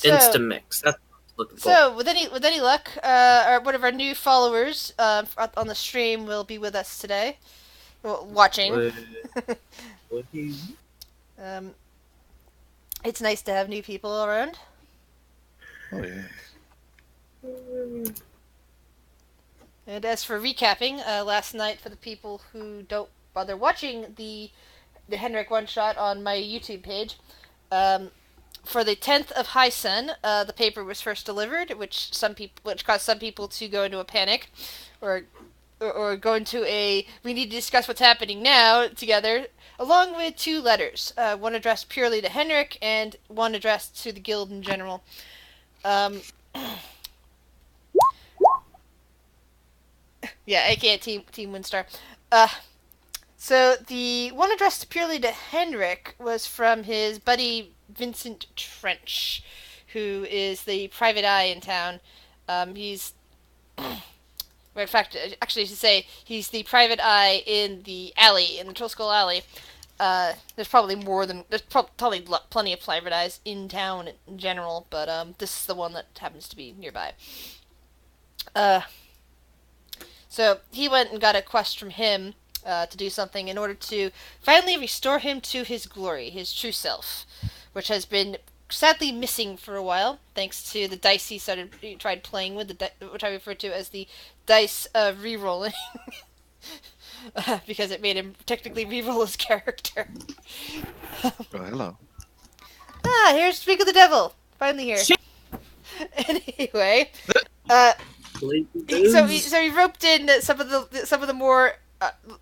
Instant mix. That's what I'm looking for. So, with any luck, one of our new followers on the stream will be with us today, watching. Would, would he? um, it's nice to have new people around. Oh yeah. And as for recapping, last night for the people who don't bother watching the Henrik one shot on my YouTube page, for the 10th of High Sun, the paper was first delivered, which caused some people to go into a panic, or go into a we need to discuss what's happening now together, along with two letters, one addressed purely to Henrik and one addressed to the guild in general. Um, yeah, aka Team Windstar. Uh, so the one addressed purely to Henrik was from his buddy Vincent Trench, who is the private eye in town. He's in fact, actually, to say he's the private eye in the alley, in the Troll Skull Alley. There's probably more than probably plenty of private eyes in town in general, but this is the one that happens to be nearby. So he went and got a quest from him to do something in order to finally restore him to his glory, his true self, which has been sadly missing for a while, thanks to the dice he tried playing with, which I refer to as the dice re-rolling, because it made him technically re-roll his character. Oh, hello. Here's Speak of the Devil, finally here. Anyway, so he roped in some of the more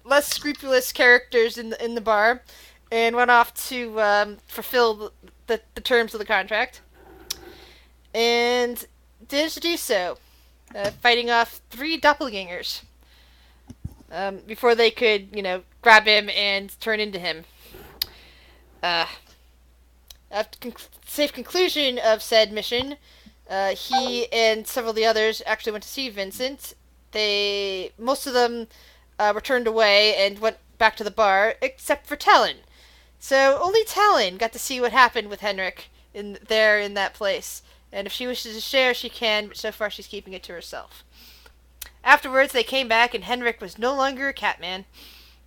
less scrupulous characters in the bar, and went off to fulfill the terms of the contract, and did to do so, fighting off 3 doppelgangers before they could, grab him and turn into him. After safe conclusion of said mission, he and several of the others actually went to see Vincent. Most of them were turned away and went back to the bar, except for Talon. So only Talon got to see what happened with Henrik in that place. And if she wishes to share, she can, but so far she's keeping it to herself. Afterwards, they came back, and Henrik was no longer a Catman.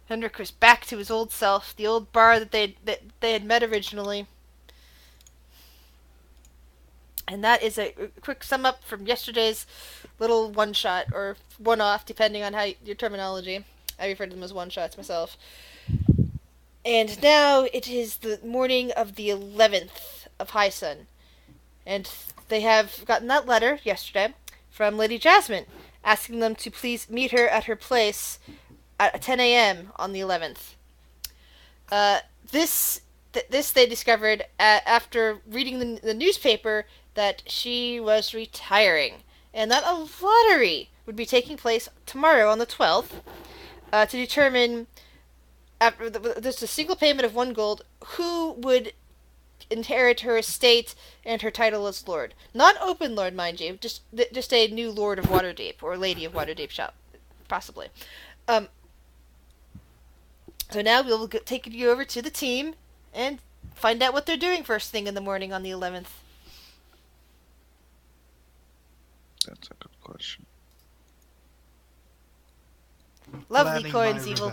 Henrik was back to his old self, the old bar that they had met originally. And that is a quick sum up from yesterday's little one shot, or one off, depending on your terminology. I refer to them as one shots myself. And now it is the morning of the 11th of High Sun. And they have gotten that letter yesterday from Lady Jasmine, asking them to please meet her at her place at 10 a.m. on the 11th. This they discovered after reading the newspaper that she was retiring, and that a lottery would be taking place tomorrow on the 12th to determine, after there's a single payment of 1 gold, who would inherit her estate and her title as lord. Not open lord, mind you, just a new lord of Waterdeep, or lady of Waterdeep shop, possibly. So now we'll take you over to the team and find out what they're doing first thing in the morning on the 11th. That's a good question. Lovely coins, Evil.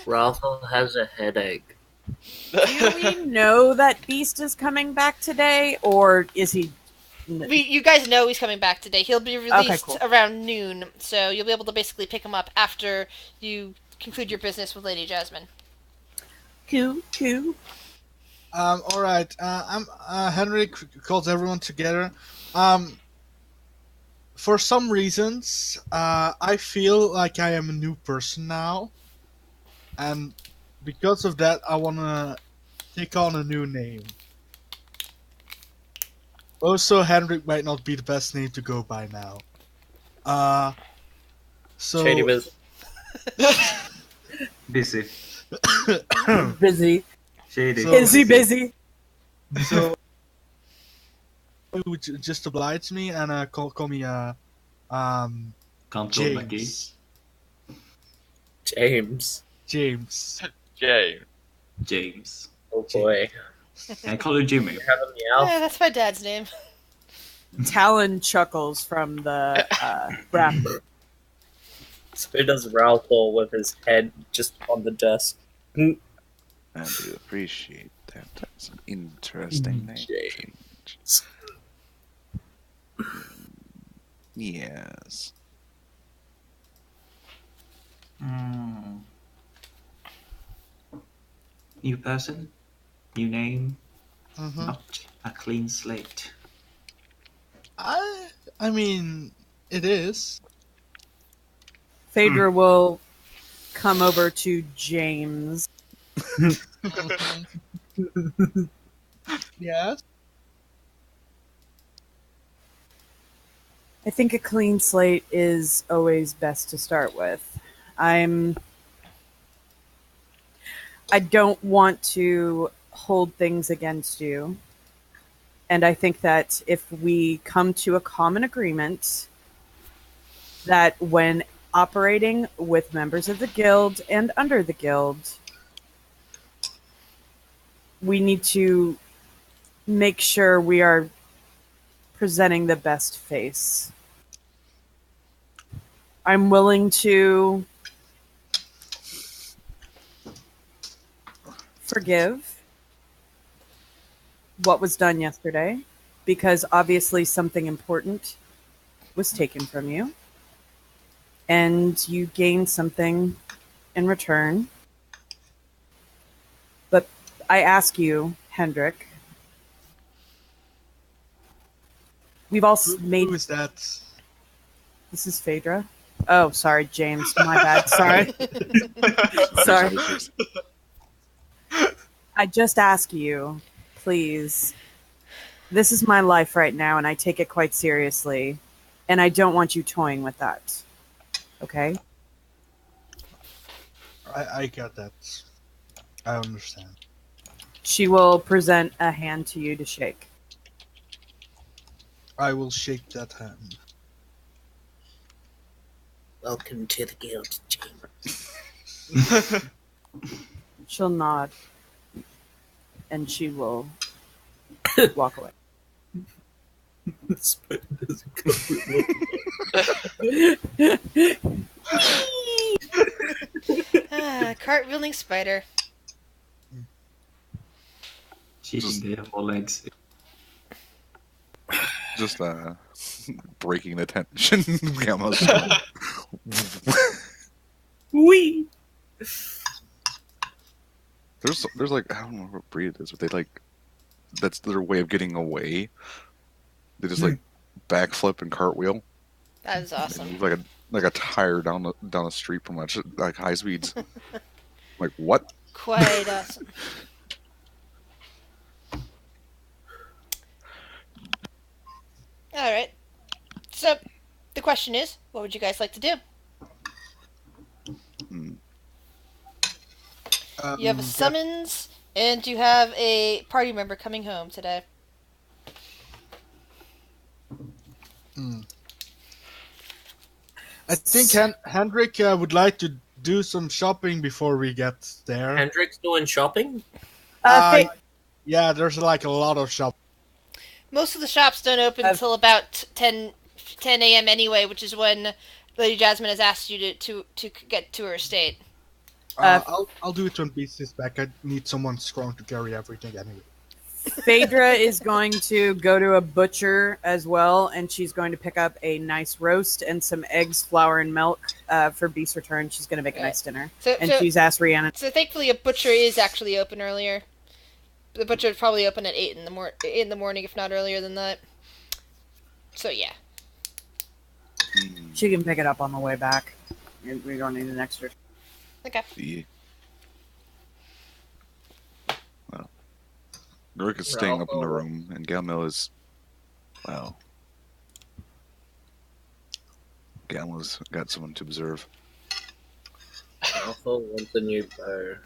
Ralph has a headache. Do we know that Beast is coming back today, or is he? You guys know he's coming back today. He'll be released around noon, so you'll be able to basically pick him up after you conclude your business with Lady Jasmine. Cool. All right. Henrik calls everyone together. For some reasons, I feel like I am a new person now, and because of that, I want to take on a new name. Also, Henrik might not be the best name to go by now. Shady Biz. Busy. Busy. Shady. Busy. So, you would just oblige me and call me Control McGee. James. James. James. Oh boy. I call her Jimmy. Have a meow. Yeah, that's my dad's name. Talon chuckles from the wrapper. So does Ralphel with his head just on the desk. I do appreciate that. That's an interesting name change. Yes. New person, new name, Mm-hmm. not a clean slate. I mean, it is. Phaedra will come over to James. Yes. I think a clean slate is always best to start with. I don't want to hold things against you. And I think that if we come to a common agreement that when operating with members of the guild and under the guild, we need to make sure we are presenting the best face. I'm willing to forgive what was done yesterday, because obviously something important was taken from you, and you gained something in return. But I ask you, Hendrik, we've all made... Who is that? This is Phaedra. Oh, sorry, James. My bad. Sorry. Sorry. I just ask you, please. This is my life right now, and I take it quite seriously. And I don't want you toying with that. Okay? I get that. I understand. She will present a hand to you to shake. I will shake that hand. Welcome to the guild, James. She'll nod. And she will walk away. Cart-wielding spider. She can have more legs. Just breaking the tension. Almost. Wee! There's like, I don't know what breed it is, but they like, that's their way of getting away. They just like backflip and cartwheel. That is They awesome. move like a tire down the street from like high speeds. Like what? Quite awesome. Alright. So, the question is, what would you guys like to do? You have a summons, and you have a party member coming home today. I think Hendrik would like to do some shopping before we get there. Hendrik's doing shopping? Yeah, there's like a lot of shopping. Most of the shops don't open until about 10 a.m. anyway, which is when Lady Jasmine has asked you to get to her estate. I'll do it when Beast is back. I need someone strong to carry everything anyway. Phaedra is going to go to a butcher as well, and she's going to pick up a nice roast and some eggs, flour, and milk for Beast's return. She's going to make a nice dinner. She's asked Rhiannon. So thankfully a butcher is actually open earlier. The butcher would probably open at 8 in the morning, if not earlier than that. So yeah. She can pick it up on the way back. We don't need an extra. Okay. Yeah. Well, Rick is staying up in the room, and Galmil is, well, Galmil's got someone to observe. Also wants a new bar.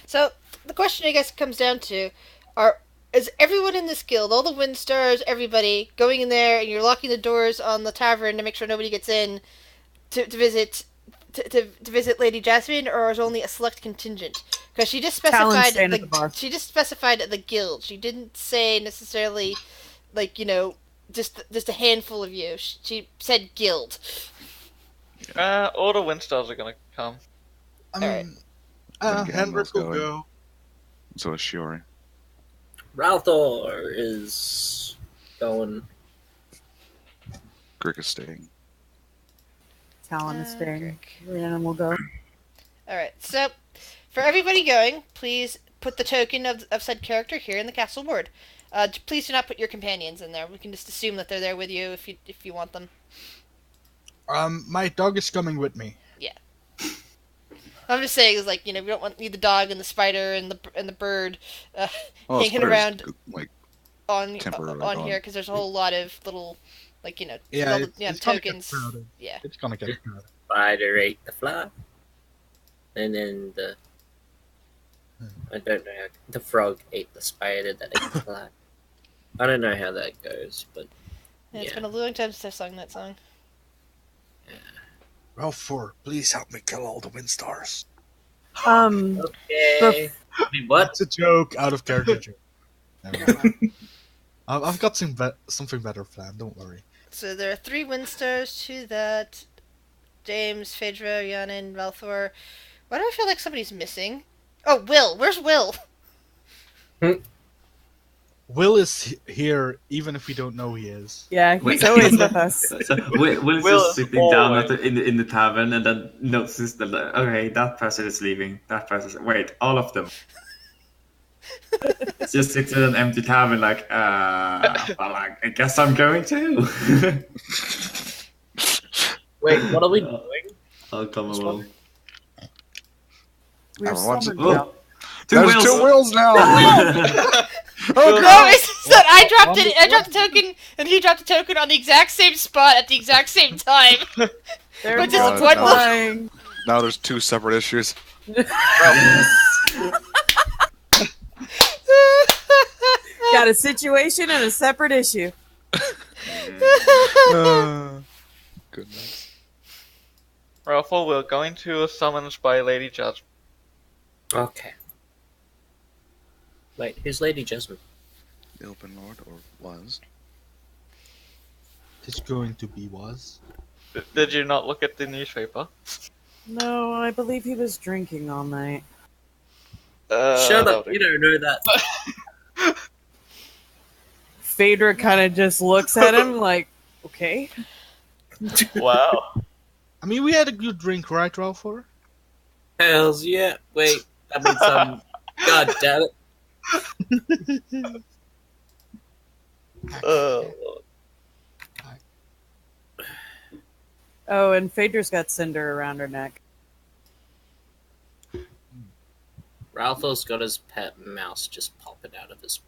So the question I guess comes down to is everyone in this guild, all the Windstars, everybody, going in there and you're locking the doors on the tavern to make sure nobody gets in to visit to visit Lady Jasmine, or is only a select contingent? Because she just Talon specified staying at the bar. she just specified the guild. She didn't say necessarily, like, just a handful of you. She said guild. All the Windstars are gonna come. I Alright. mean, Then Henrik Gamel's will going. go. So is Shiori. Ralthor is going. Grick is staying. Talon is staying. Crick. Rhiannon will go. Alright, so for everybody going, please put the token of said character here in the castle ward. Please do not put your companions in there. We can just assume that they're there with you if you want them. My dog is coming with me. I'm just saying, is like, we don't need the dog and the spider and the bird hanging Spider's, around like, on temporarily on gone. here, because there's a whole lot of little, like, Yeah, little, it's tokens. gonna get crowded. Yeah. It's gonna get crowded. Spider ate the fly. And then I don't know how. The frog ate the spider that ate the fly. I don't know how that goes, but. Yeah, it's Yeah. been a long time since I've sung that song. Ralph, please help me kill all the Windstars. Okay. Wait, what? That's a joke, out of character joke. Never mind. I've got something better planned. Don't worry. So there are 3 Windstars to that. James, Phaedra, Rhiannon, Valthor. Why do I feel like somebody's missing? Oh, Will. Where's Will? Will is here, even if we don't know he is. Yeah, he's Wait. always with us. So Will's Will just is sitting down always- in the tavern and then notices that, okay, that person is leaving. That person. Wait, all of them. Just sits in an empty tavern, like, well, I guess I'm going too. Wait, what are we doing? I'll come along. We're Everyone's- summoned Oh. out. There's 2 wheels now! Oh No, it's just that I dropped a token, and he dropped a token on the exact same spot at the exact same time. They're But just one- multiplying. Now there's 2 separate issues. Got a situation and a separate issue. Goodness. Ralph will going to a summons by Lady Jasmine. Okay. Wait, who's Lady Jasmine? The Open Lord, or was? It's going to be was. Did you not look at the newspaper? No, I believe he was drinking all night. Shut up, doubting. you don't know that. Phaedra kind of just looks at him like, okay. Wow. I mean, we had a good drink, right, Ralph? Hells yeah. Wait, that means God damn it. Oh, and Phaedra's got cinder around her neck. Ralph's got his pet mouse just popping out of his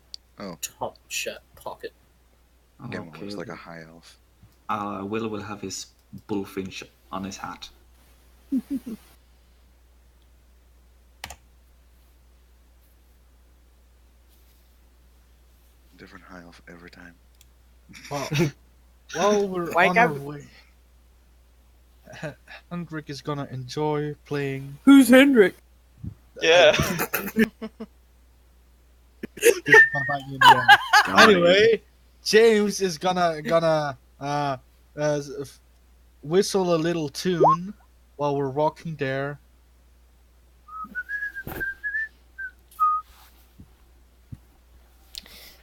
top shirt pocket. Gamma Okay. was like a high elf. Will have his bullfinch on his hat. Different high elf every time. Well, while we're Wake on our up. way, Hendrik is gonna enjoy playing. Who's Hendrik? Yeah. He's gonna bite you in the ass. Anyway, James is gonna whistle a little tune while we're walking there.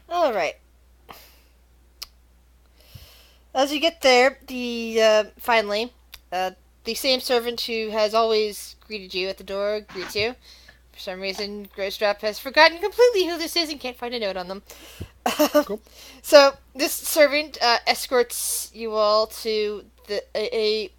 All right. As you get there, finally, the same servant who has always greeted you at the door greets you. For some reason, Growstrap has forgotten completely who this is and can't find a note on them. Cool. So this servant escorts you all to the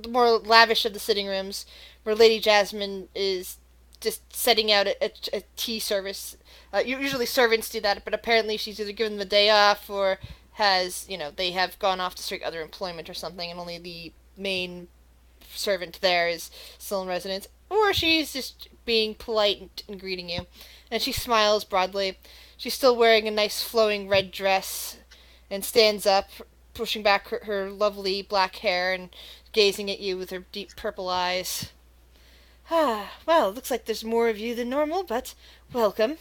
more lavish of the sitting rooms, where Lady Jasmine is just setting out a tea service. Usually servants do that, but apparently she's either given them a day off or has, they have gone off to seek other employment or something, and only the main servant there is still in residence, or she's just being polite and greeting you. And she smiles broadly. She's still wearing a nice flowing red dress and stands up, pushing back her lovely black hair and gazing at you with her deep purple eyes. Ah, well, looks like there's more of you than normal, but welcome.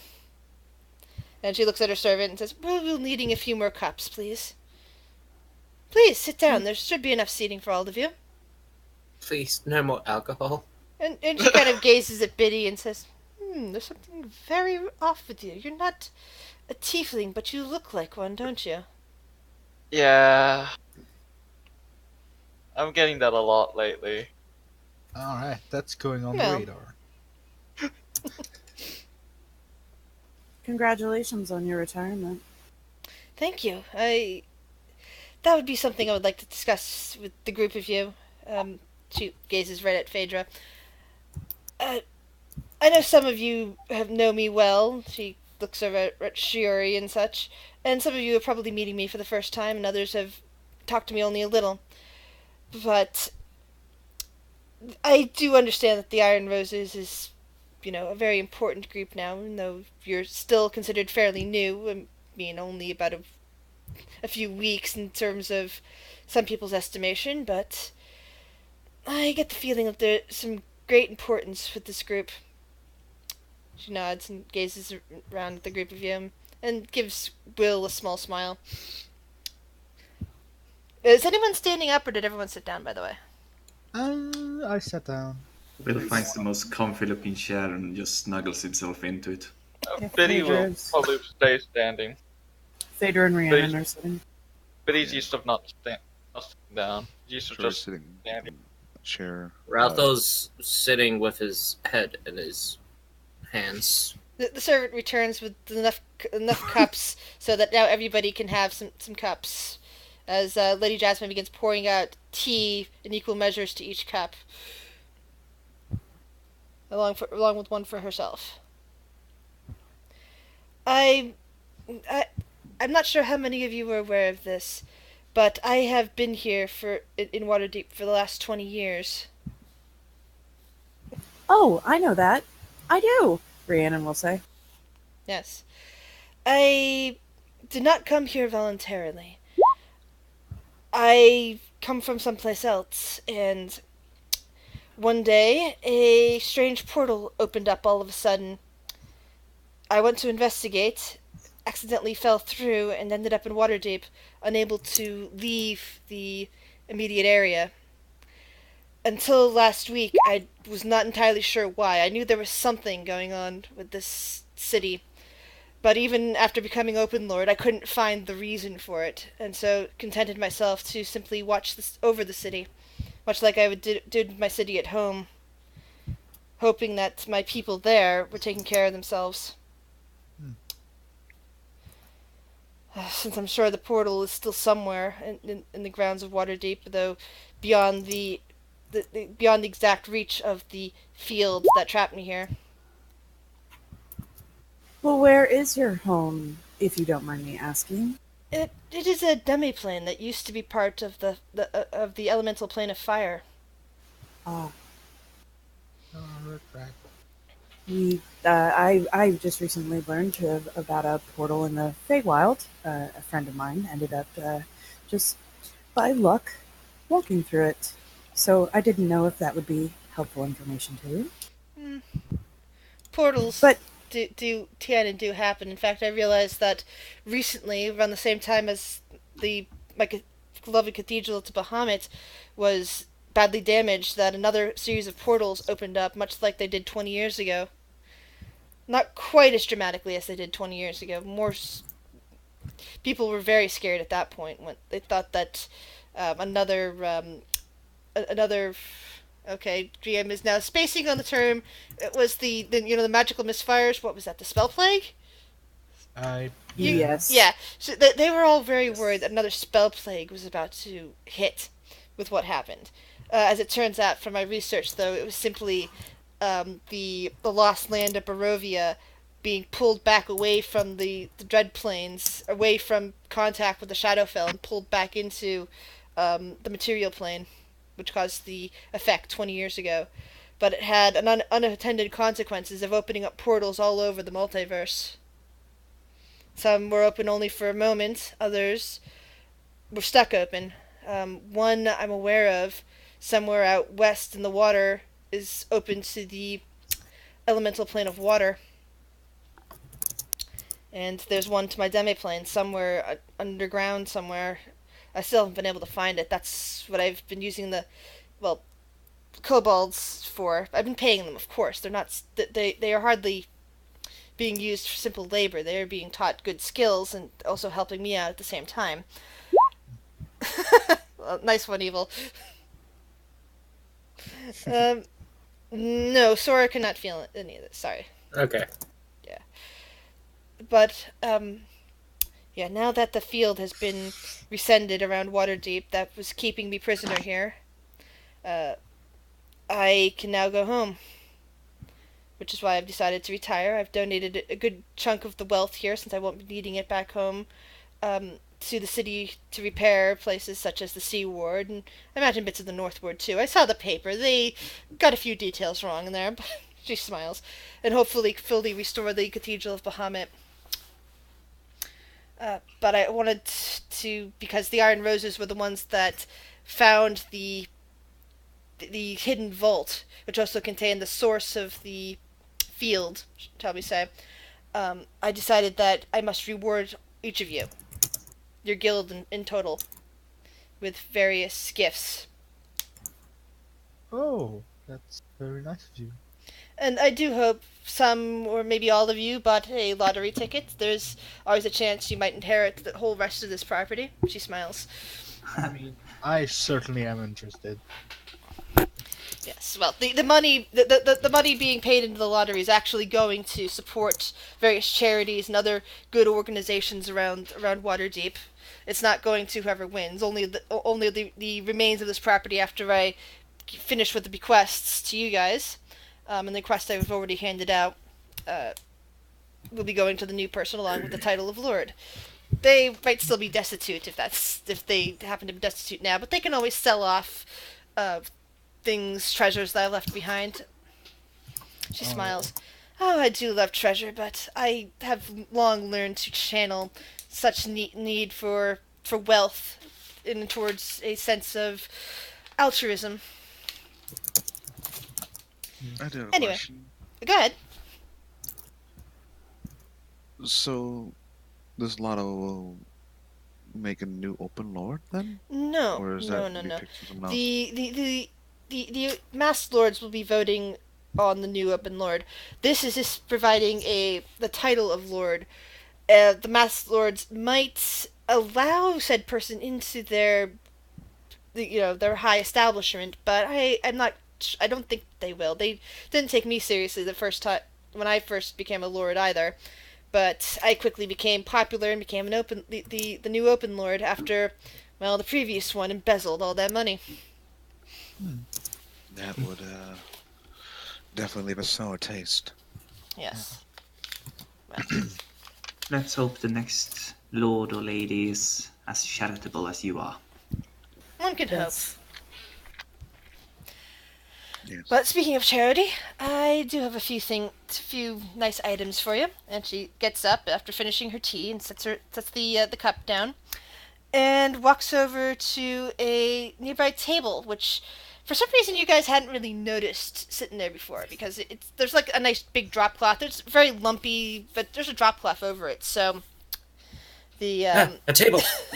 And she looks at her servant and says, we'll be needing a few more cups, please. Please, sit down. There should be enough seating for all of you. Please, no more alcohol. And she kind of gazes at Biddy and says, there's something very off with you. You're not a tiefling, but you look like one, don't you? Yeah. I'm getting that a lot lately. Alright, that's going on Well. the radar. Congratulations on your retirement. Thank you. That would be something I would like to discuss with the group of you. She gazes right at Phaedra. I know some of you know me well. She looks over at Shiori and such. And some of you are probably meeting me for the first time, and others have talked to me only a little. But I do understand that the Iron Roses is, a very important group now, even though you're still considered fairly new. I mean, only about a few weeks in terms of some people's estimation, but I get the feeling that there's some great importance with this group. She nods and gazes around at the group of you and gives Will a small smile. Is anyone standing up, or did everyone sit down, by the way? I sat down. Will finds the most comfy looking chair and just snuggles himself into it. Biddy will probably stay standing. Phaedra and Rhiannon are sitting. Biddy's used to not sitting down. Used to Sure, just sitting standing. in a chair. Ralpho's sitting with his head in his hands. The servant returns with enough cups so that now everybody can have some cups. As Lady Jasmine begins pouring out tea in equal measures to each cup, along with one for herself. I'm not sure how many of you are aware of this, but I have been here in Waterdeep for the last 20 years. Oh, I know that. I do, Rhiannon will say. Yes. I did not come here voluntarily. I come from someplace else, and one day a strange portal opened up all of a sudden. I went to investigate, accidentally fell through, and ended up in Waterdeep, unable to leave the immediate area. Until last week, I was not entirely sure why. I knew there was something going on with this city. But even after becoming Open Lord, I couldn't find the reason for it, and so contented myself to simply watch over the city, much like I would do with my city at home, hoping that my people there were taking care of themselves. Since I'm sure the portal is still somewhere in the grounds of Waterdeep, though beyond the exact reach of the fields that trapped me here. Well, where is your home, if you don't mind me asking? It is a demi-plane that used to be part of the elemental plane of fire. Ah. Right. I just recently learned about a portal in the Feywild. A friend of mine ended up just by luck walking through it. So I didn't know if that would be helpful information to you. Portals But can and do happen. In fact, I realized that recently, around the same time as my beloved cathedral to Bahamut was badly damaged, that another series of portals opened up, much like they did 20 years ago. Not quite as dramatically as they did 20 years ago. People were very scared at that point when they thought that another. Okay, GM is now spacing on the term. It was the magical misfires. What was that? The spell plague? yes. Yeah. So they were all very worried that another spell plague was about to hit with what happened. As it turns out, from my research, though, it was simply the lost land of Barovia being pulled back away from the Dread Plains, away from contact with the Shadowfell, and pulled back into the material plane, which caused the effect 20 years ago. But it had unattended consequences of opening up portals all over the multiverse. Some were open only for a moment, others were stuck open. One I'm aware of somewhere out west in the water is open to the elemental plane of water. And there's one to my demiplane somewhere underground somewhere. I still haven't been able to find it. That's what I've been using the, well, kobolds for. I've been paying them, of course. They're not. They are hardly being used for simple labor. They are being taught good skills and also helping me out at the same time. Well, nice one, Evil. No, Sora cannot feel any of this. Sorry. Okay. But, yeah, now that the field has been rescinded around Waterdeep that was keeping me prisoner here, I can now go home. Which is why I've decided to retire. I've donated a good chunk of the wealth here, since I won't be needing it back home, to the city to repair places such as the Sea Ward, and I imagine bits of the North Ward too. I saw the paper. They got a few details wrong in there, but she smiles. And hopefully fully restore the Cathedral of Bahamut. But I wanted to, because the Iron Roses were the ones that found the hidden vault, which also contained the source of the field, shall we say. I decided that I must reward each of you, your guild in total, with various gifts. Oh, that's very nice of you. And I do hope some, or maybe all of you, bought a lottery ticket. There's always a chance you might inherit the whole rest of this property. She smiles. I mean, I certainly am interested. Yes, well, the money the money being paid into the lottery is actually going to support various charities and other good organizations around Waterdeep. It's not going to whoever wins. Only the remains of this property after I finish with the bequests to you guys. And the quest I've already handed out will be going to the new person along with the title of Lord. They might still be destitute if they happen to be destitute now, but they can always sell off treasures that I left behind. She smiles. Oh, I do love treasure, but I have long learned to channel such need for wealth towards a sense of altruism. I do have a Anyway. question. Go ahead. So, this lotto will make a new open lord then? No, Or is no, that no, be no. picked from someone else? The masked lords will be voting on the new open lord. This is just providing the title of lord. The masked lords might allow said person into their high establishment, but I don't think they will. They didn't take me seriously the first time when I first became a lord either. But I quickly became popular and became the new open lord after, well, the previous one embezzled all that money. That would definitely leave a sour taste. Yes. Let's hope the next lord or lady is as charitable as you are. One could hope. Yes. But speaking of charity, I do have a few nice items for you. And she gets up after finishing her tea and sets the cup down, and walks over to a nearby table, which for some reason you guys hadn't really noticed sitting there before, because there's like a nice big drop cloth. It's very lumpy, but there's a drop cloth over it, so the a table. so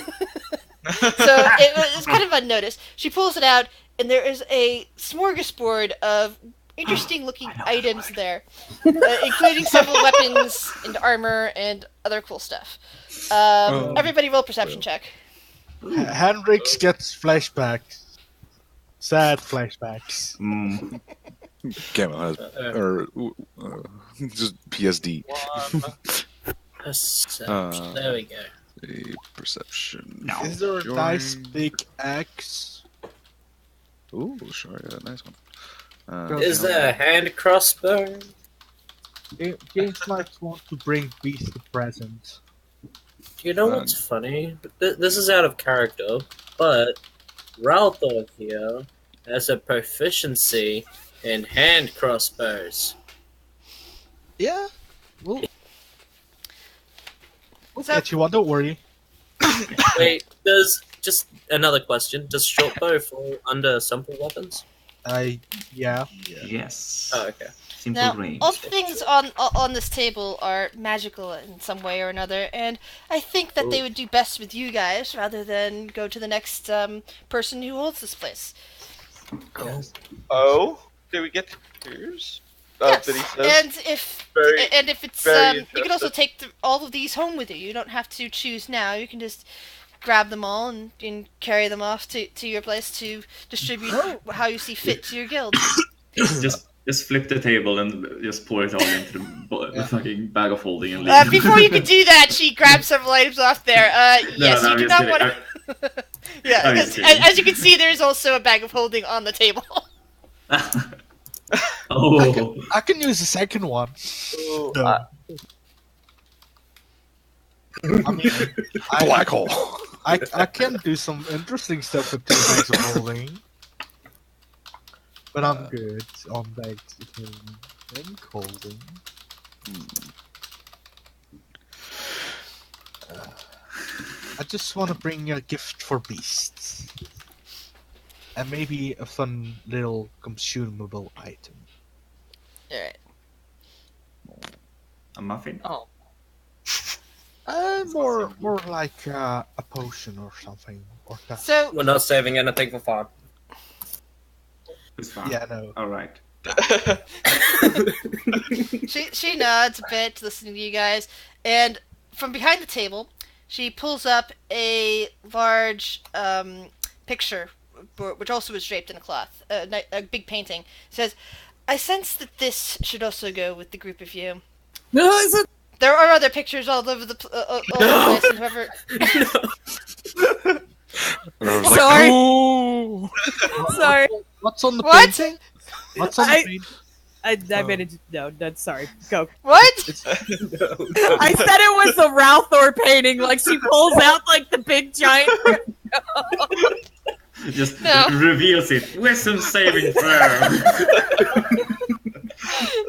it's kind of unnoticed. She pulls it out, and there is a smorgasbord of interesting-looking items there, including several weapons and armor and other cool stuff. Everybody roll perception check. Hendrix gets flashbacks. Sad flashbacks. Camel has, or just PSD. Perception. There we go. A perception. No. Is there a Join. nice big axe? Ooh, sure, I got a nice one. Is there a hand crossbow? James might want to bring Beast a present. You know what's funny? This is out of character, but Ralthor here has a proficiency in hand crossbows. Yeah, we'll So- get you one. Don't worry. Wait, does just another question. Does short bow fall under simple weapons? Yeah. Yes. Oh, okay. Simple Now, range. all the things on this table are magical in some way or another, and I think that they Ooh. would do best with you guys rather than go to the next person who holds this place. Yes. Oh, did we get to yours? Yes, That he says. and if it's very you can also interested. take all of these home with you. You don't have to choose now. You can just grab them all and carry them off to your place to distribute how you see fit to your guild. Just flip the table and just pour it all into the fucking bag of holding and leave. Before you can do that, she grabs several items off there. Yes, No, you I'm do just not kidding. want to. Yeah, I'm because just kidding. as you can see, there is also a bag of holding on the table. Oh, I can use the second one. Ooh, No. I mean, Black hole. I can do some interesting stuff with 2 bags of holding. But I'm good on bags of holding and holding. I just want to bring a gift for beasts. And maybe a fun little consumable item. Alright. a muffin. oh, More like a potion or something. Or that. So, We're not saving anything for fun. Who's fine? Yeah, no. All right. she nods a bit, listening to you guys, and from behind the table, she pulls up a large picture, which also is draped in a cloth, a big painting. It says, "I sense that this should also go with the group of you. No, is it? There are other pictures all over the place, and whoever." And I was Sorry. "Ooh." Sorry. What's on the What? painting? What's on the I- painting? I made it. No, sorry. Go. What? I said it was the Ralthor painting. Like she pulls out like the big giant. Just No. reveals it. Wisdom saving throw.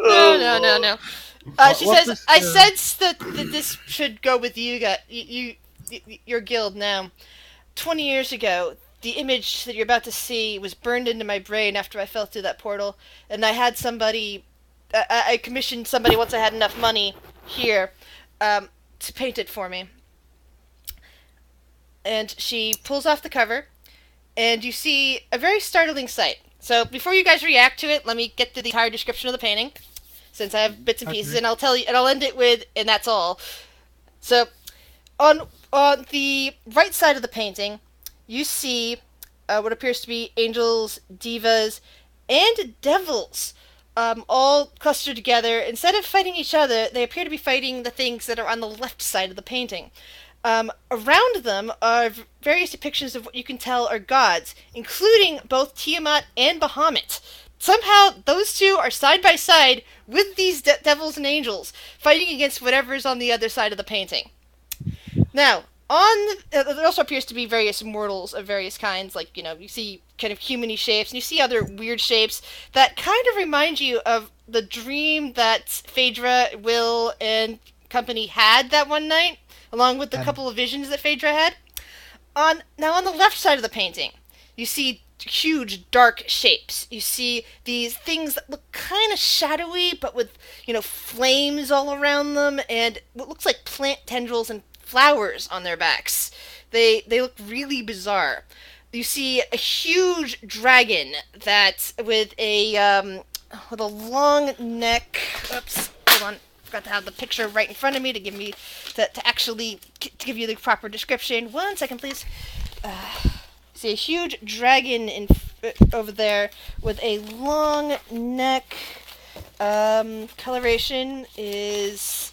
No. She What says, is "I the- sense that this should go with you guys, your guild now. 20 years ago, the image that you're about to see was burned into my brain after I fell through that portal, and I had somebody, I commissioned somebody once I had enough money here, to paint it for me." And she pulls off the cover, and you see a very startling sight. So before you guys react to it, let me get to the entire description of the painting, since I have bits and pieces, Okay. and I'll tell you, and I'll end it with, "and that's all." So, on the right side of the painting, you see what appears to be angels, divas, and devils, all clustered together. Instead of fighting each other, they appear to be fighting the things that are on the left side of the painting. Around them are various depictions of what you can tell are gods, including both Tiamat and Bahamut. Somehow, those two are side by side with these devils and angels, fighting against whatever's on the other side of the painting. Now, there also appears to be various mortals of various kinds, like, you see kind of human-y shapes, and you see other weird shapes that kind of remind you of the dream that Phaedra, Will, and company had that one night, along with the couple of visions that Phaedra had. Now, on the left side of the painting, you see huge dark shapes. You see these things that look kind of shadowy, but with, flames all around them, and what looks like plant tendrils and flowers on their backs. They look really bizarre. You see a huge dragon that with a long neck. Oops, hold on. Forgot to have the picture right in front of me to give me to actually to give you the proper description. 1 second, please. See a huge dragon over there with a long neck. Coloration is.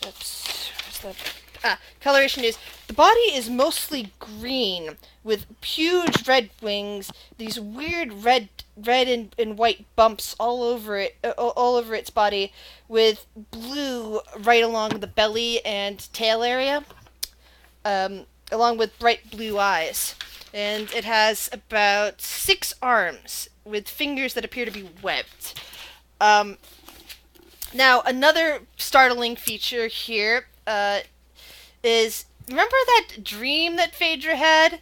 Oops. Where's that? Coloration is, the body is mostly green with huge red wings, these weird red and white bumps all over its body, with blue right along the belly and tail area, along with bright blue eyes. And it has about 6 arms with fingers that appear to be webbed. Now, another startling feature here is, remember that dream that Phaedra had?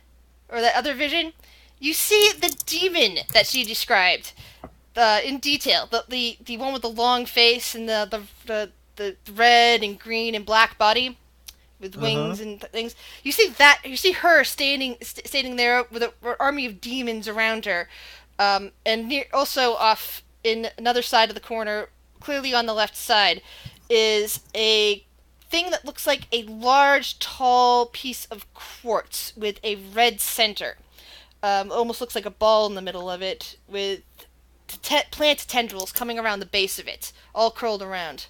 or that other vision, you see the demon that she described in detail. The one with the long face and the red and green and black body with wings and things. You see that. You see her standing there with an army of demons around her, and also off in another side of the corner, clearly on the left side, is a thing that looks like a large, tall piece of quartz with a red center. Almost looks like a ball in the middle of it, with plant tendrils coming around the base of it, all curled around.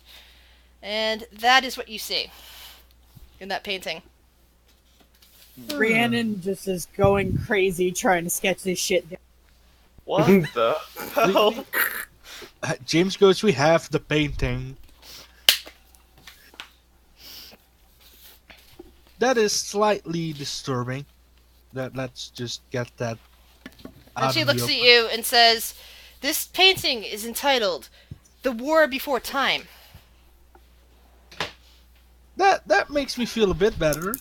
And that is what you see in that painting. Rhiannon just is going crazy trying to sketch this shit down. What the hell? James goes, we have the painting. That is slightly disturbing. Let's just get that out And she of the looks at open. you and says, "This painting is entitled The War Before Time." That makes me feel a bit better.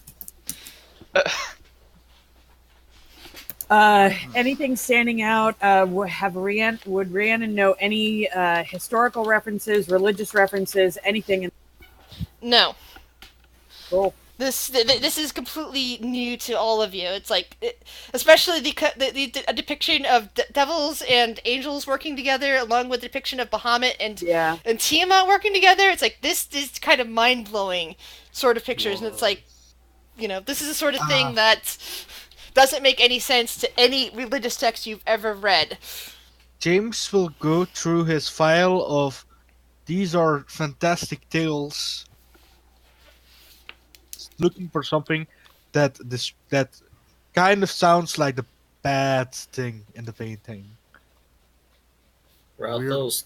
Anything standing out? Would Rhiannon know any historical references, religious references, anything? No. Cool. This is completely new to all of you. It's like, especially the depiction of devils and angels working together, along with the depiction of Bahamut and Tiamat working together. It's like this is kind of mind blowing sort of pictures, and it's like, this is the sort of thing that doesn't make any sense to any religious text you've ever read. James will go through his file of these are fantastic tales, looking for something that kind of sounds like the bad thing in the painting. Ralphos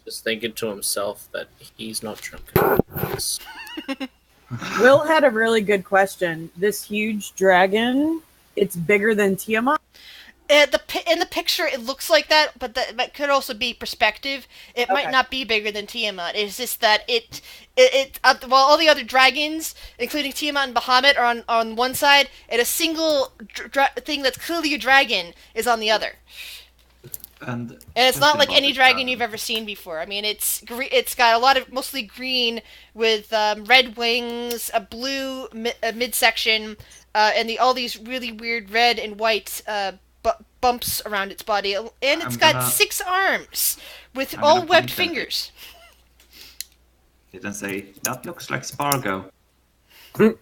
is thinking to himself that he's not drunk enough. Will had a really good question. This huge dragon, it's bigger than Tiamat? In the picture, it looks like that, but that could also be perspective. It might not be bigger than Tiamat. It's just that while all the other dragons, including Tiamat and Bahamut, are on one side, and a single thing that's clearly a dragon is on the other. And it's not like any dragon you've ever seen before. I mean, it's got a lot of mostly green with red wings, a blue midsection, and all these really weird red and white bumps around its body, and it's got 6 arms with all webbed fingers. Didn't say that looks like Spargo. Well,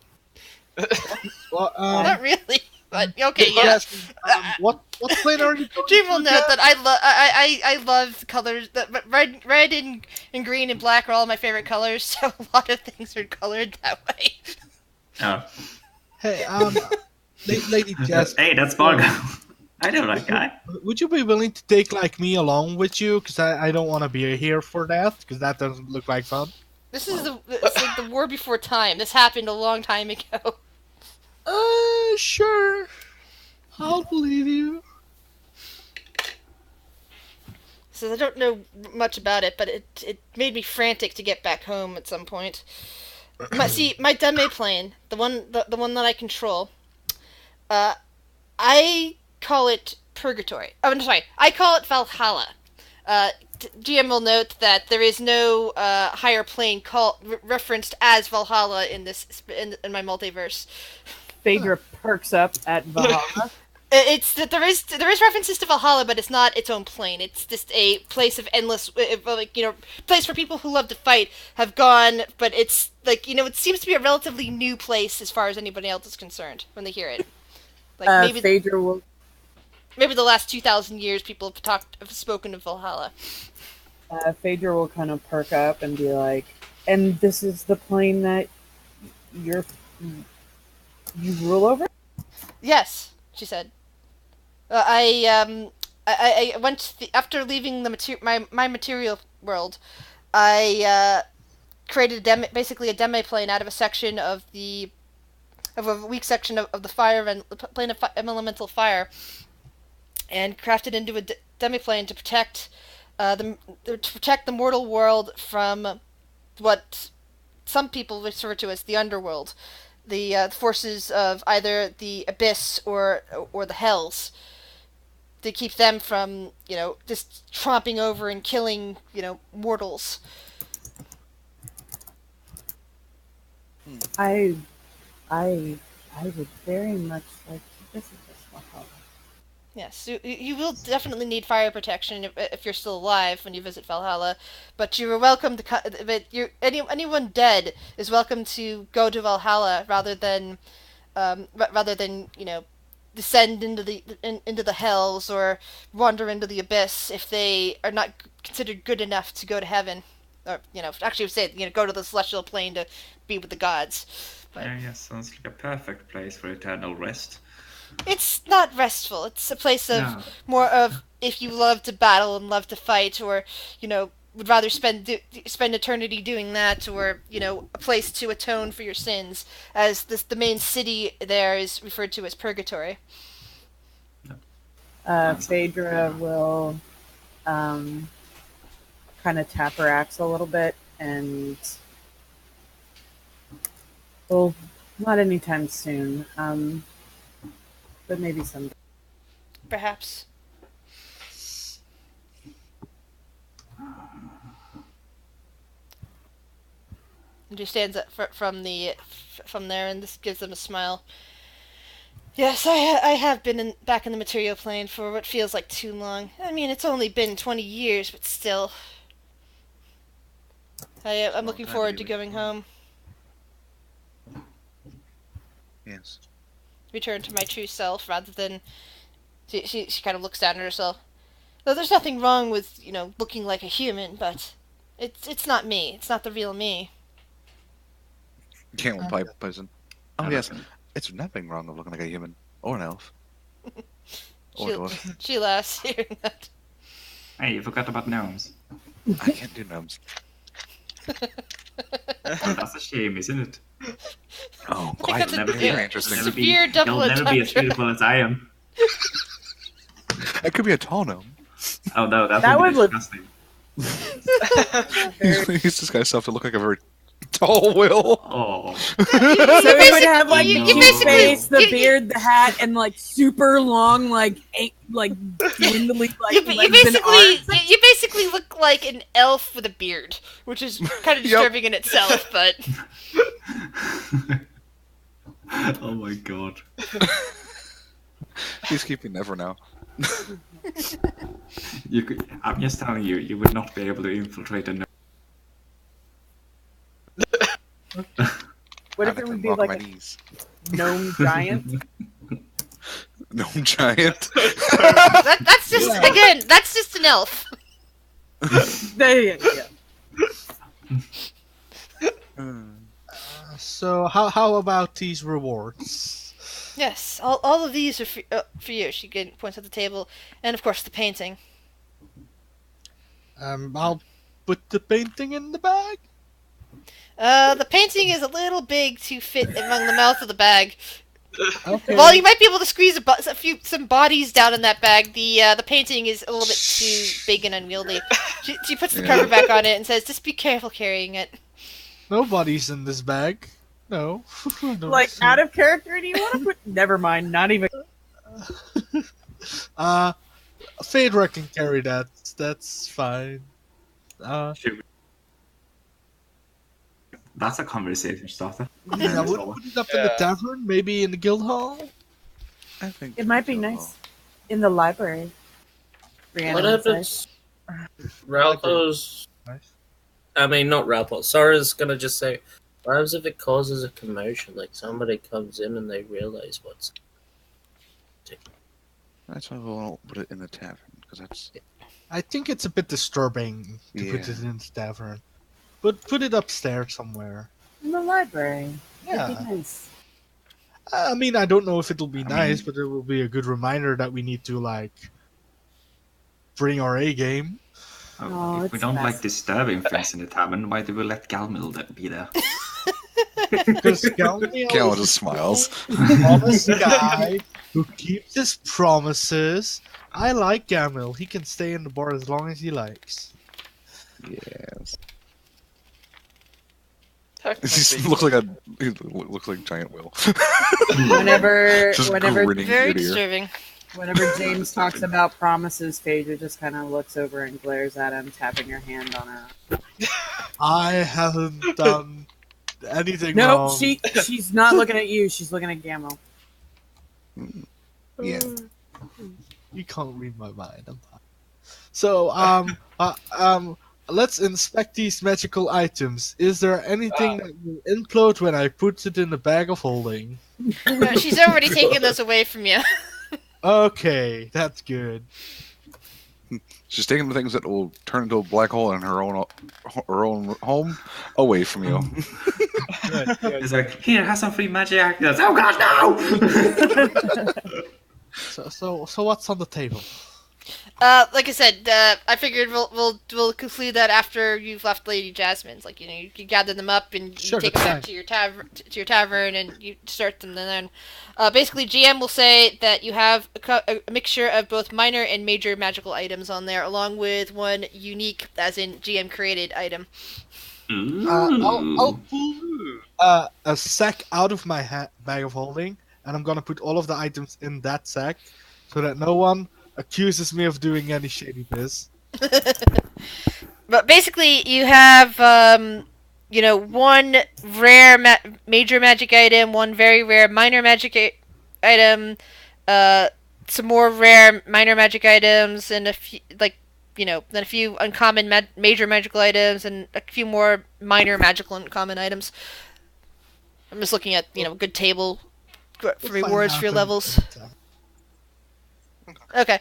Not really, but okay, yeah. yes, what plane are you going Jim will to, note Jeff? that I love colors. That red and green and black are all my favorite colors, so a lot of things are colored that way. Oh. Hey, Lady Jess, Hey, that's Spargo. I know that guy. would you be willing to take me along with you? Because I don't want to be here for that, because that doesn't look like fun. This is it's like the War Before Time. This happened a long time ago. Sure. I'll believe you. So I don't know much about it, but it made me frantic to get back home at some point. My deme plane, the one that I control, I call it Purgatory. Oh, I'm sorry, I call it Valhalla. GM will note that there is no higher plane referenced as Valhalla in my multiverse. Phaedra perks up at Valhalla. There is references to Valhalla, but it's not its own plane. It's just a place of endless, place where people who love to fight have gone. But it's it seems to be a relatively new place as far as anybody else is concerned when they hear it. Like Phaedra will. Maybe the last 2,000 years, people have spoken of Valhalla. Phaedra will kind of perk up and be like, "And this is the plane that you rule over?" Yes, she said. I went after leaving my material world. I created basically a demi plane out of a section of a weak section of the fire and plane of elemental fire, and crafted into a demi plane to protect the mortal world from what some people refer to as the underworld. the forces of either the Abyss or the Hells, to keep them from, just tromping over and killing, mortals. I I would very much like to visit this Valhalla. Yes, you will definitely need fire protection if you're still alive when you visit Valhalla, but you are welcome to. But anyone dead is welcome to go to Valhalla rather than descend into the hells or wander into the abyss if they are not considered good enough to go to heaven, or actually say go to the celestial plane to be with the gods. But Yeah, sounds like a perfect place for eternal rest. it's not restful. It's a place of No. more of if you love to battle and love to fight, or would rather spend eternity doing that, or a place to atone for your sins, as the main city there is referred to as purgatory. Phaedra will kind of tap her axe a little bit and, well, not anytime soon, but maybe someday. Perhaps. And she stands up from there, and this gives them a smile. Yes, I have been back in the material plane for what feels like too long. I mean, it's only been 20 years, but still. I'm looking forward to going home. Yes. Return to my true self, rather than... She kind of looks down at herself. Though there's nothing wrong with, looking like a human, but... It's not me. It's not the real me. Can't pipe person. Oh yes, it's nothing wrong with looking like a human or an elf. Or dwarf. She laughs hearing that. Hey, you forgot about gnomes. I can't do gnomes. Well, that's a shame, isn't it? Oh, I think quite that's Never very be- interesting. severe double You'll never be as entendre. beautiful as I am. I could be a tall gnome. Oh no, that That would be would look- disgusting. He's just got himself to look like a very tall Will. Oh, So he would have like you the cute basically- face, the beard, the hat, and like super long, like dwindly like You legs and arms. basically look like an elf with a beard, which is kind of Yep. disturbing in itself, but... oh my god. He's keeping never now. I'm just telling you, you would not be able to infiltrate a gnome. What I if it can would be walk on like my a knees. gnome giant? Gnome giant. That's just an elf. There you go. So how about these rewards? Yes, all of these are for you. She points at the table, and of course the painting. I'll put the painting in the bag. The painting is a little big to fit among the mouth of the bag. Okay. While you might be able to squeeze some bodies down in that bag, the painting is a little bit too big and unwieldy. She puts the cover back on it and says, "Just be careful carrying it." Nobody's in this bag. No. No. Like out of character? Do you want to put? Never mind. Not even. Phaedra can carry that. That's fine. That's a conversation starter. Yeah, we'll put it up in the tavern, maybe in the guild hall. I think It might be nice in the library. Brianna What would say. happens? Ralpo's. Nice. I mean, not Ralpo. Sora's gonna just say, what happens if it causes a commotion? Like somebody comes in and they realize what's. That's why we won't put it in the tavern, because that's I think it's a bit disturbing to put it in the tavern. But put it upstairs somewhere. In the library. Yeah. That'd be nice. I mean, I don't know if it'll be nice, but it will be a good reminder that we need to, like, bring our A game. Oh, If we it's don't like fast. disturbing things in the tavern, why do we let Galmil be there? Because Galmiel Gal is just smiles. a honest guy who keeps his promises. I like Gamil. He can stay in the bar as long as he likes. Yes. He looks like giant Will. Whenever Just whenever grinning Very ear to ear. disturbing. whenever James talks about promises, Phaedra just kind of looks over and glares at him, tapping her hand on her. I haven't done anything Nope, wrong. she's not looking at you. She's looking at Gammo. Yeah. You can't read my mind. I'm fine. So, let's inspect these magical items. Is there anything that will implode when I put it in the bag of holding? She's already taken this away from you. Okay, that's good. She's taking the things that will turn into a black hole in her own home away from you. Good, good. It's like, here, have some free magic items. Oh gosh, no! So what's on the table? Like I said, I figured we'll conclude that after you've left Lady Jasmine's. Like, you can gather them up and you Sure, take them that's back to your tavern and you start them. And then, basically, GM will say that you have a mixture of both minor and major magical items on there, along with one unique, as in GM created item. I'll pull a sack out of my bag of holding, and I'm gonna put all of the items in that sack, so that no one accuses me of doing any shady biz. But basically, you have one rare major magic item, one very rare minor magic item, some more rare minor magic items, and a few then a few uncommon major magical items, and a few more minor magical uncommon items. I'm just looking at a good table for We'll rewards find for your out levels. in time. Okay.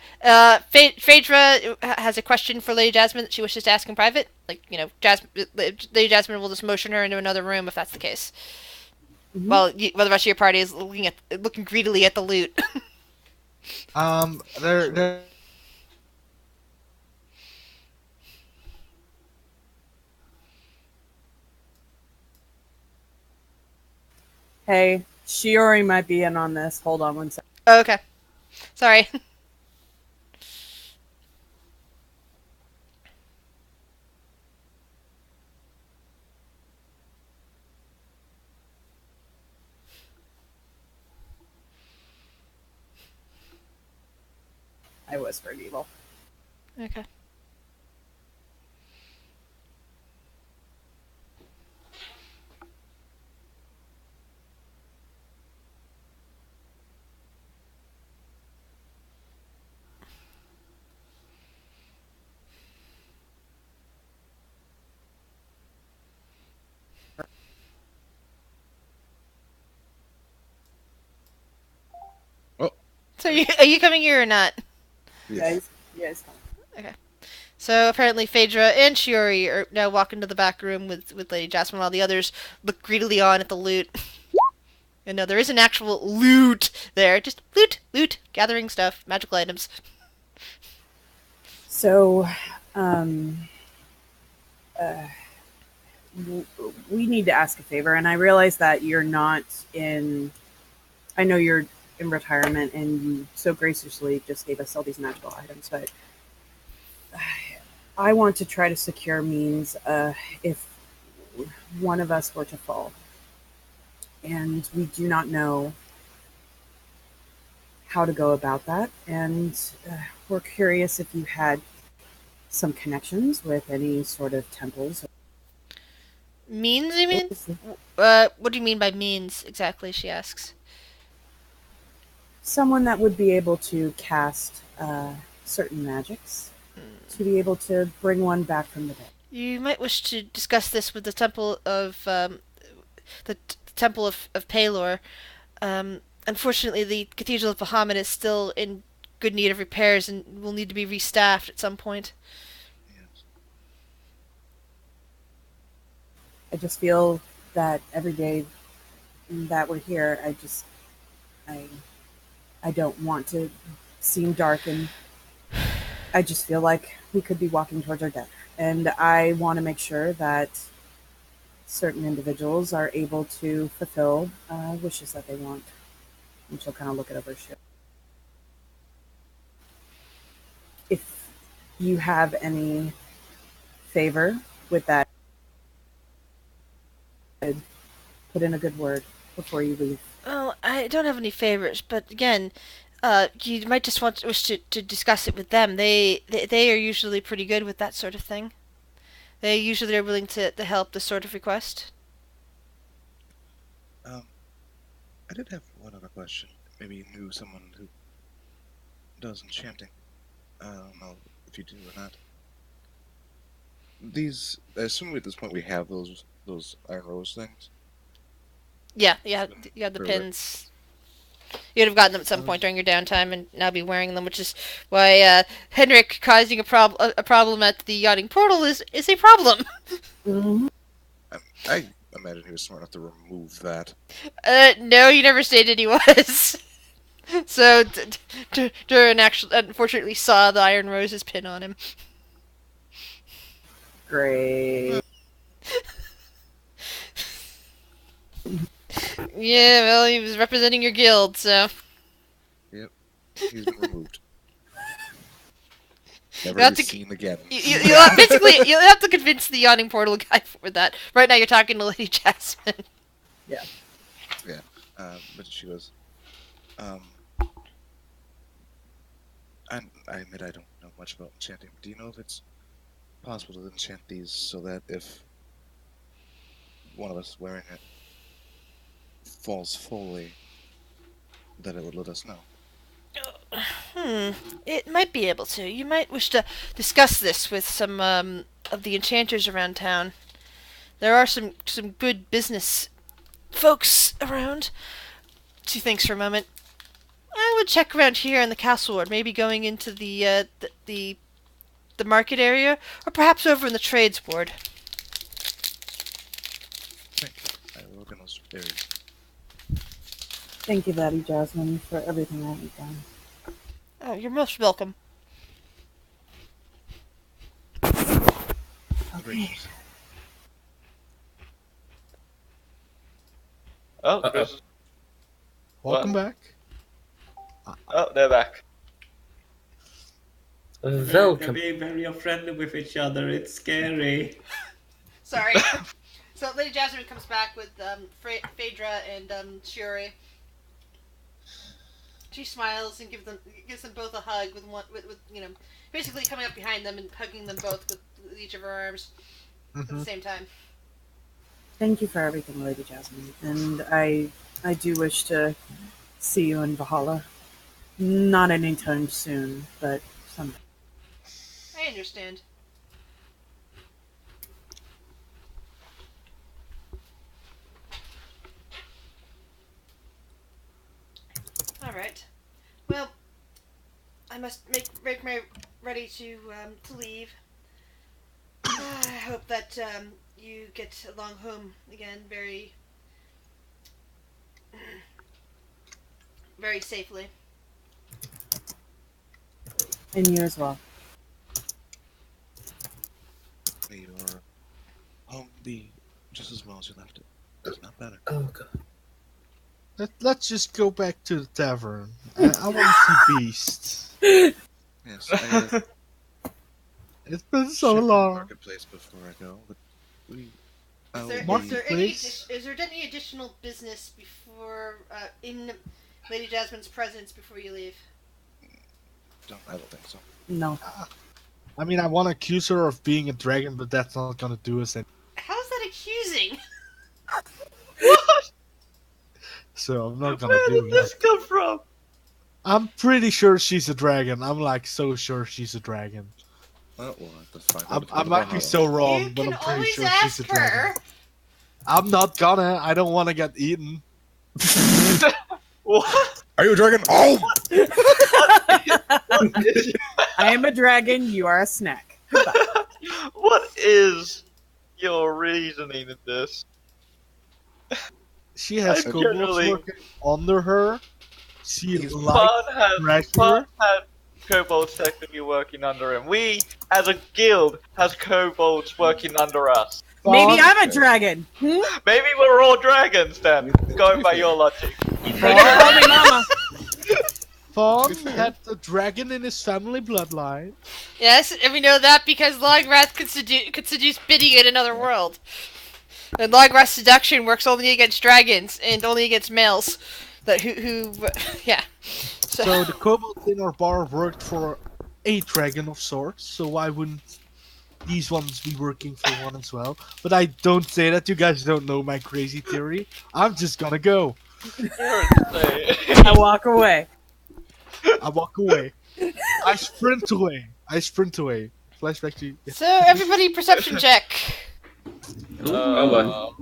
Phaedra has a question for Lady Jasmine that she wishes to ask in private. Lady Jasmine will just motion her into another room if that's the case. Mhm. While the rest of your party is looking greedily at the loot. There. Hey, Shiori might be in on this. Hold on one second. Oh, okay. Sorry. I whispered evil. Okay. Oh. So are you coming here or not? Yes. Yes. So apparently Phaedra and Shiori are now walking to the back room with Lady Jasmine, while the others look greedily on at the loot. And no, there isn't actual loot there. Just loot, gathering stuff, magical items. So, we need to ask a favor, and I realize that you're not in. I know you're in retirement, and you so graciously just gave us all these magical items, but I want to try to secure means if one of us were to fall, and we do not know how to go about that, and we're curious if you had some connections with any sort of temples. Means, you mean? What do you mean by means exactly? She asks. Someone that would be able to cast certain magics to be able to bring one back from the dead. You might wish to discuss this with the temple of Temple of Palor. Unfortunately, the Cathedral of Bahamut is still in good need of repairs and will need to be restaffed at some point. I just feel that every day that we're here, I don't want to seem dark, and I just feel like we could be walking towards our death. And I want to make sure that certain individuals are able to fulfill wishes that they want. And she'll kind of look it over. If you have any favor with that, put in a good word before you leave. Well, I don't have any favors, but again, you might just wish to discuss it with them. They are usually pretty good with that sort of thing. They usually are willing to help this sort of request. I did have one other question. Maybe you knew someone who does enchanting. I don't know if you do or not. I assume at this point we have those iron rose things. Yeah, you have the pins. You'd have gotten them at some point during your downtime, and now be wearing them, which is why Henrik causing a problem at the yachting portal is a problem. Mm-hmm. I imagine he was smart enough to remove that. No, you never stated he was. So, Durin actually, unfortunately, saw the Iron Rose's pin on him. Great. Yeah, well, he was representing your guild, so. Yep, he's been removed. Never You'll to be seen again. You'll have to convince the yawning portal guy for that. Right now, you're talking to Lady Jasmine. Yeah. Yeah, but she goes, I admit I don't know much about enchanting. Do you know if it's possible to enchant these so that if one of us wearing it falls fully, that it would let us know? It might be able to. You might wish to discuss this with some of the enchanters around town. There are some good business folks around. She thinks for a moment. I would check around here in the castle, or maybe going into the market area, or perhaps over in the trades ward. Thank you. I will look in those areas. Thank you, Lady Jasmine, for everything that you've done. Oh, you're most welcome. Okay. Oh, there's- Welcome back. oh, they're back. They're Welcome. being very friendly with each other. It's scary. Sorry. So Lady Jasmine comes back with Phaedra and Shiori. She smiles and gives them both a hug with basically coming up behind them and hugging them both with each of her arms at the same time. Thank you for everything, Lady Jasmine. And I do wish to see you in Valhalla. Not anytime soon, but someday. I understand. Alright. Well, I must make my ready to leave. I hope that you get along home again very very safely. And you as well. May your home be just as well as you left it. It's not better. Oh god. Let's just go back to the tavern. I want to see Beast. Yes, I gotta It's been so check the long. marketplace before I go, but Is I'll there, be- is there any additional business before in Lady Jasmine's presence before you leave? I don't think so. No. I mean, I want to accuse her of being a dragon, but that's not gonna do us any. How's that accusing? So I'm not gonna Where do did this that. come from? I'm pretty sure she's a dragon. I'm like so sure she's a dragon. Well, we'll have to find out. I might be so wrong, You but can I'm pretty always sure she's ask a dragon. her. I'm not gonna. I don't want to get eaten. What? Are you a dragon? Oh! I am a dragon, you are a snack. What is your reasoning in this? She has I kobolds generally- working under her. She He's likes Fun pressure. had kobolds technically working under him. We, as a guild, has kobolds working under us. Maybe Fawn- I'm a dragon. Hmm? Maybe we're all dragons then, going by your logic. They never called me mama. Fawn had a dragon in his family bloodline. Yes, and we know that because Longwrath could seduce Biddy in another world. And long rest seduction works only against dragons and only against males. Yeah. So the kobold in our bar worked for a dragon of sorts, so why wouldn't these ones be working for one as well? But I don't say that, you guys don't know my crazy theory. I'm just gonna go. You're insane. I walk away. I walk away. I sprint away. Flashback to you. So everybody, perception check. Oh,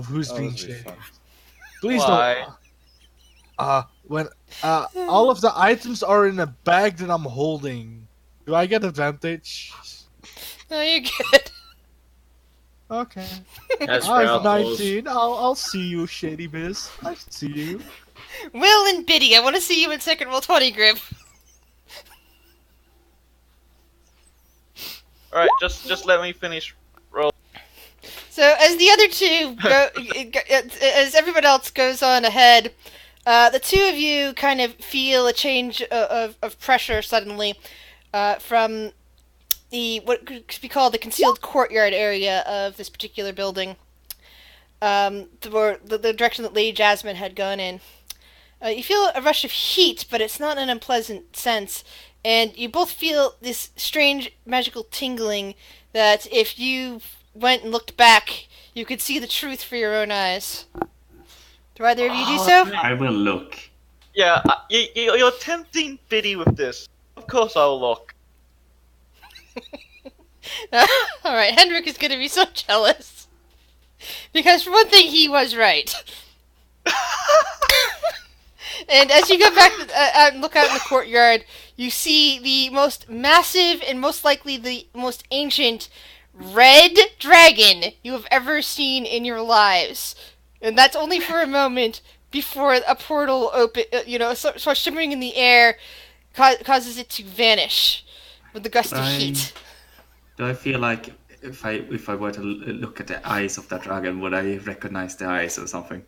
Who's oh, being this will be shady? fun. Please Why? don't. All of the items are in a bag that I'm holding. Do I get advantage? No, you're good. Okay. That's I have Ralph. 19. I'll see you, Shady Biz. I see you. Will and Biddy, I want to see you in second roll 20 grip. Alright, just let me finish. So as the other two as everyone else goes on ahead, the two of you kind of feel a change of pressure suddenly from the what could be called the concealed courtyard area of this particular building, the direction that Lady Jasmine had gone in. You feel a rush of heat, but it's not an unpleasant sense, and you both feel this strange magical tingling that if you went and looked back, you could see the truth for your own eyes. Do either of you do so? I will look. Yeah, you're tempting Biddy with this. Of course I'll look. Alright, Hendrik is gonna be so jealous. Because for one thing, he was right. And as you go back and look out in the courtyard, you see the most massive and most likely the most ancient red dragon you have ever seen in your lives. And that's only for a moment before a portal starts shimmering in the air, causes it to vanish with the gust of heat. Do I feel like if I were to look at the eyes of that dragon, would I recognize the eyes or something?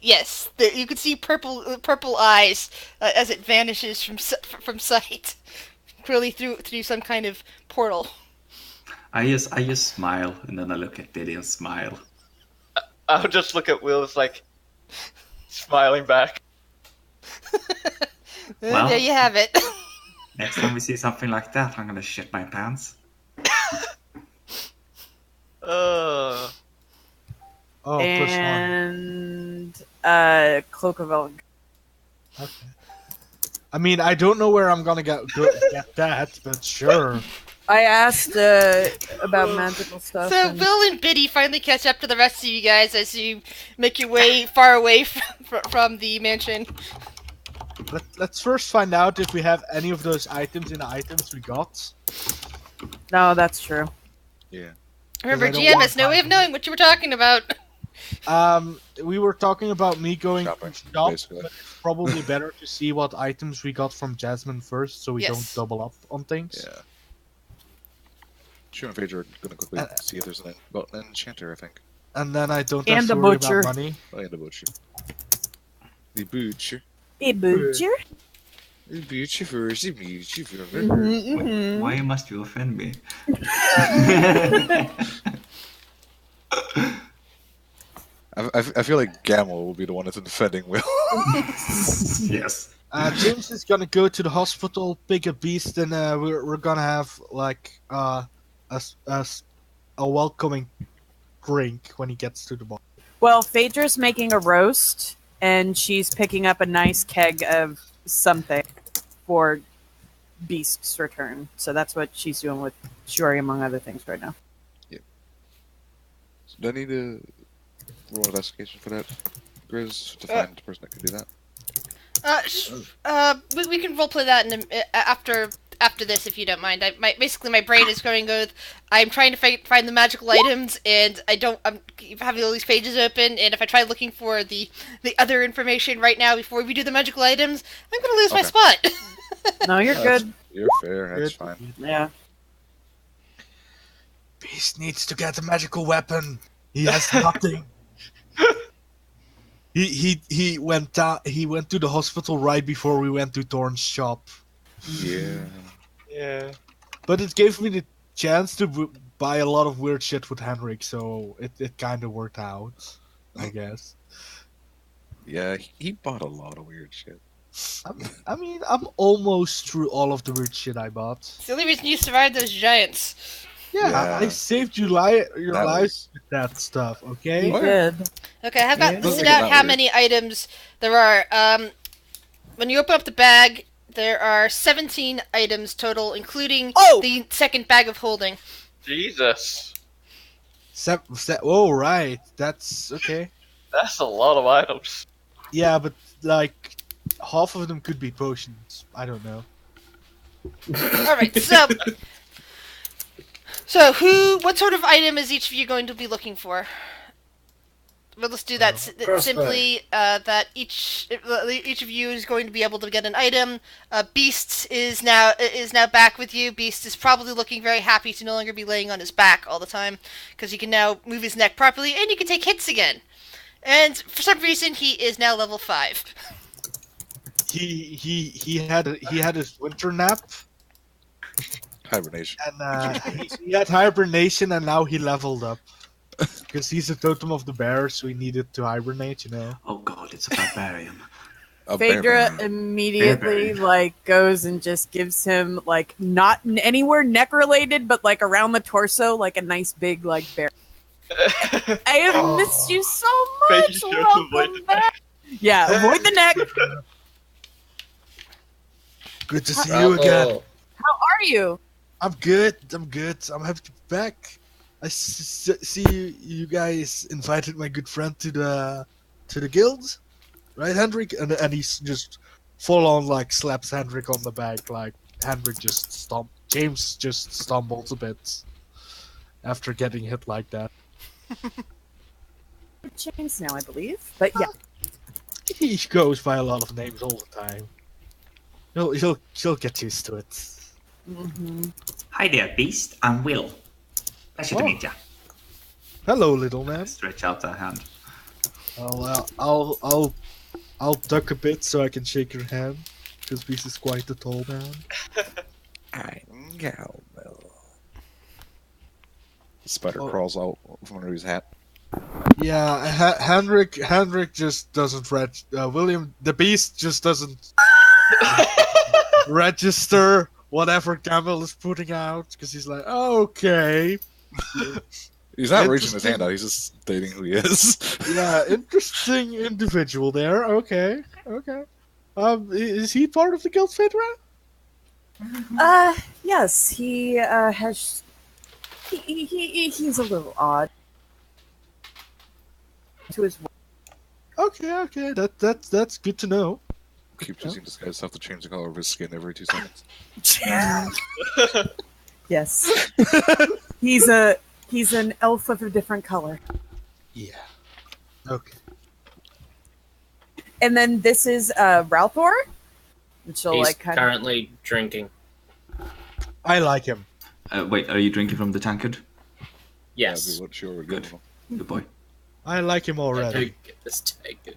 Yes, you can see purple eyes as it vanishes from sight, clearly through some kind of portal. I just smile, and then I look at Biddy and smile. I'll just look at Will, it's like smiling back. Well, there you have it. Next time we see something like that, I'm gonna shit my pants. Oh, And Cloak of Elg. +1. Okay. I mean, I don't know where I'm gonna get that, but sure. I asked about magical stuff. So and- Will and Biddy finally catch up to the rest of you guys as you make your way far away from the mansion. Let's first find out if we have any of those items in the items we got. No, that's true. Yeah. Remember, I don't GM want has no way of knowing what you were talking about. We were talking about me going Shopping, to shop, basically. but it's probably better to see what items we got from Jasmine first, so we Yes. don't double up on things. Yeah. Sure and Phaedra are gonna quickly see if there's an enchanter, I think. And then I don't And have to the worry butcher. about money. Oh, yeah, the butcher. The butcher. A butcher? The butcher first, the butcher first. Why must you offend me? I feel like Gamel will be the one that's defending Will. Yes. James is gonna go to the hospital, pick a beast, and we're gonna have like a welcoming drink when he gets to the bar. Well, Phaedra's making a roast, and she's picking up a nice keg of something for Beast's return. So that's what she's doing with Shuri, among other things, right now. Do I need to roll investigation for that, Grizz, to find the person that can do that? We can roleplay that after this, if you don't mind. Basically, my brain is going with I'm trying to find the magical items, and I'm having all these pages open, and if I try looking for the other information right now before we do the magical items, I'm going to lose my Okay. spot. No, you're good. You're fair, that's Good. fine. Yeah. Beast needs to get a magical weapon. He has nothing. He went to the hospital right before we went to Thorn's shop. Yeah. Yeah. But it gave me the chance to buy a lot of weird shit with Henrik, so it kind of worked out, I guess. Yeah, he bought a lot of weird shit. I mean, I'm almost through all of the weird shit I bought. It's the only reason you survived those giants. Yeah, I Yeah. saved your That lives with that stuff, okay? You Oh, yeah. did. Okay, I have not Yeah. listed Doesn't make it out that how weird. many items there are. When you open up the bag, there are 17 items total, including the second bag of holding. Jesus. Oh, right. That's okay. That's a lot of items. Yeah, but like half of them could be potions. I don't know. Alright, so what sort of item is each of you going to be looking for? Well, let's do that simply. That each of you is going to be able to get an item. Beast is now back with you. Beast is probably looking very happy to no longer be laying on his back all the time because he can now move his neck properly and he can take hits again. And for some reason, he is now level 5. He had his winter nap Hibernation. and he had hibernation and now he leveled up because he's a totem of the bear, so he needed to hibernate. You know. Oh god, it's a barbarian. A Phaedra bear. immediately goes and just gives him not anywhere neck related, but around the torso, a nice big bear. I have missed you so much. Make sure to avoid Welcome the back. Yeah, avoid the neck. Good to see you again. Bravo. How are you? I'm good. I'm happy to be back. I see you guys invited my good friend to the guild, right, Hendrik? And he's just full on slaps Hendrik on the back, Hendrik just James just stumbles a bit after getting hit like that. James now, I believe. But yeah, He goes by a lot of names all the time. He'll get used to it. Hi there, Beast. I'm Will. Pleasure to Oh. meet ya. Hello, little man. Stretch out that hand. I'll duck a bit so I can shake your hand, because Beast is quite a tall man. I'm Galmel. Spider Oh. crawls out from under his hat. Yeah, Hendrik just doesn't William the Beast just doesn't register whatever Gamel is putting out because he's like, okay, He's not reaching his hand out, he's just stating who he is. yeah, interesting individual there. Okay. Is he part of the guild, Phaedra? yes, he has. He's a little odd to his. Okay, that's good to know. Keeps using disguise stuff to change the color of his skin every 2 seconds. Yes, he's an elf of a different color. Yeah. Okay. And then this is Ralthor, which will He's kind of. currently drinking. I like him. Wait, are you drinking from the tankard? Yes. That'd be what you were Good. doing. Good boy. I like him I already. do get this taken.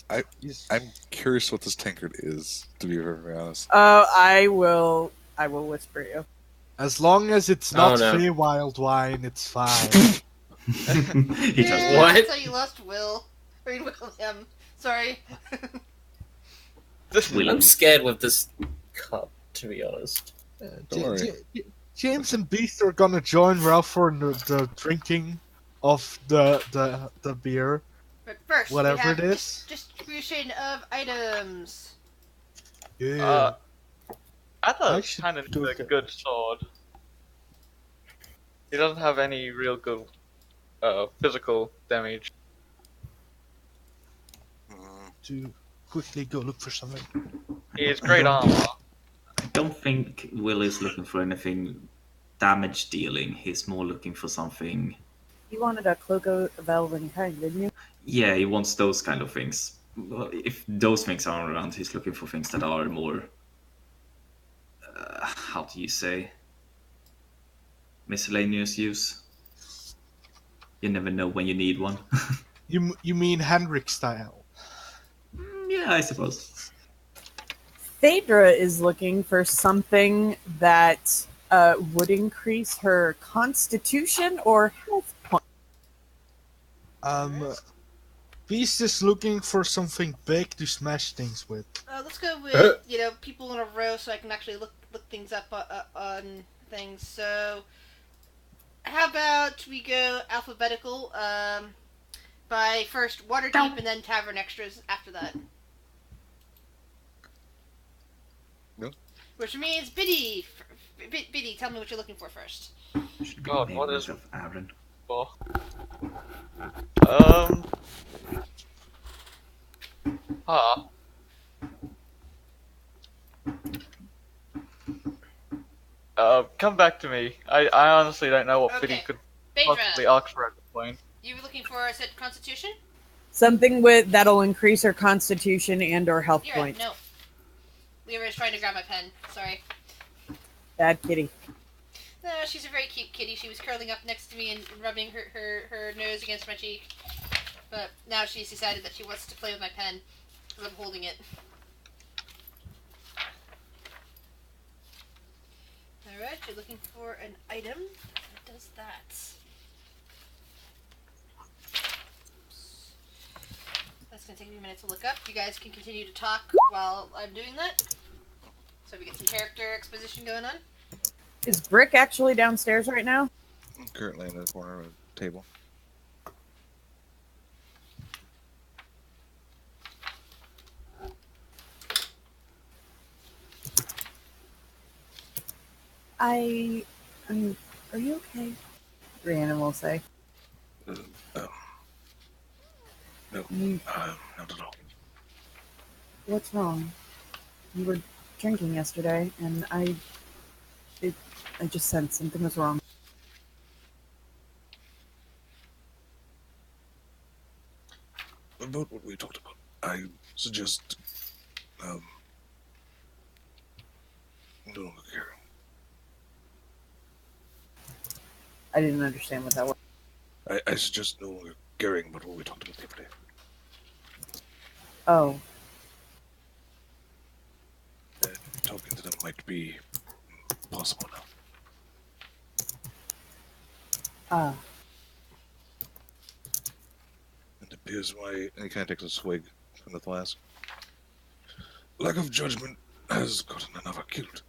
I'm curious what this tankard is, to be very honest. I will whisper you. As long as it's Oh, not no. Feywild wine, it's fine. He just What? That's how you lost Will. I mean, William. Sorry. I'm scared with this cup, to be honest. Don't worry. James and Beast are gonna join Ralph for the drinking of the beer, But first, whatever we have it is. distribution of items. Yeah. I thought I it should kind of do a that. good sword. He doesn't have any real good physical damage. To quickly go look for something. He has great armor. I don't think Will is looking for anything damage dealing. He's more looking for something. You wanted a cloak of elven kind, didn't you? Yeah, he wants those kind of things. Well, if those things aren't around, he's looking for things that are more. How do you say? Miscellaneous use. You never know when you need one. You mean Henrik style? Yeah, I suppose. Phaedra is looking for something that would increase her constitution or health point. Beast is looking for something big to smash things with. Let's go with people in a row so I can actually look things up on things. So, how about we go alphabetical? By first Waterdeep and then Tavern Extras after that. No. Which means Biddy. Biddy, tell me what you're looking for first. God, what is of Aaron? for? Huh. Come back to me. I honestly don't know what Biddy could possibly ask for at this point. You were looking for, said Constitution? Something that'll increase her constitution and or health points. No. Lyra is trying to grab my pen. Sorry. Bad kitty. No, she's a very cute kitty. She was curling up next to me and rubbing her nose against my cheek. But now she's decided that she wants to play with my pen because I'm holding it. Alright, you're looking for an item that does that. That's going to take me a minute to look up. You guys can continue to talk while I'm doing that. So we get some character exposition going on. Is Brick actually downstairs right now? I'm currently in the corner of the table. Are you okay? Rhiannon will say. No, not at all. What's wrong? You were drinking yesterday, and I just sensed something was wrong. About what we talked about, I suggest, no longer caring. I didn't understand what that was. I suggest no longer caring about what we talked about the other day. Oh. Talking to them might be possible now. It appears and he kind of takes a swig from the flask. Lack of judgment has gotten another killed.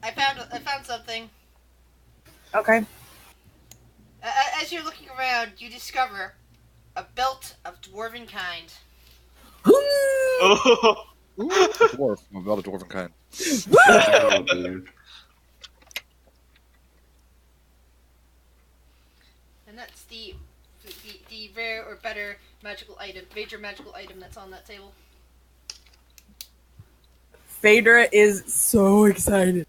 I found something. Okay. As you're looking around, you discover a belt of dwarven kind. Oh, Dwarf, I'm about a dwarven kind. Oh, dear. And that's the rare or better major magical item that's on that table. Phaedra is so excited.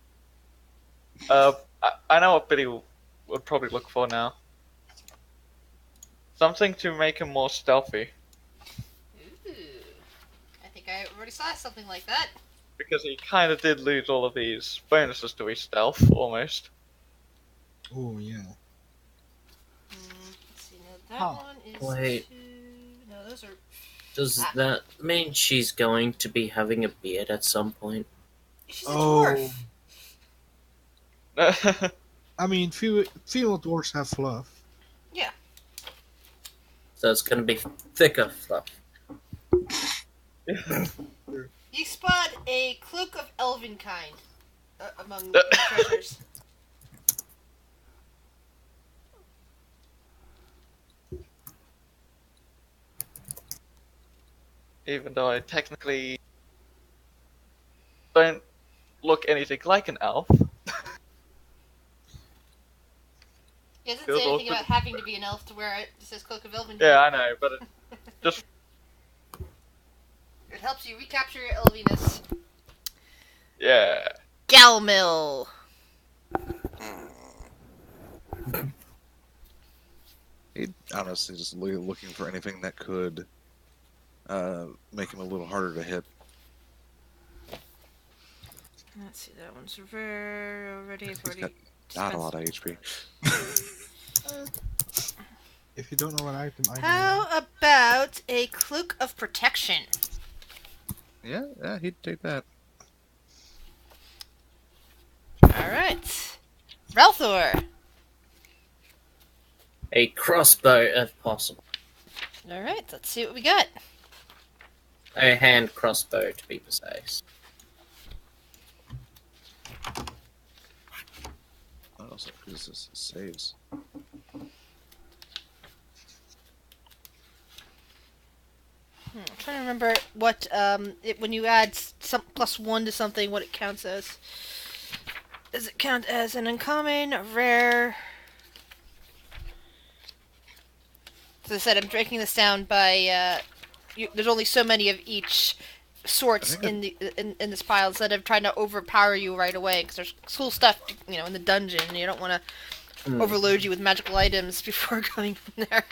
I know what Biddy would probably look for now. Something to make him more stealthy. Ooh. I think I already saw something like that. Because he kind of did lose all of these bonuses to his stealth, almost. Oh, yeah. Let's see, now that one is Wait. 2... No, those are... Does that mean she's going to be having a beard at some point? She's a dwarf! I mean, female dwarves have fluff. Yeah. So it's going to be thicker fluff. You spot a cloak of elven kind among the treasures. Even though I technically don't look anything like an elf. It doesn't say anything about having to be an elf to wear it. It says cloak of elven kind. Yeah, I know, but it just... It helps you recapture your elviness. Yeah. Galmil! He'd honestly just looking for anything that could make him a little harder to hit. Let's see, that one's rare already. I've He's already got not a lot of HP. If you don't know what item I know. How about a cloak of protection? Yeah, he'd take that. Ralthor. A crossbow, if possible. All right, let's see what we got. A hand crossbow, to be precise. Also, because this saves. I'm trying to remember what when you add some +1 to something, what it counts as. Does it count as an uncommon, a rare? As I said, I'm breaking this down by there's only so many of each sorts in this pile instead of trying to overpower you right away, because there's cool stuff, in the dungeon, and you don't want to overload you with magical items before going in there.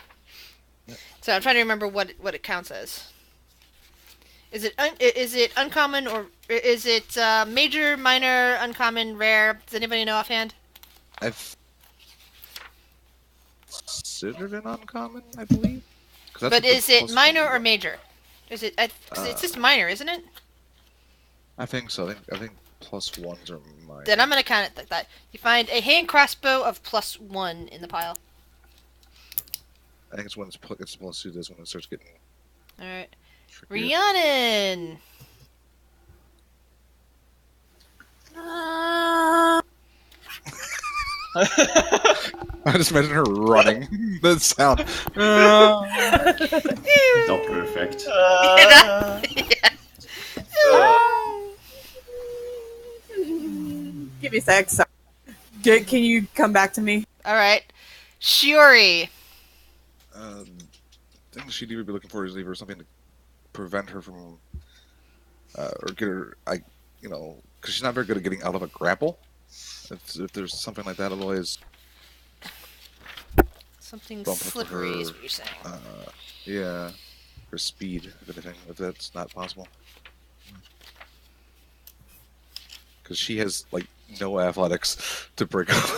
So I'm trying to remember what it counts as. Is it uncommon, or is it major, minor, uncommon, rare? Does anybody know offhand? I've considered an uncommon, I believe. But is it minor or major? Is it? It's just minor, isn't it? I think so. I think +1s are minor. Then I'm gonna count it like that. You find a hand crossbow of +1 in the pile. I think it's when it's +2. That's when it starts getting. All right, trickier. Rhiannon. I just imagine her running. The sound. Doppler effect. Give me a sec. Sorry. Can you come back to me? All right, Shiori. The thing she'd either be looking for is either something to prevent her from, or get her, because she's not very good at getting out of a grapple. If there's something like that, otherwise. Something Bump her for slippery her, is what you're saying. Yeah, her speed, if anything, if that's not possible. Because she has no athletics to break up.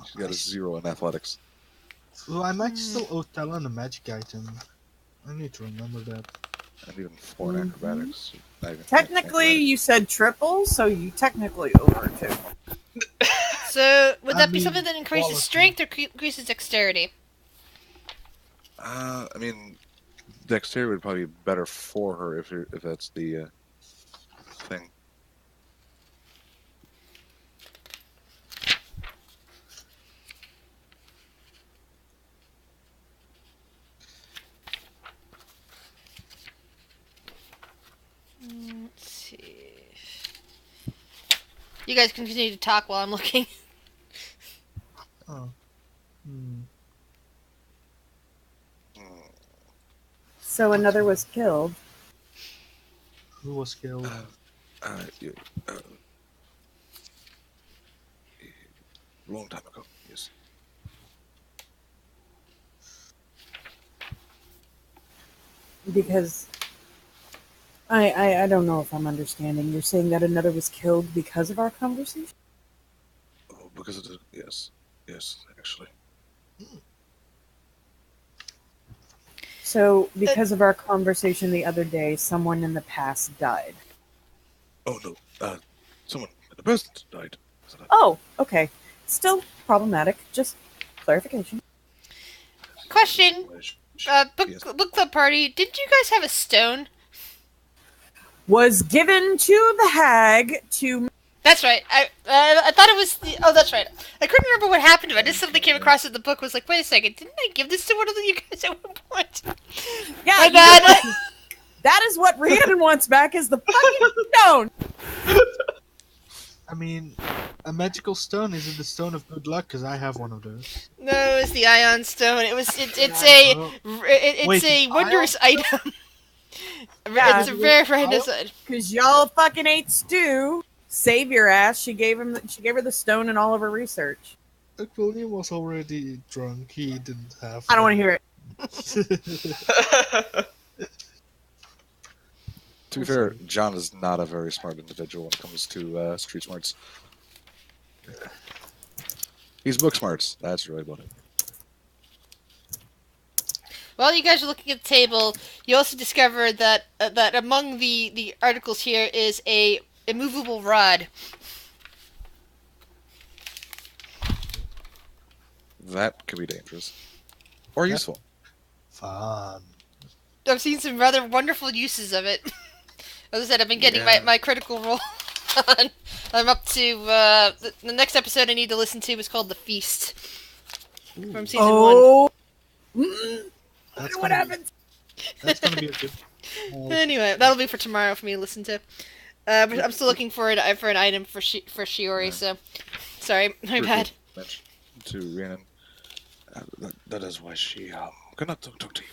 She's got a 0 in athletics. Well, I might still owe Talon a magic item. I need to remember that. And even 4 in acrobatics. Not even Technically, acrobatics. you said triple, so you technically over too. So would that be mean, something that increases quality. strength or increases dexterity? I mean, dexterity would probably be better for her if that's the thing. Let's see. You guys can continue to talk while I'm looking. Oh. So another was killed. Who was killed? Yeah, long time ago, yes. Because I don't know if I'm understanding. You're saying that another was killed because of our conversation? Oh, because of the yes, actually. So because of our conversation the other day, someone in the past died. Oh no, someone in the present died. Oh, okay. Still problematic. Just clarification. Question. Book Yes. club party. Didn't you guys have a stone? Was given to the hag to... That's right. I thought it was the. Oh, that's right. I couldn't remember what happened to it. I just something came across in the book. Was like, wait a second, didn't I give this to one of you guys at one point? Yeah, My you bad. know what? That is what Rhiannon wants back, is the fucking stone! I mean, a magical stone is it the stone of good luck? Because I have one of those. No, it's the ion stone. It's Wait, a wondrous item. Yeah. It's a very random item. Because y'all fucking ate stew. Save your ass. She gave her the stone and all of her research. William was already drunk. He didn't have. I don't want to hear it. To be fair, John is not a very smart individual when it comes to street smarts. He's book smarts. That's really about it. While you guys are looking at the table, you also discover that that among the articles here is immovable rod. That could be dangerous. Or Yeah. useful. Fun. I've seen some rather wonderful uses of it. As I said, I've been getting Yeah. my critical role on. I'm up to the next episode I need to listen to is called The Feast from season 1. Oh, That's what gonna happens? That's gonna be a good. Anyway, that'll be for tomorrow for me to listen to. But I'm still looking for an item for Shiori. Yeah. So sorry, my bad. Mention to Rhiannon. That is why she cannot talk to you.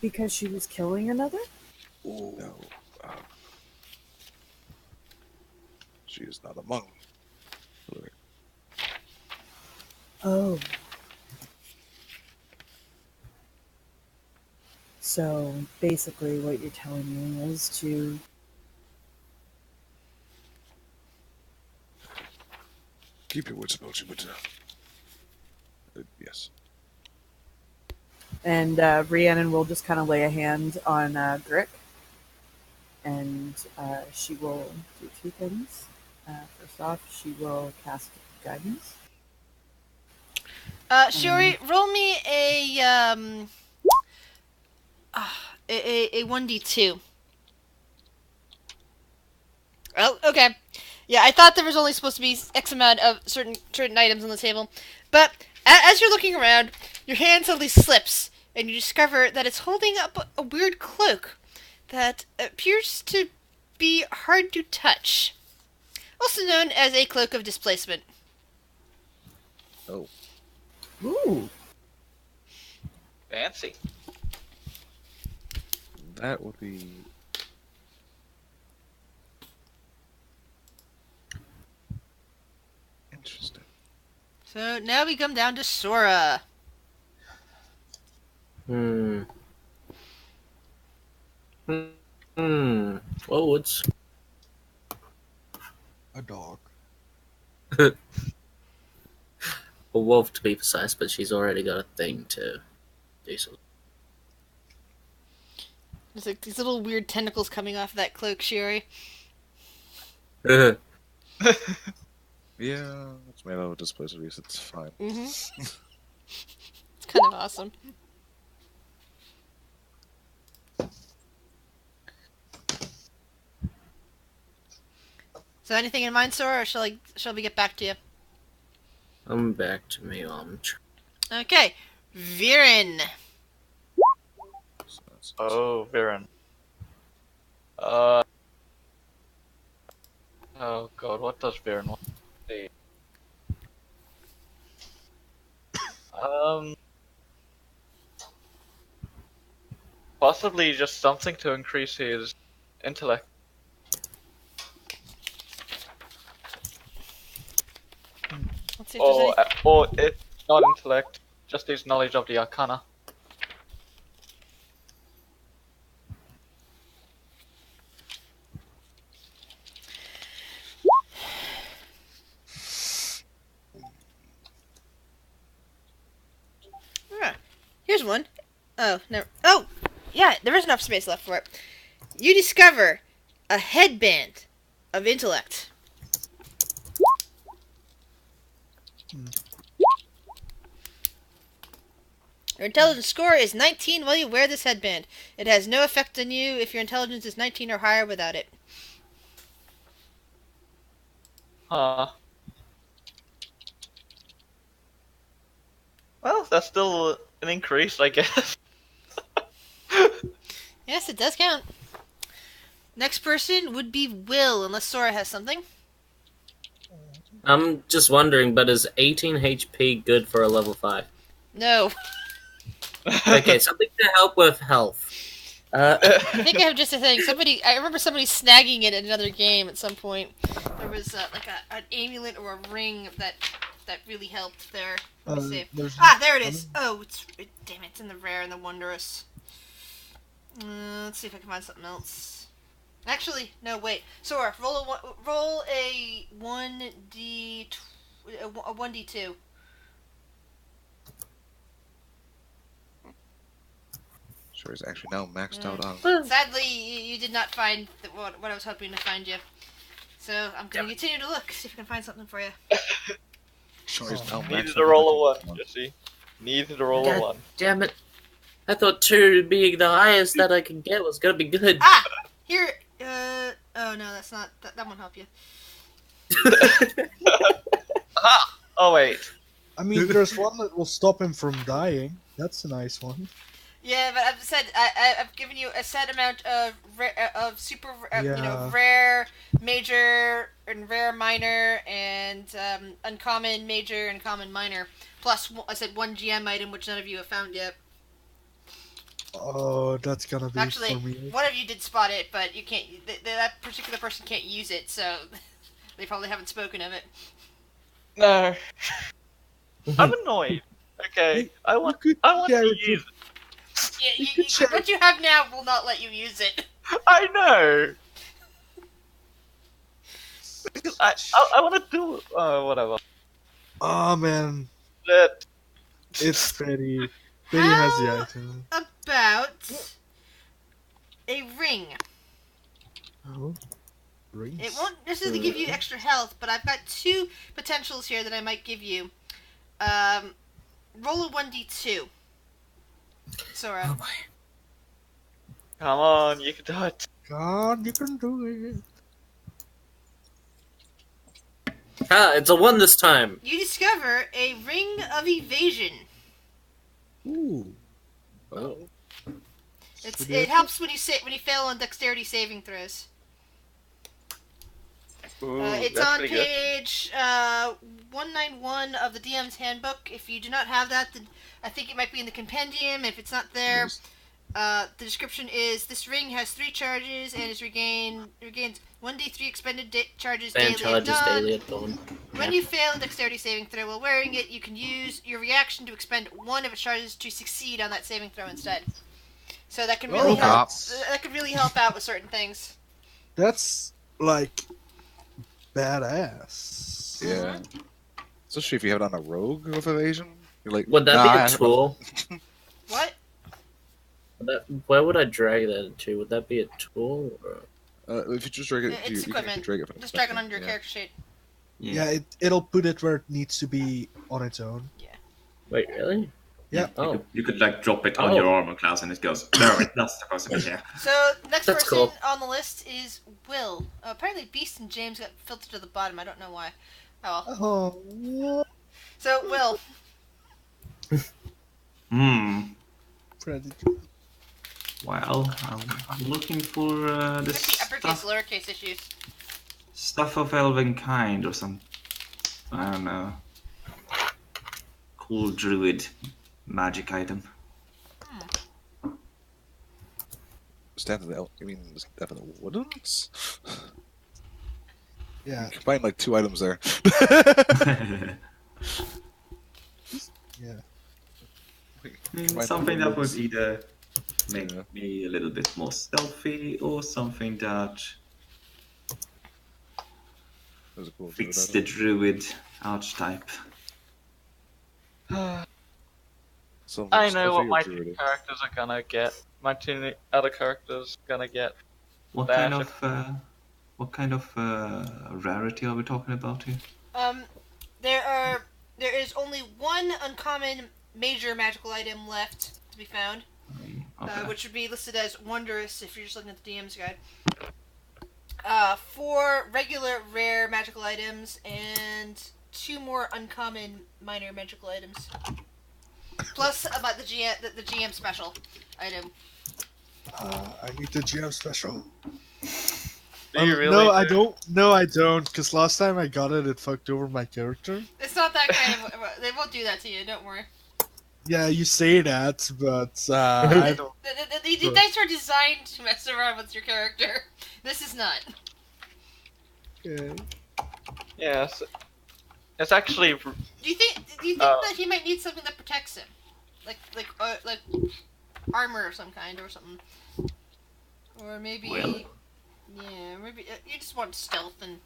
Because she was killing another? No. She is not among. Oh. So basically, what you're telling me is to Keep your wits about you, but yes. And Rhiannon will just kind of lay a hand on Grick, and she will do two things. First off, she will cast guidance. Shiori, roll me a 1d2. Oh, okay. Yeah, I thought there was only supposed to be X amount of certain items on the table, but as you're looking around, your hand suddenly slips, and you discover that it's holding up a weird cloak that appears to be hard to touch, also known as a cloak of displacement. Oh. Ooh. Fancy. That would be. Interesting. So now we come down to Sora. Hmm. Oh, it's A dog. a wolf to be precise, but she's already got a thing to do something. There's like these little weird tentacles coming off that cloak, Shiori. Yeah, it's made out of displaced reeds. It's fine. Mm-hmm. It's kind of awesome. So anything in mind, Sora, or shall we get back to you? I'm back to me. Okay, Viren. So that's- Oh, Viren. Oh god, what does Viren want to see? Possibly just something to increase his intellect. Let's see if there's any... Or if not intellect, just his knowledge of the arcana. Here's one. Oh, never. Oh, yeah, there is enough space left for it. You discover a headband of intellect. Your intelligence score is 19 while you wear this headband. It has no effect on you if your intelligence is 19 or higher without it. Huh. Well, that's still an increase, I guess. Yes, it does count. Next person would be Will, unless Sora has something. I'm just wondering, but is 18 HP good for a level 5? No. Okay, something to help with health. I think I have just a thing. I remember somebody snagging it in another game at some point. There was like an amulet or a ring that really helped there. Let me see. There it is. Oh, damn it! It's in the rare and the wondrous. Let's see if I can find something else. Actually, no. Wait. Sora, roll a 1d2. inventory is actually now maxed out on. Sadly, you did not find what I was hoping to find you. So I'm going to continue to look, see if I can find something for you. Inventory is now maxed Needed out to roll a on. one, Jesse. Needed to roll a God one. damn it. I thought 2 being the highest that I could get was gonna be good. Ah! Here, oh no, that's not, that won't help you. Aha! Oh wait. I mean, there's one that will stop him from dying. That's a nice one. Yeah, but I've said, I've given you a set amount of super, Yeah. rare, major, and rare minor, and uncommon major and common minor. Plus, I said 1 GM item, which none of you have found yet. Oh, that's gonna be Actually, for me. one of you did spot it, but you can't. That particular person can't use it, so they probably haven't spoken of it. No. I'm annoyed. Okay, I want to use it. Yeah, what you have now will not let you use it. I know. Because I want to do whatever. Oh man, That it's Betty. Betty has the How item. about a ring? Oh, rings. It won't necessarily give you extra health, but I've got 2 potentials here that I might give you. Roll a 1d2. Sora. Oh boy. come on, you can do it. God, you can do it. Ah, it's a 1 this time. You discover a ring of evasion. Ooh. Oh. It helps when you fail on dexterity saving throws. Ooh, It's that's on pretty good. page 191 of the DM's handbook. If you do not have that, then I think it might be in the compendium. If it's not there, the description is: this ring has 3 charges and is regains 1d3 expended charges Ban daily charges at dawn. daily at dawn. When you fail a dexterity saving throw while wearing it, you can use your reaction to expend 1 of its charges to succeed on that saving throw instead. So that can really Okay. help. That could really help out with certain things. That's like badass. Yeah. Especially if you have it on a rogue with evasion. You're like, Would that nah, be I a have tool? What? Where would I drag that into? Would that be a tool? Or... if you just drag it, It's you can equipment. drag it from Just the drag it spectrum, under your yeah. character sheet. Yeah, it'll put it where it needs to be on its own. Wait, really? Yeah. Oh. You could like drop it on Oh. your armor class and it goes, no, that's supposed to be here. So next That's person cool. on the list is Will. Apparently, Beast and James got filtered to the bottom. I don't know why. Oh well. Oh, what? So Will, Predator. Well, I'm looking for could this be uppercase, stuff, lowercase issues. stuff of elven kind or some, I don't know, cool druid magic item. Staff of the you mean the staff of the woodlands? Yeah, Combine like 2 items there. yeah. Something that would either make Yeah. me a little bit more stealthy or something that Those are cool. fits the druid archetype. So I know what stuffy my or 2 druidy? characters are gonna get. My 2 other characters gonna get. What Dash. kind of rarity are we talking about here? There is only 1 uncommon major magical item left to be found, Okay. which would be listed as wondrous if you're just looking at the DM's guide. 4 regular rare magical items and 2 more uncommon minor magical items. Plus about the GM special item. I need the GM special. Do you really? No, I don't. No, I don't. Because last time I got it, it fucked over my character. It's not that kind of. They won't do that to you. Don't worry. Yeah, you say that, but I don't. The dice are designed to mess around with your character. This is not. Okay. Yes. It's actually. Do you think Oh. that he might need something that protects him, like armor of some kind or something, or maybe Well. yeah, maybe you just want stealth and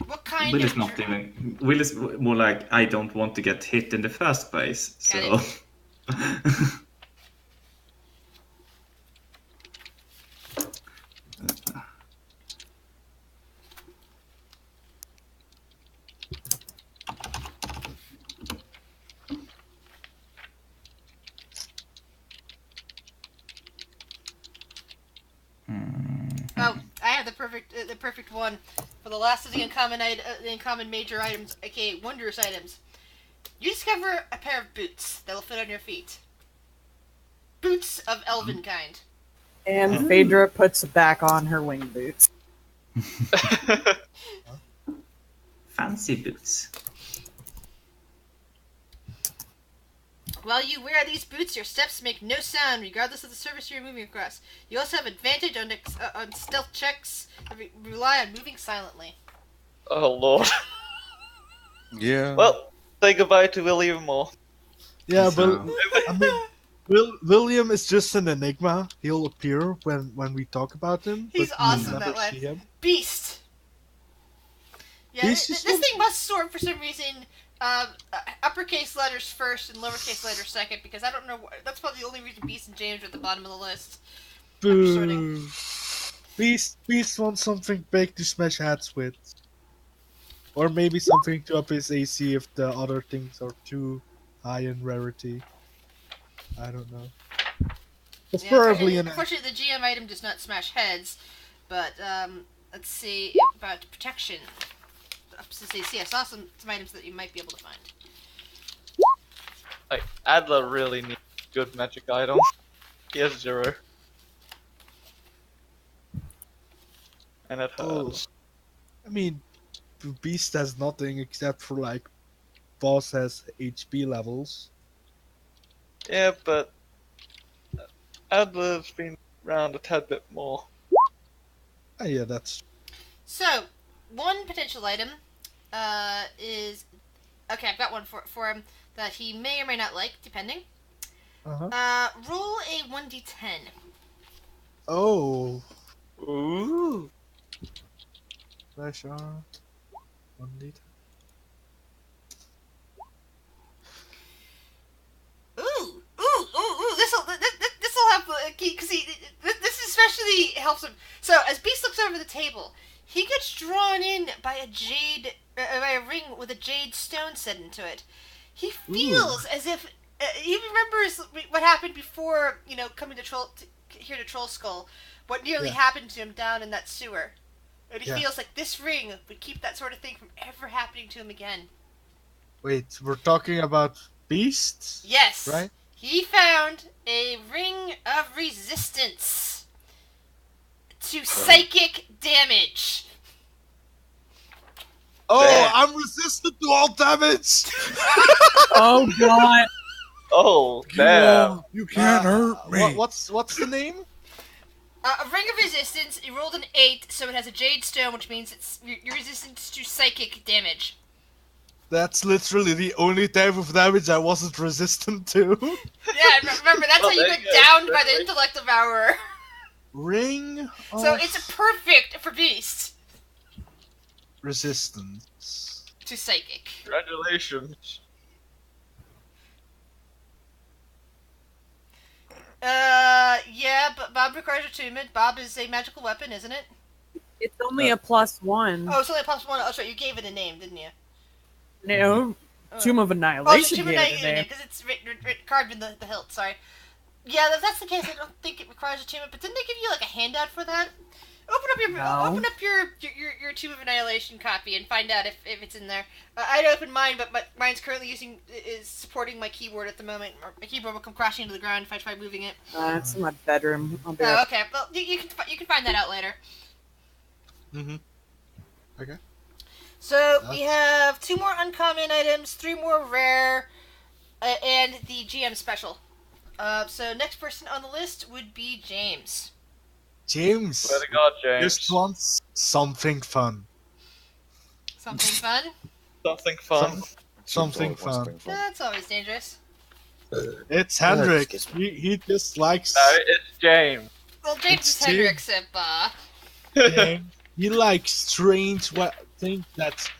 what kind Will of is not even. Will is more like I don't want to get hit in the first place. So. Got the perfect one for the last of the uncommon major items, aka wondrous items. You discover a pair of boots that'll fit on your feet. Boots of elven kind. And Phaedra puts back on her wing boots. Fancy boots. While you wear these boots, your steps make no sound, regardless of the surface you're moving across. You also have advantage on stealth checks that rely on moving silently. Oh lord. Yeah. Well, say goodbye to William Moore. Yeah, So- but I mean, William is just an enigma. He'll appear when we talk about him. He's but awesome we'll never that way. see him. Beast. Yeah, Beast this is thing must sort for some reason. Uppercase letters first and lowercase letters second, because I don't know. That's probably the only reason Beast and James are at the bottom of the list. Boo. Beast wants something big to smash hats with. Or maybe something to up his AC if the other things are too high in rarity. I don't know. Preferably an Unfortunately, the GM item does not smash heads, but let's see about protection. I saw some items that you might be able to find. Like, Adler really needs good magic item. He has 0. And it Oh. hurts. I mean, Beast has nothing except for like Boss has HP levels. Yeah, but Adler's been around a tad bit more. Ah, yeah, that's So, one potential item is okay. I've got one for him that he may or may not like, depending. Roll a 1d10. oh. Ooh. Flash art. 1d10. Ooh. This'll have because this especially helps him. So as Beast looks over the table, he gets drawn in by by a ring with a jade stone set into it. He feels as if he remembers what happened before, coming to Troll Skull. What nearly happened to him down in that sewer. And he feels like this ring would keep that sort of thing from ever happening to him again. Wait, we're talking about Beasts? Yes. Right? He found a ring of resistance to psychic damage. Oh, Damn. I'm resistant to all damage! Oh god. Oh, damn. You can't hurt me. What's the name? A ring of resistance. You rolled an 8, so it has a jade stone, which means it's your resistance to psychic damage. That's literally the only type of damage I wasn't resistant to. Yeah, remember that's how you there get you go. downed by the intellect devourer. Ring of So it's perfect for beast resistance. to psychic. Congratulations. Yeah, but Bob requires attunement. Bob is a magical weapon, isn't it? It's only a +1. Oh, it's only a +1. Oh, sorry, you gave it a name, didn't you? No. Tomb of Oh, it's Annihilation Tomb of gave it a Annihilation, name. because it's carved in the hilt, sorry. Yeah, if that's the case, I don't think it requires attunement, but didn't they give you, like, a handout for that? Open up your Tomb of Annihilation copy and find out if it's in there. I'd open mine, but mine's currently is supporting my keyboard at the moment. My keyboard will come crashing into the ground if I try moving it. It's in my bedroom. I'll be Oh, right okay. Well, you can find that out later. Mm-hmm. Okay. So we have 2 more uncommon items, 3 more rare, and the GM special. So next person on the list would be James. James Swear to God, James. just wants something fun. Something fun? Something fun. Something James always wants fun. something That's always dangerous. It's Hendrik. excuse He just likes. No, it's James. Well, James It's is Hendrik, except He likes strange things that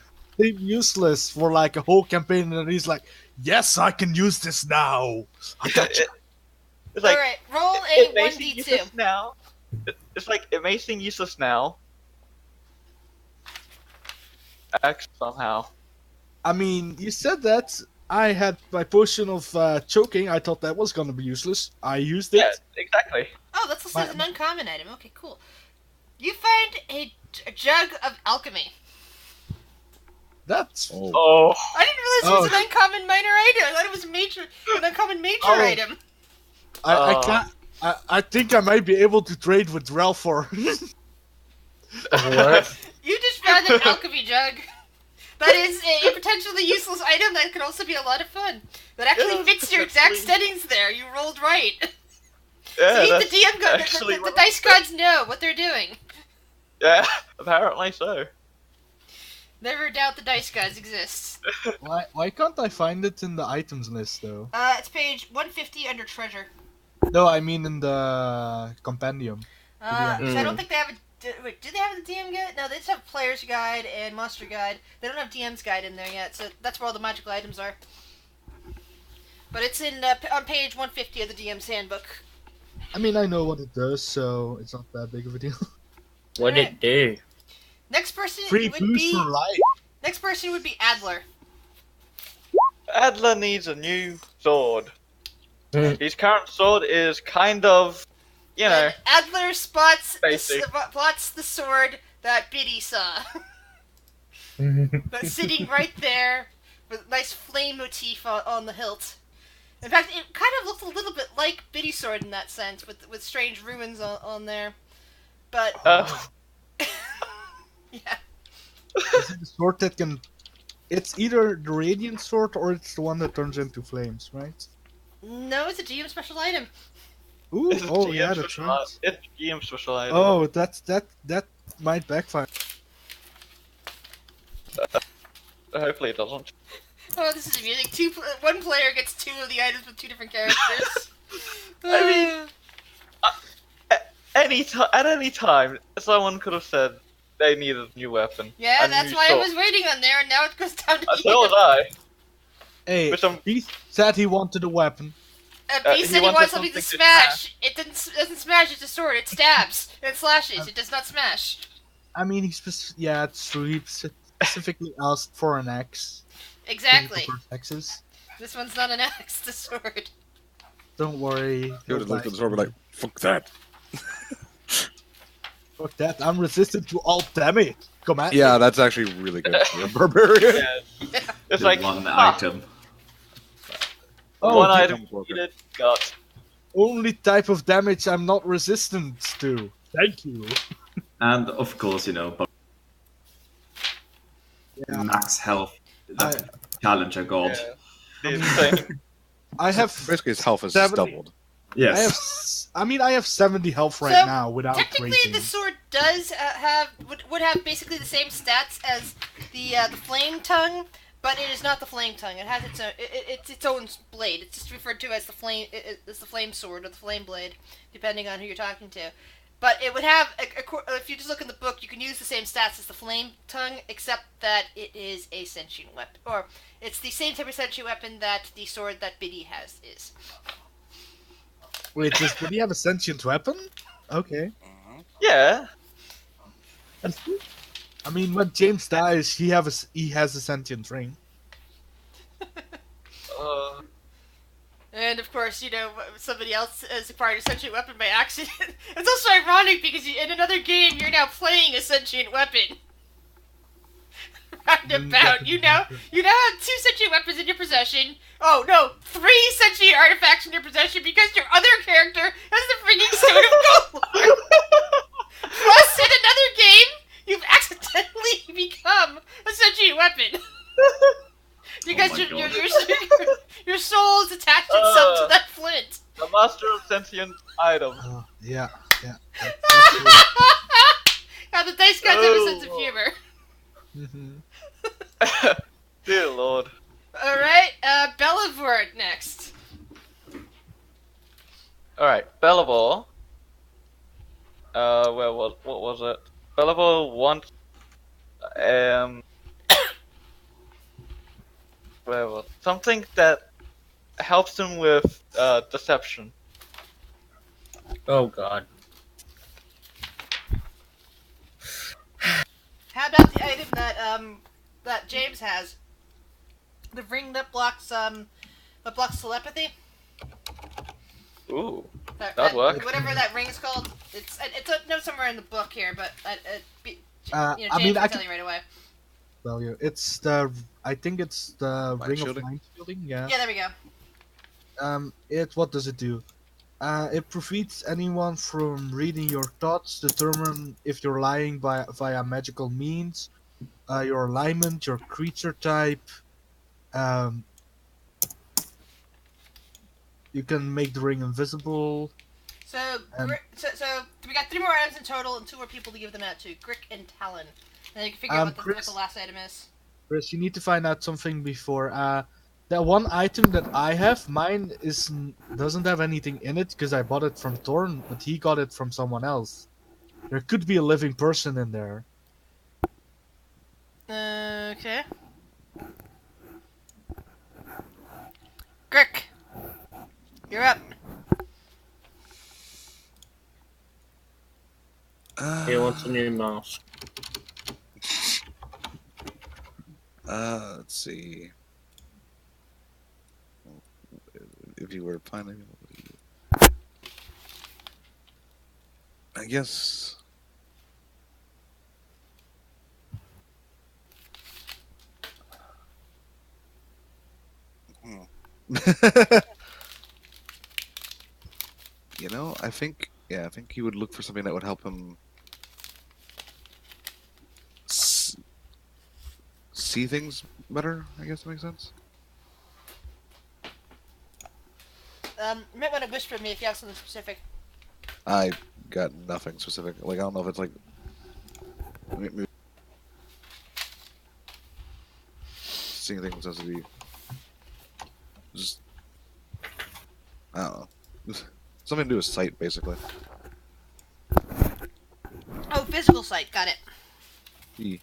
seem useless for like a whole campaign, and he's like, "Yes, I can use this now. I got you." It's like, Alright, roll it a may seem 1d2. useless now. It's like, it may seem useless now. X somehow. I mean, you said that. I had my potion of choking. I thought that was gonna be useless. I used it. Yeah, exactly. Oh, that's listed as an uncommon item. Okay, cool. You find a jug of alchemy. That's Oh, I didn't realize it was an uncommon minor item. I thought it was an uncommon major item. I can't. I think I might be able to trade with Relfor. What? You just found an alchemy jug. That is a potentially useless item that could also be a lot of fun. That actually Yeah, fits your exact settings there. You rolled right. yeah, See, the that's DM god, actually the dice gods know what they're doing. Yeah, apparently so. Never doubt the dice gods exist. Why can't I find it in the items list though? It's page 150 under treasure. No, I mean in the compendium. So I don't think they have a. Wait, do they have the DM guide? No, they just have player's guide and monster guide. They don't have DM's guide in there yet, so that's where all the magical items are. But it's in on page 150 of the DM's handbook. I mean, I know what it does, so it's not that big of a deal. What'd it do? Next person Free would boost be. for life. Next person would be Adler. Adler needs a new sword. Hmm. His current sword is kind of, you know, And Adler spots basic. spots the sword that Biddy saw. That's sitting right there with a nice flame motif on the hilt. In fact, it kind of looks a little bit like Biddy's sword in that sense, with strange ruins on there. But yeah, Is it the sword that can? It's either the radiant sword or it's the one that turns into flames, right? no, it's a GM special item. Ooh, it's a oh GM yeah, that's special right. item. It's a GM special item. Oh, that might backfire. Hopefully it doesn't. Oh, this is amusing. One player gets two of the items with two different characters. I mean, at any time, someone could have said they needed a new weapon. Yeah, a that's new why I sword. was waiting on there, and now it goes down to So was you. I. Hey, Which I'm- he said he wanted a weapon. B he said he wanted wants something to something to smash. It doesn't smash. It's a sword. It stabs. It slashes. It does not smash. I mean, yeah, it's true. He specifically asked for an axe. Exactly. For axes. This one's not an axe. It's a sword. Don't worry. He would he'll have looked buy at the sword and be like, fuck that. Fuck that, I'm resistant to all damage. Come at me. Yeah, that's actually really good for a barbarian. Yeah. It's The like one ah, item. Oh, one the item needed, got. only type of damage I'm not resistant to. Thank you. And of course, but Yeah. max health. That challenger god. Yeah. The thing. I have Basically, his health is 70. doubled. Yes. I have 70 health right So, now without Technically, rating. the sword does would have basically the same stats as the flame tongue, but it is not the flame tongue. It has its own. It's its own blade. It's just referred to as the flame. It's the flame sword or the flame blade, depending on who you're talking to. But it would have, if you just look in the book, you can use the same stats as the flame tongue, except that it is a sentient weapon, or it's the same type of sentient weapon that the sword that Biddy has is. Wait, did he have a sentient weapon? Okay. Yeah. I mean, when James dies, he has a sentient ring. And of course, somebody else has acquired a sentient weapon by accident. It's also ironic because in another game, you're now playing a sentient weapon. Roundabout, you now have 2 sentient weapons in your possession. Oh no, 3 sentient artifacts in your possession because your other character has the freaking Stone of Gold. Plus, in another game, you've accidentally become a sentient weapon. Because Oh my your soul has attached itself to that flint. The master of sentient item. Yeah. Now the dice gods have a sense of humor. Mm-hmm. Dear lord. Alright, Bellavort next. Alright, Bellivore. What was it? Bellivore wants, where was something that helps him with, deception. Oh god. How about the item that James has? The ring that blocks telepathy? Ooh. That That'd work. Whatever that ring is called. it's a note somewhere in the book here, but I James mean, can I tell can you right away. tell you. It's the. I think it's the Mind Ring of shielding? Mind Shielding. Yeah. Yeah, there we go. What does it do? It prevents anyone from reading your thoughts, determine if you're lying via magical means, your alignment, your creature type. Um, you can make the ring invisible. So, And so we got 3 more items in total and 2 more people to give them out to. Grick and Talon. And then you can figure out what the last item is. Chris, you need to find out something before. That one item that I have, mine doesn't have anything in it because I bought it from Thorn, but he got it from someone else. There could be a living person in there. Okay. Grick, you're up. He wants a new mouse. Let's see. If you were planning, I guess. You know, I think he would look for something that would help him see things better. I guess that makes sense. You might want to whisper to me if you have something specific. I got nothing specific. Like I don't know if it's like. Seeing things has to be just. I don't know. Something to do with sight, basically. Oh, physical sight. Got it. E.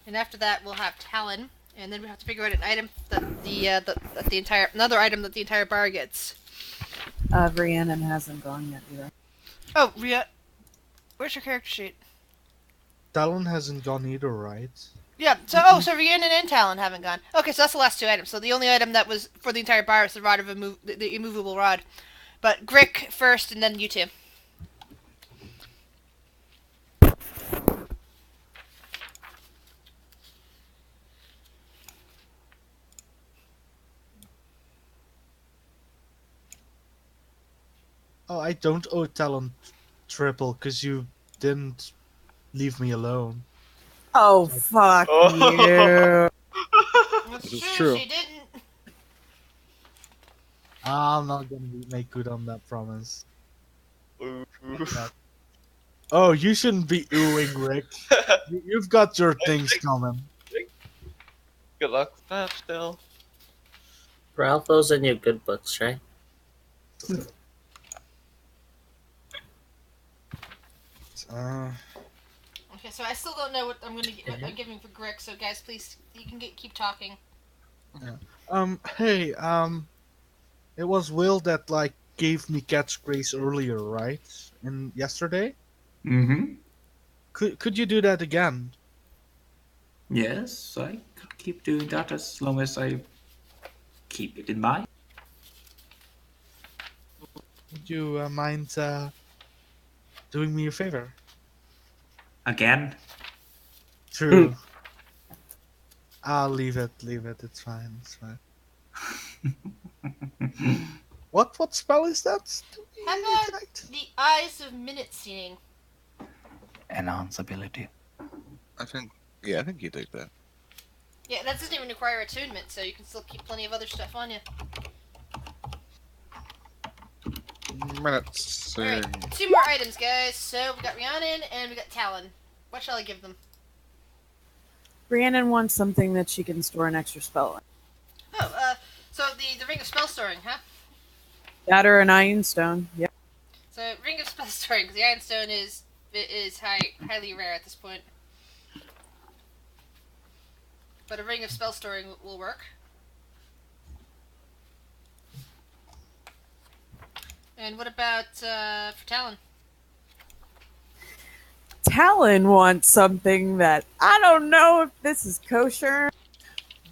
And after that, we'll have Talon, and then we have to figure out an item that another item that the entire bar gets. Rhiannon hasn't gone yet either. Oh, Rhea, where's your character sheet? Talon hasn't gone either, right? Yeah. So so Rhiannon and Talon haven't gone. Okay, so that's the last 2 items. So the only item that was for the entire bar is the rod of the immovable rod. But Grick first, and then you 2. Oh, I don't owe Talon triple because you didn't leave me alone. Oh, fuck Oh. you. That's This is true. true. She didn't. I'm not gonna make good on that promise. Ooh. Oh, you shouldn't be oohing, Rick. You've got your things coming. Good luck with that still. Ralph, those in your good books, right? Okay, so I still don't know what I'm giving for Grick. So guys, please, you can keep talking. Hey, it was Will that gave me catch grace earlier, right? Yesterday. Mm-hmm. Could you do that again? Yes, I could keep doing that as long as I keep it in mind. Would you mind doing me a favor? Again? True. I'll leave it. It's fine. What spell is that? How about the Eyes of Minute Seeing? Enhance ability. I think you take that. Yeah, that doesn't even require attunement, so you can still keep plenty of other stuff on you. Minutes. Alright, 2 more items, guys. So we got Rhiannon and we got Talon. What shall I give them? Rhiannon wants something that she can store an extra spell in. Oh, so the Ring of Spell Storing, huh? That or an Iron Stone. Yep. So Ring of Spell Storing, because the Iron Stone is highly rare at this point. But a Ring of Spell Storing will work. And what about for Talon? Talon wants something that I don't know if this is kosher,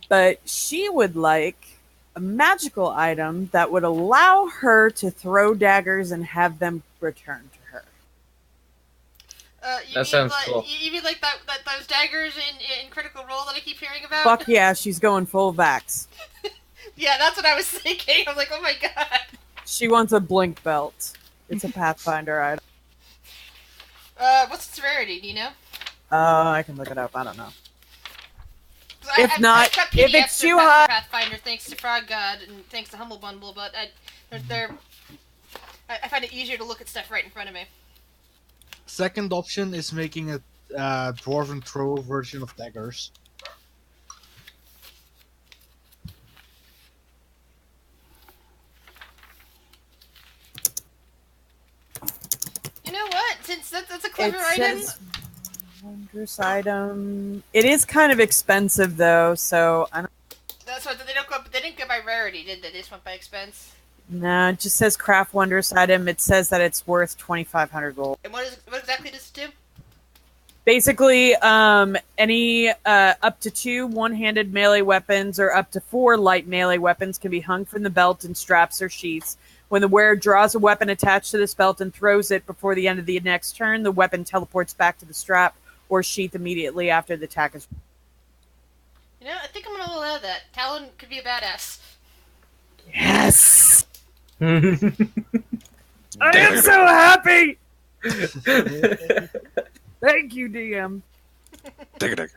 but she would like a magical item that would allow her to throw daggers and have them return to her. You That mean sounds like, cool. You mean like that those daggers in Critical Role that I keep hearing about? Fuck yeah, she's going full vax. Yeah, that's what I was thinking. I'm like, oh my god. She wants a blink belt. It's a Pathfinder item. What's its rarity? Do you know? I can look it up. I don't know. 'Cause If not, got if PDFs it's of too high- Pathfinder, thanks to Frog God and thanks to Humble Bundle, but I find it easier to look at stuff right in front of me. Second option is making a dwarven throw version of daggers. You know what? Since that's a clever It item. says wondrous item. It is kind of expensive though, so I don't. That's what they don't go. They didn't go by rarity, did they? They just went by expense. Nah, it just says craft wondrous item. It says that it's worth 2,500 gold. And what exactly does it do? Basically, any up to 2 one-handed melee weapons or up to 4 light melee weapons can be hung from the belt in straps or sheaths. When the wearer draws a weapon attached to this belt and throws it before the end of the next turn, the weapon teleports back to the strap or sheath immediately after the attack is. You know, I think I'm gonna allow that. Talon could be a badass. Yes! I am so happy! Thank you, DM. Dagger.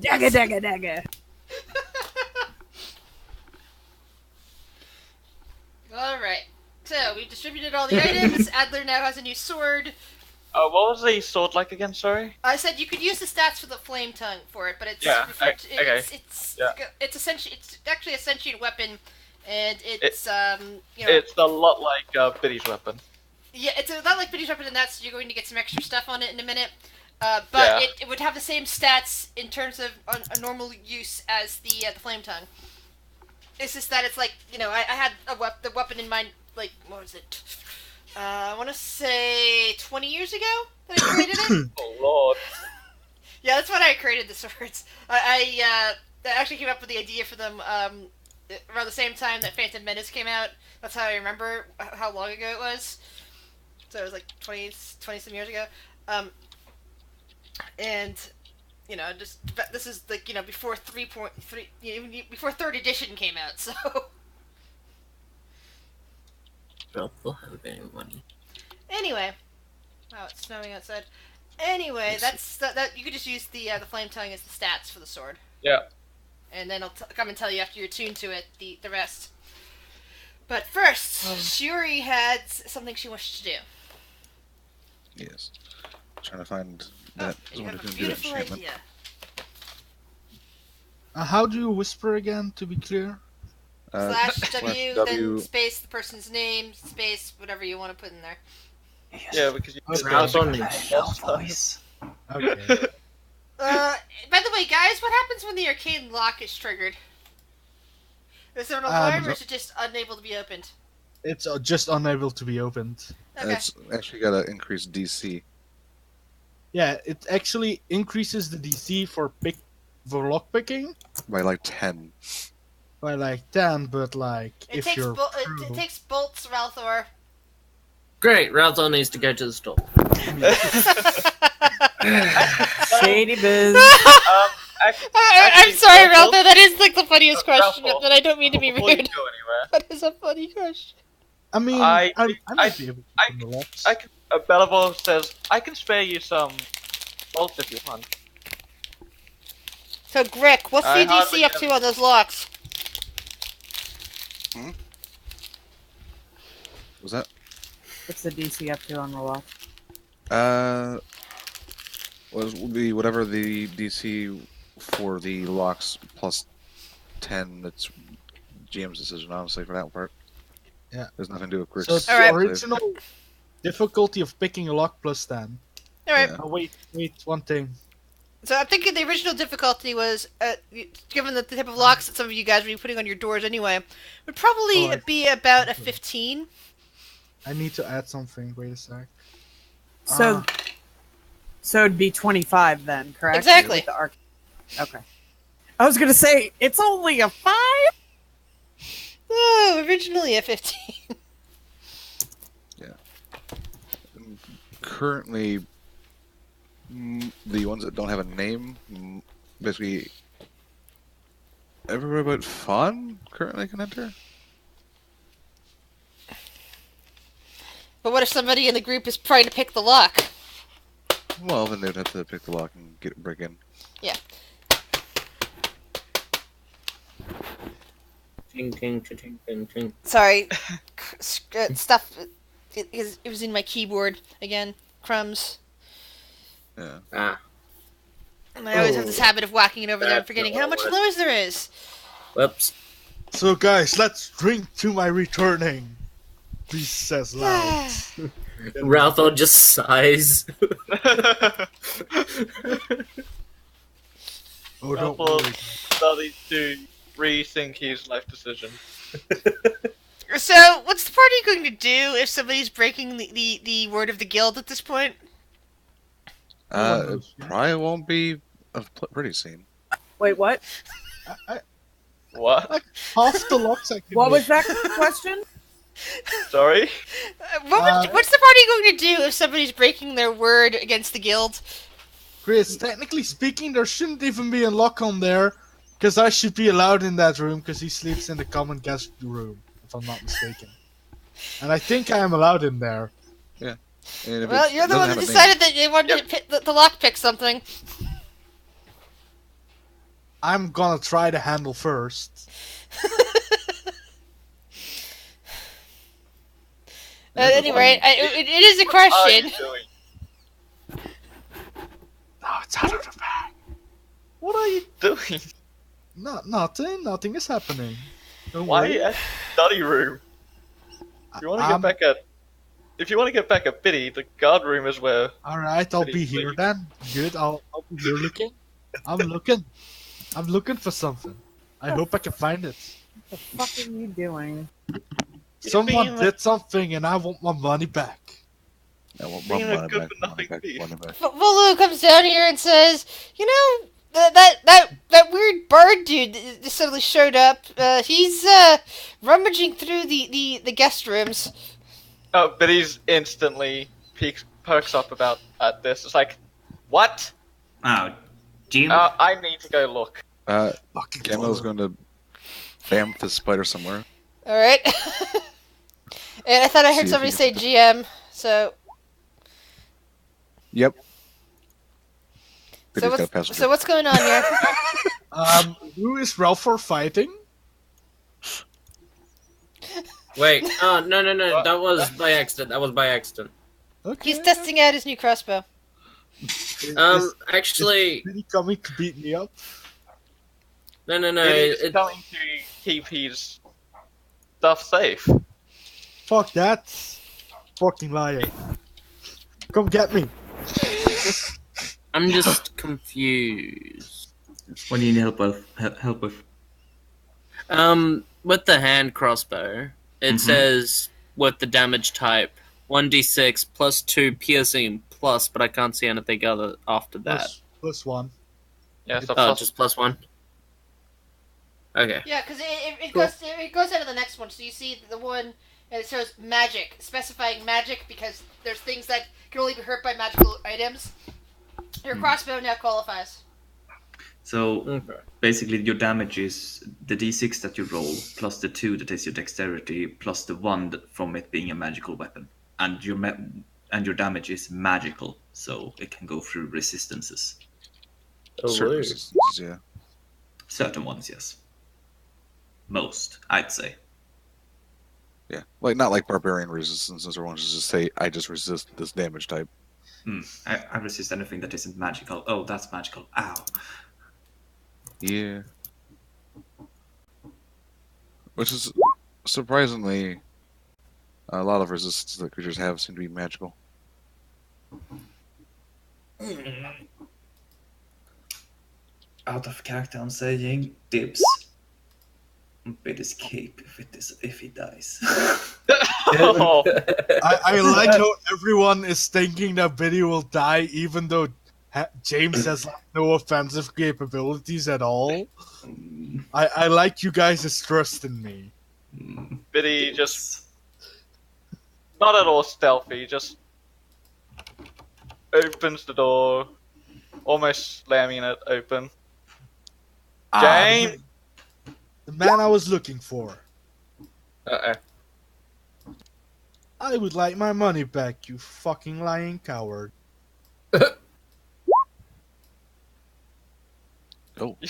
Dagger, dagger, dagger. Alright. So, we've distributed all the items. Adler now has a new sword. What was the sword like again? Sorry. I said you could use the stats for the flame tongue for it, but it's Yeah, okay. Yeah. It's essentially it's actually a sentient weapon, and it's It's a lot like Biddy's weapon. yeah, it's not like Biddy's weapon in that, so you're going to get some extra stuff on it in a minute. But Yeah. it would have the same stats in terms of a normal use as the flame tongue. It's just that it's like, I had the weapon in mind, like, what was it? I want to say 20 years ago that I created it. Oh lord. Yeah, that's when I created the swords. I actually came up with the idea for them around the same time that Phantom Menace came out. That's how I remember how long ago it was. So it was like 20 some years ago. And, this is like, before 3.3, even before 3rd edition came out, so... Don't have any money. Anyway. Wow, it's snowing outside. Anyway, that's that. You could just use the flame tongue as the stats for the sword. Yeah. And then I'll come and tell you after you're tuned to it the rest. But first, Shuri had something she wished to do. Yes. Trying to find that. You someone have who a can do that beautiful enchantment. idea. How do you whisper again, to be clear? Slash W, then W. space the person's name, space whatever you want to put in there. Yes. Yeah, because you Okay. Rouse on me. Hello, voice. Okay. By the way, guys, what happens when the arcane lock is triggered? Is there an alarm, or is it just unable to be opened? It's just unable to be opened. Okay. It's actually got to increase DC. Yeah, it actually increases the DC for lockpicking By like 10. by like 10, but like It if takes you're it takes bolts, Ralthor. Great, Ralthor needs to go to the store. Shady biz. I'm sorry, Ralph, Ralthor. That is like the funniest Ralph, question, but I don't mean to be before you rude. go anywhere, That is a funny question. I mean, I might be able to I- open the locks. Belleville says, I can spare you some bolts if you want. So, Grick, what's I the hardly DC up have- to on those locks? Was that? What's the DC up to on the lock? Would be whatever the DC for the locks plus 10. That's GM's decision, honestly, for that part. Yeah. There's nothing to do with Grick's. So it's Alright. the original difficulty of picking a lock plus 10. Alright, Yeah. Oh, wait, one thing. so I'm thinking the original difficulty was, given the type of locks that some of you guys would be putting on your doors anyway, would probably Oh, I- be about a 15. I need to add something. Wait a sec. So it'd be 25 then, correct? Exactly. With the arc. Okay. I was gonna say it's only a 5. Oh, originally a 15. Currently, the ones that don't have a name, basically everybody but Fawn currently can enter. But what if somebody in the group is trying to pick the lock? Well, then they'd have to pick the lock and break in. Yeah. Ting, ting, ting, ting, ting, ting. Sorry. Stuff. It was in my keyboard again. Crumbs. Yeah. Ah, And I always have this habit of whacking it over there and That's forgetting not how much what- noise there is. whoops. So guys, let's drink to my returning. Please says loud. Ralph just sighs. Oh, don't Couple worry. studies to rethink his life decision. So, what's the party going to do if somebody's breaking the word of the guild at this point? It probably won't be a pretty scene. Wait, what? What? Half the locks I can What was make. that question? Sorry? What's the party going to do if somebody's breaking their word against the guild? Chris, technically speaking, there shouldn't even be a lock on there, because I should be allowed in that room, because he sleeps in the common guest room, if I'm not mistaken. And I think I am allowed in there. And if Well, it you're the doesn't one that have a name- decided that you wanted to pick the lock pick something. I'm gonna try the handle first. At any rate, it is a What are you question. doing? No, it's out of the bag. What are you doing? Nothing is happening. Don't Why worry. at study room? If you want to get back at, if you want to get back at Biddy, the guard room is where. Alright, I'll be Please, here please. then. Good, I'll be here looking. I'm looking for something. I hope I can find it. What the fuck are you doing? Someone being did something and I want my money back. I want Being my a money good back, for nothing money back, thief. money back. Volu comes down here and says, "You know, that weird bard dude that suddenly showed up. He's rummaging through the guest rooms." Oh, Biddy's instantly perks up about at this. It's like, what? Oh, Jim? I need to go look. Fucking Gamel's going to bam the spider somewhere. All right. And I thought I See heard if somebody you say can- GM. So Yep. so Biddy's got a passenger. so what's going on here? Who is Ralph for fighting? Wait, no, that was by accident. Okay. He's testing out his new crossbow. Actually, Is he coming to beat me up? no, Biddy's going to keep his stuff safe. Fuck that. Fucking liar. Come get me. I'm just confused. What do you need help with? Help with? With the hand crossbow, it says with the damage type 1d6 plus 2 piercing plus, but I can't see anything other after that. Plus one. Yeah, so Oh, plus- just plus 1. Okay. Yeah, because it goes out of the next one. So you see the one and it shows magic, specifying magic because there's things that can only be hurt by magical items. Your crossbow now qualifies. So Okay. basically, your damage is the d6 that you roll plus the 2 that is your dexterity plus the 1 from it being a magical weapon, and your damage is magical, so it can go through resistances. Oh, Certain weird. resistances, yeah. Certain ones, yes. Most, I'd say. Yeah. Like, not like barbarian resistances or ones just say, I just resist this damage type. I resist anything that isn't magical. Oh, that's magical. Ow. Yeah. Which is surprisingly a lot of resistance that creatures have seem to be magical. Out of character, I'm saying dibs. Bit escape if he dies. Oh, I like how everyone is thinking that Biddy will die, even though James has like, no offensive capabilities at all. I like you guys' trust in me. Biddy just not at all stealthy, just opens the door, almost slamming it open. James! The man I was looking for. Uh-oh. I would like my money back, you fucking lying coward.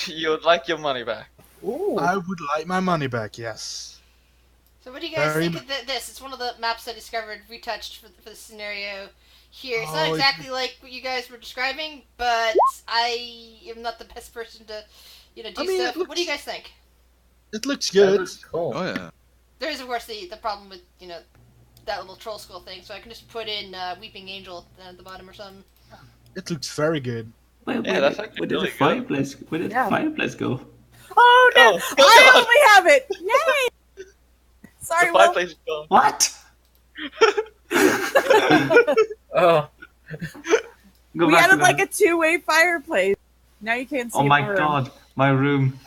You would like your money back. Ooh. I would like my money back, yes. So what do you guys Very think of this? It's one of the maps I discovered, retouched for the scenario here. It's not Oh, exactly like what you guys were describing, but I am not the best person to, do I mean, stuff. What do you guys think? It looks That good. looks cool. Oh yeah. There is, of course, the problem with, that little troll skull thing, so I can just put in Weeping Angel at the bottom or something. It looks very good. Where, Yeah, where that's did, actually where did really the good. fireplace? Where did Yeah. the fireplace go? Oh no! Oh, I God. only have it. Yay! Sorry, The Will. fireplace is gone. What? Oh, Go We back to added the- like a two-way fireplace. Now you can't see. Oh my room. god, my room.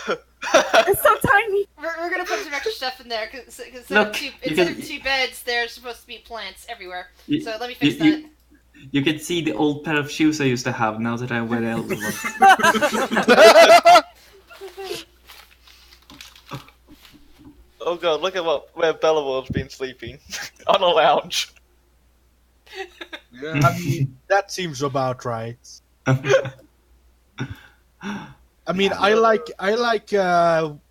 It's so tiny. We're gonna put some extra stuff in there, because Look, instead of two beds, there's supposed to be plants everywhere. You- So let me fix you- that. You can see the old pair of shoes I used to have now that I wear the elbow ones. Oh god, look at where Bellavore's been sleeping. On a lounge. Yeah. I mean, that seems about right. I mean, I like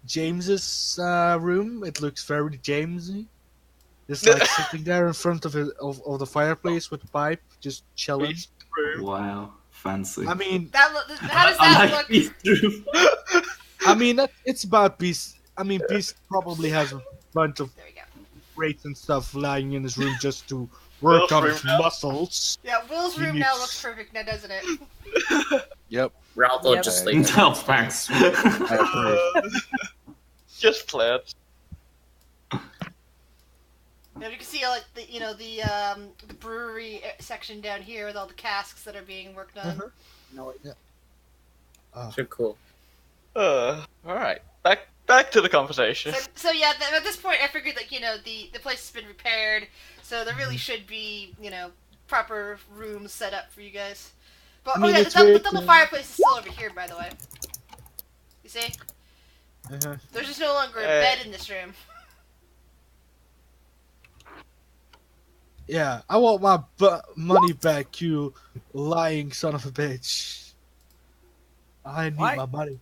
James's room. It looks very Jamesy. Just like sitting there in front of the fireplace with a pipe, just chilling. Beast room. Wow, fancy. I mean, How does that look? Beast room. it's about Beast. I mean, Beast probably has a bunch of There we go. crates and stuff lying in his room just to work Will's on room his now. muscles. Yeah, Will's He room now needs- looks perfect now, doesn't it? Yep. Ralph Yep. just sleeping. No thanks. I approve. Just plants. Now you can see like the brewery section down here with all the casks that are being worked on. Mhm. No, yeah. So cool. Alright. Back to the conversation. So yeah, at this point, I figured that the place has been repaired, so there really should be proper rooms set up for you guys. But I mean, the it's weird double to- fireplace is still over here, by the way. You see, Uh-huh. there's just no longer a bed in this room. Yeah, I want my money back, you lying son of a bitch. I need What? my money.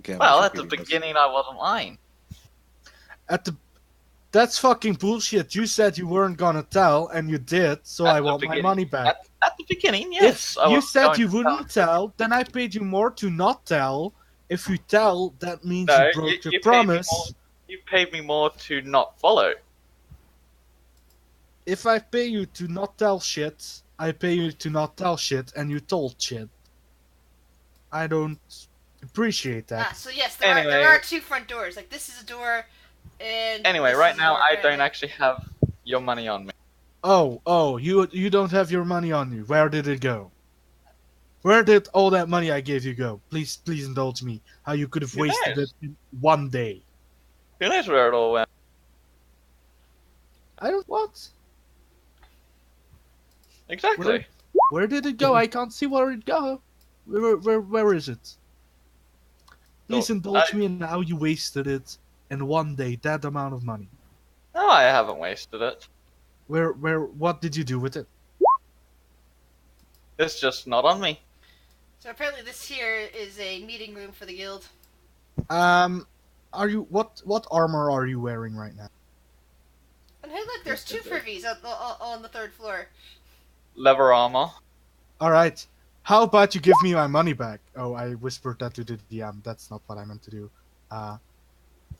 Again, Well, we're at the repeating this. beginning I wasn't lying. That's fucking bullshit. You said you weren't gonna tell, and you did, so At I the want my beginning. money back. At the beginning, yes. If I you was said going you to wouldn't tell, then I paid you more to not tell. If you tell, that means No, you broke you your paid me promise. more. You paid me more to not follow. If I pay you to not tell shit, I pay you to not tell shit, and you told shit. I don't appreciate that. So yes, Anyway. there are two front doors. Like this is a door, and Anyway, this right is a now door, I don't apparently. actually have your money on me. Oh, you don't have your money on you. Where did it go? Where did all that money I gave you go? Please indulge me. How you could have Who wasted knows? it in one day. Who knows where it all went? I don't what? Exactly. Where did it go? I can't see where it go. Where is it? Please No, indulge me in how you wasted it in one day, that amount of money. No, I haven't wasted it. What did you do with it? It's just not on me. So apparently, this here is a meeting room for the guild. Are you what armor are you wearing right now? And hey, look, there's two privies on the third floor. Leather armor. All right. How about you give me my money back? Oh, I whispered that to the DM. That's not what I meant to do.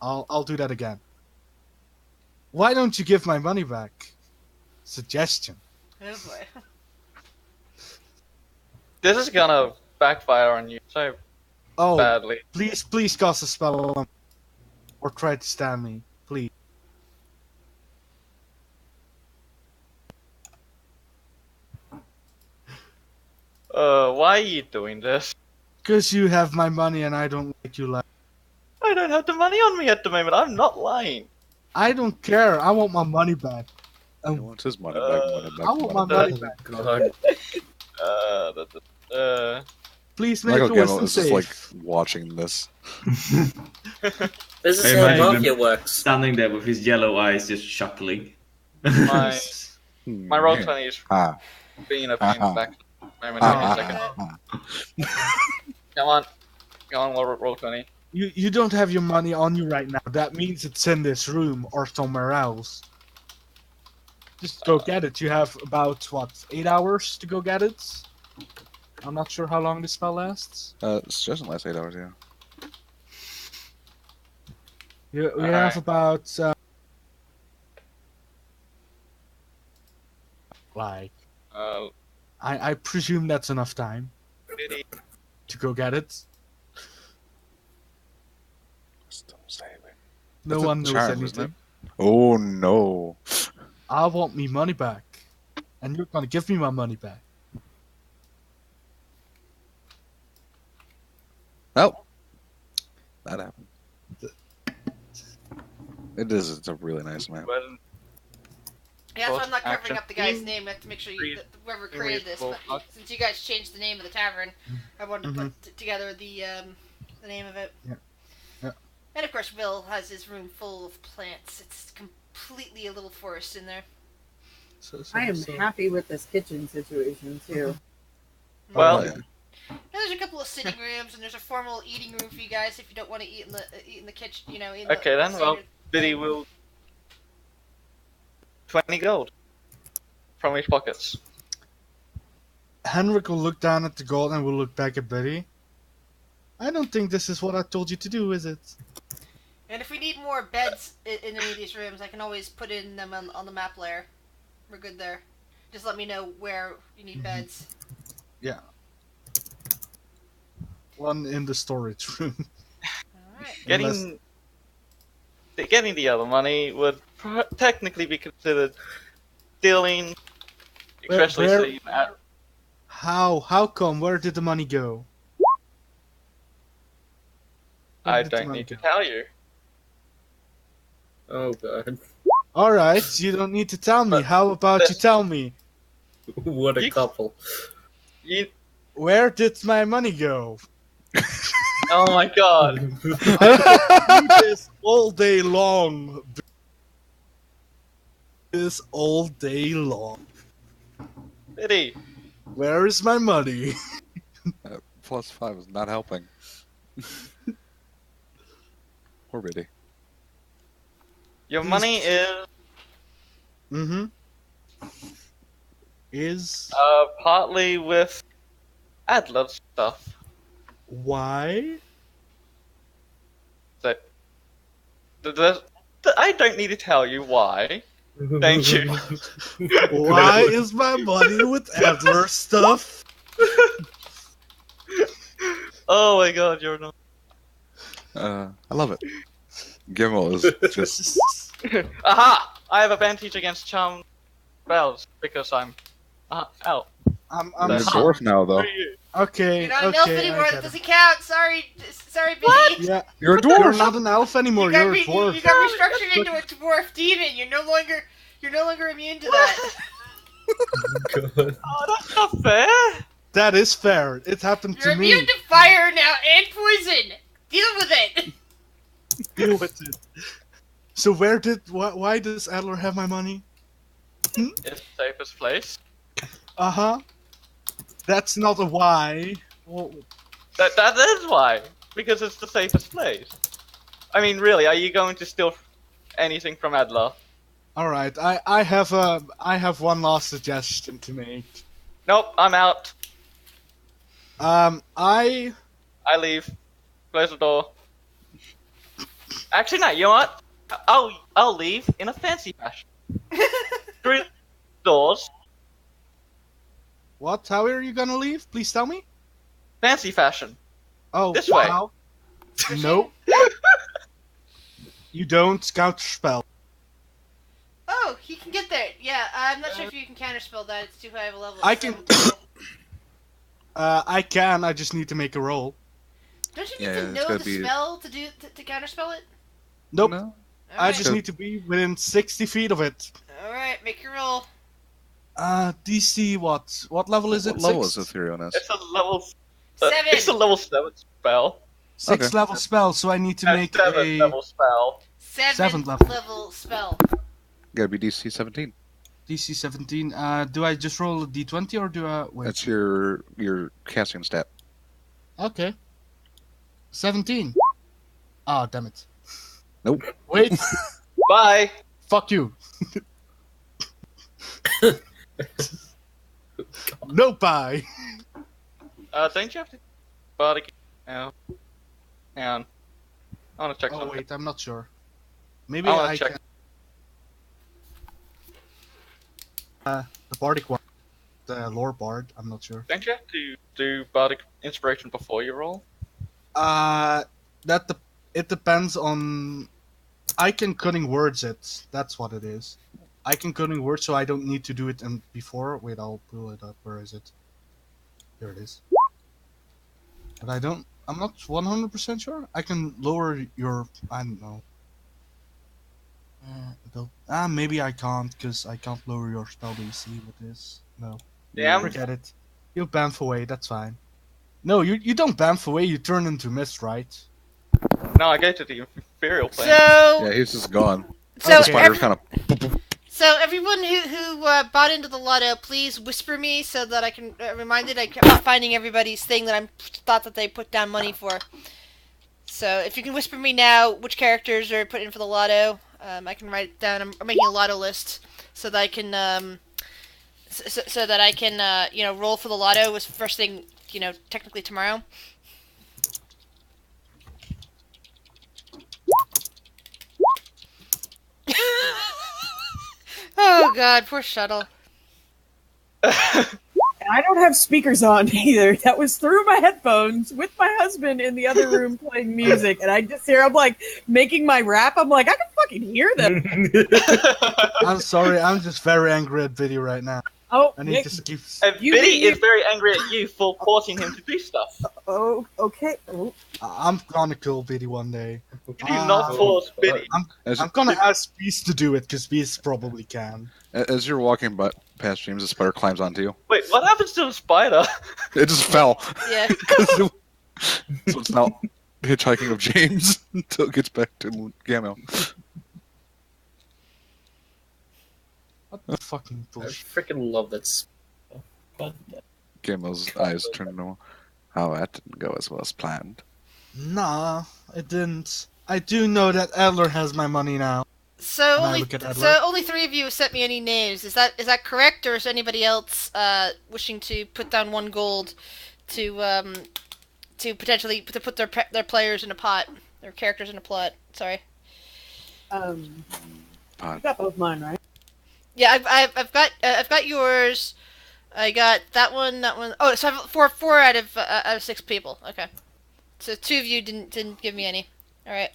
I'll do that again. Why don't you give my money back? Suggestion. Oh boy. This is gonna backfire on you so Oh, badly. please cast a spell on me. Or try to stand me, please. Why are you doing this? Because you have my money and I don't like you lying. I don't have the money on me at the moment. I'm not lying. I don't care. I want my money back. He wants his money back, money back, I want my money money back. back. God. Please make Michael a Gemmell wisdom is just like save. watching this. This is I how imagine Mafia him works. standing there with his yellow eyes just chuckling. My roll 20 is Ah, being a pain Uh-huh. back. Moment, ah, give me a ah, second. ah, ah. Come on, roll 20. You don't have your money on you right now. That means it's in this room or somewhere else. Just go get it. You have about, 8 hours to go get it? I'm not sure how long this spell lasts. It's just in the last 8 hours, yeah. We have about, I presume that's enough time to go get it. Still saving. No That's a one knows charm, isn't anything. Oh no. I want me money back. And you're gonna give me my money back. Well, that happened. It is. It's a really nice map. Well, Yeah, so I'm not covering Action. up the guy's name. I have to make sure that whoever created this. But since you guys changed the name of the tavern, I wanted to put together the name of it. Yeah. Yeah. And of course, Will has his room full of plants. It's completely a little forest in there. I am happy with this kitchen situation too. Well, Oh, yeah. And there's a couple of sitting rooms, and there's a formal eating room for you guys if you don't want to eat in the kitchen. You know. okay then. Well, Biddy will 20 gold from his pockets. Henrik will look down at the gold and will look back at Betty. I don't think this is what I told you to do, is it? And if we need more beds in any of these rooms, I can always put in them on the map layer. We're good there. Just let me know where you need beds. Yeah. One in the storage room. Alright. Getting the other money would technically be considered stealing, especially Where- seeing that. How come? Where did the money go? Where I did the don't money need to go? tell you. Oh god. Alright, you don't need to tell me. But How about you this- tell me? What a You- couple. You. Where did my money go? Oh my god. Do this all day long. This all day long. Biddy. Where is my money? +5 is not helping. Poor Biddy. Your money is Mm-hmm. Is partly with Adler stuff. why? So, I don't need to tell you why. Thank you. Why is my money with Adler stuff? Oh my god, you're not. I love it. Gemmell is just. Aha! I have advantage against charm spells because I'm out. I'm You're a That's- dwarf now, though. okay. You're not okay, an elf I anymore. get That it. doesn't count. Sorry, Biddy. Yeah, You're a you're dwarf. not an elf anymore. You You're a got, dwarf. you got restructured into a dwarf demon. You're no longer immune to that. God. Oh, that's not fair. That is fair. It happened You're to me. immune to fire now and poison. Deal with it. Deal with it. So why does Adler have my money? It's the safest place. Uh-huh. That's not a why. Well, That is why. Because it's the safest place. I mean, really, are you going to steal anything from Adler? all right. I have one last suggestion to make. Nope, I'm out. I I leave. Close the door. Actually, no. You know what? I'll leave in a fancy fashion. Through doors. what? How are you gonna leave? Please tell me. Fancy fashion. Oh, This way. wow. Nope. You don't counter spell. Oh, he can get there. Yeah, I'm not sure if you can counterspell that. It's too high of a level. I can- I can. I just need to make a roll. Don't you need Yeah, to it's know gotta the be- spell to counterspell it? Nope. No. I Alright. just need to be within 60 feet of it. Alright, make your roll. DC what? What level is What it? level Six? is Etherealness? It's a level. 7! It's a level 7 spell. Six Okay. level spell, so I need to And make 7 a... level spell. Seventh level. level spell. Gotta be DC 17. DC 17. Do I just roll a D20 or do I... Wait. That's your casting stat. Okay. 17. Ah, damn it. Nope. Wait. Bye. Fuck you. No bye. Don't you have to bardic? Oh. Hang on. I want to check Oh something. wait, I'm not sure. Maybe I wanna I check. can... The bardic one. The lore bard, I'm not sure. Don't you have to do bardic inspiration before you roll? It depends on... I can cunning words it. That's what it is. I can cunning words, so I don't need to do it before. Wait, I'll pull it up. Where is it? Here it is. But I'm not 100% sure. I can lower your... I don't know. Maybe I can't, because I can't lower your spell DC with this. No. Damn. Forget it. You bamf away, that's fine. No, you don't bamf away, you turn into mist, right? No, I go to the Imperial plane. So, Yeah, he's just gone. so, Okay. Spider's kind of. so everyone who bought into the lotto, please whisper me so that I can reminded. I'm not finding everybody's thing that I thought that they put down money for. So if you can whisper me now which characters are put in for the lotto, I can write it down. I'm making a lotto list so that I can so that I can roll for the lotto was first thing technically tomorrow. Oh god, poor Shuttle. And I don't have speakers on either. That was through my headphones with my husband in the other room playing music, and I just hear I'm like making my rap. I'm like, I can fucking hear them. I'm sorry, I'm just very angry at Video right now. Oh, I need Nick, to keep... And You Biddy mean- is very angry at you for forcing him to do stuff. oh, okay. Oh, I'm gonna kill Biddy one day. You do not force Biddy. As, I'm gonna ask Beast to do it, because Beast probably can. as you're walking past James, the spider climbs onto you. Wait, what happens to the spider? It just fell. Yeah. So it's now hitchhiking of James until it gets back to Gamel. What the fucking I bullshit. freaking love that. Gamel's eyes turn normal. Oh, that didn't go as well as planned. Nah, it didn't. I do know that Adler has my money now. So Can I only look at Adler? only 3 of you have sent me any names. Is that correct, or is anybody else wishing to put down 1 gold to potentially put their players in a pot, their characters in a plot? Sorry. you got both mine, right? Yeah, I've got yours. I got that one. Oh, so I have four out of 6 people. Okay. So 2 of you didn't give me any. All right.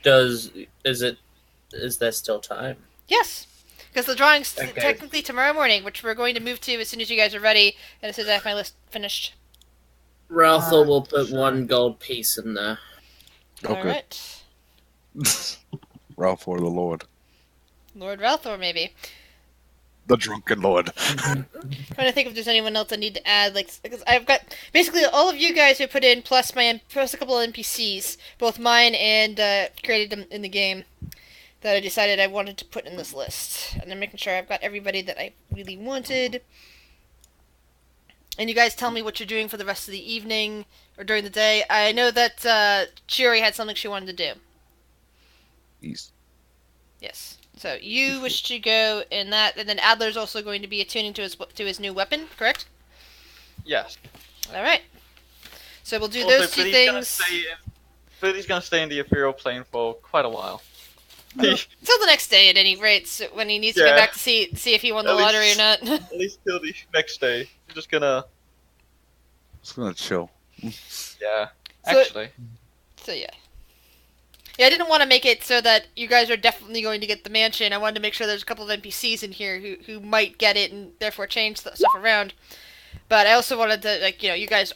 Is there still time? Yes, because the drawing's Okay. technically tomorrow morning, which we're going to move to as soon as you guys are ready, and as soon as I have my list finished. Ralthor will put 1 gold piece in there. Oh, All good. right. Ralph or the Lord. Lord Ralthor, maybe. The drunken Lord. Trying to think if there's anyone else I need to add, because I've got basically all of you guys who put in plus a couple of NPCs, both mine and created them in the game, that I decided I wanted to put in this list, and I'm making sure I've got everybody that I really wanted. And you guys tell me what you're doing for the rest of the evening or during the day. I know that Chiri had something she wanted to do. East. Yes. So you wish to go in that, and then Adler's also going to be attuning to his new weapon, correct? Yes. All right. So we'll do Also, those 2 things Biddy's gonna stay in the Imperial plane for quite a while. until the next day, at any rate, so when he needs to Yeah. go back to see if he won the At lottery or least- not. At least till the next day. You're just gonna. Just gonna chill. Yeah. So- Actually. So yeah. Yeah, I didn't want to make it so that you guys are definitely going to get the mansion. I wanted to make sure there's a couple of NPCs in here who might get it and therefore change stuff around. But I also wanted to, you guys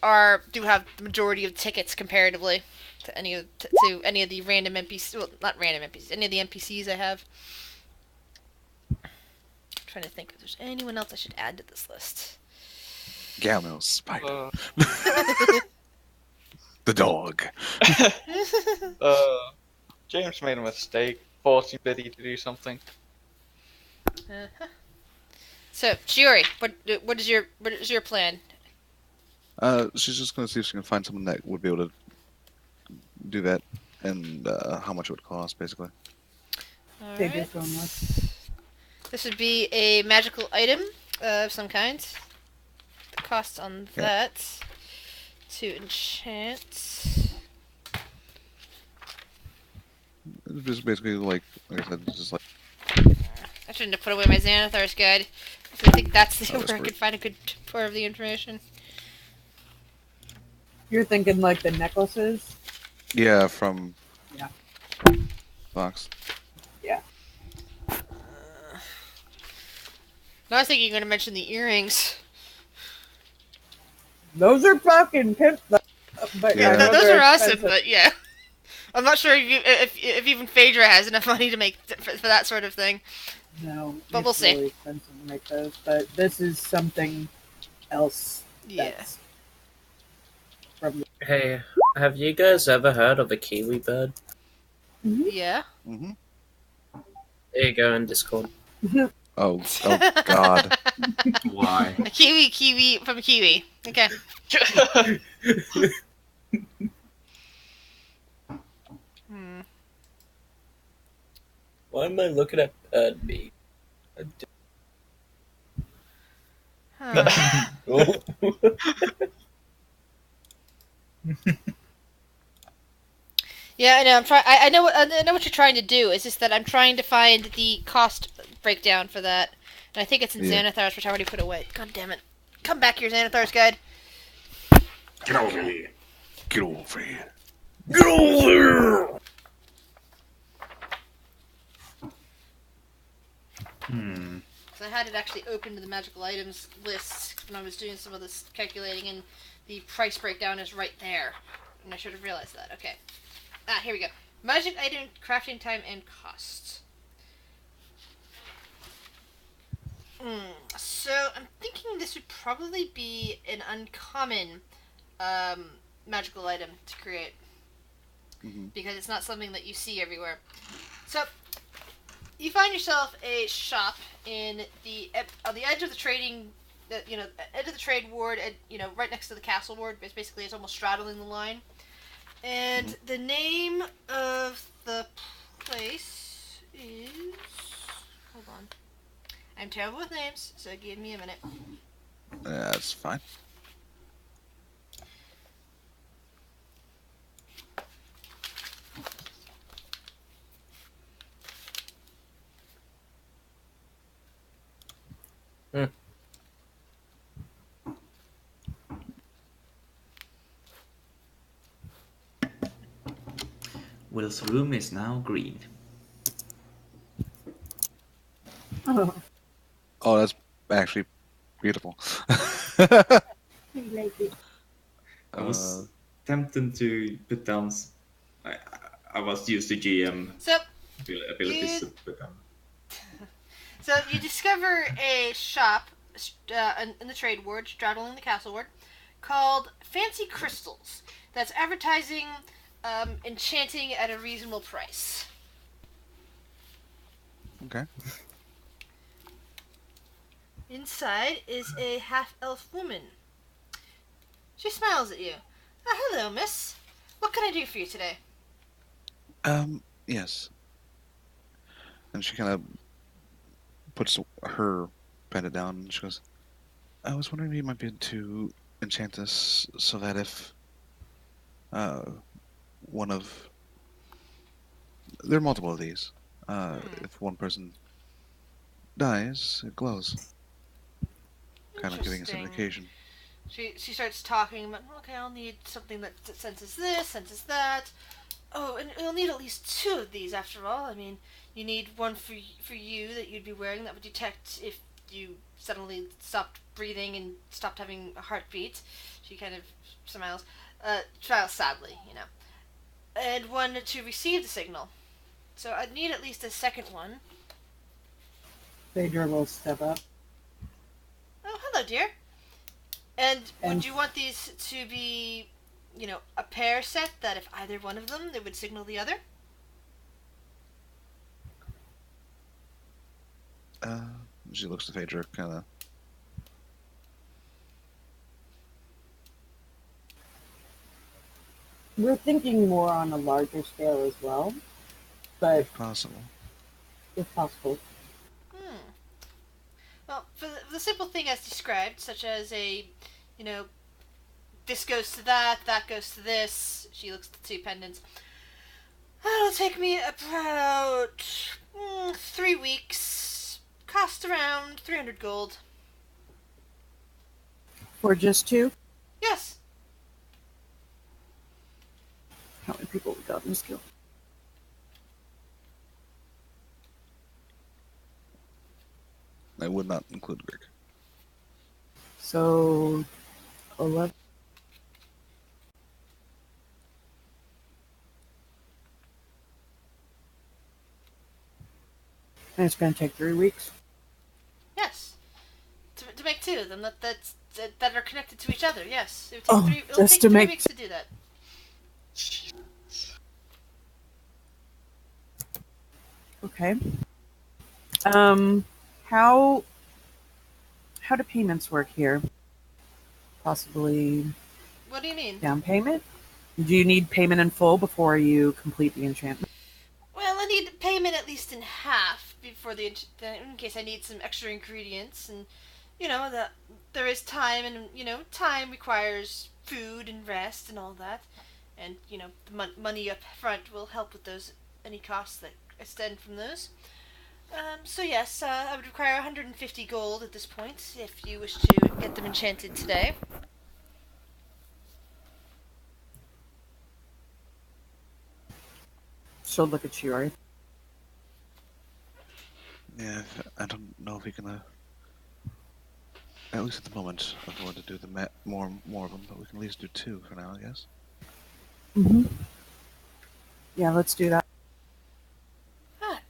do have the majority of tickets comparatively to any of the random NPCs. Well, not random NPCs. Any of the NPCs I have. I'm trying to think if there's anyone else I should add to this list. Galmo, Spider, Uh, the dog. James made a mistake, forcing Biddy to do something. Uh-huh. So, Shiori, what is your plan? She's just gonna see if she can find someone that would be able to do that, and how much it would cost, basically. All Save your right. phone list. This would be a magical item of some kind. The cost on Yeah. that to enchant. It's just basically like I said, it's just like I shouldn't have put away my Xanathar's guide. I think that's the Oh, that's where I weird. could find a good part of the information. You're thinking like the necklaces? yeah, from Yeah. Fox. I was thinking you were going to mention the earrings. Those are fucking pimp. But Yeah. I know Those they're are awesome, expensive. but yeah. I'm not sure if even Phaedra has enough money to make for that sort of thing. No, But it's we'll see. really expensive to make those. But this is something else. Yeah. That's from Hey, have you guys ever heard of a kiwi bird? Yeah. Mm-hmm. There you go in Discord. Oh God. Why? A kiwi from Kiwi. Okay. Hmm. Why am I looking at bird meat? Huh. Oh. Yeah, I know. I know. I know what you're trying to do. It's just that I'm trying to find the cost breakdown for that, and I think it's in Yeah. Xanathar's, which I already put away. God damn it! Come back here, Xanathar's guide. Get over here. Get over here. Get over here! Hmm. So I had it actually open to the magical items list when I was doing some of this calculating, and the price breakdown is right there. And I should have realized that. Okay. Here we go. Magic item crafting time and cost. So I'm thinking this would probably be an uncommon magical item to create Mhm. because it's not something that you see everywhere. So you find yourself a shop on the edge of the trading, edge of the trade ward, right next to the castle ward. Basically, it's almost straddling the line. And the name of the place is. Hold on. I'm terrible with names, so give me a minute. That's fine. Will's room is now green. Oh, Oh, that's actually beautiful. I like it. I was tempted to put down. I was used to GM So, abilities to put down. so you discover a shop in the trade ward, straddling the castle ward, called Fancy Crystals. That's advertising enchanting at a reasonable price. Okay. Inside is a half-elf woman. She smiles at you. Hello, miss. What can I do for you today? Yes. And she kind of puts her pendant down and she goes, I was wondering if you might be able to enchant this so that if one of there are multiple of these. If one person dies, it glows. Kind of giving us an Interesting. indication. She starts talking about, okay, I'll need something that senses this, senses that. Oh, and you'll need at least 2 of these after all. I mean, you need one for you that you'd be wearing that would detect if you suddenly stopped breathing and stopped having a heartbeat. She kind of smiles sadly, and one to receive the signal. So I'd need at least a second one. Phaedra will step up. Oh, hello, dear. And would you want these to be, a pair set that if either one of them, they would signal the other? She looks to Phaedra, kind of. We're thinking more on a larger scale as well, but If possible. if possible. Well, for the simple thing as described, such as this goes to that goes to this. She looks at the two pendants. It'll take me about 3 weeks. Cost around 300 gold. For just two? Yes. How many people we got in this guild? I would not include Greg. So, 11. And it's going to take 3 weeks. Yes. To make two of them that are connected to each other. Yes. It would take it'll take 3 weeks to do that. Okay. How do payments work here? Possibly What do you mean? down payment? Do you need payment in full before you complete the enchantment? Well, I need payment at least in half before in case I need some extra ingredients, and that there is time, and time requires food and rest and all that, and the money up front will help with any costs that extend from those. So yes, I would require 150 gold at this point if you wish to get them enchanted today. She'll look at Shiori. Yeah, I don't know if we can, at least at the moment, afford to do more of them, but we can at least do 2 for now, I guess. Mm-hmm. Yeah, let's do that.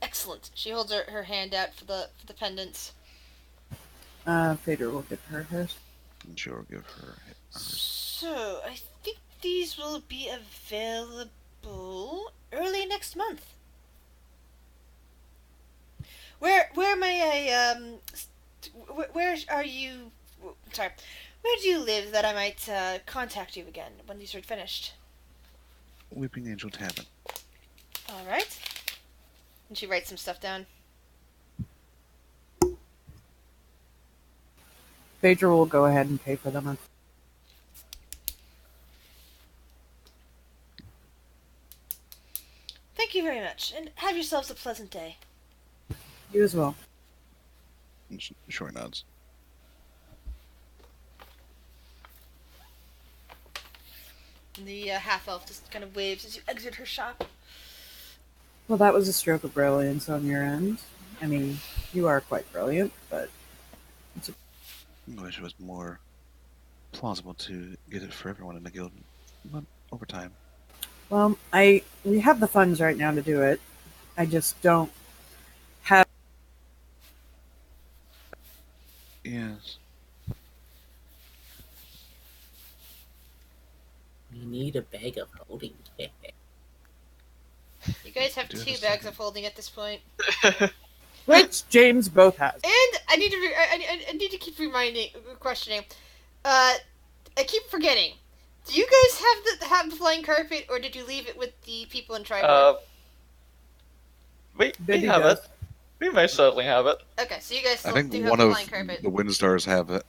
Excellent. She holds her hand out for the pendants. Phaedra will give her hers. And she'll give her hers. So, I think these will be available early next month. Where may I, where are you, sorry, where do you live that I might contact you again when these are finished? Weeping Angel Tavern. Alright. And she writes some stuff down. Phaedra will go ahead and pay for them. Thank you very much, and have yourselves a pleasant day. You as well. And Shori nods. And the half-elf just kind of waves as you exit her shop. Well, that was a stroke of brilliance on your end. I mean, you are quite brilliant, but I wish it was more plausible to get it for everyone in the guild, but over time. well, we have the funds right now to do it. I just don't have. Yes. You need a bag of holding. You guys have Do have 2 a bags second. of holding at this point. Which James both has. And I need to I need to keep questioning. I keep forgetting. Do you guys have the flying carpet, or did you leave it with the people in Tribord? We Bendy have does. it. We may certainly have it. Okay, so you guys I still think do have one the of flying carpet. the Windstars have it.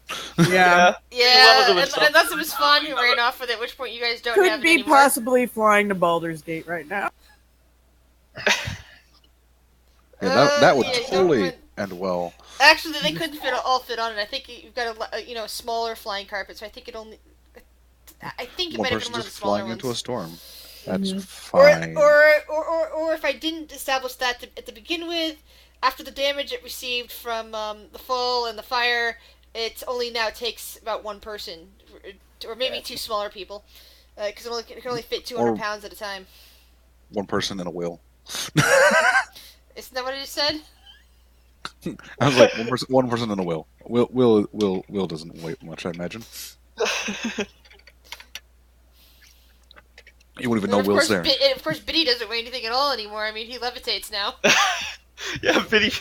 Yeah. Yeah, One of them is unless it was fun, you ran off with it, at which point you guys don't Could have it be anymore. possibly flying to Baldur's Gate right now. Yeah, that would Yeah, you don't totally want- end well. Actually, they couldn't all fit on it. I think you've got a smaller flying carpet, so I think it only. I think it One might have person been one of the just smaller flying into a ones. storm. That's Mhm. fine. Or if I didn't establish that at the begin with, after the damage it received from the fall and the fire, it only now takes about one person, or maybe two smaller people, because it can only fit 200 Or- pounds at a time. One person in a wheel. Isn't that what I just said? I was like, one person in a wheel. Will doesn't weigh much, I imagine. You wouldn't even know And Will's there. And of course, Biddy doesn't weigh anything at all anymore. I mean, he levitates now. Yeah, Biddy.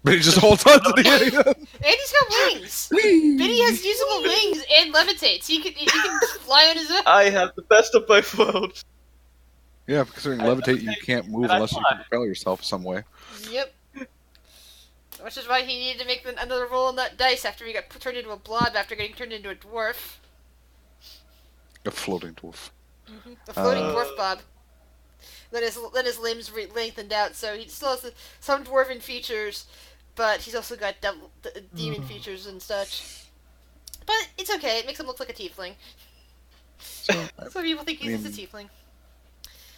But he just holds on to the And he's got wings. Biddy has usable wings and levitates. He can fly on his own. I have the best of both worlds. Yeah, considering levitate, you can't move And I unless you fly. can propel yourself some way. Yep. Which is why he needed to make another roll on that dice after he got turned into a blob after getting turned into a dwarf. A floating dwarf. A floating dwarf bob. Then his limbs lengthened out, so he still has some dwarven features, but he's also got demon features and such. But it's okay, it makes him look like a tiefling. So, Some people think he's I just a tiefling.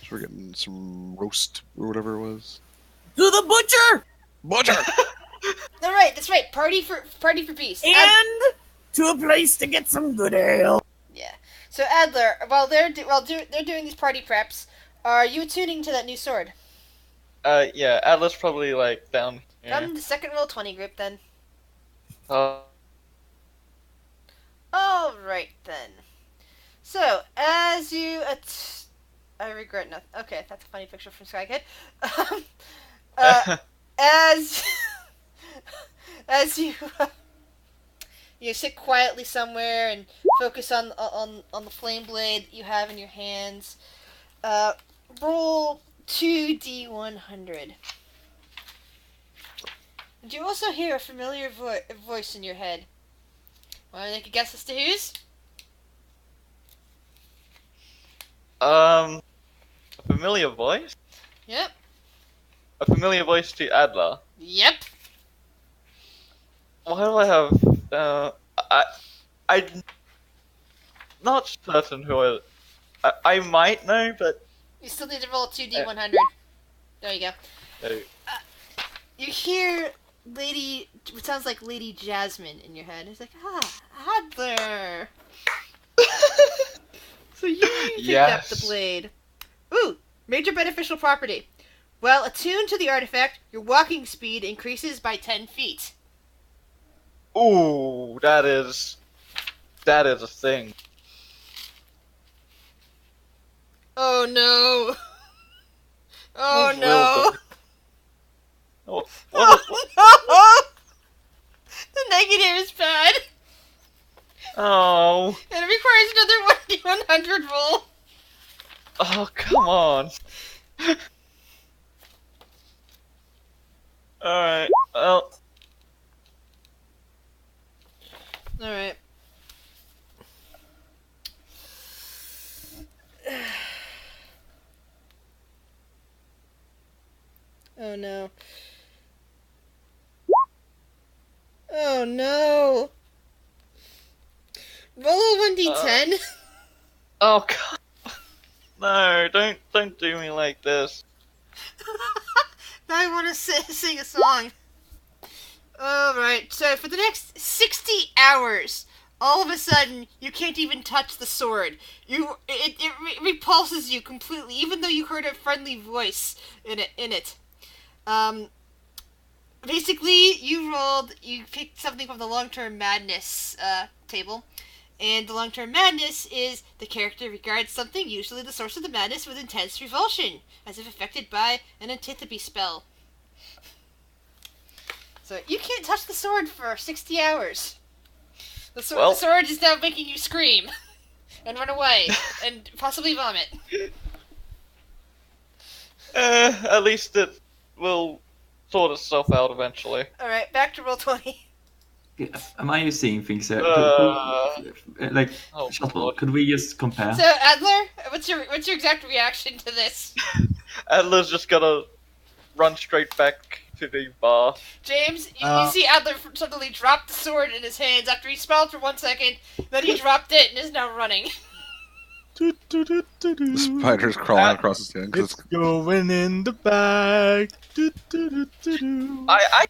we're getting some roast or whatever it was. To the butcher! Butcher! Alright, that's right, party for peace. And to a place to get some good ale. Yeah. So Adler, while they're doing these party preps, are you attuning to that new sword? Yeah, Atlas probably like down here. I'm in the second roll 20 group then. Uh, Alright then. So, as you I regret nothing. Okay, that's a funny picture from Skykid. As you you sit quietly somewhere and focus on the flame blade you have in your hands, roll 2d100. And you also hear a familiar voice in your head. Want to make a guess as to whose? a familiar voice? Yep. A familiar voice to Adler. Yep. Why do I have, I'm not certain who I might know, but, You still need to roll 2d100. There you go. uh, You hear what sounds like Lady Jasmine in your head. It's like, Adler. So you picked up the Yes. blade. Ooh, major beneficial property. While attuned to the artifact, your walking speed increases by 10 feet. ooh, that is a thing. Oh no. Oh Will no. do. Oh, Oh no. The negative is bad. oh, And it requires another 1d100 roll. oh, come on. Alright, well, Alright. Oh no. Oh no. Roll a 1d10. oh god. No, don't do me like this. Now I want to sing a song. Alright, so for the next 60 hours, all of a sudden, you can't even touch the sword. It repulses you completely, even though you heard a friendly voice in it. Basically, you picked something from the long-term madness table, and the long-term madness is the character regards something, usually the source of the madness, with intense revulsion, as if affected by an antipathy spell. So you can't touch the sword for 60 hours. The sword is now making you scream and run away and possibly vomit. At least it will sort itself out eventually. Alright, back to roll 20. Am I seeing things here? Like, Oh, Shuttle, Lord. could we just compare? So, Adler, what's your exact reaction to this? Adler's just gonna run straight back to the bar. James, you see Adler suddenly drop the sword in his hands after he smiled for 1 second, then he dropped it and is now running. The spider's crawling across his hand. 'cause It's going in the bag. I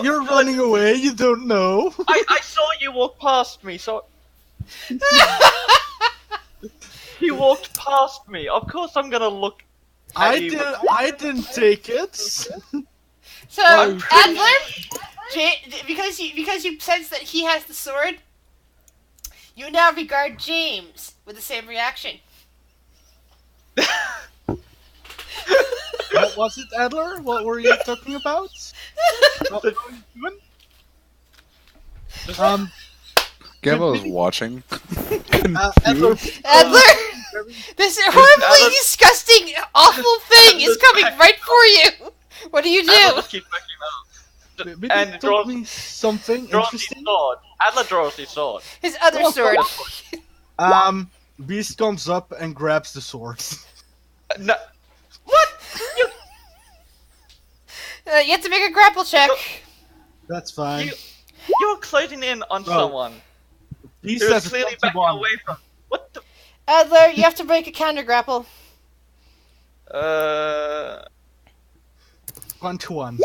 You're running away. You don't know. I saw you walk past me, so you walked past me. Of course, I'm gonna look. I you. didn't take it. So Oh, Adler, because you sense that he has the sword, you now regard James with the same reaction. What was it, Adler? What were you talking about? What were you doing? Gamma is watching. Adler, Adler, this horribly disgusting, awful thing is coming right for you. What do you Adler do? just keeps backing out. maybe And told draws- me something Draws his interesting. sword. Adler draws his sword. His other sword. Beast comes up and grabs the sword. No. What? You have to make a grapple check. That's fine. You're closing in on someone Beast who's has a clearly backing 21. away from. What the? Adler, you have to break a counter grapple. 1-1.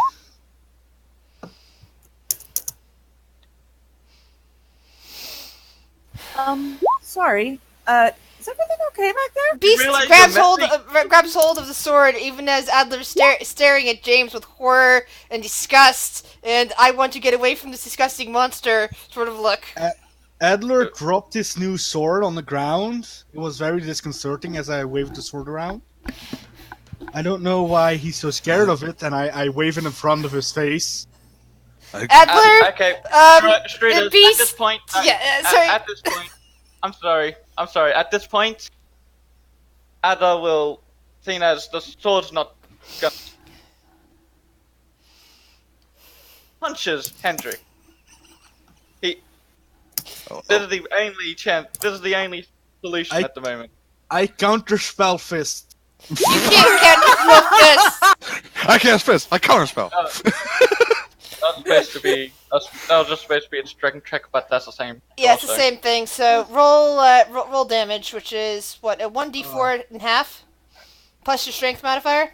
Sorry. Is everything okay back there? Beast realize grabs you're grabs hold of the sword, even as Adler's staring at James with horror and disgust, and I want to get away from this disgusting monster sort of look. Adler dropped his new sword on the ground. It was very disconcerting as I waved the sword around. I don't know why he's so scared of it, and I wave it in front of his face. Adler, Okay. Streeters, Beast. at this point. Sorry. At this point. I'm sorry. At this point, Adler will, seeing as the sword's not gonna punches Hendrik. This is the only chance. This is the only solution at the moment. I counterspell fist. You can't counter this. I cast fist. I counterspell. That's supposed to be. That was just supposed to be a strength check, but that's the same. Yeah, it's the also. same thing. So roll damage, which is what, a 1d4 and half, plus your strength modifier.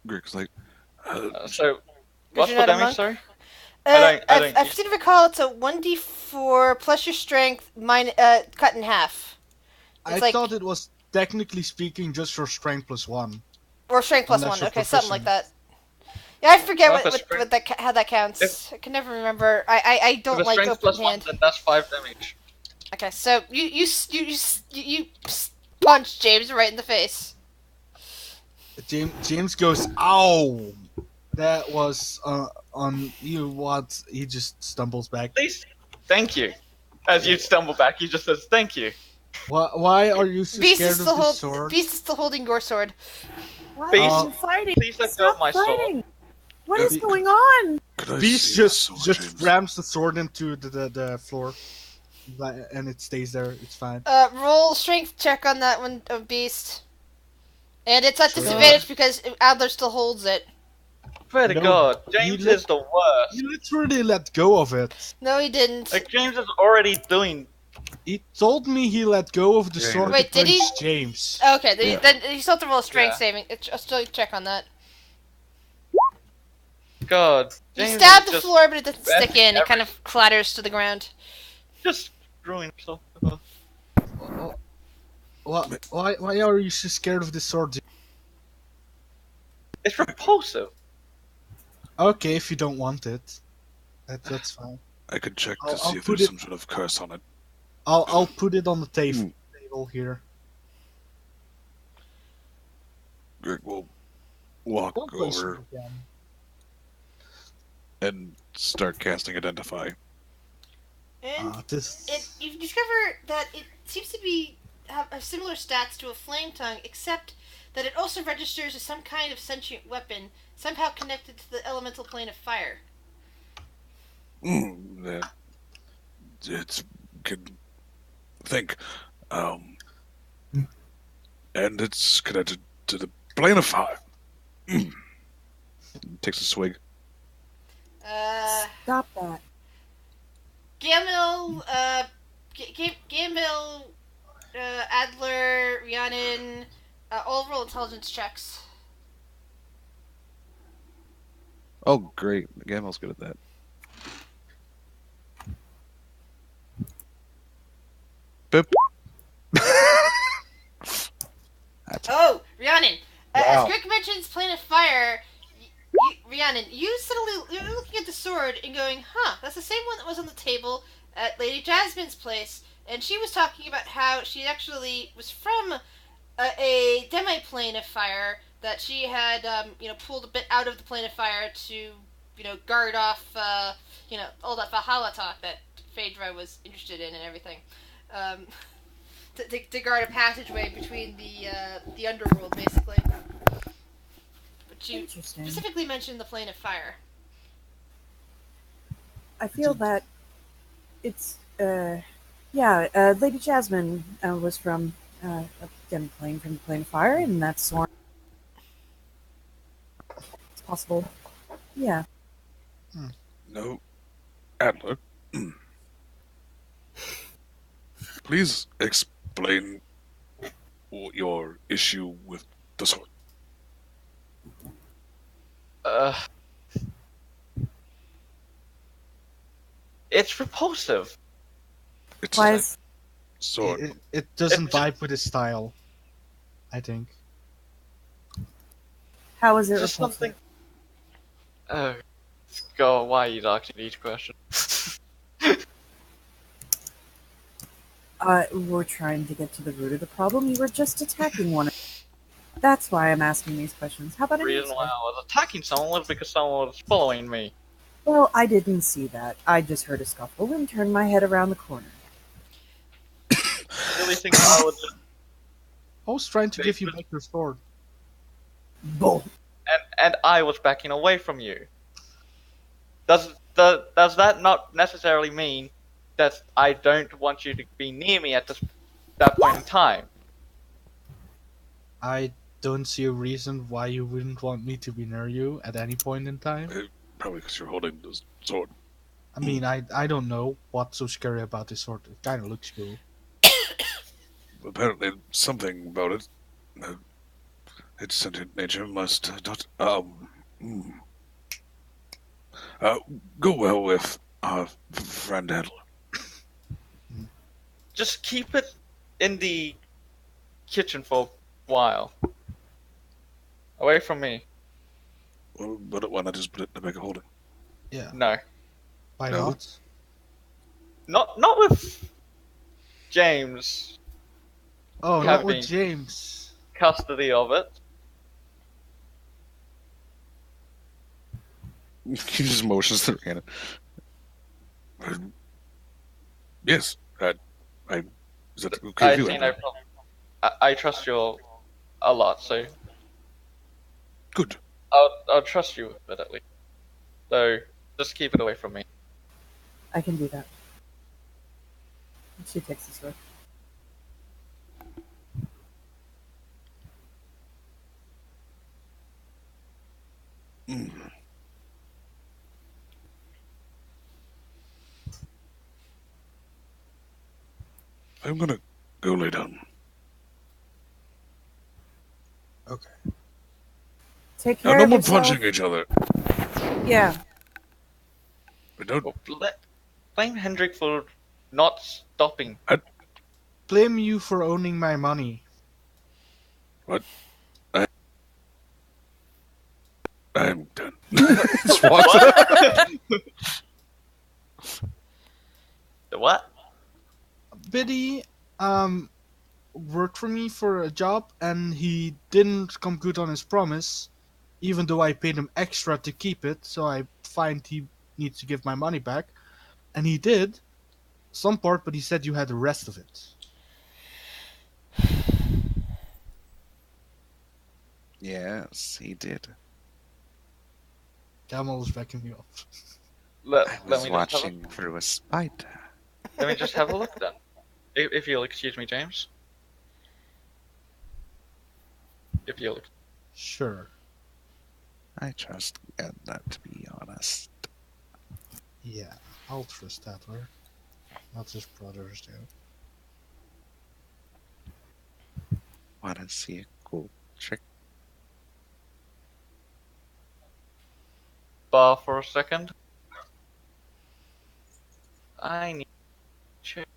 Greg's like, So, Because what's you're the not a damage? monk? Sorry. I don't- I seem to recall it's a 1d4 plus your strength cut in half. I It's thought it was technically speaking just your strength plus 1. Or strength plus Unless 1. you're Okay, something like proficient. that. Yeah, I forget Well, what strength- that how that counts. I can never remember. I If don't the like strength open plus hand. 1, then that's 5 damage. Okay, so you punch James right in the face. James goes, ow! That was on you. What? He just stumbles back. Please, thank you. As you stumble back, he just says thank you. Why are you so Beast scared is of still this sword? Beast is still holding your sword. Why Beast, are you fighting? please let go of Stop my sword. fighting. What is Be- going on? could I Beast see just that sword, James? rams the sword into the floor, and it stays there. It's fine. Roll strength check on that one, Beast. And it's at Sure. disadvantage because Adler still holds it. Swear to No, God, you James let- is the worst. You literally let go of it. No, he didn't. Like James is already doing. He told me he let go of the Yeah, sword Wait, to did he? punch James. Okay, then, Yeah. then you still have to roll a strength Yeah. saving. I'll still check on that. God, You James stab is the just, floor, but it doesn't best stick in. It ever. kind of clatters to the ground. just screwing himself. Why are you so scared of this sword? It's repulsive. Okay, if you don't want it, that's fine. I could check I'll to see if put there's it- some sort of curse on it. I'll put it on the table here. Greg will walk Don't place over it again. and start casting Identify. And This. you discover that it seems to be have similar stats to a flame tongue, except that it also registers as some kind of sentient weapon, somehow connected to the elemental plane of fire. That it's can think, and it's connected to the plane of fire. Takes a swig. Uh, Stop that. Gamil, Gamil, Adler, Rhiannon, all roll intelligence checks. Oh, great. Gamel's good at that. Boop. Oh, Rhiannon. Wow. As Greg mentions Plane of Fire, Rhiannon, you suddenly you're looking at the sword and going, "Huh, that's the same one that was on the table at Lady Jasmine's place." And she was talking about how she actually was from a demi-plane of fire that she had, pulled a bit out of the plane of fire to, guard off, all that Valhalla talk that Phaedra was interested in and everything. Um, to guard a passageway between the underworld, basically. But you Interesting. specifically mentioned the plane of fire. I feel that it's Lady Jasmine was from a dim plane from the plane of fire, and that's sworn. It's possible. Yeah. No. Adler. Please explain your issue with the sword. It's repulsive. It's Why a is sword. It doesn't It's- vibe with his style, I think. how is it Just repulsive? something. Oh, God, why are you asking each question? We're trying to get to the root of the problem. You were just attacking one. That's why I'm asking these questions. How about The an reason answer? why I was attacking someone was because someone was following me. Well, I didn't see that. I just heard a scuffle and turned my head around the corner. I really think I would just... I was trying to give you back your sword. Bull. And I was backing away from you. Does that not necessarily mean that I don't want you to be near me at that point in time? I don't see a reason why you wouldn't want me to be near you at any point in time. Probably because you're holding the sword. I mean, I don't know what's so scary about this sword. It kind of looks cool. Apparently, something about it. Its sentient nature must not go well with our friend Adler. Just keep it in the kitchen for a while. Away from me. Well, but why not just put it in the bag of holding? Yeah. No. Why No. not? Not with James Oh, not with Having- James. custody of it. He just motions to Rhiannon. Yes, I. Is that okay I with you? see no problem. I trust you a lot, so Good. I'll trust you with it at least. So just keep it away from me. I can do that. She takes the sword. Mm. I'm gonna go lay down. Okay. Take Now, care no of more yourself. punching each other. Yeah. We don't. Blame Hendrik for not stopping. Blame you for owning my money. I'm done. Just walks The what? Biddy, worked for me for a job, and he didn't come good on his promise, even though I paid him extra to keep it, so I find he needs to give my money back. And he did, some part, but he said you had the rest of it. Yes, he did. Gamal was backing me up. Let I me was just watching through a spider. let me just have a look then. If you'll excuse me, James. If you'll. Sure. I trust Edna, to be honest. Yeah, I'll trust Adler. not his brothers. Yeah. Wanna see a cool trick? Bar for a second. I need to check.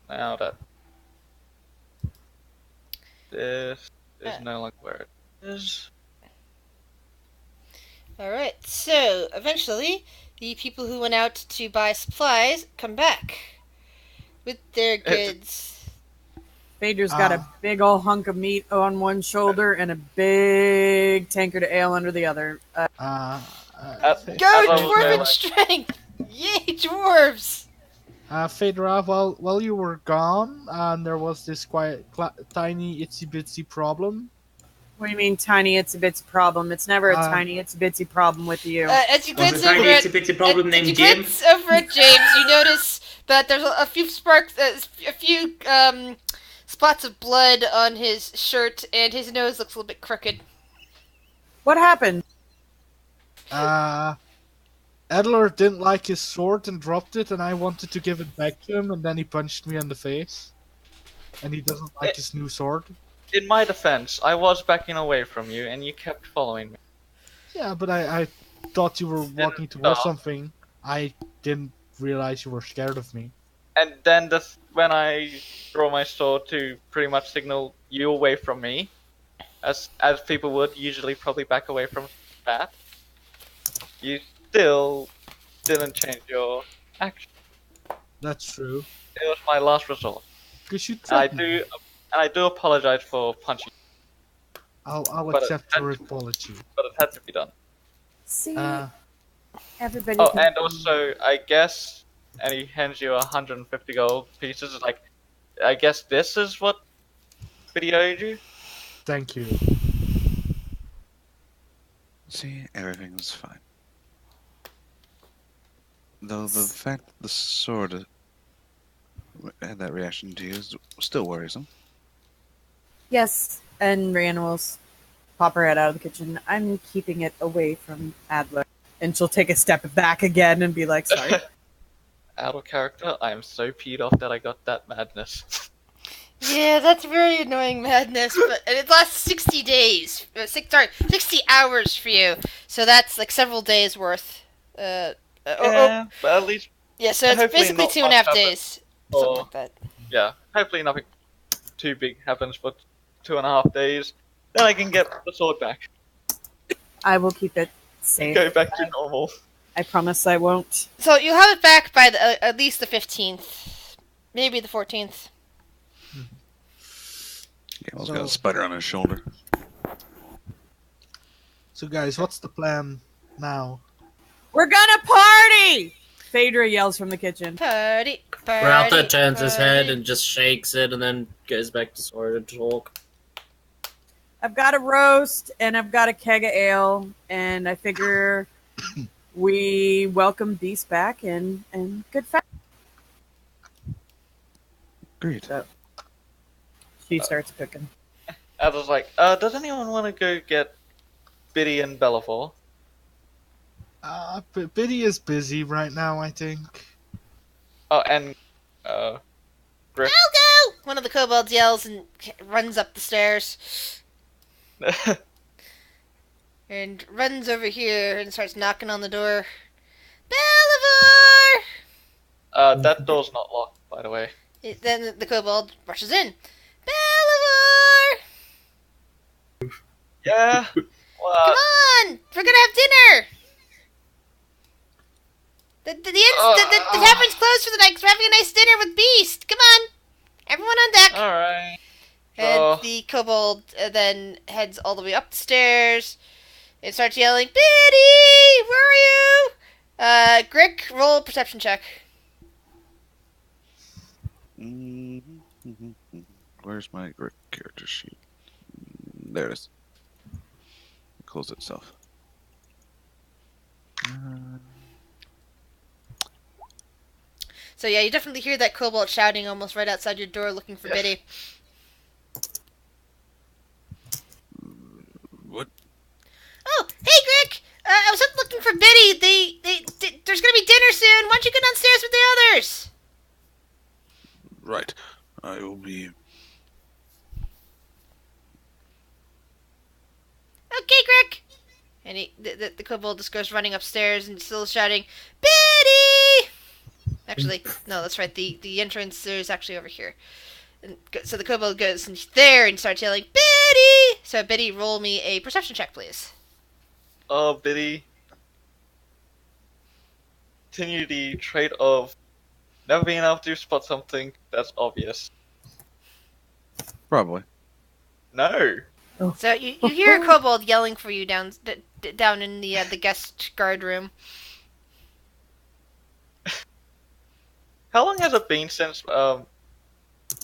Now that this is no longer where it is. Alright, so eventually, the people who went out to buy supplies come back with their goods. Phaedra's got a big old hunk of meat on one shoulder and a big tankard of ale under the other. Go, as I was dwarven there, like- strength! Yay, dwarves! Phaedra, while you were gone, and there was this tiny itsy bitsy problem. What do you mean, tiny itsy bitsy problem? It's never a Uh, tiny itsy bitsy problem with you. As you There's glance a tiny over at, itsy bitsy problem as named you Jim. glance over at James, you notice that there's a few sparks, a few spots of blood on his shirt, and his nose looks a little bit crooked. What happened? Adler didn't like his sword and dropped it, and I wanted to give it back to him, and then he punched me in the face. And he doesn't like his new sword. In my defense, I was backing away from you, and you kept following me. Yeah, but I thought you were walking towards something. I didn't realize you were scared of me. And then when I draw my sword to pretty much signal you away from me, as people would usually probably back away from that, you still didn't change your action. That's true. It was my last resort. Because you And threatened me. I do apologize for punching you, I'll but accept your apology. but it had to be done. See, Uh, everybody. Oh, can- and also, I guess, and he hands you 150 gold pieces. Like, I guess this is what video owed you. Thank you. See, everything was fine. Though the fact that the sword had that reaction to you is still worrisome. Yes, and Rhiannon will pop her head out of the kitchen. I'm keeping it away from Adler. And she'll take a step back again and be like, sorry. Out of character, I am so peed off that I got that madness. Yeah, that's very annoying madness, but and it lasts 60 days. 60 hours for you. So that's like several days worth. But at least, Yeah, so it's Hopefully basically not 2.5 much happens. days. Something Or- like that. yeah, hopefully nothing too big happens for 2.5 days. Then I can get the sword back. I will keep it safe. Go back to normal. I promise I won't. So you'll have it back by at least the 15th. Maybe the 14th. Gamel's got a spider on his shoulder. So guys, what's the plan now? We're gonna party! Phaedra yells from the kitchen. Party, party, Ralpha turns his head party. and just shakes it and then goes back to Sword and talk. I've got a roast and I've got a keg of ale, and I figure we welcome Beast back and good fact. Agreed. She starts cooking. I was like, does anyone want to go get Biddy and Bellavor? Biddy is busy right now, I think. Oh, and Griff. I'll go! One of the kobolds yells and runs up the stairs. And runs over here and starts knocking on the door. Bellavor! That door's not locked, by the way. Then the kobold rushes in. Bellavor! Yeah. Come Well, on! We're gonna have dinner! The tavern's closed for the night 'cause we're having a nice dinner with Beast! Come on! Everyone on deck! alright. And Oh. the kobold then heads all the way up the stairs and starts yelling, Biddy! Where are you? Grick, roll a perception check. Where's my character sheet? There it is. It closed itself. So yeah, you definitely hear that kobold shouting almost right outside your door looking for Biddy. What? Oh, hey Grick! I was looking looking for Biddy. There's gonna be dinner soon. Why don't you go downstairs with the others? Right. I will be. Okay, Greg. And the kobold just goes running upstairs and still shouting, Biddy! Actually, no, that's right. The entrance is actually over here. And so the kobold goes there and starts yelling, Biddy! So Biddy, roll me a perception check, please. Oh, Biddy. Continue the trait of never being able to spot something that's obvious. Probably. No. So you hear a kobold yelling for you down in the guest guard room. How long has it been since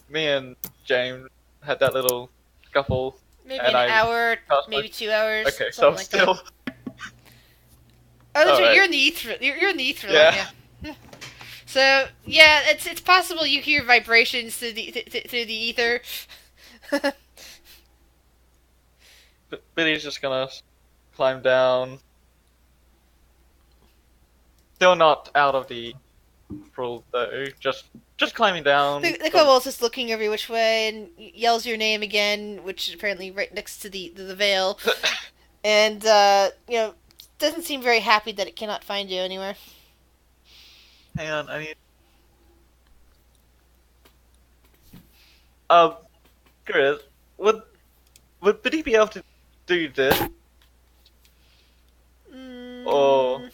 me and James had that little scuffle? Maybe And an I hour, crossed maybe my- 2 hours. Okay, so something I'm like still. That. Oh, that's right. Alright. You're in the ether. You're in the ether. Yeah. Yeah. So yeah, it's possible you hear vibrations through the ether. Biddy's just gonna climb down. Still not out of the pool though. Just climbing down. The kobold's just looking every which way and yells your name again, which is apparently right next to the veil, and doesn't seem very happy that it cannot find you anywhere. Hang on, I need. Chris, would Biddy be able to do this, or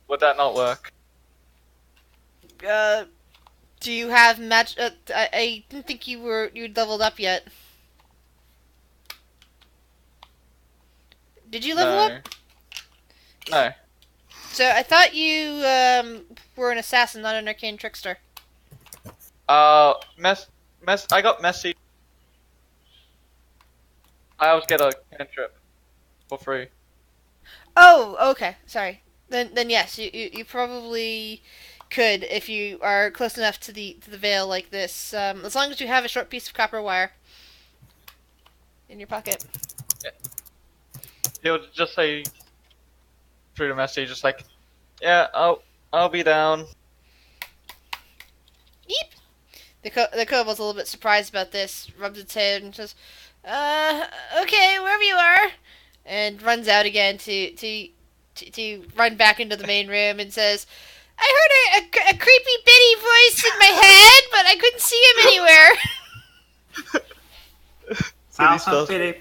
would that not work? Do you have match? I didn't think you'd leveled up yet. Did you level up? No. So I thought you were an assassin, not an arcane trickster. Mess. I got messy. I always get a cantrip for free. Oh, okay. Sorry. Then yes, you probably could if you are close enough to the veil like this. As long as you have a short piece of copper wire in your pocket. He'll just say through the message, just like, yeah, I'll be down. Yeep. The kobold's a little bit surprised about this, rubs its head and says, okay, wherever you are, and runs out again to run back into the main room and says, I heard a creepy Biddy voice in my head, but I couldn't see him anywhere. Sounds like Biddy.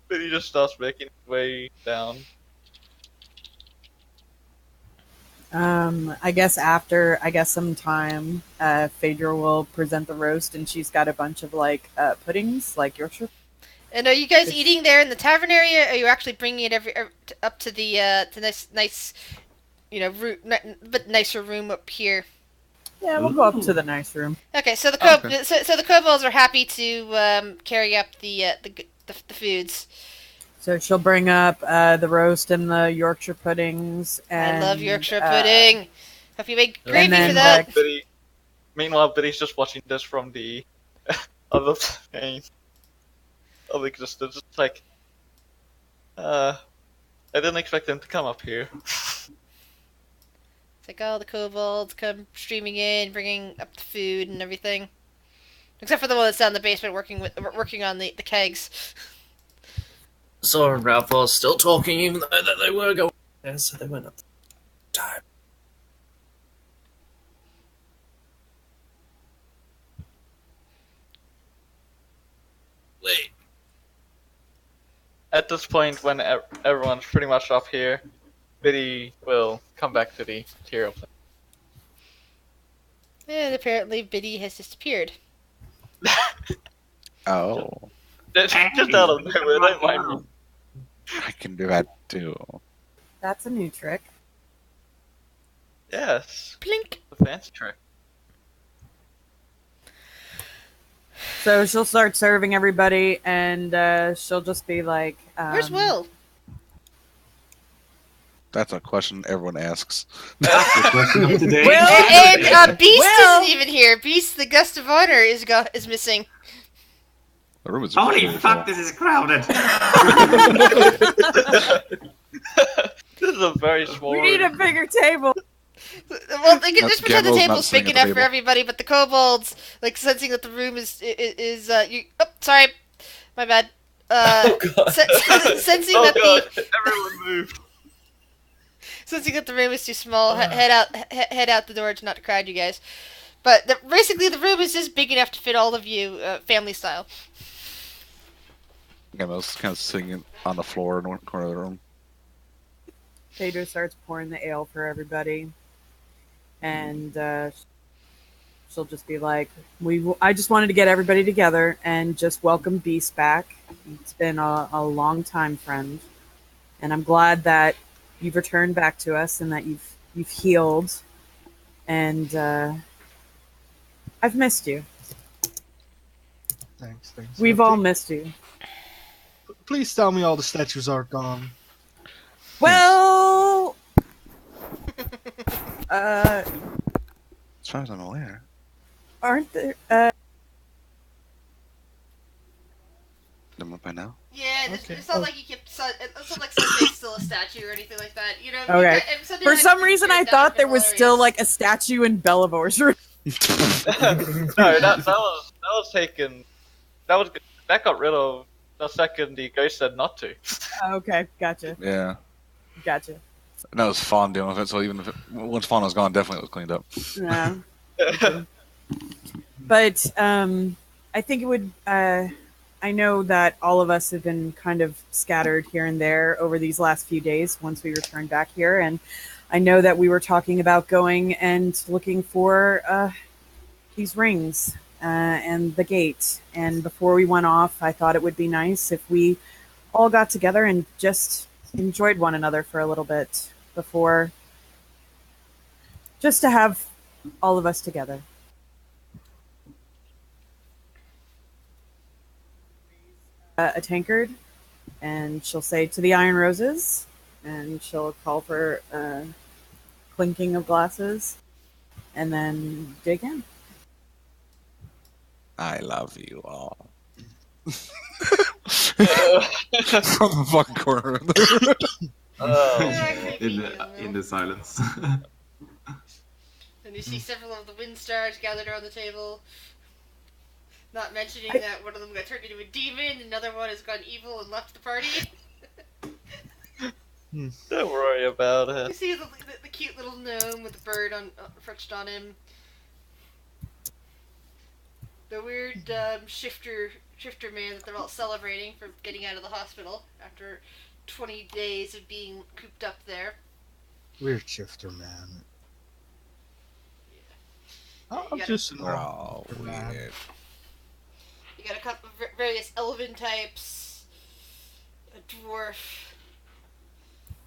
Biddy just starts making his way down. I guess after some time, Phaedra will present the roast, and she's got a bunch of puddings, like Yorkshire. And are you guys eating there in the tavern area, or are you actually bringing it up to the nice, but nicer room up here? Yeah, we'll go up to the nice room. Okay, so the kobolds are happy to carry up the foods. So she'll bring up the roast and the Yorkshire puddings. And, I love Yorkshire pudding. Hope you make gravy for that. Meanwhile, Biddy's just watching this from the other plane of existence. It's like, I didn't expect them to come up here. It's like all the kobolds come streaming in, bringing up the food and everything, except for the one that's down in the basement working on the kegs. Sora and Ralph are still talking, even though that they were going there, so they went up the time. Wait. At this point, when everyone's pretty much up here, Biddy will come back to the material plane. And apparently Biddy has disappeared. Oh, Just out of nowhere, don't mind me. I can do that too. That's a new trick. Yes, Plink. the fancy trick. So she'll start serving everybody, and she'll just be like, Where's Will? That's a question everyone asks. That's the question of the day. And Beast Will. isn't even here. Beast, the guest of honor, is missing. The room is Holy really fuck, full. this is crowded! This is a very small. We need a bigger table. Well, they can That's just pretend the Gambo's not table's sitting big at the enough for table. everybody, but the kobolds, like, sensing that the room is you. Oh, sorry, my bad. Oh god. Sensing Oh that god! the Everyone moved. sensing that the room is too small, head out the door to not crowd you guys. But basically, the room is just big enough to fit all of you, family style. Gambo's kind of sitting on the floor in one corner of the room. Phaedra starts pouring the ale for everybody, and she'll just be like, I just wanted to get everybody together and just welcome Beast back. It's been a long time, friend, and I'm glad that you've returned back to us and that you've healed, and I've missed you. Thanks. We've all missed you. Please tell me all the statues are gone. Well, As far as I'm aware. aren't there? Them up by now? Yeah, Okay. it's not like you kept. It's not like Sunday's still a statue or anything like that. You know. Okay. For some reason, I thought there was still like a statue in Belivor's room. No, that was taken. That got rid of the second the ghost said not to. Okay, gotcha. Yeah. Gotcha. And that was Fawn dealing with it, so even if once Fawn was gone, definitely it was cleaned up. Yeah. But I think it would. I know that all of us have been kind of scattered here and there over these last few days once we returned back here, and I know that we were talking about going and looking for these rings and the gate. And before we went off, I thought it would be nice if we all got together and just enjoyed one another for a little bit before, just to have all of us together. A tankard, and she'll say to the Iron Roses, and she'll call for clinking of glasses, and then dig in. I love you all. From the fucking corner of the room. Oh. in the silence. And you see several of the wind stars gathered around the table. Not mentioning that one of them got turned into a demon, another one has gone evil and left the party. Don't worry about You it. see the cute little gnome with the bird perched on him. The weird shifter man that they're all celebrating for getting out of the hospital after 20 days of being cooped up there. Weird shifter, man. You I'm got just We're all man. weird. You got a couple of various elven types, a dwarf,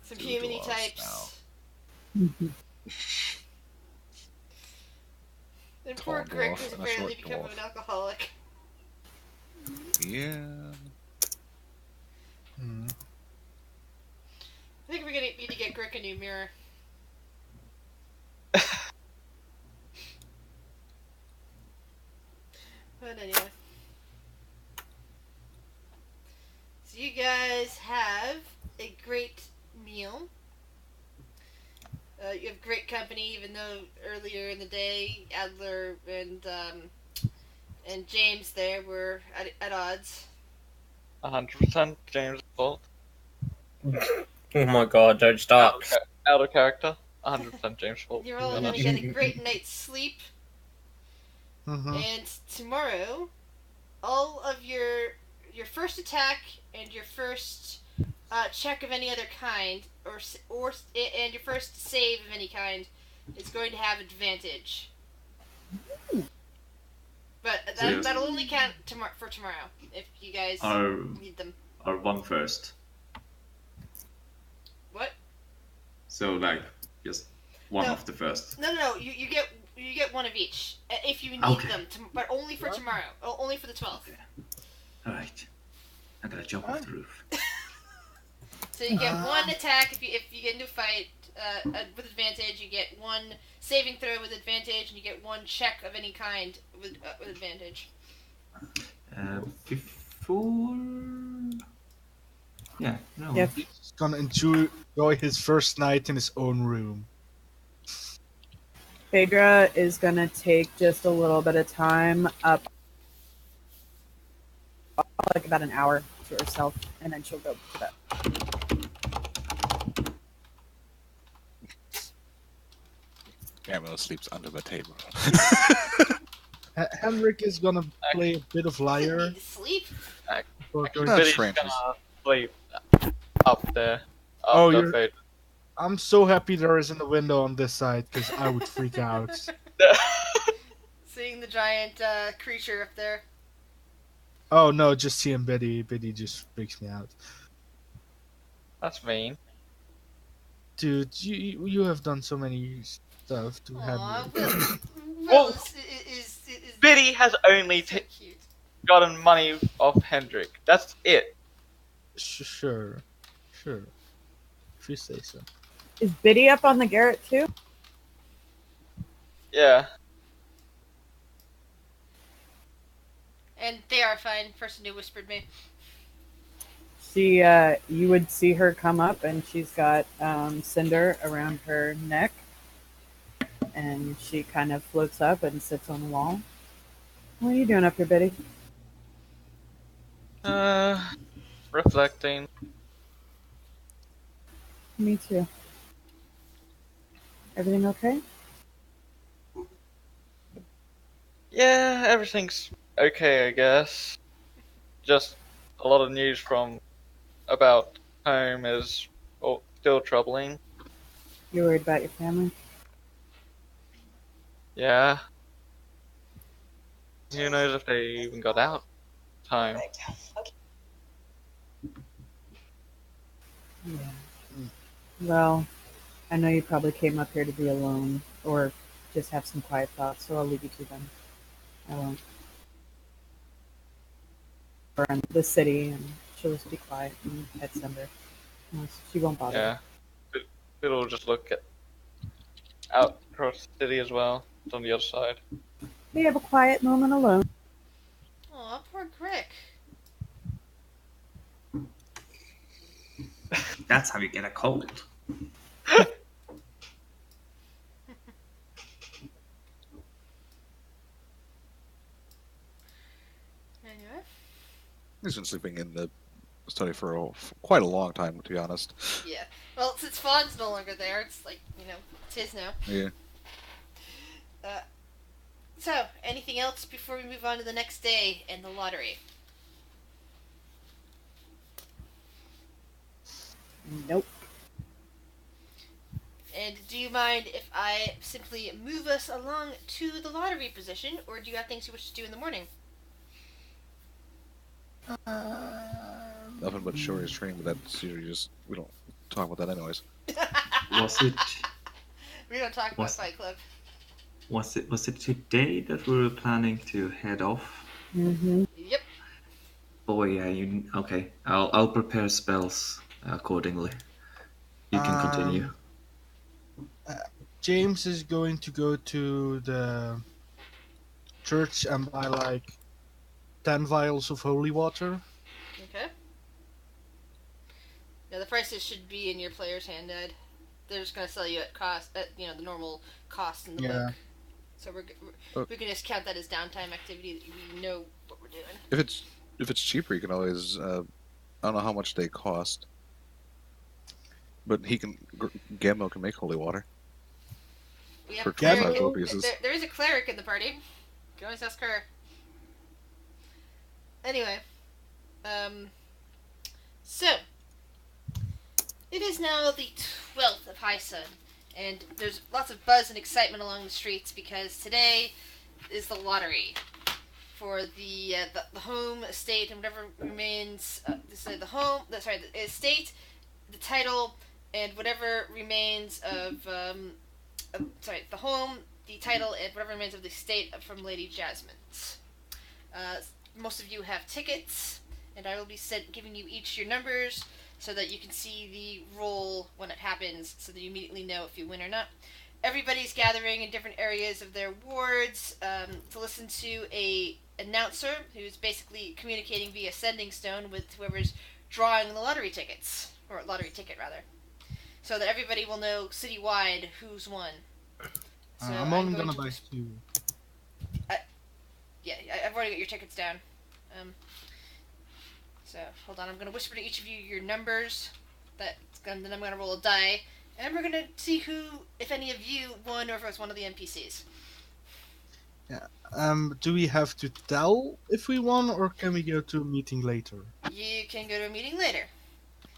some Two humany dwarves types. And poor Tall Greg dwarf has and a apparently short become dwarf. an alcoholic. Yeah. Hmm. I think we're gonna need to get Greg a new mirror. But anyway. So you guys have a great meal. You have great company, even though earlier in the day, Adler and James there were at odds. 100% James' fault. Oh my god, don't stop. Out of character. 100% James' fault. You're all gonna get a great night's sleep. Mhm. And tomorrow, all of your first attack and your first check of any other kind, and your first save of any kind, is going to have advantage. But that'll only count for tomorrow if you guys need them. Or one first. What? So like just one No. of the first. No. You get one of each if you need Okay. them, but only for tomorrow. Only for the 12th. Alright. I'm gonna jump off the roof. So you get one attack if you get into a fight with advantage. You get one saving throw with advantage, and you get one check of any kind with advantage. 4. Yeah, no. Yeah. He's gonna enjoy his first night in his own room. Phaedra is gonna take just a little bit of time up, like about an hour to herself, and then she'll go to bed. Camilla sleeps under the table. Henrik is gonna play a bit of liar. Need to sleep. for Not But he's strange. gonna sleep up there. Oh, After you're- Fate. I'm so happy there isn't a window on this side because I would freak out. Seeing the giant creature up there. Oh no, just seeing Biddy. Biddy just freaks me out. That's mean. Dude, you have done so many stuff to Aw, have. Will is Biddy has only so cute. gotten money off Hendrik. That's it. Sure. If you say so. Is Biddy up on the garret too? Yeah. And they are fine. Person who whispered me. She, you would see her come up, and she's got cinder around her neck, and she kind of floats up and sits on the wall. What are you doing up here, Biddy? Reflecting. Me too. Everything okay? Yeah, everything's okay, I guess. Just a lot of news from about home is still troubling. You worried about your family? Yeah. Who knows if they even got out in time. Yeah. Well, I know you probably came up here to be alone, or just have some quiet thoughts, so I'll leave you to them. I won't. Or in the city, and she'll just be quiet and pet Cinder. She won't bother. Yeah. It'll just look out across the city as well. It's on the other side. We have a quiet moment alone. Aw, poor Crick. That's how you get a cold. Anyway. He's been sleeping in the study for quite a long time, to be honest. Yeah. Well, since Fawn's no longer there, it's like, it's his now. Yeah. So, anything else before we move on to the next day and the lottery? Nope. And do you mind if I simply move us along to the lottery position, or do you have things you wish to do in the morning? Nothing but Shori's training, but that's usually just we don't talk about that anyways. Was it We don't talk about Fight Club. was it today that we were planning to head off? Mm-hmm. Yep. Boy, yeah, okay. I'll prepare spells accordingly. You can continue. James is going to go to the church and buy like 10 vials of holy water. Okay. Now the prices should be in your player's handguide. They're just gonna sell you at cost, at the normal cost in the Yeah. book. So we can just count that as downtime activity. That we know what we're doing. If it's cheaper, you can always. I don't know how much they cost, but he can. Gammo can make holy water. We have For a cleric 25 in- gold pieces. there is a cleric in the party. You can always ask her. Anyway, so it is now the 12th of High Sun, and there's lots of buzz and excitement along the streets because today is the lottery for the home, estate, and whatever remains. The estate, the title, and whatever remains of the home, the title, and whatever remains of the estate from Lady Jasmine's. Most of you have tickets, and I will be giving you each your numbers so that you can see the roll when it happens, so that you immediately know if you win or not. everybody's gathering in different areas of their wards to listen to a announcer who's basically communicating via sending stone with whoever's drawing the lottery tickets, or lottery ticket rather, so that everybody will know citywide who's won. So I'm only going gonna buy to 2. Yeah, I've already got your tickets down. So hold on, I'm gonna whisper to each of you your numbers. Then I'm gonna roll a die, and we're gonna see who, if any of you, won, or if it was one of the NPCs. Do we have to tell if we won, or can we go to a meeting later? You can go to a meeting later.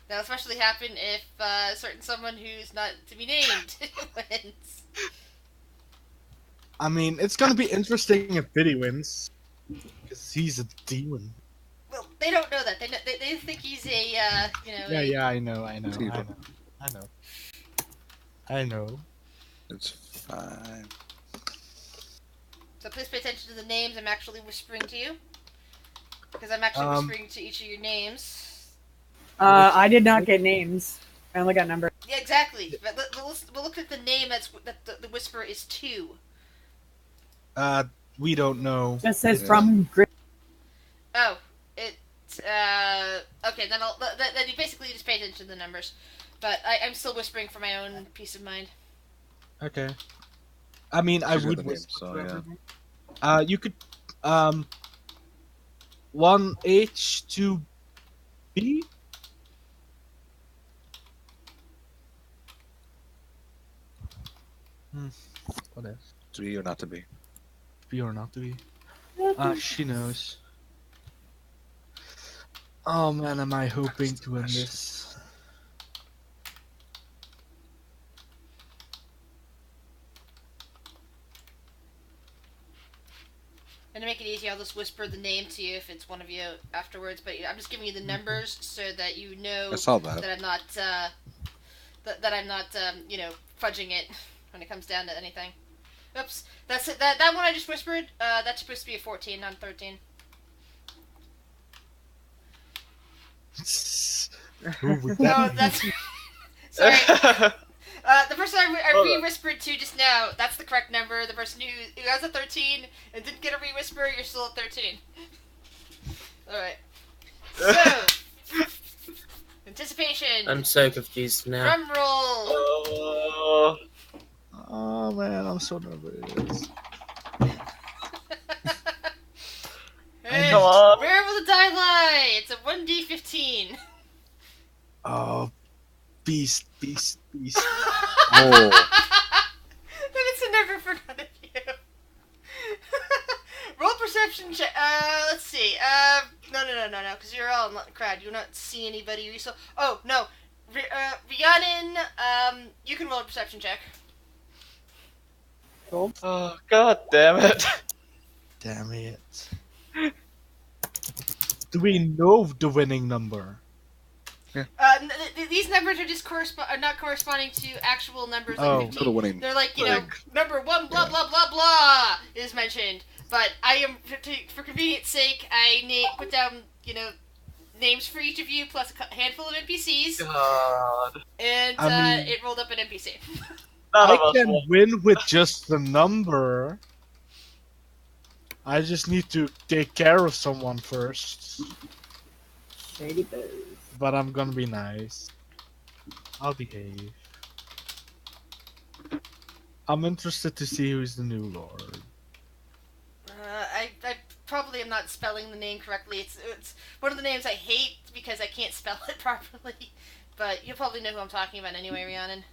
That'll especially happen if certain someone who's not to be named wins. I mean, it's gonna be interesting if Biddy wins, because he's a demon. Well, they don't know that. They think he's a Yeah, I know. Demon. I know. It's fine. So please pay attention to the names I'm actually whispering to you, because I'm actually whispering to each of your names. I did not get names. I only got numbers. Yeah, exactly. But we'll look at the name that the whisper is to. We don't know. Just says Yeah. from Grid. Oh, it's okay. Then you basically just pay attention to the numbers. But I'm still whispering for my own peace of mind. Okay. I mean, I She's got would the name, whisper so, to yeah. everyone. You could 1H 2B. What else? To be or not to be. Be or not to be? She knows. Oh man, am I hoping to win this? And to make it easy, I'll just whisper the name to you if it's one of you afterwards. But I'm just giving you the numbers so that you know I saw that. that I'm not that I'm not fudging it when it comes down to anything. Oops, that's it. That one I just whispered. That's supposed to be a 14, not 13. Who would No, that be? that's sorry. The person I re-whispered to just now, that's the correct number. The person who has a 13 and didn't get a re-whisper, you're still at 13. Alright. So, anticipation. I'm so confused now. Drum roll. Oh man, I'm so nervous. Hey, Come on. where will the die lie? It's a 1d15. Oh, beast. Oh, Then it's a never for none of you. Roll perception check. Let's see. No, because you're all in the crowd. You do not see anybody. You saw. Oh no, Rhiannon. You can roll a perception check. Oh, god damn it. Damn it. Do we know the winning number? These numbers are just are not corresponding to actual numbers. Like Oh. 15. so the winning. They're like, number 1, blah, blah, blah, blah, is mentioned. But I am, for convenience sake, I put down, names for each of you, plus a handful of NPCs, God. and I mean- it rolled up an NPC. None of I us can won. win with just the number. I just need to take care of someone first. Shady Boo. But I'm gonna be nice. I'll behave. I'm interested to see who's the new lord. I probably am not spelling the name correctly. It's one of the names I hate because I can't spell it properly. But you'll probably know who I'm talking about anyway, Rhiannon.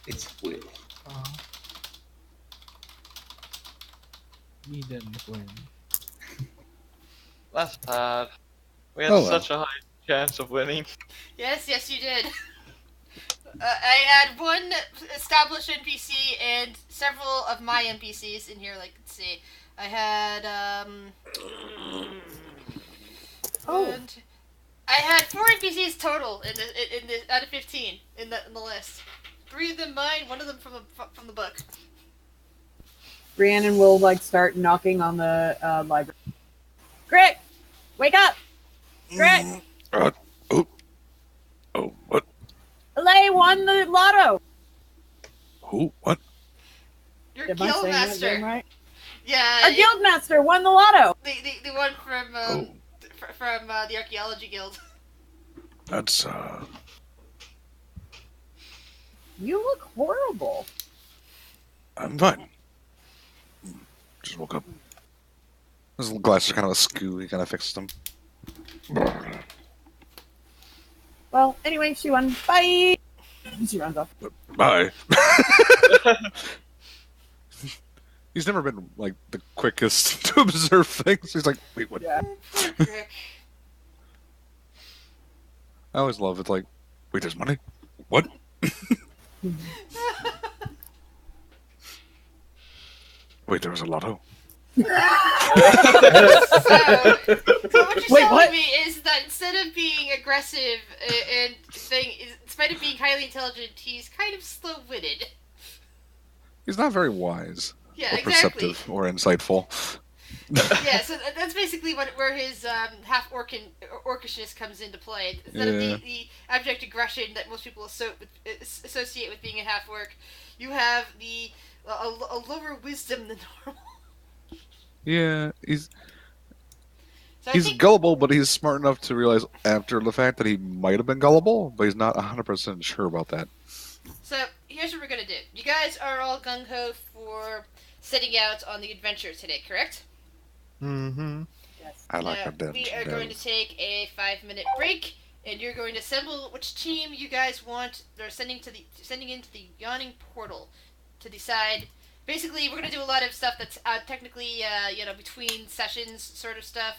It's Will. We didn't win. That's bad. We had Oh, well. such a high chance of winning. Yes, you did. I had one established NPC and several of my NPCs in here. Like, let's see, I had I had 4 NPCs total in the out of 15 in the list. 3 of them mine, 1 of them from the book. Rhiannon will start knocking on the library. Grit, wake up! Greg, Oh, what? Lay won the lotto. Who? What? Your Am I guild saying that master. name right? Yeah, Our guild master won the lotto. the one from Oh. from the archaeology guild. That's, You look horrible. I'm fine. Just woke up. His glasses are kind of askew. He kind of fixed them. Well, anyway, she won. Bye. She runs off. Bye. He's never been, like, the quickest to observe things. He's like, wait, what? Yeah. Rick. I always love it. Like, wait, there's money? What? Wait, there was a lotto? So what you're Wait, telling what? me is that instead of being aggressive and in spite of being highly intelligent, he's kind of slow-witted. He's not very wise. Yeah, or exactly. perceptive or insightful. Yeah, so that's basically where his half orcishness comes into play. Instead of the abject aggression that most people associate with being a half orc, you have a lower wisdom than normal. Yeah, So I he's think, gullible, but he's smart enough to realize after the fact that he might have been gullible, but he's not 100% sure about that. so here's what we're gonna do. You guys are all gung ho for setting out on the adventure today, correct? Mm-hmm. Yes. I like Now, a dungeon. we are going to take a 5-minute break, and you're going to assemble which team you guys want. They're sending into the yawning portal to decide. Basically, we're going to do a lot of stuff that's technically, between sessions sort of stuff.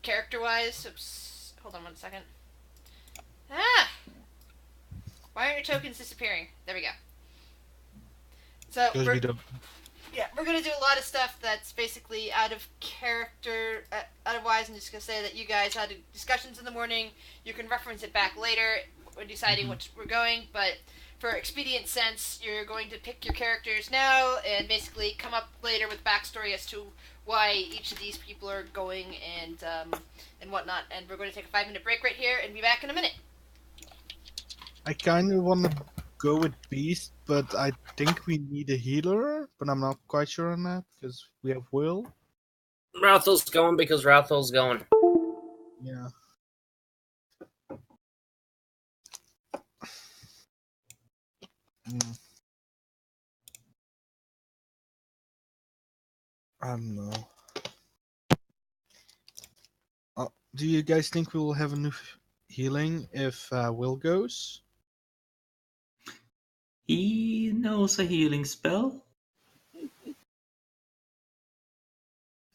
Character-wise. Oops. Hold on one second. Why aren't your tokens disappearing? There we go. So Because we don't. yeah, we're gonna do a lot of stuff that's basically out of character. Otherwise, I'm just gonna say that you guys had discussions in the morning. You can reference it back later when deciding which we're going. But for expedient sense, you're going to pick your characters now and basically come up later with backstory as to why each of these people are going and whatnot. And we're going to take a 5-minute break right here and be back in a minute. I kind of want to go with Beast, but I think we need a healer, but I'm not quite sure on that because we have Will. Routhel's going because Routhel's going. Yeah. I don't know. Do you guys think we will have enough healing if Will goes? He knows a healing spell.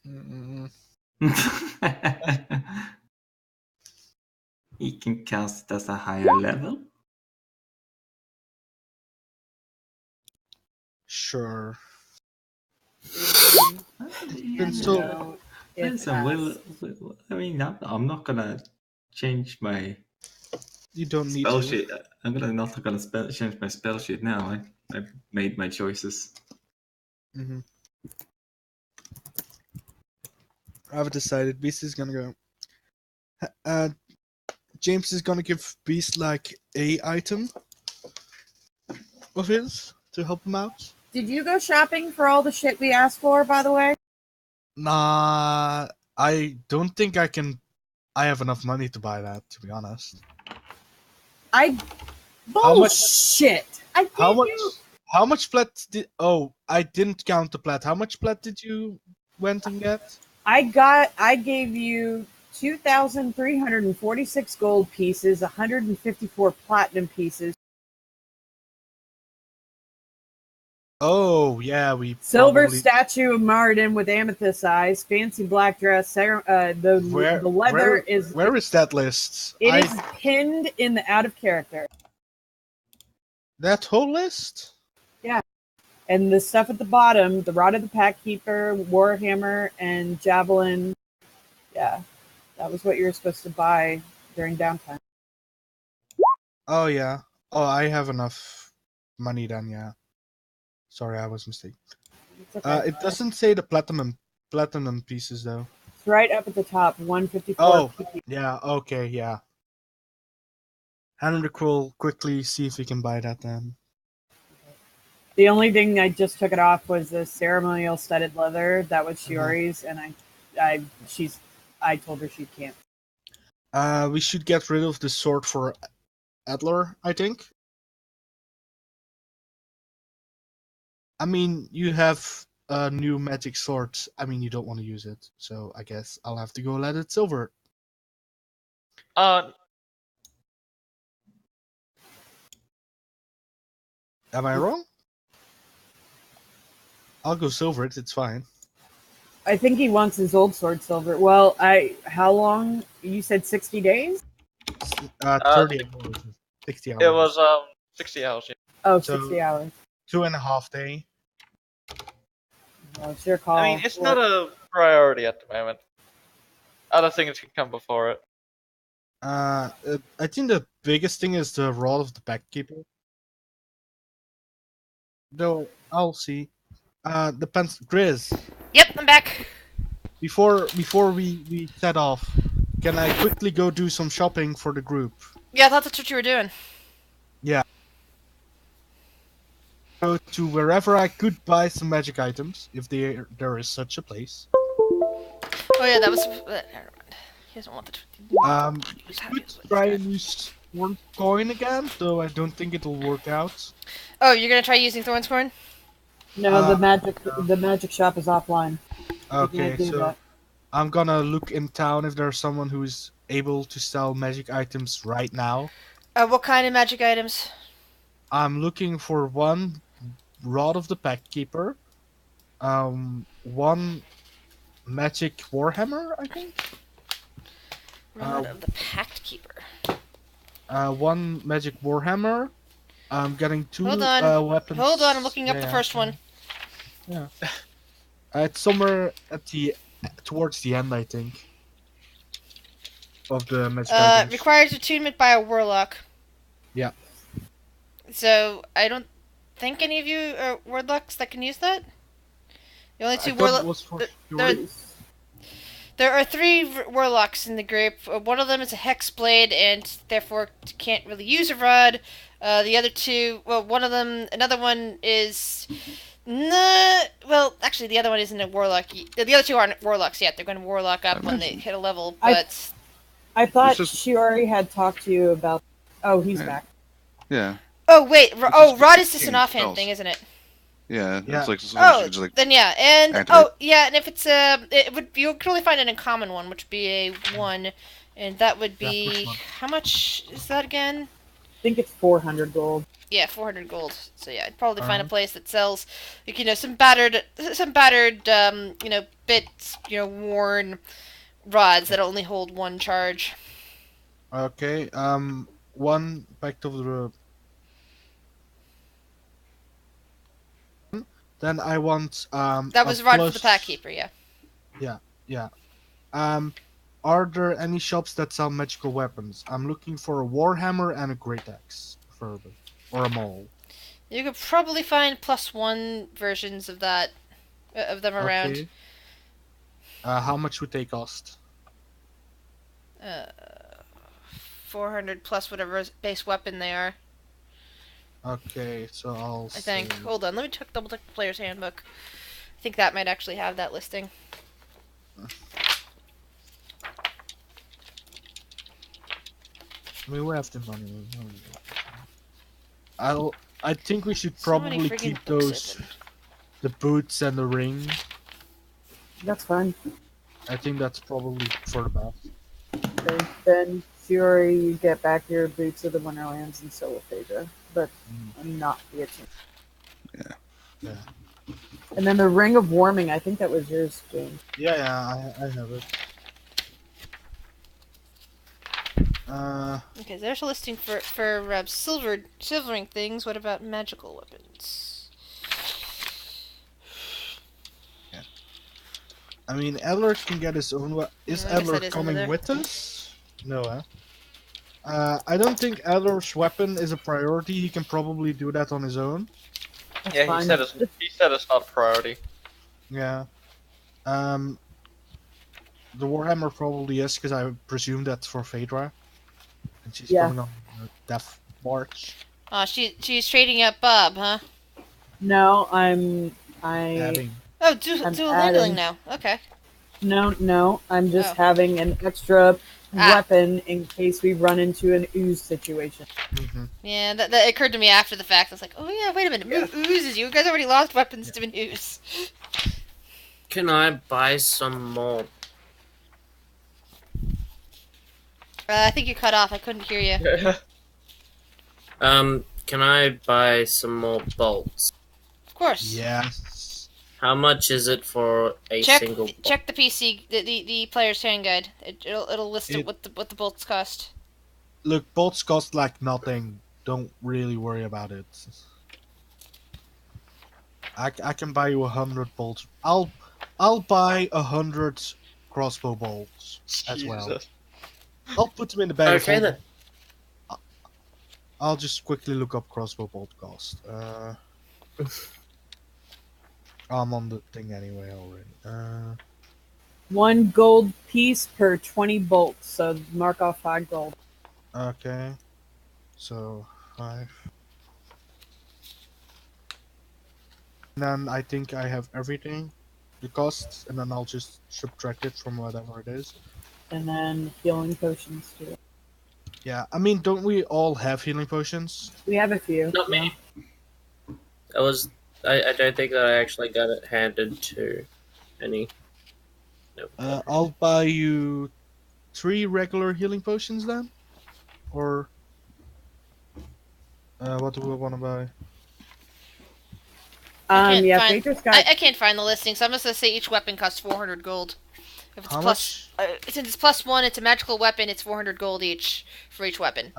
Mm, He can cast it as a higher level. sure. Yeah, so- No, it listen, has- I mean, I'm not gonna change my You don't need spell to. sheet. Not gonna change my spell sheet now. I've made my choices. Mm-hmm. I've decided Beast is gonna go. James is gonna give Beast like a item of his to help him out. Did you go shopping for all the shit we asked for, by the way? Nah, I don't think I can. I have enough money to buy that, to be honest. I How much- bullshit. I How gave much? you How much plat did? Oh, I didn't count the plat. How much plat did you went and get? I gave you 2,346 gold pieces, 154 platinum pieces, Oh yeah, we silver probably, statue of Maradin with amethyst eyes, fancy black dress. The leather is Where is that list? it is pinned in the out of character, That whole list. and the stuff at the bottom, the rod of the pack keeper, warhammer, and javelin. Yeah, that was what you were supposed to buy during downtime. Oh yeah. Oh, I have enough money then. Yeah. Sorry, I was mistaken. It's okay. It doesn't say the platinum pieces though. It's right up at the top, 154. Oh, yeah, okay, yeah. Henrik will quickly see if he can buy that then. The only thing I just took it off was the ceremonial studded leather. That was Shiori's, and I told her she can't. We should get rid of the sword for Adler, I think. I mean, you have a new magic sword. I mean, you don't want to use it, so I guess I'll have to go let it silver. Uh, Am I wrong? I'll go silver it, it's fine. I think he wants his old sword silver. Well, how long? You said 60 days? 30 hours. 60 hours. it was 60 hours. Yeah. Oh, So- 60 hours. 2.5 days. Well, it's your call. I mean, it's not a priority at the moment. Other things can come before it. I think the biggest thing is the rod of the backkeeper. Though, I'll see. Depends. Grizz, Yep, I'm back. before we set off, can I quickly go do some shopping for the group? Yeah, I thought that's what you were doing. Go to wherever I could buy some magic items, if there is such a place. Oh yeah, that was. Never mind. He doesn't want the. We could try and use one coin again, though I don't think it'll work out. Oh, you're gonna try using Thornscorn? No, the magic shop is offline. Okay, can't do so that. I'm gonna look in town if there's someone who's able to sell magic items right now. What kind of magic items? I'm looking for one rod of the packkeeper, one magic warhammer, I think, Rod of the Pact Keeper. one magic warhammer. I'm getting two Hold on. weapons. Hold on, I'm looking up the Yeah, first one. Yeah. It's somewhere at towards the end, I think, of the magic items. Requires attunement by a warlock. Yeah. So I don't think any of you are warlocks that can use that. The only I two thought it warlocks. was for there- Shiori. There are three warlocks in the group. One of them is a hex blade and therefore can't really use a rod. The other two, well, another one is. Well, actually, the other one isn't a warlock. The other two aren't warlocks yet. They're going to warlock up when they hit a level. But I thought It's just- Shiori had talked to you about. Oh, he's Yeah. back. Yeah, oh wait, just rod is just an king offhand spells. thing, isn't it? yeah. Yeah. It's like sometimes you Oh, can just like then yeah, and activate. and if it's you could only find an uncommon one, which would be a 1, and that would Yeah, be which one? how much is that again? I think it's 400 gold. Yeah, 400 gold. So yeah, I'd probably find a Uh-huh. place that sells, like, some battered, bits, worn rods that only hold one charge. Okay, one back to the. Then I want That was a rod for the plus- pack keeper, yeah. Yeah. Are there any shops that sell magical weapons? I'm looking for a warhammer and a great axe, preferably, or a maul. You could probably find +1 versions of that, of them around. Okay. How much would they cost? 400 plus whatever base weapon they are. Okay, so I'll. I think. say- Hold on, let me double check the player's handbook. I think that might actually have that listing. I mean, we have the money. I think we should So many probably friggin' keep books those, open. the boots and the ring. That's fine. I think that's probably for the best. Okay. Then Shiori, you get back your boots of the Winterlands and so will Phaedra, but not the attunement. Yeah. And then the Ring of Warming, I think that was yours, James. Yeah, I have it. Okay, there's a listing for silvering things. What about magical weapons? I mean, Edler can get his own. Is I guess that Edler is coming another- with us? No, I don't think Edler's weapon is a priority. He can probably do that on his own. That's Yeah, he fine. said it's not a priority. Yeah. The Warhammer probably is, because I presume that's for Phaedra. And she's Yeah. going on a death march. Oh, she's trading up Bob, huh? No, I Having. Oh, I'm dual adding- handling now. Okay. no, I'm just Oh. having an extra Ah. weapon in case we run into an ooze situation. Mm-hmm. Yeah, that occurred to me after the fact. I was like, oh yeah, wait a minute, oozes. You guys already lost weapons to an ooze. Can I buy some more? I think you cut off. I couldn't hear you. Can I buy some more bolts? Of course. Yes. How much is it for a Check single bolt? check the PC, the player's hand guide. It'll list It- what the bolts cost. Look, bolts cost like nothing. Don't really worry about it. I can buy you 100 bolts. I'll buy 100 crossbow bolts as well. Jesus. I'll put them in the bag. of Okay then. holding. I'll just quickly look up crossbow bolt cost. I'm on the thing anyway already. 1 gold piece per 20 bolts, so mark off 5 gold. Okay. So 5. And then I think I have everything, the costs, and then I'll just subtract it from whatever it is. And then healing potions too. Yeah, I mean, don't we all have healing potions? We have a few. Not me. I don't think that I actually got it handed to any. No. I'll buy you 3 regular healing potions then? Or what do we want to buy? can't Yeah, find- Phaedra's got. I can't find the listing, so I'm just gonna say each weapon costs 400 gold. If it's How plus, since it's +1, it's a magical weapon. It's 400 gold each for each weapon.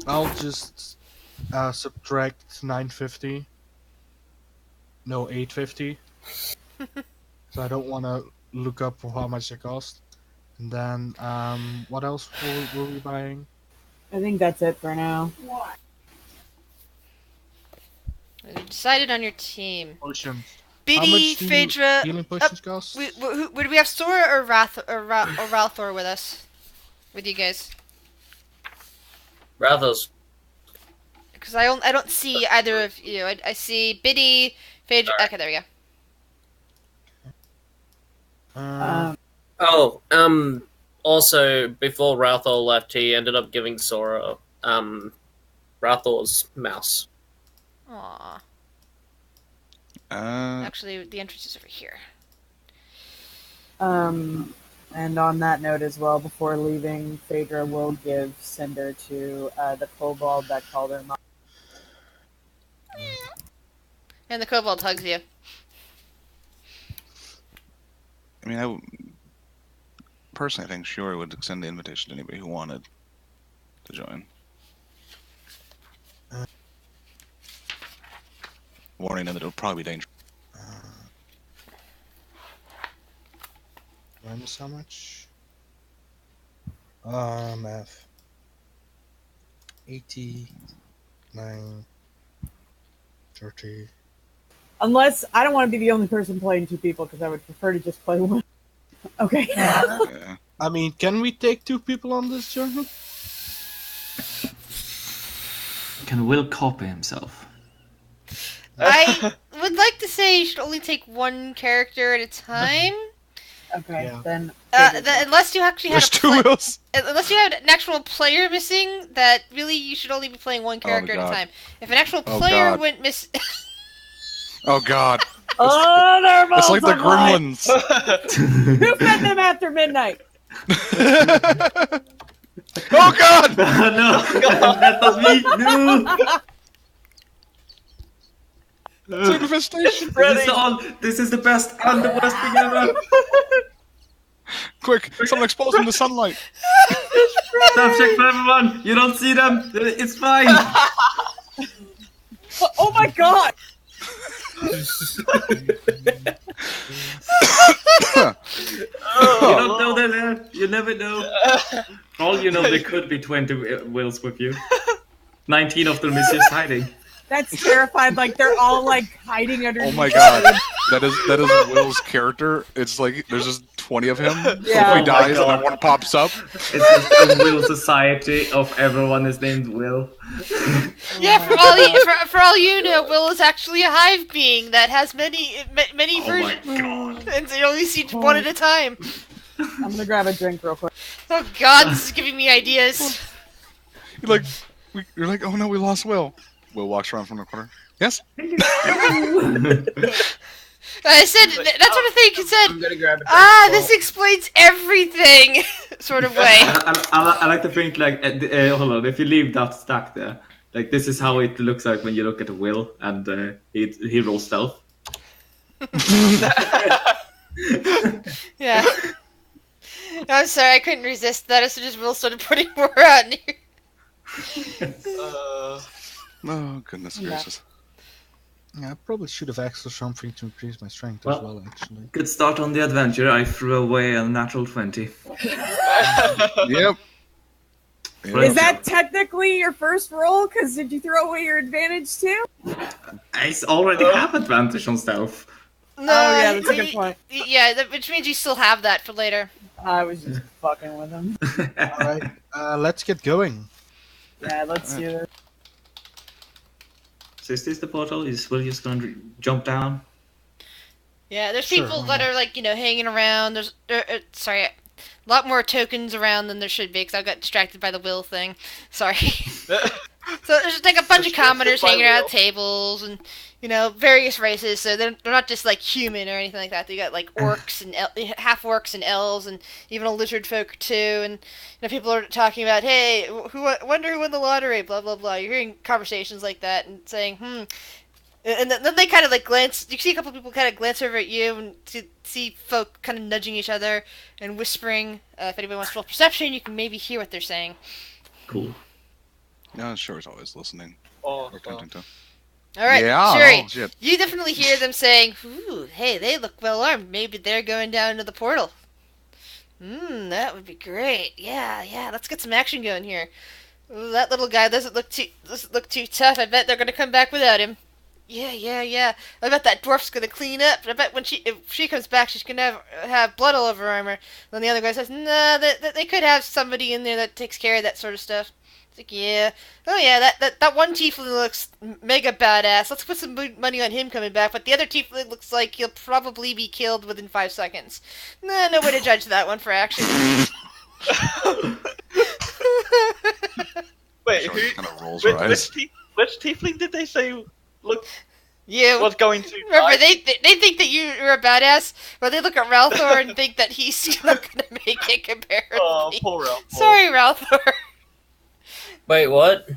I'll just subtract 950. No, 850. So I don't want to look up for how much they cost. And then, what else were we buying? I think that's it for now. You decided on your team. Potions. Biddy, How much do Phaedra. healing potions cost? Would we have Sora or Ralthor with us? With you guys? Rather's. Because I don't see either of you. I see Biddy, Phaedra. Okay, there we go. Also, before Ralthor left, he ended up giving Sora, Ralthor's mouse. Aww. Uh, Actually, the entrance is over here. And on that note as well, before leaving, Phaedra will give Cinder to the kobold that called her mom. And the kobold hugs you. I mean, personally, I think Shiori would extend the invitation to anybody who wanted to join. Warning them that it'll probably be dangerous. Minus how much? Math. 89, 30. Unless I don't want to be the only person playing 2 people, because I would prefer to just play 1. Okay. Yeah. I mean, can we take 2 people on this journey? Can Will copy himself? I would like to say you should only take 1 character at a time. Okay, Yeah. then. Unless you actually had There's 2 wheels. unless you have an actual player missing, that really you should only be playing 1 character at a God. time. If an actual Oh, player God. went miss, Oh God! Oh, they're It's like the multiplying! Gremlins. Who fed them after midnight? Oh God! No, that was me. No. It's an infestation. This is the best and the worst thing ever. Quick! Someone expose them to sunlight. Staff check for everyone. You don't see them. It's fine. Oh my god! You don't know they're there. You never know. For all you know, there could be 20 Wills with you. 19 of them is just hiding. That's terrified. Like they're all like hiding underneath. Oh my God! That is Will's character. It's like there's just 20 of him Yeah. before Oh he my dies, and God. then one pops up. It's just a Will society of everyone is named Will. Yeah, for all you know, Will is actually a hive being that has many Oh my versions, God. and you only see one at a time. I'm gonna grab a drink real quick. Oh God, this is giving me ideas. You're like, oh no, we lost Will. Will walks around from the corner. Yes? I said that sort of thing. You said, I'm gonna grab a this explains everything, sort of way. I like to think like, hold on, if you leave that stack there, like this is how it looks like when you look at a Will and he rolls stealth. Yeah. I'm sorry, I couldn't resist that. So just Will started putting more out in here. Oh, goodness Yeah. gracious. Yeah, I probably should have asked for something to increase my strength Well, as well, actually. Good start on the adventure. I threw away a natural 20. Yep. Is that technically your first roll? Because did you throw away your advantage too? I already have advantage on stealth. No, yeah, that's a good point. Yeah, which means you still have that for later. I was just fucking with him. Alright, let's get going. Yeah, let's do it. So is this the portal? Is Will just gonna jump down? Yeah, there's Sure, people why that are like, hanging around. There's sorry, a lot more tokens around than there should be because I got distracted by the Will thing. Sorry. So there's like a bunch of commoners hanging around tables and various races. So they're not just like human or anything like that. They got like orcs and half orcs and elves and even a lizard folk or two. And people are talking about, hey, wonder who won the lottery? Blah blah blah. You're hearing conversations like that and saying, And then they kind of like glance. You see a couple people kind of glance over at you and to see folk kind of nudging each other and whispering. If anybody wants to roll perception, you can maybe hear what they're saying. Cool. Yeah, sure is always listening. Oh, Or attempting to. All right, Yeah, Shuri, oh, shit. you definitely hear them saying, "Ooh, hey, they look well armed. Maybe they're going down into the portal." That would be great. Yeah. Let's get some action going here. Ooh, that little guy doesn't look too tough. I bet they're gonna come back without him. Yeah. I bet that dwarf's gonna clean up. I bet if she comes back, she's gonna have blood all over her armor. Then the other guy says, "Nah, they could have somebody in there that takes care of that sort of stuff." It's like, yeah. Oh yeah, that one tiefling looks mega badass. Let's put some money on him coming back. But the other tiefling looks like he'll probably be killed within 5 seconds. Nah, no way to judge that one for action. Wait, Sure, who? kind of rolls her eyes. Which tiefling did they say look You. was going to? Remember, die? they think that you're a badass, but they look at Ralthor and think that he's not gonna make it compared to Oh, me. poor Ralph. Sorry, Ralthor. Wait, what?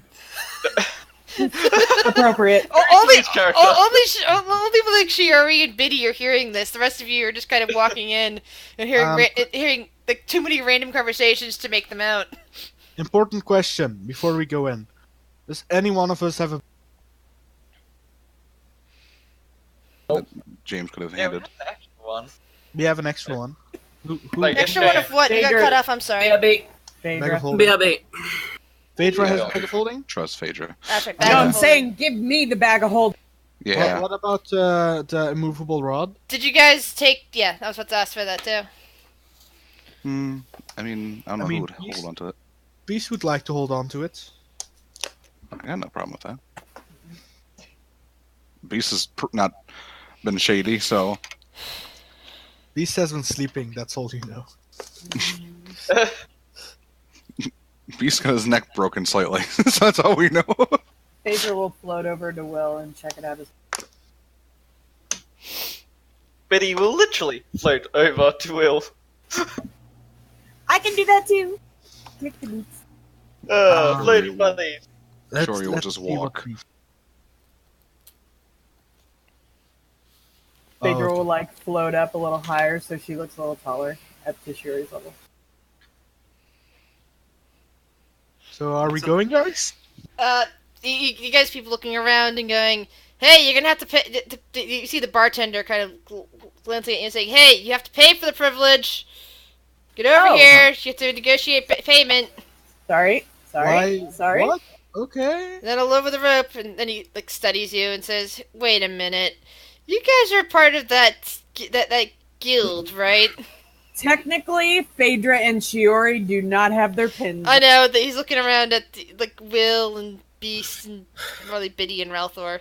Appropriate. Only Please, character. only people like Shiori and Biddy are hearing this. The rest of you are just kind of walking in and hearing like too many random conversations to make them out. Important question before we go in. Does any one of us have a... James could have Yeah, we handed. have the extra one. We have an extra one. Who Like, Extra one of what? You got Phaedra. cut off. I'm sorry. BRB. Mega Phaedra. folding? BRB. Phaedra has Yeah. mega folding? Trust Phaedra. That's right. No, I'm saying give me the bag of holding. Yeah. What about the immovable rod? Did you guys take? Yeah, I was about to ask for that too. I mean, I don't know who would hold on to it. Beast would like to hold on to it. I got no problem with that. Beast has not been shady, so Beast has been sleeping, that's all you know. Beast got his neck broken slightly. So that's all we know. Phaedra will float over to Will and check it out. Biddy will literally float over to Will. I can do that too. Click the boots. Floating bunnies. Sure, you will just see what walk. Phaedra Oh, will like float up a little higher so she looks a little taller at Shuri's level. so are we going, guys? You guys people looking around and going, hey, you're gonna have to pay. You see the bartender kind of glancing at you and saying, hey, you have to pay for the privilege. Get over Oh. here. You have to negotiate payment. Sorry. Why? Sorry. What? Okay. Then I'll lower the rope, and then he like studies you and says, wait a minute. You guys are part of that guild, right? Technically, Phaedra and Shiori do not have their pins. I know that he's looking around at like Will and Beast and probably Biddy and Ralthor.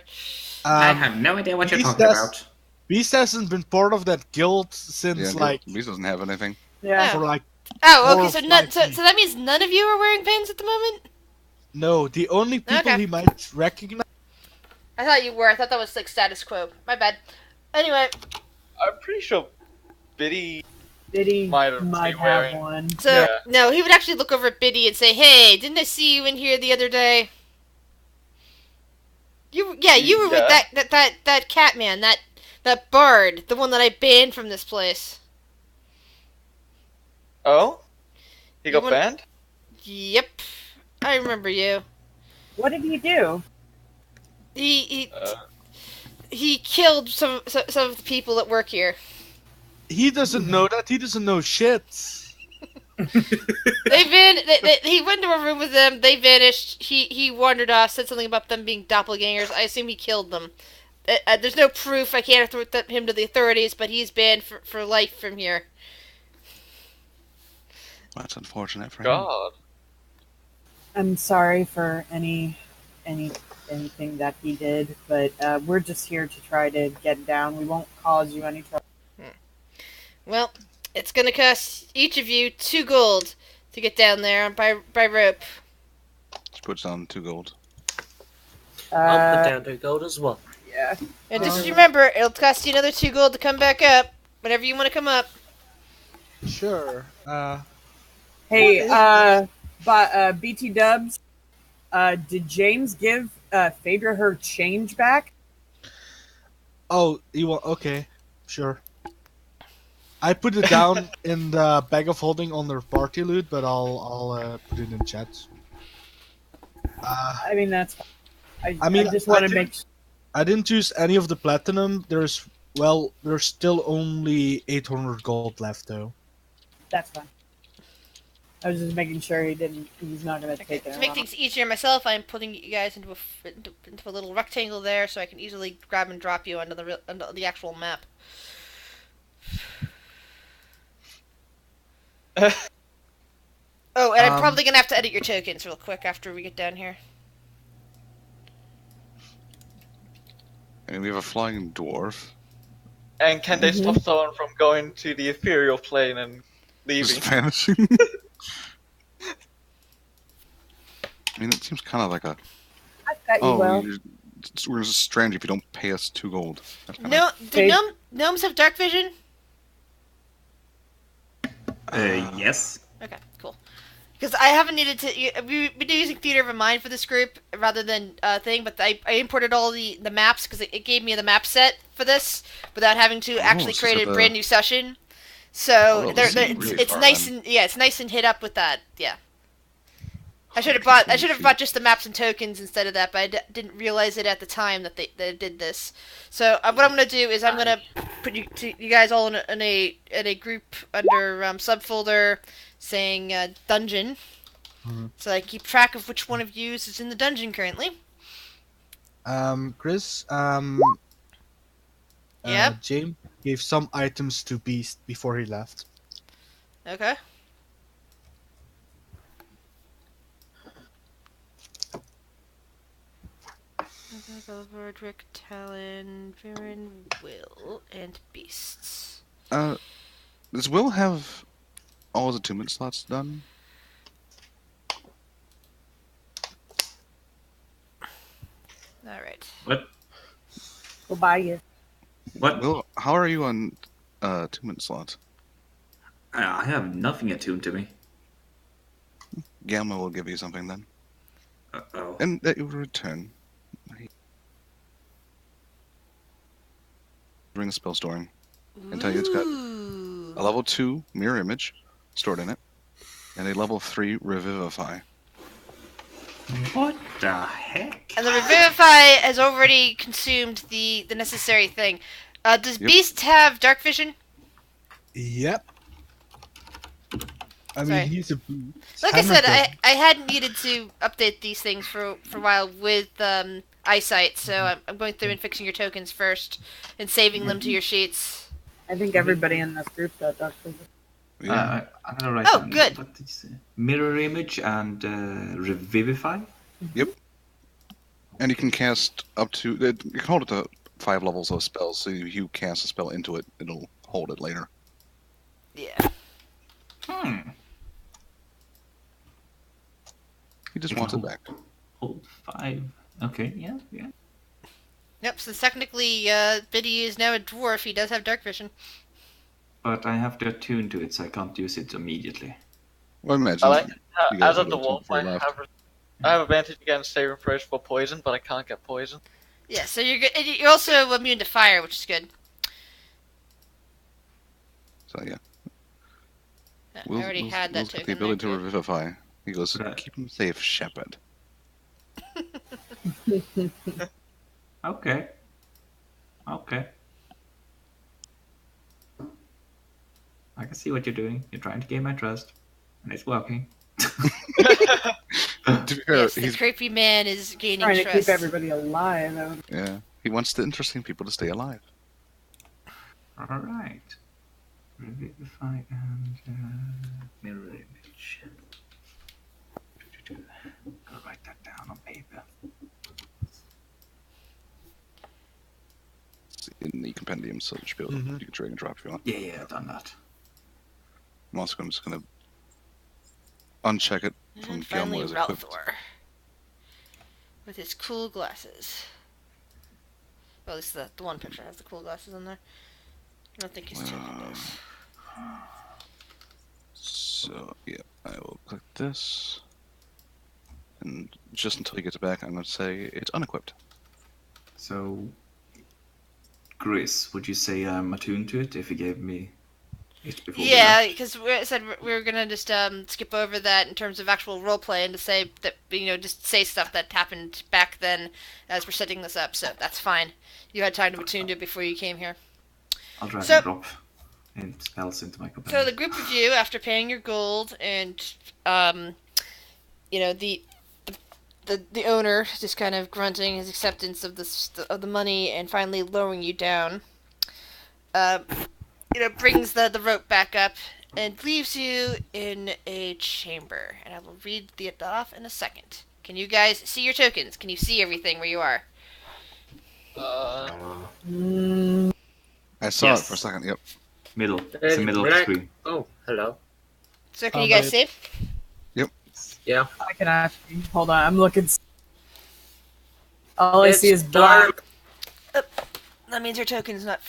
I have no idea what you're Beast talking has- about. Beast hasn't been part of that guild Yeah, since like Beast doesn't have anything. Yeah. for like Oh, okay. 4 or So, 5 so that means none of you are wearing pins at the moment. no. The only people Okay. he might recognize. I thought you were. I thought that was like status quo. My bad. Anyway, I'm pretty sure Biddy. Diddy Might might be have wearing- one. so Yeah. no, he would actually look over at Biddy and say, "Hey, didn't I see you in here the other day? You were with Yeah. that cat man, that bard, the one that I banned from this place." Oh? He got You want- banned? Yep, I remember you. What did he do? He Uh, he killed some of the people that work here. He doesn't know that. He doesn't know shit. He went to a room with them. They vanished. He wandered off. Said something about them being doppelgangers. I assume he killed them. There's no proof. I can't report him to the authorities, but he's banned for life from here. That's unfortunate for him. God. I'm sorry for anything that he did, but we're just here to try to get down. We won't cause you any trouble. Well, it's gonna cost each of you 2 gold to get down there by rope. Just puts down 2 gold. I'll put down 2 gold as well. Yeah. And just remember, it'll cost you another 2 gold to come back up whenever you want to come up. Sure. Hey, BT Dubs, did James give Phaedra her change back? Oh, you want? Okay, sure. I put it down in the bag of holding on their party loot, but I'll put it in chat. I mean, that's fine. I mean, I just want I to make sure. I didn't use any of the platinum. There's still only 800 gold left though. That's fine. I was just making sure he's not going to Okay, take it. to make things easier myself, I'm putting you guys into a little rectangle there, so I can easily grab and drop you onto the actual map. Oh, and I'm probably gonna have to edit your tokens real quick after we get down here. I mean, we have a flying dwarf. And can they stop someone from going to the ethereal plane and leaving? Just vanishing. I mean, it seems kind of like a. I bet you will. We're just strange if you don't pay us 2 gold. That's kinda- No, do gnomes have dark vision? Yes. Okay, cool. Because I haven't needed to. We've been using Theater of a Mind for this group rather than thing, but I imported all the maps because it gave me the map set for this without having to actually so create a the- brand new session. So this is really it's far nice then. and it's nice and hit up with that. Yeah. I should have bought just the maps and tokens instead of that, but I didn't realize it at the time that it did this. So what I'm gonna do is I'm gonna put you guys all in a group under subfolder saying dungeon, so I keep track of which one of you is in the dungeon currently. Chris. Yep. James gave some items to Beast before he left. Okay. Roderick, Talon, Viren, Will, and Beasts. Does Will have all his attunement slots done? Alright. What? We'll buy you. What? Will, how are you on attunement slots? I have nothing attuned to me. Gamma will give you something then. Uh-oh. And that you will return. Ring spell storing. And tell you it's got a level 2 mirror image stored in it, and a level 3 revivify. What the heck? And the Revivify has already consumed the necessary thing. Does Yep. Beast have dark vision? Yep. I Sorry. mean, he's a. Like I said, I hadn't needed to update these things for a while with eyesight, so I'm going through and fixing your tokens first and saving them to your sheets. I think everybody in this group got Dr. I'm gonna write Oh, down. good. What did you say? Mirror image and revivify. And you can cast up to. You can hold it to 5 levels of spells, so you cast a spell into it, it'll hold it later. Yeah. He just You can wants it back. Hold 5. Okay, yeah. Yep, so technically, Biddy is now a dwarf. He does have dark vision. But I have to attune to it, so I can't use it immediately. Well, imagine. you guys As a would have dwarf, before I you left. have advantage against saving throws for poison, but I can't get poison. Yeah, so you're good. You're also immune to fire, which is good. So yeah. I already had that Will's got the token. ability to There, revivify. He goes, Right. keep him safe, shepherd. Okay. I can see what you're doing. You're trying to gain my trust, and it's working. To be fair, yes, the he's creepy man is gaining Trying to trust. keep everybody alive. yeah. He wants the interesting people to stay alive. All right. Revivify and mirror image. Gotta write that down on paper. It's in the compendium, so you should be able to, you can drag and drop if you want. Yeah, I've done that. I'm just gonna uncheck it from And finally, Gilmore as equipped. Ralthor. With his cool glasses. Well, at least the one picture has the cool glasses on there. I don't think his token does. So yeah, I will click this, and just until he gets back, I'm going to say it's unequipped. So, Gris, would you say I'm attuned to it if you gave me it before? Yeah, because we said we were gonna just skip over that in terms of actual roleplay and to say that just say stuff that happened back then as we're setting this up. So that's fine. You had time to attune to it before you came here. I'll drag So- and drop in spells into my companion. So the group of you, after paying your gold and the owner just kind of grunting his acceptance of the money and finally lowering you down, brings the rope back up and leaves you in a chamber. And I will read that off in a second. Can you guys see your tokens? Can you see everything where you are? I saw Yes. it for a second. Yep. Middle. It's the middle of the screen. Oh, hello. So can you guys Right. save? Yeah. I can actually hold on. I'm looking. All I see is It's black. dark. That means your token's not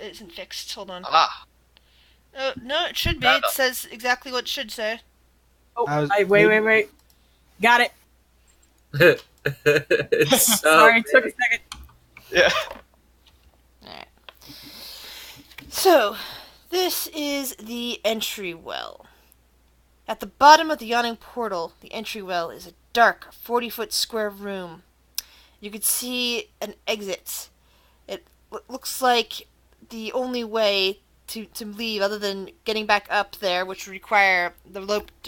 isn't fixed. Hold on. Ah, Oh no, it should be. No. It says exactly what it should say. Oh, I was- wait. Got it. It's so Sorry, took a second. yeah. Alright. So, this is the entry well. At the bottom of the yawning portal, the entry well is a dark, 40-foot square room. You can see an exit. It looks like the only way to leave, other than getting back up there, which would require the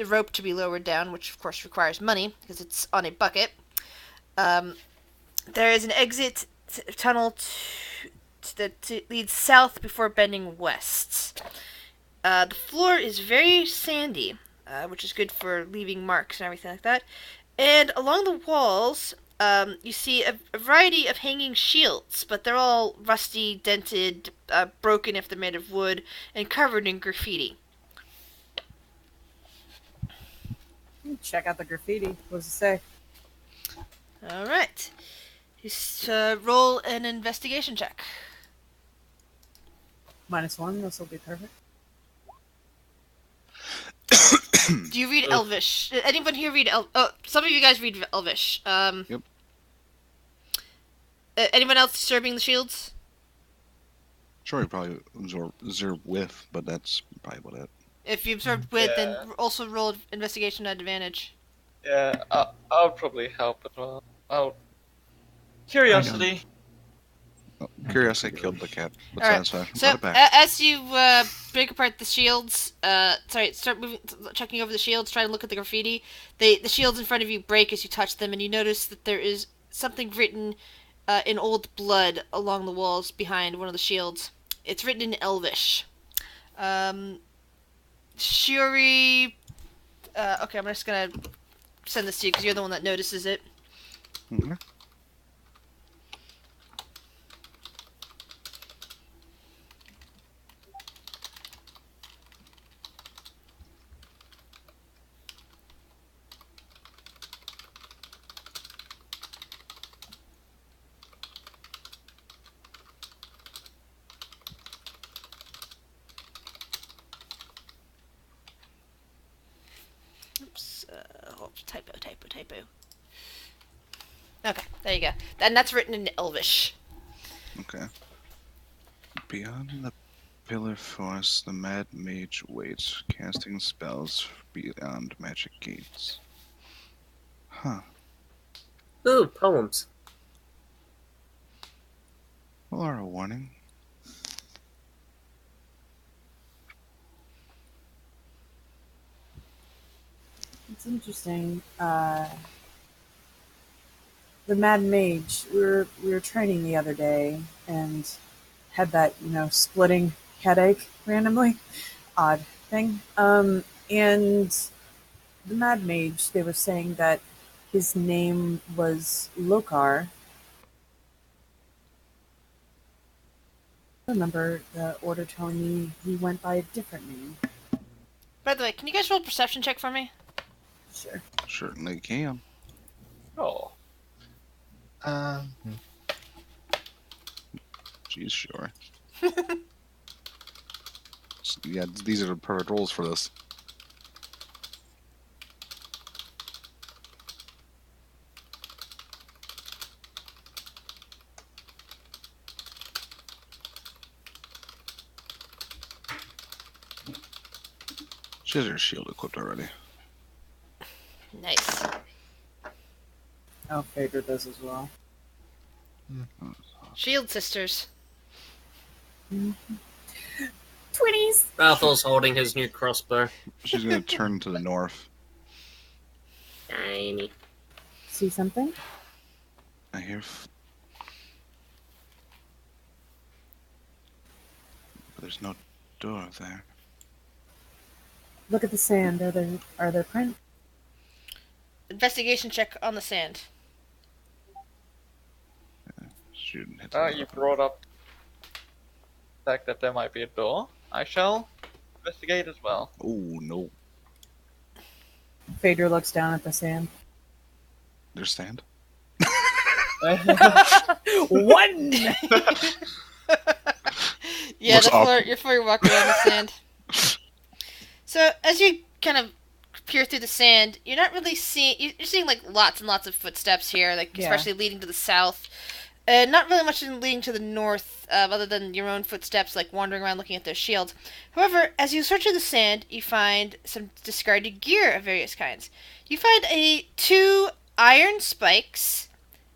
rope to be lowered down, which of course requires money, because it's on a bucket. There is an exit tunnel that leads south before bending west. The floor is very sandy, which is good for leaving marks and everything like that. And along the walls, you see a variety of hanging shields, but they're all rusty, dented, broken if they're made of wood, and covered in graffiti. Check out the graffiti. What does it say? Alright. Just roll an investigation check. -1. This will be perfect. Do you read Elvish? Anyone here read Oh, some of you guys read Elvish. Yep. Anyone else disturbing the shields? Sure, you probably observe with, but that's probably about it. If you observed with, Yeah. then also roll investigation at advantage. Yeah, I'll probably help as well. Curiosity. Oh, curiosity killed the cat. With Alright, satisfaction. So, Brought it back. as you break apart the shields, start checking over the shields, try to look at the graffiti, the shields in front of you break as you touch them, and you notice that there is something written in old blood along the walls behind one of the shields. It's written in Elvish. Shuri. Okay, I'm just gonna send this to you because you're the one that notices it. Mhm. Oops. Typo. Okay, there you go. And that's written in Elvish. Okay. Beyond the pillar forest, the mad mage waits, casting spells beyond magic gates. Huh. Ooh, poems. Well, our warning. It's interesting. The Mad Mage. We were training the other day and had that splitting headache randomly. Odd thing. And the Mad Mage. They were saying that his name was Lokar. I remember the order telling me he went by a different name. By the way, can you guys roll a perception check for me? Sure. Certainly can. Oh. Geez, sure. Yeah, these are the perfect rolls for this. She has her shield equipped already. Nice. Oh, Phaedra does as well. Shield sisters. 20s. Balthal's holding his new crossbow. She's gonna turn to the north. Tiny. See something? I hear. But there's no door there. Look at the sand. Are there prints? Investigation check on the sand. Shooting hit. You brought up the fact that there might be a door. I shall investigate as well. Oh no! Phaedra looks down at the sand. There's sand. One. Yeah, Looks your floor walk around the sand. So as you kind of peer through the sand, you're not really seeing. You're seeing like lots and lots of footsteps here, like Yeah. especially leading to the south. Not really much leading to the north, other than your own footsteps, like wandering around looking at their shields. However, as you search through the sand, you find some discarded gear of various kinds. You find two iron spikes,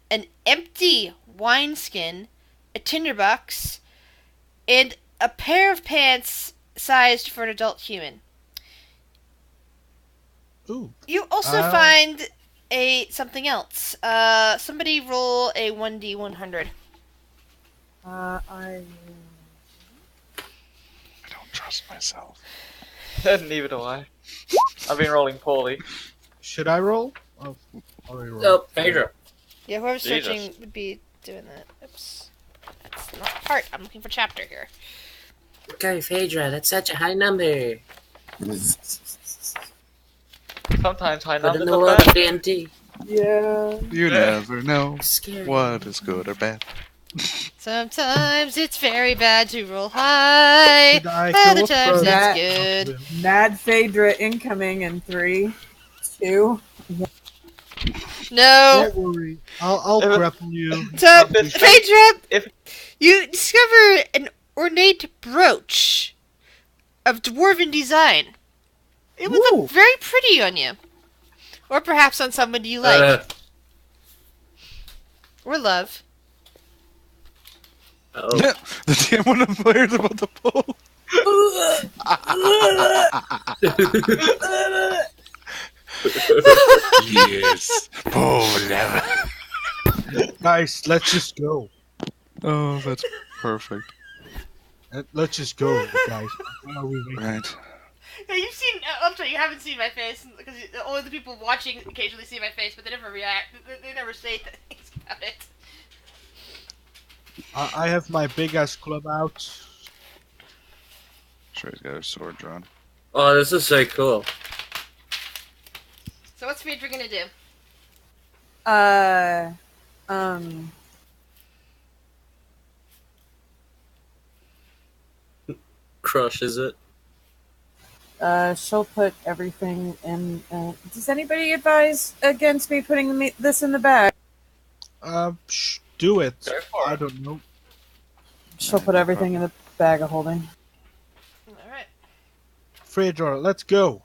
an empty wineskin, a tinderbox, and a pair of pants sized for an adult human. Ooh. You also find something else. Somebody roll a 1d100. I don't trust myself. Neither do I. I've been rolling poorly. Should I roll? Oh, already rolled. Oh, Phaedra. Yeah, whoever's Jesus. searching would be doing that. Oops. That's not part. I'm looking for chapter here. Okay, Phaedra, that's such a high number. Sometimes high But in numbers the are world of bad. D&D, Yeah. You never know scary. what is good or bad. Sometimes it's very bad to roll high. Should I Other go times first? it's good. Mad Phaedra incoming in 3, 2. No. Don't worry. I'll If it- grapple you. So, If- Phaedra, if- you discover an ornate brooch of dwarven design. It would Ooh. look very pretty on you. Or perhaps on somebody you like. Or love. Oh. The DM would have players about the pole. Yes. Oh, never. Guys, let's just go. Oh, that's perfect. Let's just go, guys. Why are we waiting? Right. Yeah, you've seen. I'm sorry, you haven't seen my face because only the people watching occasionally see my face, but they never react. They never say things about it. I have my big ass club out. Sure, he's got a sword drawn. Oh, this is so cool. So what's Phaedra gonna do? Um, Crushes it. she'll put everything in. Does anybody advise against me putting this in the bag? Do it. Go for I it. don't know. She'll put everything in the bag of holding. All right. Phaedra, let's go.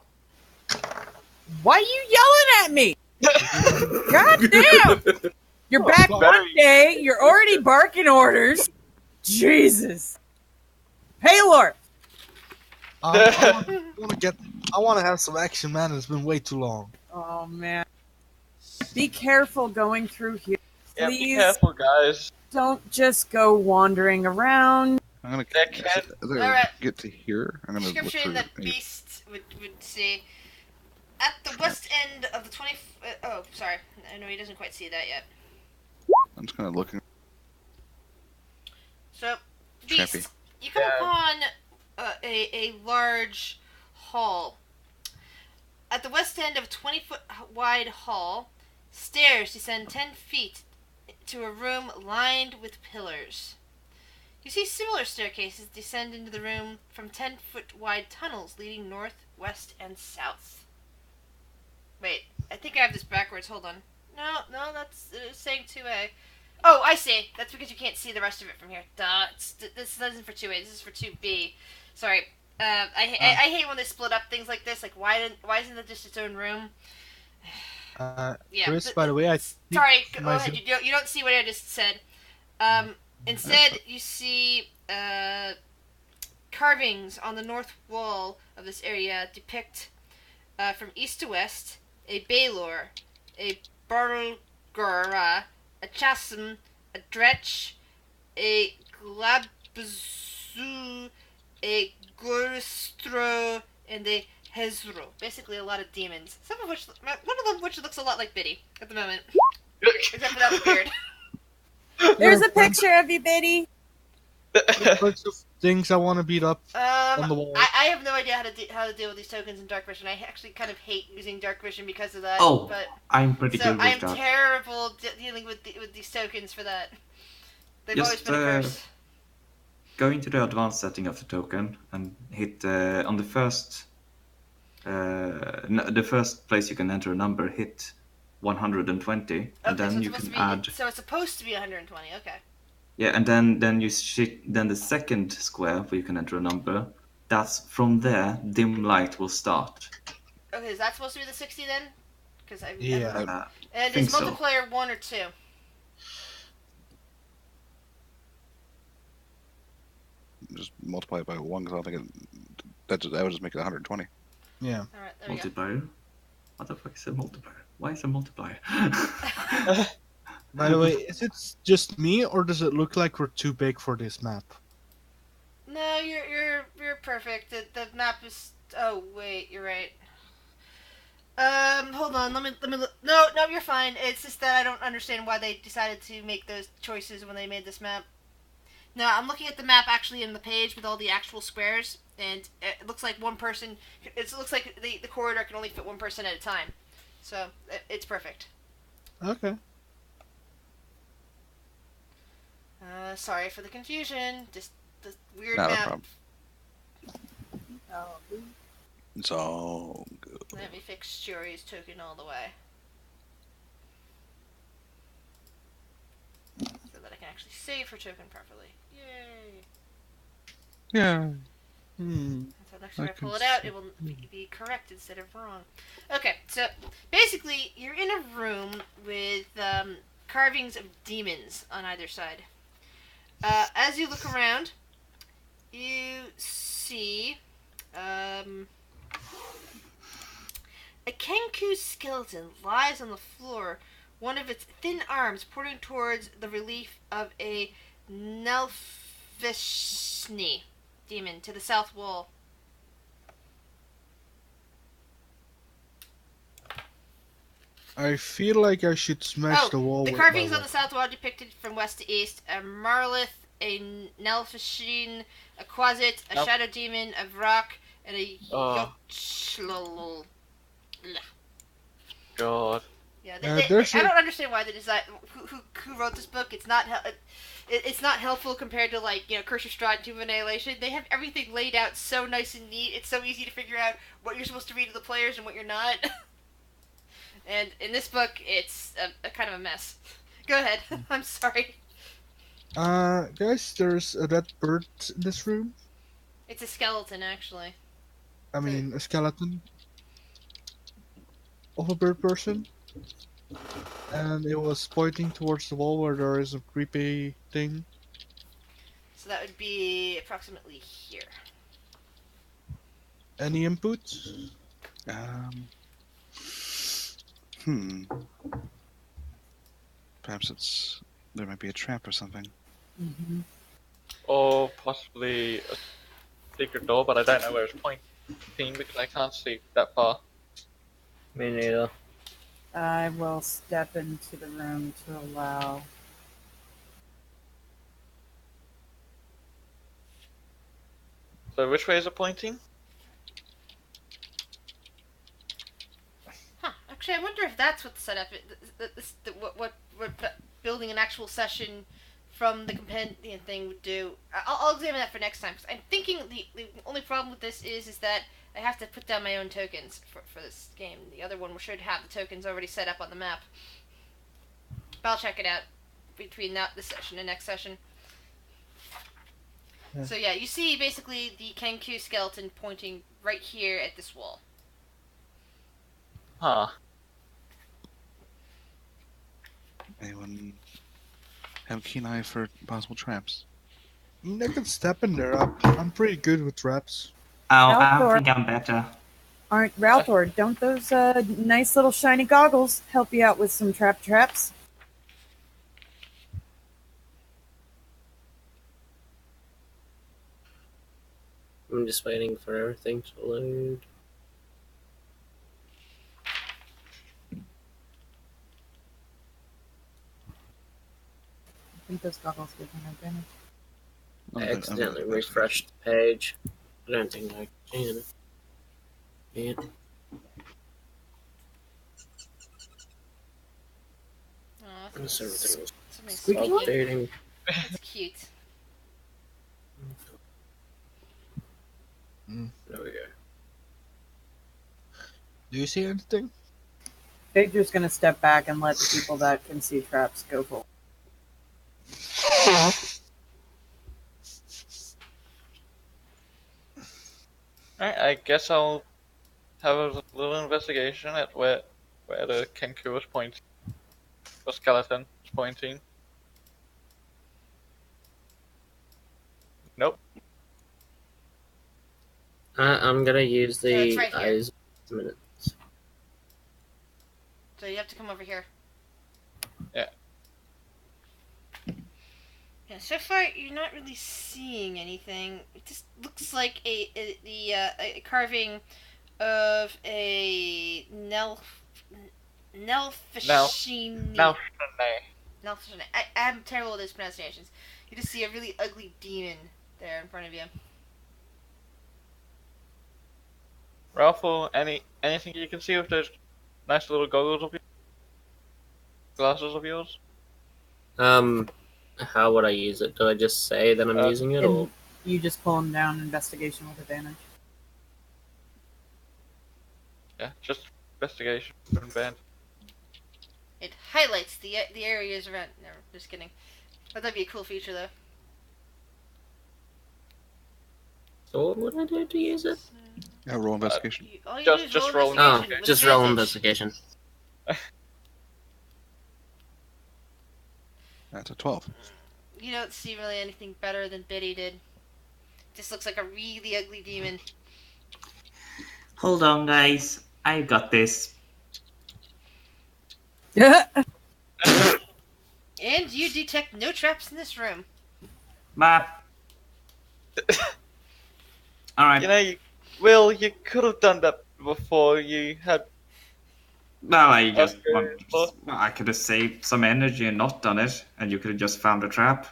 Why are you yelling at me? God damn! You're back fuck. one day. You're already barking orders. Jesus. Paylor! I want to have some action, man. It's been way too long. Oh man. Be careful going through here. Yeah, be Please careful, guys. don't just go wandering around. I'm gonna That cat- Alright. get to here. I'm gonna look Description for that any- Beast would say at the west end of the 20. Oh, sorry. No, he doesn't quite see that yet. I'm just kind of looking. So, Beast, Trappy. you come Yeah. upon a large hall. At the west end of a 20-foot wide hall, stairs descend 10 feet to a room lined with pillars. You see similar staircases descend into the room from 10-foot wide tunnels leading north, west, and south. Wait, I think I have this backwards. Hold on. No, that's saying 2A. Oh, I see. That's because you can't see the rest of it from here. Duh. This isn't for 2A. This is for 2B. Sorry. I hate when they split up things like this. Like, why isn't it just its own room? Yeah. Chris, by the way, I Sorry, go my ahead. You don't see what I just said. Instead, you see carvings on the north wall of this area depict, from east to west, a Baylor, a Barlgura, a Chasm, a Dretch, a Glabzu, a Gurstro, and a Hezro. Basically, a lot of demons. Some of which, one of them, which looks a lot like Biddy at the moment, except for that beard. There's a picture of you, Biddy. a bunch of things I want to beat up on the wall. I have no idea how to deal with these tokens in Dark Vision. I actually kind of hate using Dark Vision because of that. Oh, but I'm pretty so good I with am that. terrible dealing with these tokens for that. They've always Just been a curse. go into the advanced setting of the token and hit on the first the first place you can enter a number, hit 120, and Okay, then so it's you supposed can to be. add. So it's supposed to be 120. Okay. Yeah, and then then the second square where you can enter a number. That's from there. Dim light will start. Okay, is that supposed to be the 60 then? Because Yeah. And think is so. multiplayer 1 or 2? Just multiply it by 1 because I don't think that would just make it 120. Yeah. All right, there we go. Multiplier. What the fuck is a multiplier? Why is a multiplier? By the way, is it just me, or does it look like we're too big for this map? No, you're perfect. The map is. Oh wait, you're right. Hold on. Let me look. No, you're fine. It's just that I don't understand why they decided to make those choices when they made this map. No, I'm looking at the map actually in the page with all the actual squares, and it looks like one person. It looks like the corridor can only fit one person at a time, so it's perfect. Okay. Sorry for the confusion. Just the weird Not a map. problem. It's all good. Let me fix Shuri's token all the way. So that I can actually save her token properly. Yay! Yeah. So next time I I pull can it out, it will be correct instead of wrong. Okay, so basically, you're in a room with carvings of demons on either side. As you look around, you see a Kenku skeleton lies on the floor, one of its thin arms pointing towards the relief of a Nelfishni demon to the south wall. I feel like I should smash Oh, the wall the with carvings my on the south wall depicted from west to east: a Marlith, a Nelfasheen, a Quasit, a Nope. Shadow Demon, a Vrak, and a Oh. Yochlol. God. Yeah, there's I a- don't understand why the design who wrote this book. It's not it's not helpful compared to like Curse of Strahd and Tomb of Annihilation. They have everything laid out so nice and neat. It's so easy to figure out what you're supposed to read to the players and what you're not. And in this book, it's a kind of a mess. Go ahead. I'm sorry. Guys, there's a dead bird in this room. It's a skeleton, actually. I mean, a skeleton of a bird person. And it was pointing towards the wall where there is a creepy thing. So that would be approximately here. Any input? Hmm. Perhaps there might be a trap or something. Mm-hmm. Or possibly a secret door, but I don't know where it's pointing because I can't see that far. Me neither. I will step into the room to allow. So which way is it pointing? Huh. Actually, I wonder if that's what the setup is. What building an actual session from the compendium thing would do. I'll examine that for next time. Cause I'm thinking the only problem with this is that I have to put down my own tokens for this game. The other one should have the tokens already set up on the map. But I'll check it out between this session and next session. Yeah. So yeah, you see basically the Kenku skeleton pointing right here at this wall. Huh. Anyone have a keen eye for possible traps? I can step in there. I'm pretty good with traps. Oh, I Althor. think I'm better. Aren't Ralthor, don't those nice little shiny goggles help you out with some traps? I'm just waiting for everything to load. I think those goggles give an advantage. I I'm accidentally gonna- refreshed the page. I don't think I can. Yeah. Aw, Unless everything was something's Squeaky cute. updating. That's cute. There we go. Do you see anything? Phaedra's gonna step back and let the people that can see traps go for Alright, I guess I'll have a little investigation at where the Kenku was pointing. The skeleton was pointing. Nope. I'm gonna use So it's the right here. eyes minute. So you have to come over here. Yeah. Yeah, so far you're not really seeing anything. It just looks like a carving of a Nelfasheen. Now, Nelfasheen. I'm terrible with those pronunciations. You just see a really ugly demon there in front of you. Ralph, anything you can see with those nice little goggles of yours? Glasses of yours? How would I use it? Do I just say that I'm using it, or And you just pull them down, investigation with advantage. Yeah, just investigation and band. It highlights the areas around. No, just kidding. But that'd be a cool feature though. so what would I do to use it? Yeah, roll investigation. All you Just- do is just roll roll Oh, investigation with just roll advantage. investigation. That's a 12. You don't see really anything better than Biddy did. Just looks like a really ugly demon. Hold on, guys. I got this. And you detect no traps in this room. Map. Alright. You know, Will, you could have done that before you had Well, I just Okay, well- I could have saved some energy and not done it, and you could have just found a trap.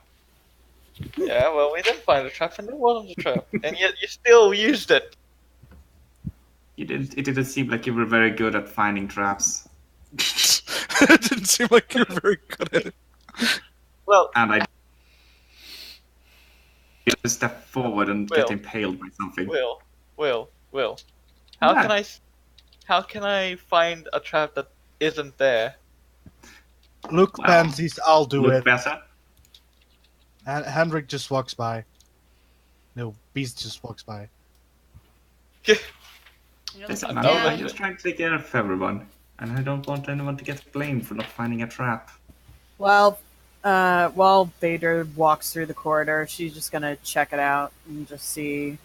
Yeah, well, we didn't find a trap, and it wasn't a trap, and yet you still used it. You didn't. It didn't seem like you were very good at finding traps, It didn't seem like you were very good at it. Well, and I just step forward and Will. get impaled by something. Will. Yeah. How can I find a trap that isn't there? Look, Wow. pansies, I'll do Look it. better. And Hendrik just walks by. No, Beast just walks by. You're Listen, looking I'm down. just trying to take care of everyone, and I don't want anyone to get blamed for not finding a trap. Well, while Vader walks through the corridor, she's just gonna check it out and just see,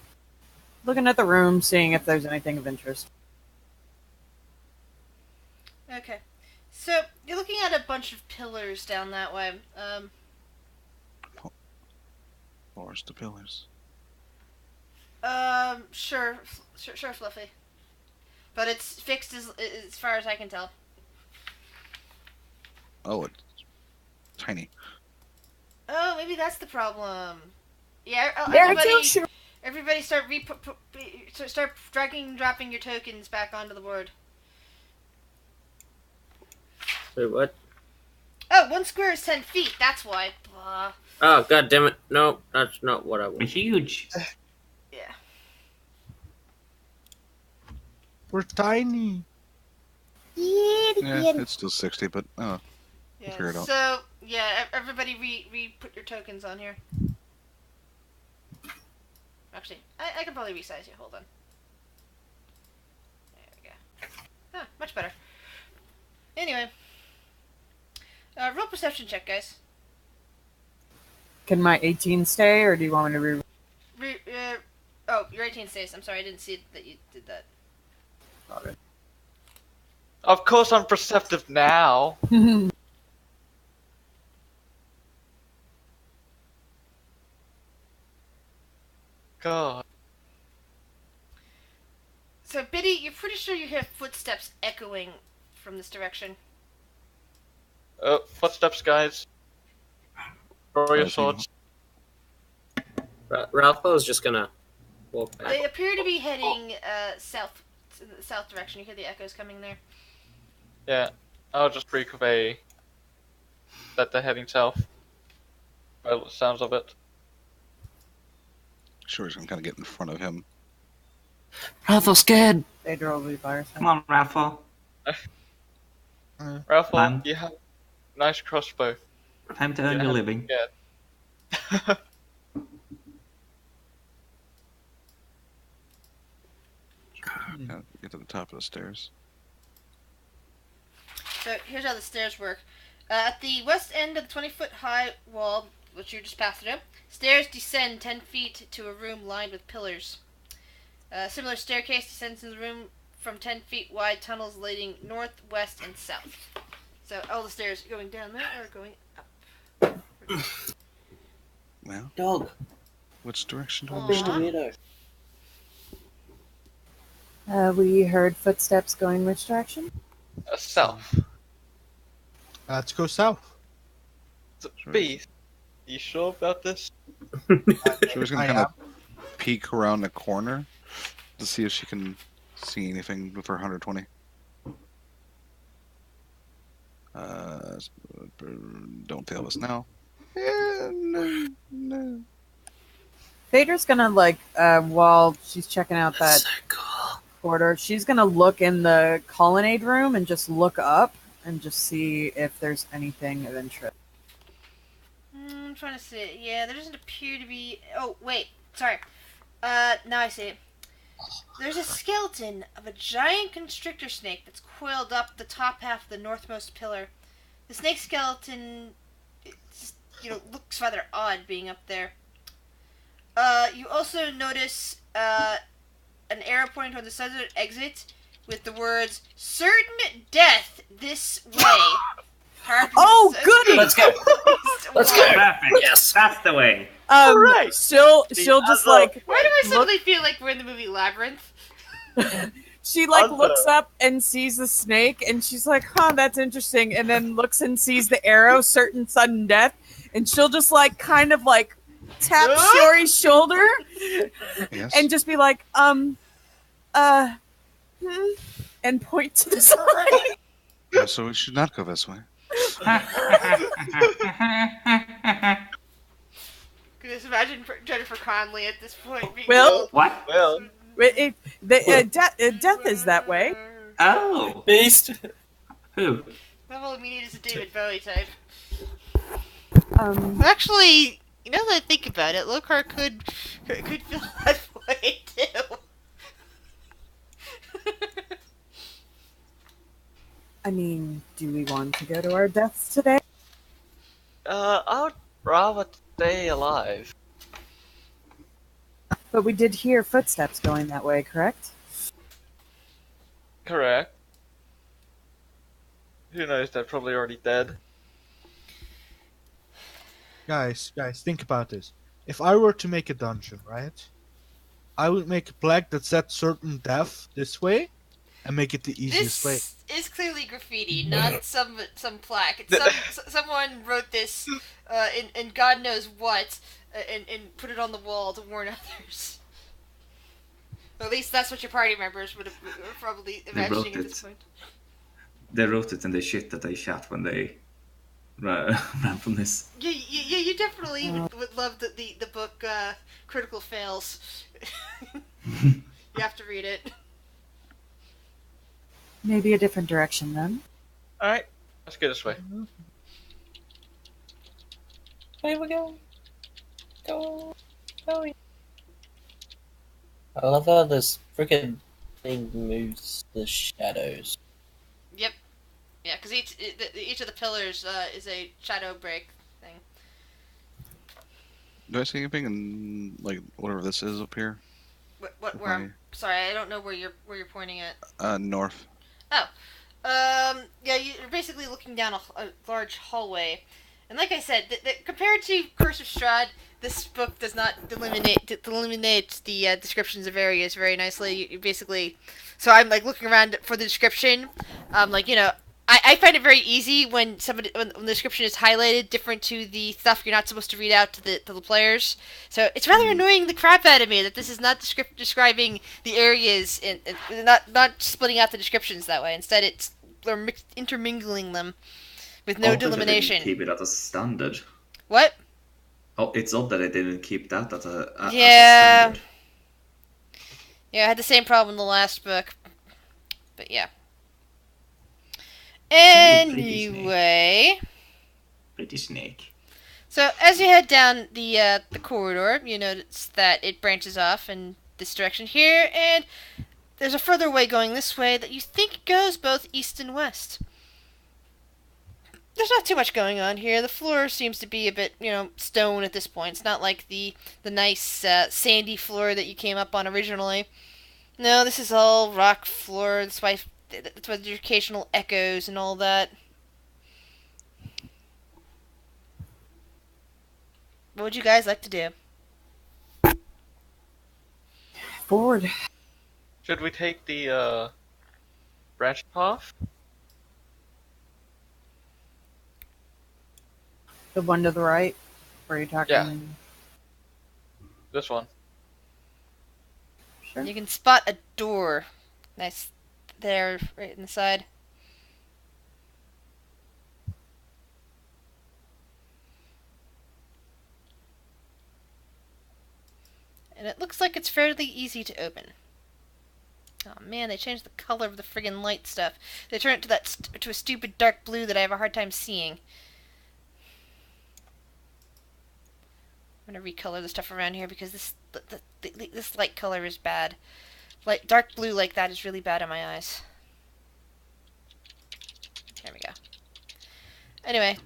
looking at the room, seeing if there's anything of interest. Okay. So, you're looking at a bunch of pillars down that way. Forest the pillars. Sure, Fluffy. But it's fixed as far as I can tell. Oh, it's tiny. Oh, maybe that's the problem. Yeah, There too, sure. everybody start start dragging and dropping your tokens back onto the board. Wait, what? Oh, 1 square is 10 feet, that's why. Blah. Oh, god damn it. No, that's not what I want. Huge. Yeah. We're tiny. Yeah, it's still 60, but Yeah. figure it out. So, yeah, everybody put your tokens on here. Actually, I can probably resize you. Hold on. There we go. Ah, much better. Anyway. Roll perception check, guys. Can my 18 stay, or do you want me to Oh, your 18 stays. I'm sorry, I didn't see that you did that. Of course I'm perceptive now. God. So, Biddy, you're pretty sure you hear footsteps echoing from this direction. Footsteps, guys. Draw your swords. Ralpho's just gonna walk back. They appear to be heading south, to the south direction. You hear the echoes coming there. Yeah, I'll just reconvey that they're heading south. By the sounds of it. Sure, he's gonna kind of get in front of him. Ralpho's scared. Vader will be by her side. Come on, Ralpho. Ralph, Man. you have a nice crossbow. Time to earn Yeah. your living. Yeah. Kind of get to the top of the stairs. So here's how the stairs work. At the west end of the 20-foot high wall, which you just passed through, stairs descend 10 feet to a room lined with pillars. A similar staircase descends in the room from 10 feet wide tunnels leading north, west, and south. So all the stairs going down there are going up. Well, Dog. which direction do Aw. we Mr. start? Weirdo. We heard footsteps going which direction? South. Let's go south. Sure. Beast, you sure about this? She was gonna I kind am. of peek around the corner to see if she can see anything with her 120. Don't fail us now. No. Vader's gonna while she's checking out that So cool. corridor, she's gonna look in the colonnade room and just look up and just see if there's anything of interest. I'm trying to see. Yeah, there doesn't appear to be. Oh, wait. Sorry. Now I see it. There's a skeleton of a giant constrictor snake that's coiled up the top half of the northmost pillar. The snake skeleton, looks rather odd being up there. You also notice an arrow pointing toward the southern exit with the words "Certain death this way." Oh, goody! Let's go. Let's go. Perfect. Yes. That's the way. She'll just Why do I suddenly feel like we're in the movie Labyrinth? She like Awesome. looks up and sees the snake, and she's like, "Huh, that's interesting." And then looks and sees the arrow, certain sudden death, and she'll just like kind of like tap Shiori's shoulder Yes. and just be like, and point to the side. Yeah, so we should not go this way. Could just imagine Jennifer Connelly at this point being Will? What? Well, Death is that way. Oh. Beast. Who? That will mean it is a David Bowie type. Um, Actually, you know that I think about it, Lokar could feel that way too. I mean, do we want to go to our deaths today? I would rather stay alive. But we did hear footsteps going that way, correct? Correct. Who knows? They're probably already dead. Guys, think about this. If I were to make a dungeon, right? I would make a plaque that said certain death this way, and make it the easiest way. This is clearly graffiti, not some plaque. It's someone wrote this in God knows what, and put it on the wall to warn others. Or at least that's what your party members would have probably imagining at this point. They wrote it in the shit that they chat when they ran from this. Yeah, you definitely would love the book Critical Fails. You have to read it. Maybe a different direction then. Alright, let's go this way. Where we go? Go. I love how this freaking thing moves the shadows. Yep. Yeah, because each of the pillars is a shadow break thing. Do I see anything in like whatever this is up here? What? Where? I'm sorry, I don't know where you're pointing at. North. Oh, yeah, you're basically looking down a large hallway, and like I said, compared to Curse of Strahd, this book does not delineate the descriptions of areas very nicely. You basically, so I'm like looking around for the description, like I find it very easy when when the description is highlighted different to the stuff you're not supposed to read out to the players. So it's rather annoying the crap out of me that this is not describing the areas and not splitting out the descriptions that way. Instead, they're intermingling them with no Odd that they delimitation. didn't keep it at a standard. What? Oh, it's odd that they didn't keep that at a Yeah. standard. Yeah, I had the same problem in the last book. But yeah. Anyway, Pretty snake. so as you head down the corridor, you notice that it branches off in this direction here, and there's a further way going this way that you think goes both east and west. There's not too much going on here. The floor seems to be a bit, stone at this point. It's not like the nice sandy floor that you came up on originally. No, this is all rock floor. That's why there's occasional echoes and all that. What would you guys like to do? Forward. Should we take the branch path? The one to the right? Or are you talking? Yeah. This one. Sure. You can spot a door. Nice. There, right in the side. And it looks like it's fairly easy to open. Oh man, they changed the color of the friggin' light stuff. They turned it to a stupid dark blue that I have a hard time seeing. I'm gonna recolor the stuff around here because this light color is bad. Like dark blue like that is really bad on my eyes. There we go. Anyway,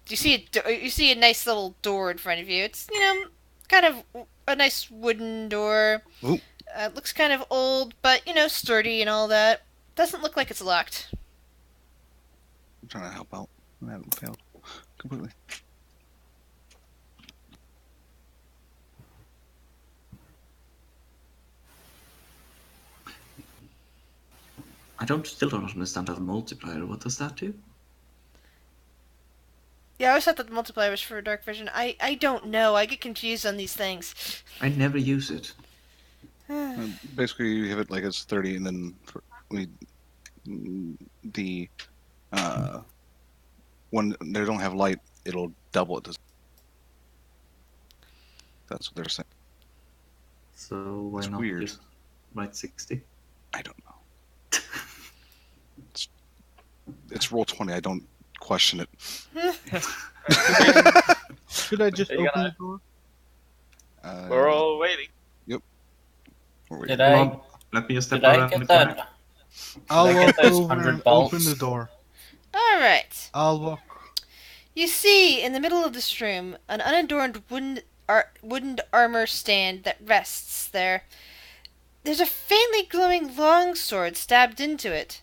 you see a nice little door in front of you. It's kind of a nice wooden door. Looks kind of old, but sturdy and all that. Doesn't look like it's locked. I'm trying to help out. I haven't failed completely. still don't understand that multiplier. What does that do? Yeah, I always thought that the multiplier was for dark vision. I don't know. I get confused on these things. I never use it. Basically, you have it like it's 30, and then the when they don't have light, it'll double it. That's what they're saying. So why It's not weird. just write 60? I don't know. It's roll 20. I don't question it. Should I just Are you open gonna- the door? We're all waiting. We're waiting. Did I? Hold on, let me just step Did I around the get corner. that? I'll I get walk those over 100 and bolts? open the door. All right. I'll walk. You see, in the middle of this room, an unadorned wooden armor stand that rests there. There's a faintly glowing longsword stabbed into it.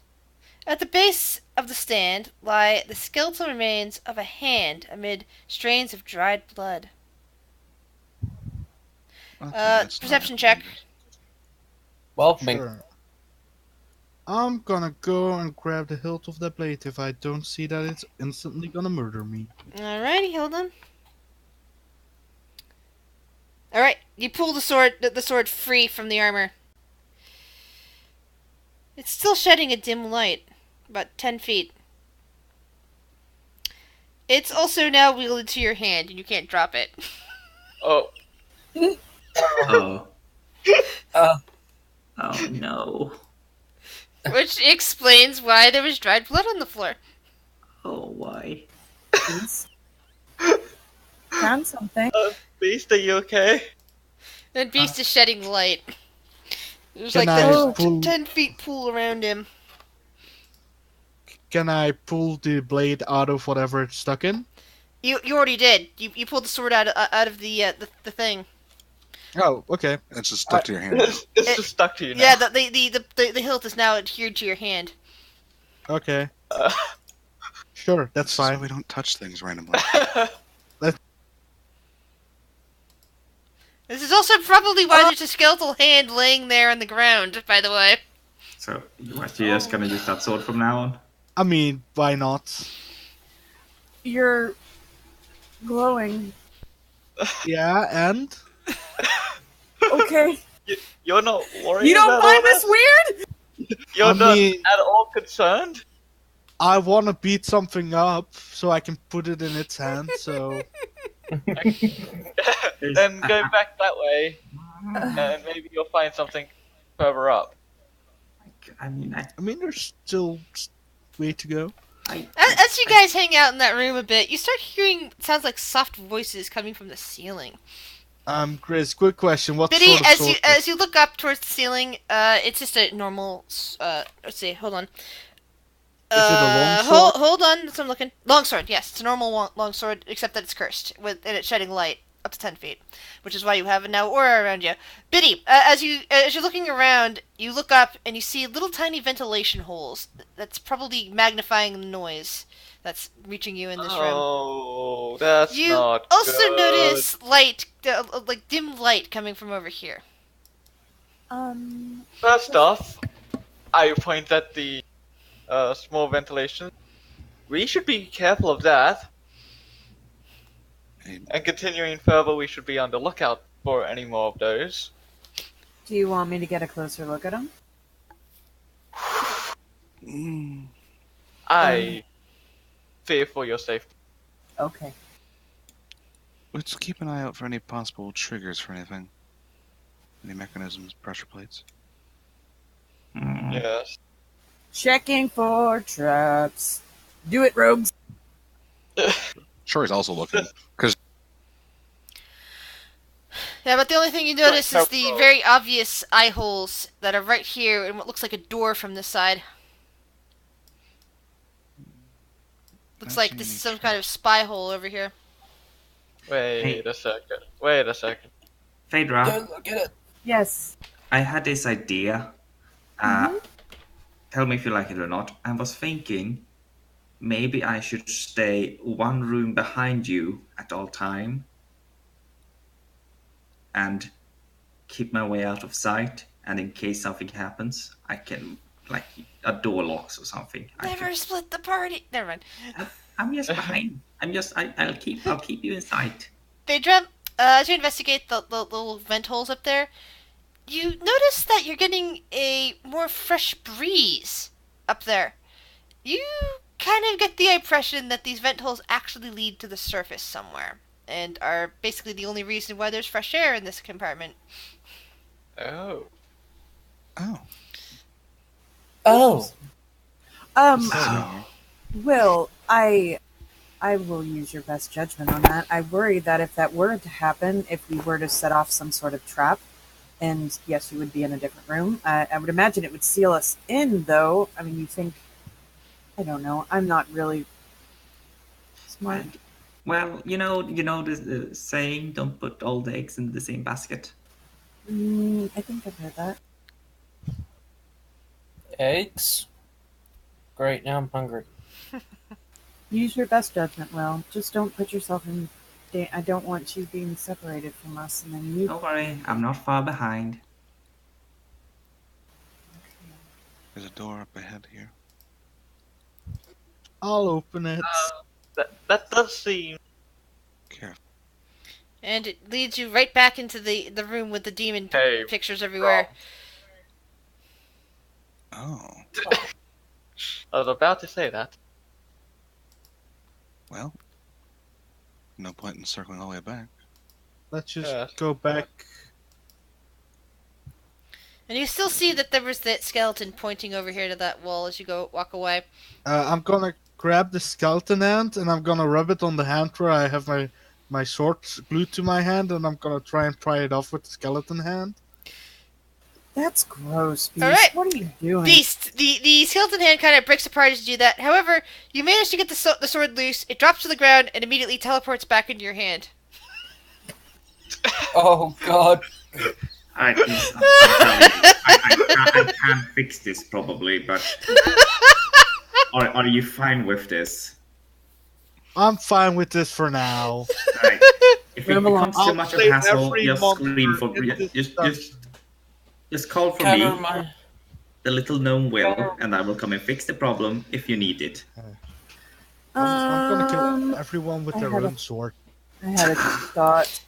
At the base of the stand lie the skeletal remains of a hand amid strains of dried blood. Okay, that's not Perception it. check. Welcoming. Sure. I'm gonna go and grab the hilt of that blade if I don't see that it's instantly gonna murder me. Alrighty, hold on. Alright, you pull the sword free from the armor. It's still shedding a dim light, about 10 feet. It's also now wielded to your hand, and you can't drop it. Oh, Oh. Uh. Oh no. Which explains why there was dried blood on the floor. Oh, why? Please. Found something. Beast, are you okay? And Beast is shedding light. There's Can like I the pull- 10 feet pool around him. Can I pull the blade out of whatever it's stuck in? You already did. You pulled the sword out of the thing. Oh, okay. It's just stuck to your hand. It's just stuck to you now. Yeah, the hilt is now adhered to your hand. Okay. Sure, that's This is why fine. we don't touch things randomly. This is also probably why there's a skeletal hand laying there on the ground, by the way. So, you're just gonna use that sword from now on? I mean, why not? You're glowing. Yeah, and? Okay. You're not worried You don't about find all this weird? You're I not mean- at all concerned? I want to beat something up so I can put it in its hand, so... Then go back that way, and maybe you'll find something further up. I mean, I mean, there's still way to go. As you guys hang out in that room a bit, you start hearing sounds like soft voices coming from the ceiling. Chris, quick question. What Biddy, sort of as sword you as you look up towards the ceiling, it's just a normal. Let's see. Hold on. Is it a long sword? Hold on. That's what I'm looking. Longsword. Yes, it's a normal long sword, except that it's cursed and it's shedding light up to 10 feet, which is why you have now aura around you. Biddy, as you're looking around, you look up and you see little tiny ventilation holes. That's probably magnifying the noise that's reaching you in this room. Oh, that's You not also good. notice light, like dim light coming from over here. First off, I point at the small ventilation. We should be careful of that. Hey, And continuing further, we should be on the lookout for any more of those. Do you want me to get a closer look at them? I fear for your safety. Okay. let's keep an eye out for any possible triggers for anything. Any mechanisms, pressure plates. Yes. Checking for traps. Do it, rogues. Sure, he's also looking. Because Yeah, but the only thing you notice is the Careful. very obvious eye holes that are right here in what looks like a door from this side. Looks That's like this is some unique. kind of spy hole over here. Wait a second. Wait a second. Phaedra, Look at it. Yes. I had this idea. Tell me if you like it or not. I was thinking maybe I should stay one room behind you at all time and keep my way out of sight. And in case something happens, I can like a door locks or something. Never split the party. Never mind. I'm just behind. I'll keep you in sight. Phaedra, as you investigate the little vent holes up there, you notice that you're getting a more fresh breeze up there. You kind of get the impression that these vent holes actually lead to the surface somewhere, and are basically the only reason why there's fresh air in this compartment. Oh. Oh. Oh, So, Will, I will use your best judgment on that. I worry that if that were to happen, if we were to set off some sort of trap, and yes, you would be in a different room. I would imagine it would seal us in, though. I mean, you think? I don't know. I'm not really smart. Well, you know the saying, "Don't put all the eggs in the same basket." I think I've heard that. eggs. Great, now I'm hungry. Use your best judgment, Will. Just don't put yourself in. I don't want you being separated from us, and then you. Don't worry, I'm not far behind. there's a door up ahead here. I'll open it. That does seem. Careful. And it leads you right back into the room with the demon Hey, pictures everywhere. Oh. I was about to say that. Well. No point in circling all the way back. Let's just Yeah. go back. And you still see that there was that skeleton pointing over here to that wall as you walk away. I'm gonna grab the skeleton hand and I'm gonna rub it on the hand where I have my sword glued to my hand, and I'm gonna try and pry it off with the skeleton hand. That's gross, Beast. All right. What are you doing? Beast, the skeleton hand kind of breaks apart as you do that. However, you manage to get the sword loose. It drops to the ground and immediately teleports back into your hand. Oh God. I'm telling you, I can fix this probably, but are you fine with this? I'm fine with this for now. Right. If it Move along. becomes too I'll much of save a hassle, every just monster scream for in this just call for Kind me, of remind. the little gnome Will, and I will come and fix the problem if you need it. I'm gonna kill Um, everyone with I their had a- own sword. I had a thought.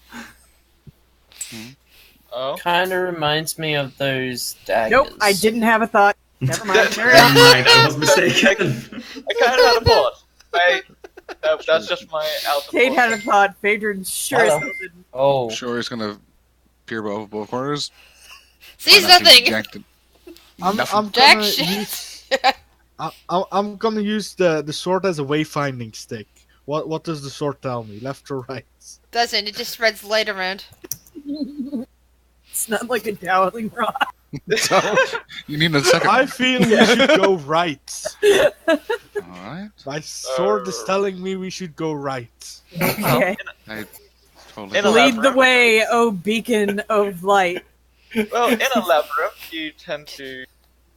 Oh. Kind of reminds me of those daggers. Nope, I didn't have a thought. Never mind. Carry Never on. mind, I was mistaken. I kind of had a thought. Wait. No, that's just my out of Kate had a thought. thought. Phaedra sure as Hello. hell didn't. Oh, Sure, he's gonna peer above both corners. Sees Find out if he nothing. jacked it. I'm Nothing. Jack gonna shit. use. I'm gonna use the sword as a wayfinding stick. What does the sword tell me? Left or right? Doesn't. It just spreads light around. It's not like a dowling rod. So, you need a second. I feel we should go right. Alright. My sword is telling me we should go right. Okay. I totally. In a Lead the labyrinth. way, oh beacon of light. Well, in a labyrinth, you tend to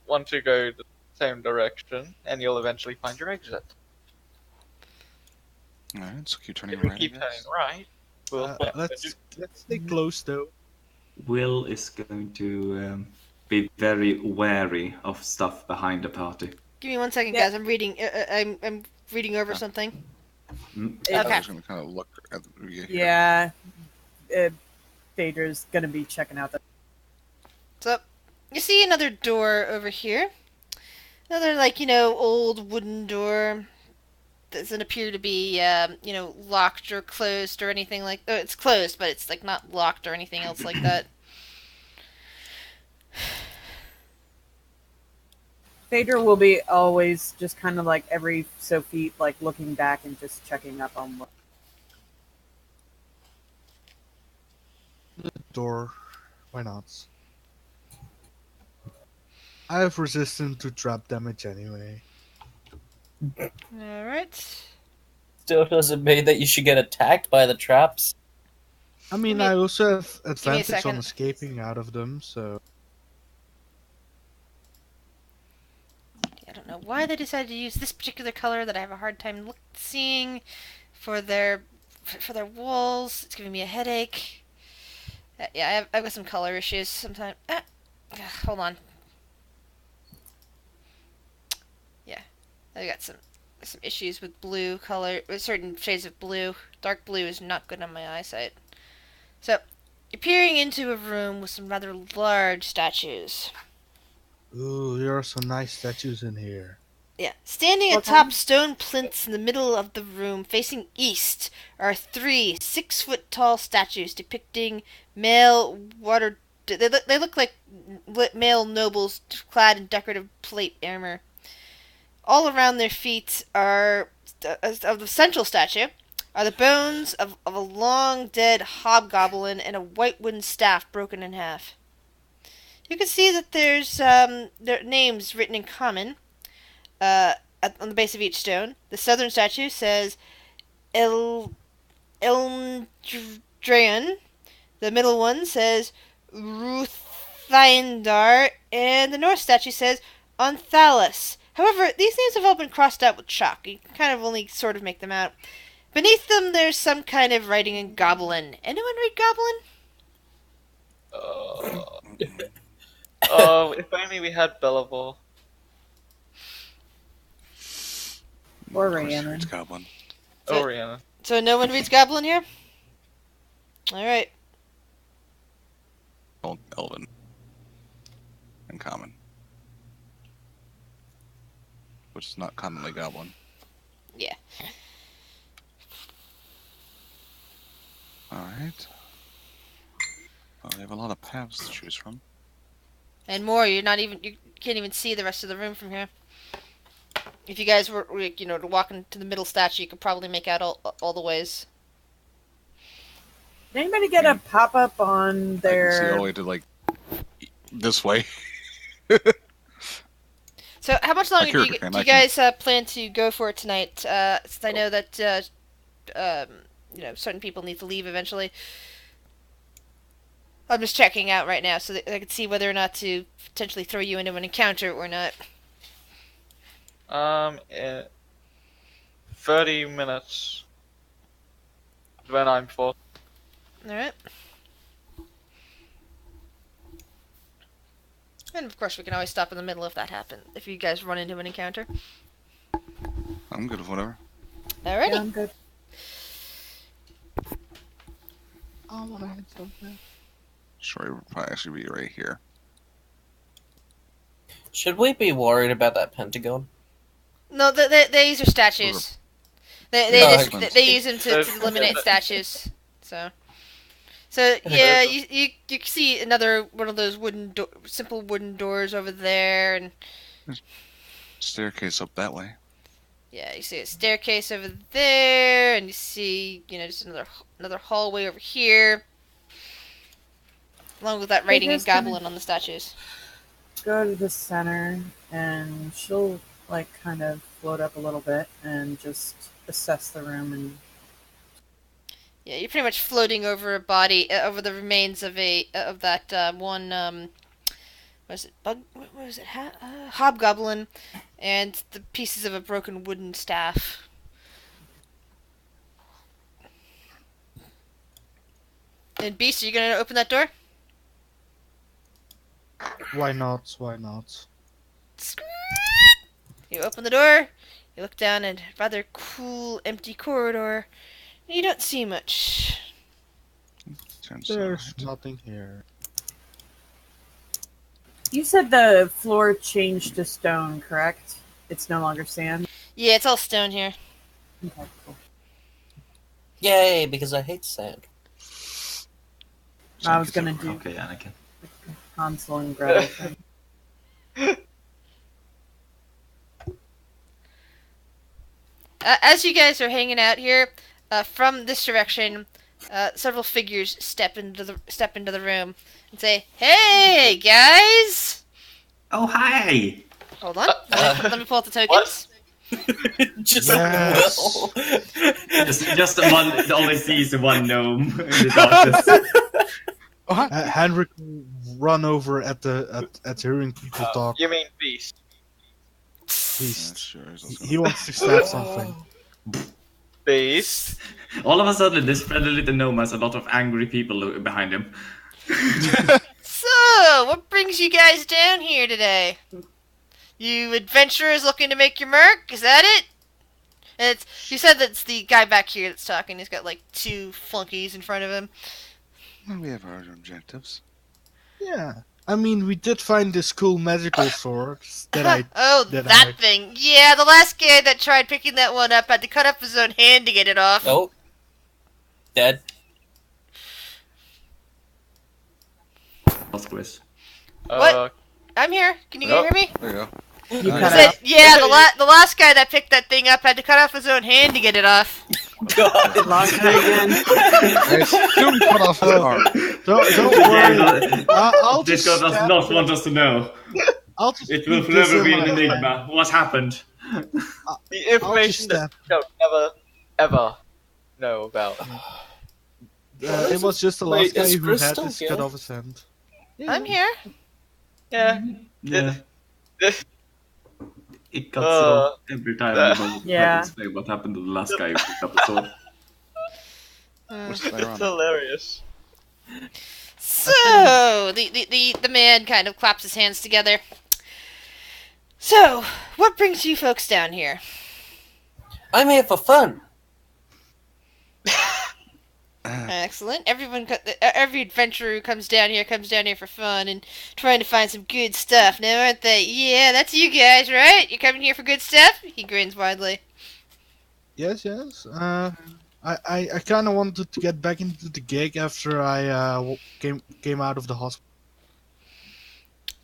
want to go the same direction, and you'll eventually find your exit. Alright, so keep turning If you right. keep I turning guess. right, we'll find Let's stay close though. Will is going to be very wary of stuff behind the party. Give me 1 second, Yeah. guys. I'm reading. I'm reading over something. Mm. I Okay. was gonna kind of look at the Yeah. Phaedra's gonna be checking out the. So, you see another door over here. Another, old wooden door. Doesn't appear to be, locked or closed or anything like. Oh, it's closed, but it's not locked or anything else like that. Phaedra will be always just kind of like every so feet, like looking back and just checking up on what. Door. Why not? I have resistance to trap damage anyway. All right. still doesn't mean that you should get attacked by the traps. I mean, me- I also have me a advantage on second. escaping out of them, so. I don't know why they decided to use this particular color that I have a hard time seeing for their walls. It's giving me a headache. Yeah, I've got some color issues sometimes. Hold on. I got some issues with blue color, with certain shades of blue. Dark blue is not good on my eyesight. So, you're peering into a room with some rather large statues. Ooh, there are some nice statues in here. Yeah. Standing What atop kind? stone plinths in the middle of the room, facing east, are 3 6-foot-tall statues depicting male water. They look like male nobles clad in decorative plate armor. All around their feet are of the central statue are the bones of a long dead hobgoblin and a white wooden staff broken in half. You can see that there's their names written in common on the base of each stone. The southern statue says El Elmdraan. The middle one says Ruthyndar, and the north statue says Onthalis. However, these names have all been crossed out with chalk. You can kind of only sort of make them out. Beneath them, there's some kind of writing in Goblin. Anyone read Goblin? Oh, if only we had Belleville. Or Of course, Rhiannon. it's Goblin. Oh, Rihanna. So no one reads Goblin here? Alright. Old Elven. And common. Which is not commonly Goblin. Yeah. Alright. Well, we have a lot of paths to choose from. And more, you can't even see the rest of the room from here. If you guys were to walk into the middle statue, you could probably make out all the ways. Did anybody get a pop-up on I can see all the their... way to, like, this way. So, how much longer do character you can, I guys plan to go for tonight? Since I know that certain people need to leave eventually. I'm just checking out right now so that I can see whether or not to potentially throw you into an encounter or not. 30 minutes. When I'm full. All right. And of course, we can always stop in the middle if that happens. If you guys run into an encounter. I'm good with whatever. Alrighty. Yeah, I'm good. I want to hit something. Sure, will probably actually be right here. Should we be worried about that pentagon? No, these are statues. They Oh, just okay. they use them to eliminate statues. So yeah, you see another one of those simple wooden doors over there, and Staircase up that way. yeah, you see a staircase over there, and you see just another hallway over here, along with that writing in just gonna- Goblin on the statues. Go to the center, and she'll, like, kind of float up a little bit and just assess the room and... Yeah, you're pretty much floating over a body, over the remains of that one. What is it? Bug? What was it? Hobgoblin, and the pieces of a broken wooden staff. And Beast, are you gonna open that door? Why not? Why not? You open the door. You look down a rather cool, empty corridor. You don't see much. Turns There's out. nothing here. You said the floor changed to stone, correct? It's no longer sand? Yeah, it's all stone here. Okay, cool. Yay, because I hate sand. I was gonna do Okay, Anakin. Hansel and Gretel thing. As you guys are hanging out here, from this direction, several figures step into the room and say, "Hey, guys!" Oh, hi! Hold on, let me pull out the tokens. Just Yes. Will. Just the one that only sees the one gnome in the darkness. Henrik will run over at hearing people talk. You mean Beast? Yeah, Beast. sure. I was gonna- He wants to stab something. Beast? All of a sudden, this friendly little gnome has a lot of angry people behind him. So, what brings you guys down here today? You adventurers looking to make your mark? Is that it? And you said that's the guy back here that's talking. He's got like 2 flunkies in front of him. Well, we have our objectives. Yeah. I mean, we did find this cool magical sword that thing. Yeah, the last guy that tried picking that one up had to cut off his own hand to get it off. Oh. Dead. Last quiz. What? I'm here. Can you hear me? There you go. You I cut said, out. yeah, the last guy that picked that thing up had to cut off his own hand to get it off. God. Lost it again. Nice. Don't cut off his arm. Don't worry. I'll This just guy does stab not him. want us to know. I'll just It will keep this forever in be an my hand. enigma. What happened? The information that you don't never, ever know about. It was just the Wait, last guy is who Chris had still this here? cut off his hand. I'm here. Yeah. Yeah. This- It cuts off every time we don't Yeah. explain what happened to the last guy who picked up the sword. Which is It's ironic. hilarious. So the man kind of claps his hands together. So, what brings you folks down here? I'm here for fun. Excellent. Every adventurer who comes down here for fun and trying to find some good stuff. Now, aren't they? Yeah, that's you guys, right? You coming here for good stuff? He grins widely. Yes. I kind of wanted to get back into the gig after I came out of the hospital.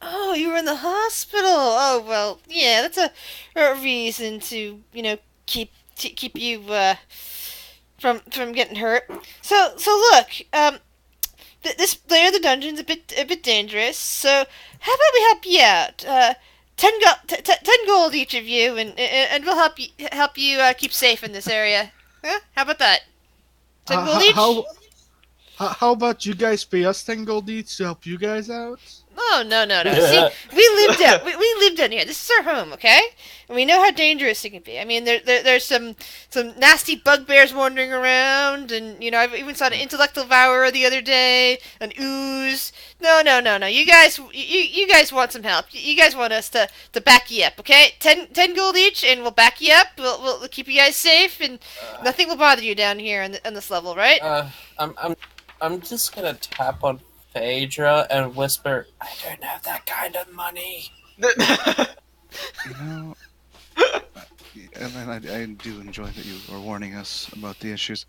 Oh, you were in the hospital. Oh well, yeah, that's a reason to keep you from getting hurt. So look, this layer of the dungeon's a bit dangerous. So how about we help you out? 10 gold each of you, and we'll help you keep safe in this area. Huh? How about that? 10 gold each. How about you guys pay us 10 gold each to help you guys out? Oh no. See, we live down here. This is our home, okay? And we know how dangerous it can be. I mean, there's some nasty bugbears wandering around, and I've even saw an intellectual devourer the other day, an ooze. No. You guys want some help. You guys want us to back you up, okay? 10 gold each, and we'll back you up. We'll keep you guys safe, and nothing will bother you down here on this level, right? I'm just gonna tap on Phaedra and whisper, I don't have that kind of money. And then I do enjoy that you are warning us about the issues.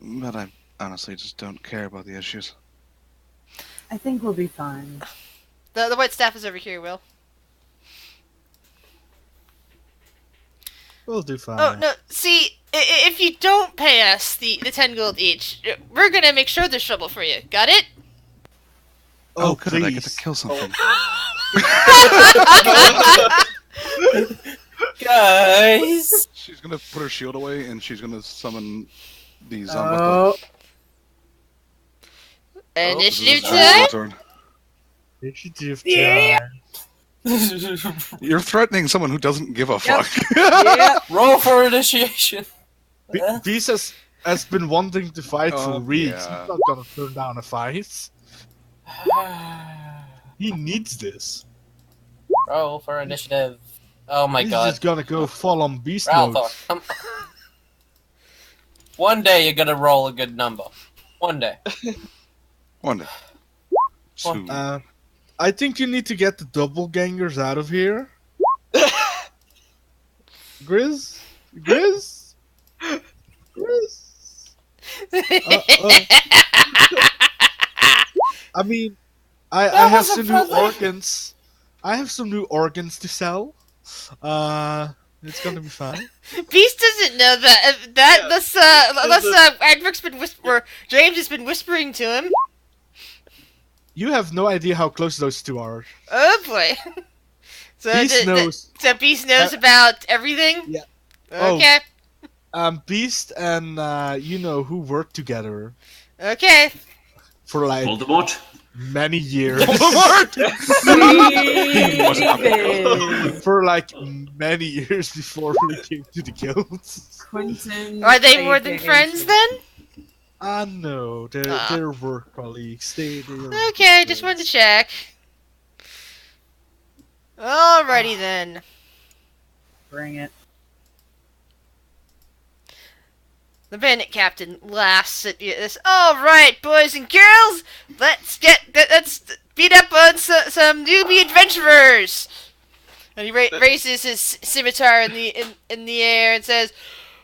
But I honestly just don't care about the issues. I think we'll be fine. The white staff is over here, Will. We'll do fine. Oh, no, see, if you don't pay us the 10 gold each, we're gonna make sure there's trouble for you. Got it? Oh, good, I get to please. kill something. Guys! She's gonna put her shield away and she's gonna summon the zombie. Oh, Initiative This is time? your turn. Initiative Yeah. time. You're threatening someone who doesn't give a fuck. yeah. Roll for initiation. Beast has been wanting to fight for weeks. yeah. He's not gonna turn down a fight. He needs this. Roll for initiative. Oh my He's god. just gonna go full on beast Ralph, mode. come- One day you're gonna roll a good number. One day. One day. Two. I think you need to get the doppelgangers out of here. Grizz? Grizz? Grizz? I mean, I have was a some new brother. organs. I have some new organs to sell. It's gonna be fine. Beast doesn't know that. Unless Adric's been James has been whispering to him. You have no idea how close those two are. Oh boy. So Beast knows. So Beast knows about everything. Yeah. Oh. Okay. Beast and who worked together Okay. for like Voldemort? many years. David. For like many years before we came to the guilds. Quentin. Are they more than David. friends then? No, they're Ah. they're work colleagues. They're Okay, just wanted to check. Alrighty then. Bring it. The bandit captain laughs at you. This, all right, boys and girls, let's beat up on some newbie adventurers. And he raises his scimitar in the air and says,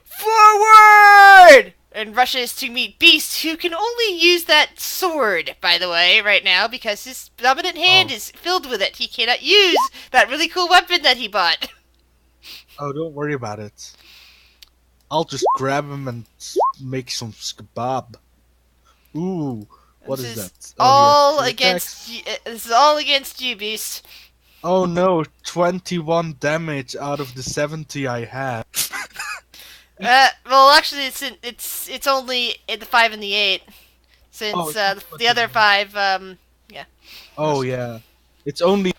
"Forward!" and rushes to meet Beast, who can only use that sword, by the way, right now because his dominant hand is filled with it. He cannot use that really cool weapon that he bought. Oh, don't worry about it. I'll just grab him and make some kebab. Ooh, what is that? All yes, against you, this is all against you, Beast. Oh no, 21 damage out of the 70 I had. Well, actually, it's only in the 5 and the 8, since the other 5, yeah. Oh yeah, it's only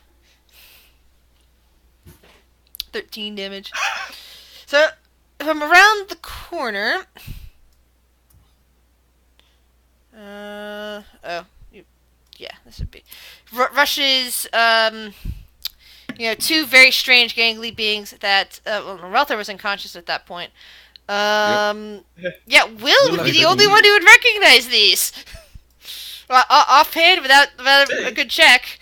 13 damage. So, if I'm around the corner, this would be rushes. Two very strange gangly beings that Relther was unconscious at that point. Yeah, Will would be the only one who would recognize these. Offhand, without a good check.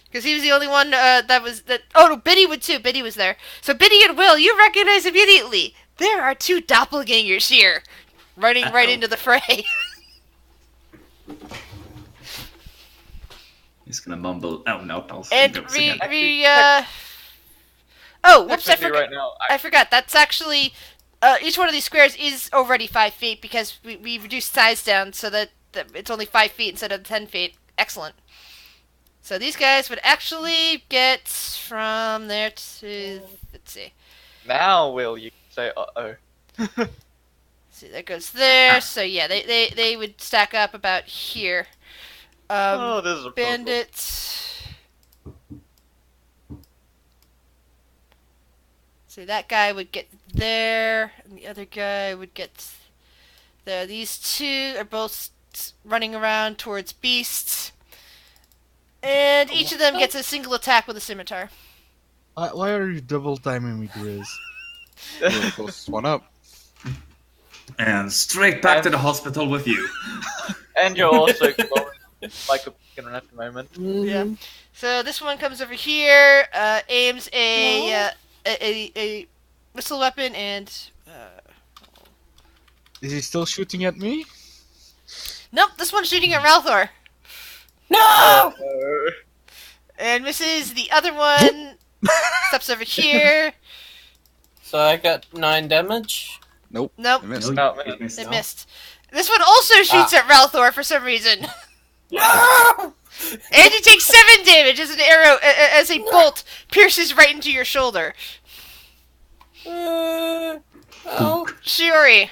Because he was the only one Oh, no, Biddy would too. Biddy was there. So Biddy and Will, you recognize immediately. There are 2 doppelgangers here, running right into the fray. He's gonna mumble, "Oh no, I'll And whoops, I forgot. That's actually each one of these squares is already 5 feet because we reduced size down so that it's only 5 feet instead of 10 feet. Excellent. So these guys would actually get from there to, let's see. Now will you say uh-oh? See, that goes there. So yeah, they would stack up about here. This is a Bandits. So that guy would get there, and the other guy would get there. These 2 are both running around towards beasts. And each of them gets a single attack with a scimitar. Why are you double timing me, Grizz? You're the closest one up. And straight back to the hospital with you. And you're also glowing like a beacon at the moment. Yeah. So this one comes over here, aims a missile weapon, and Is he still shooting at me? nope, this one's shooting at Ralthor. No! And misses. The other one steps over here. So I got 9 damage. Nope, I missed. No, It missed. it missed. This one also shoots at Ralthor for some reason. No! And you take 7 damage as an arrow, as a bolt pierces right into your shoulder. Oh. Shiori.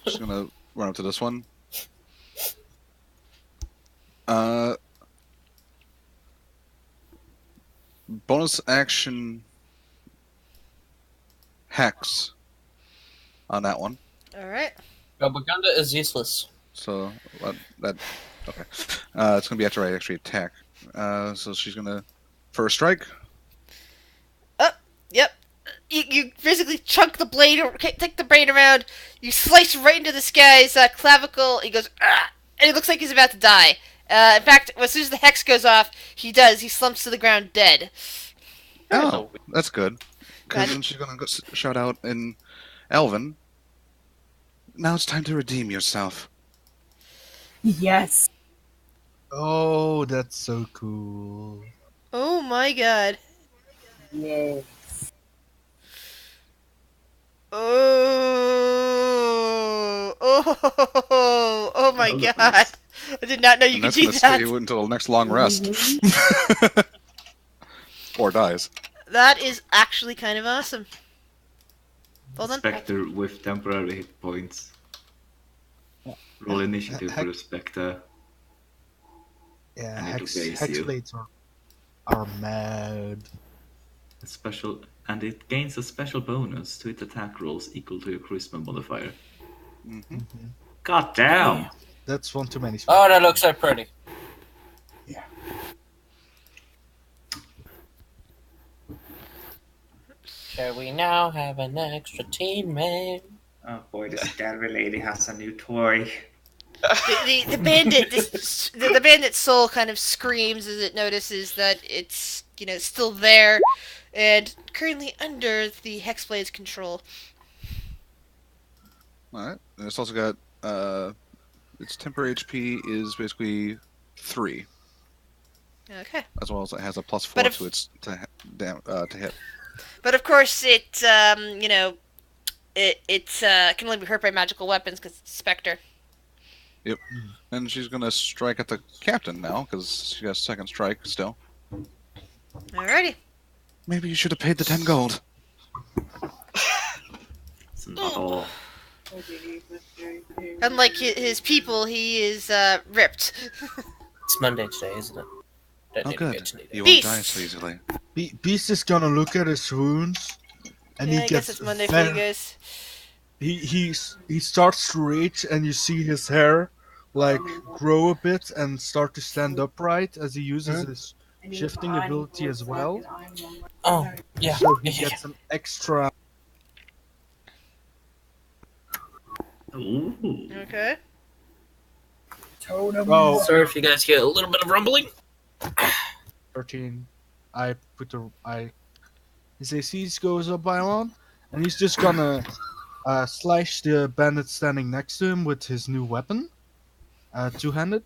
Just gonna run up to this one. Bonus action hex on that one. Alright. Propaganda is useless. So that okay. It's gonna be after I actually attack. So she's gonna first strike. Yep. You physically chunk the blade, or take the brain around, you slice right into this guy's clavicle, he goes, "Ah!" And it looks like he's about to die. In fact, as soon as the hex goes off, he slumps to the ground dead. Oh, that's good. Because then she's gonna go shout out in Elven. Now it's time to redeem yourself. Yes. Oh, that's so cool. Oh my god. Yes. Oh my god. I did not know you And could that's do gonna stay that. you until the next long rest. Or dies. That is actually kind of awesome. Well done. Spectre with temporary hit points. Roll initiative for the Spectre. Yeah, And it hex obeys you. blades are mad. And it gains a special bonus to its attack rolls equal to your charisma modifier. Mm-hmm. God damn! That's one too many. Oh, that looks so pretty. Yeah. Shall we now have an extra teammate? Oh boy, this gallery lady has a new toy. The bandit, the bandit's soul kind of screams as it notices that it's still there, and currently under the Hexblade's control. Alright. And it's also got its temporary HP is basically 3. Okay. As well as it has a +4 But if- to its to hit. But of course, it can only be hurt by magical weapons because it's a specter. Yep. And she's gonna strike at the captain now because she got second strike still. Alrighty. Maybe you should have paid the 10 gold. It's not all. Unlike his people, he is ripped. It's Monday today, isn't it? Don't Oh, need to good. get to need You it. won't Beast. die so easily. Beast is gonna look at his wounds, and Yeah, he I guess gets it's Monday for you guys. he starts to rage, and you see his hair like grow a bit and start to stand upright as he uses his shifting ability as well. Oh, yeah. So he yeah. gets an extra. Ooh. Okay. Oh, Sorry if you guys get a little bit of rumbling. 13. His AC goes up by 1, and he's just gonna slash the bandit standing next to him with his new weapon. Two-handed,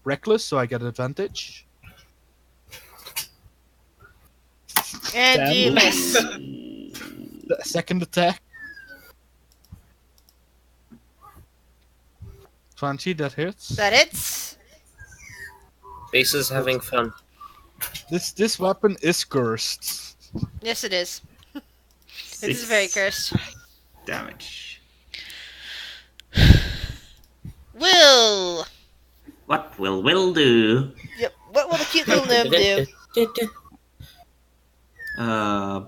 reckless, so I get advantage. And you miss. The second attack. 20, that hits. That hits. Base is having fun. This weapon is cursed. Yes, it is. It is very cursed. Damage. Will. What will Will do? Yep. What will the cute little gnome do?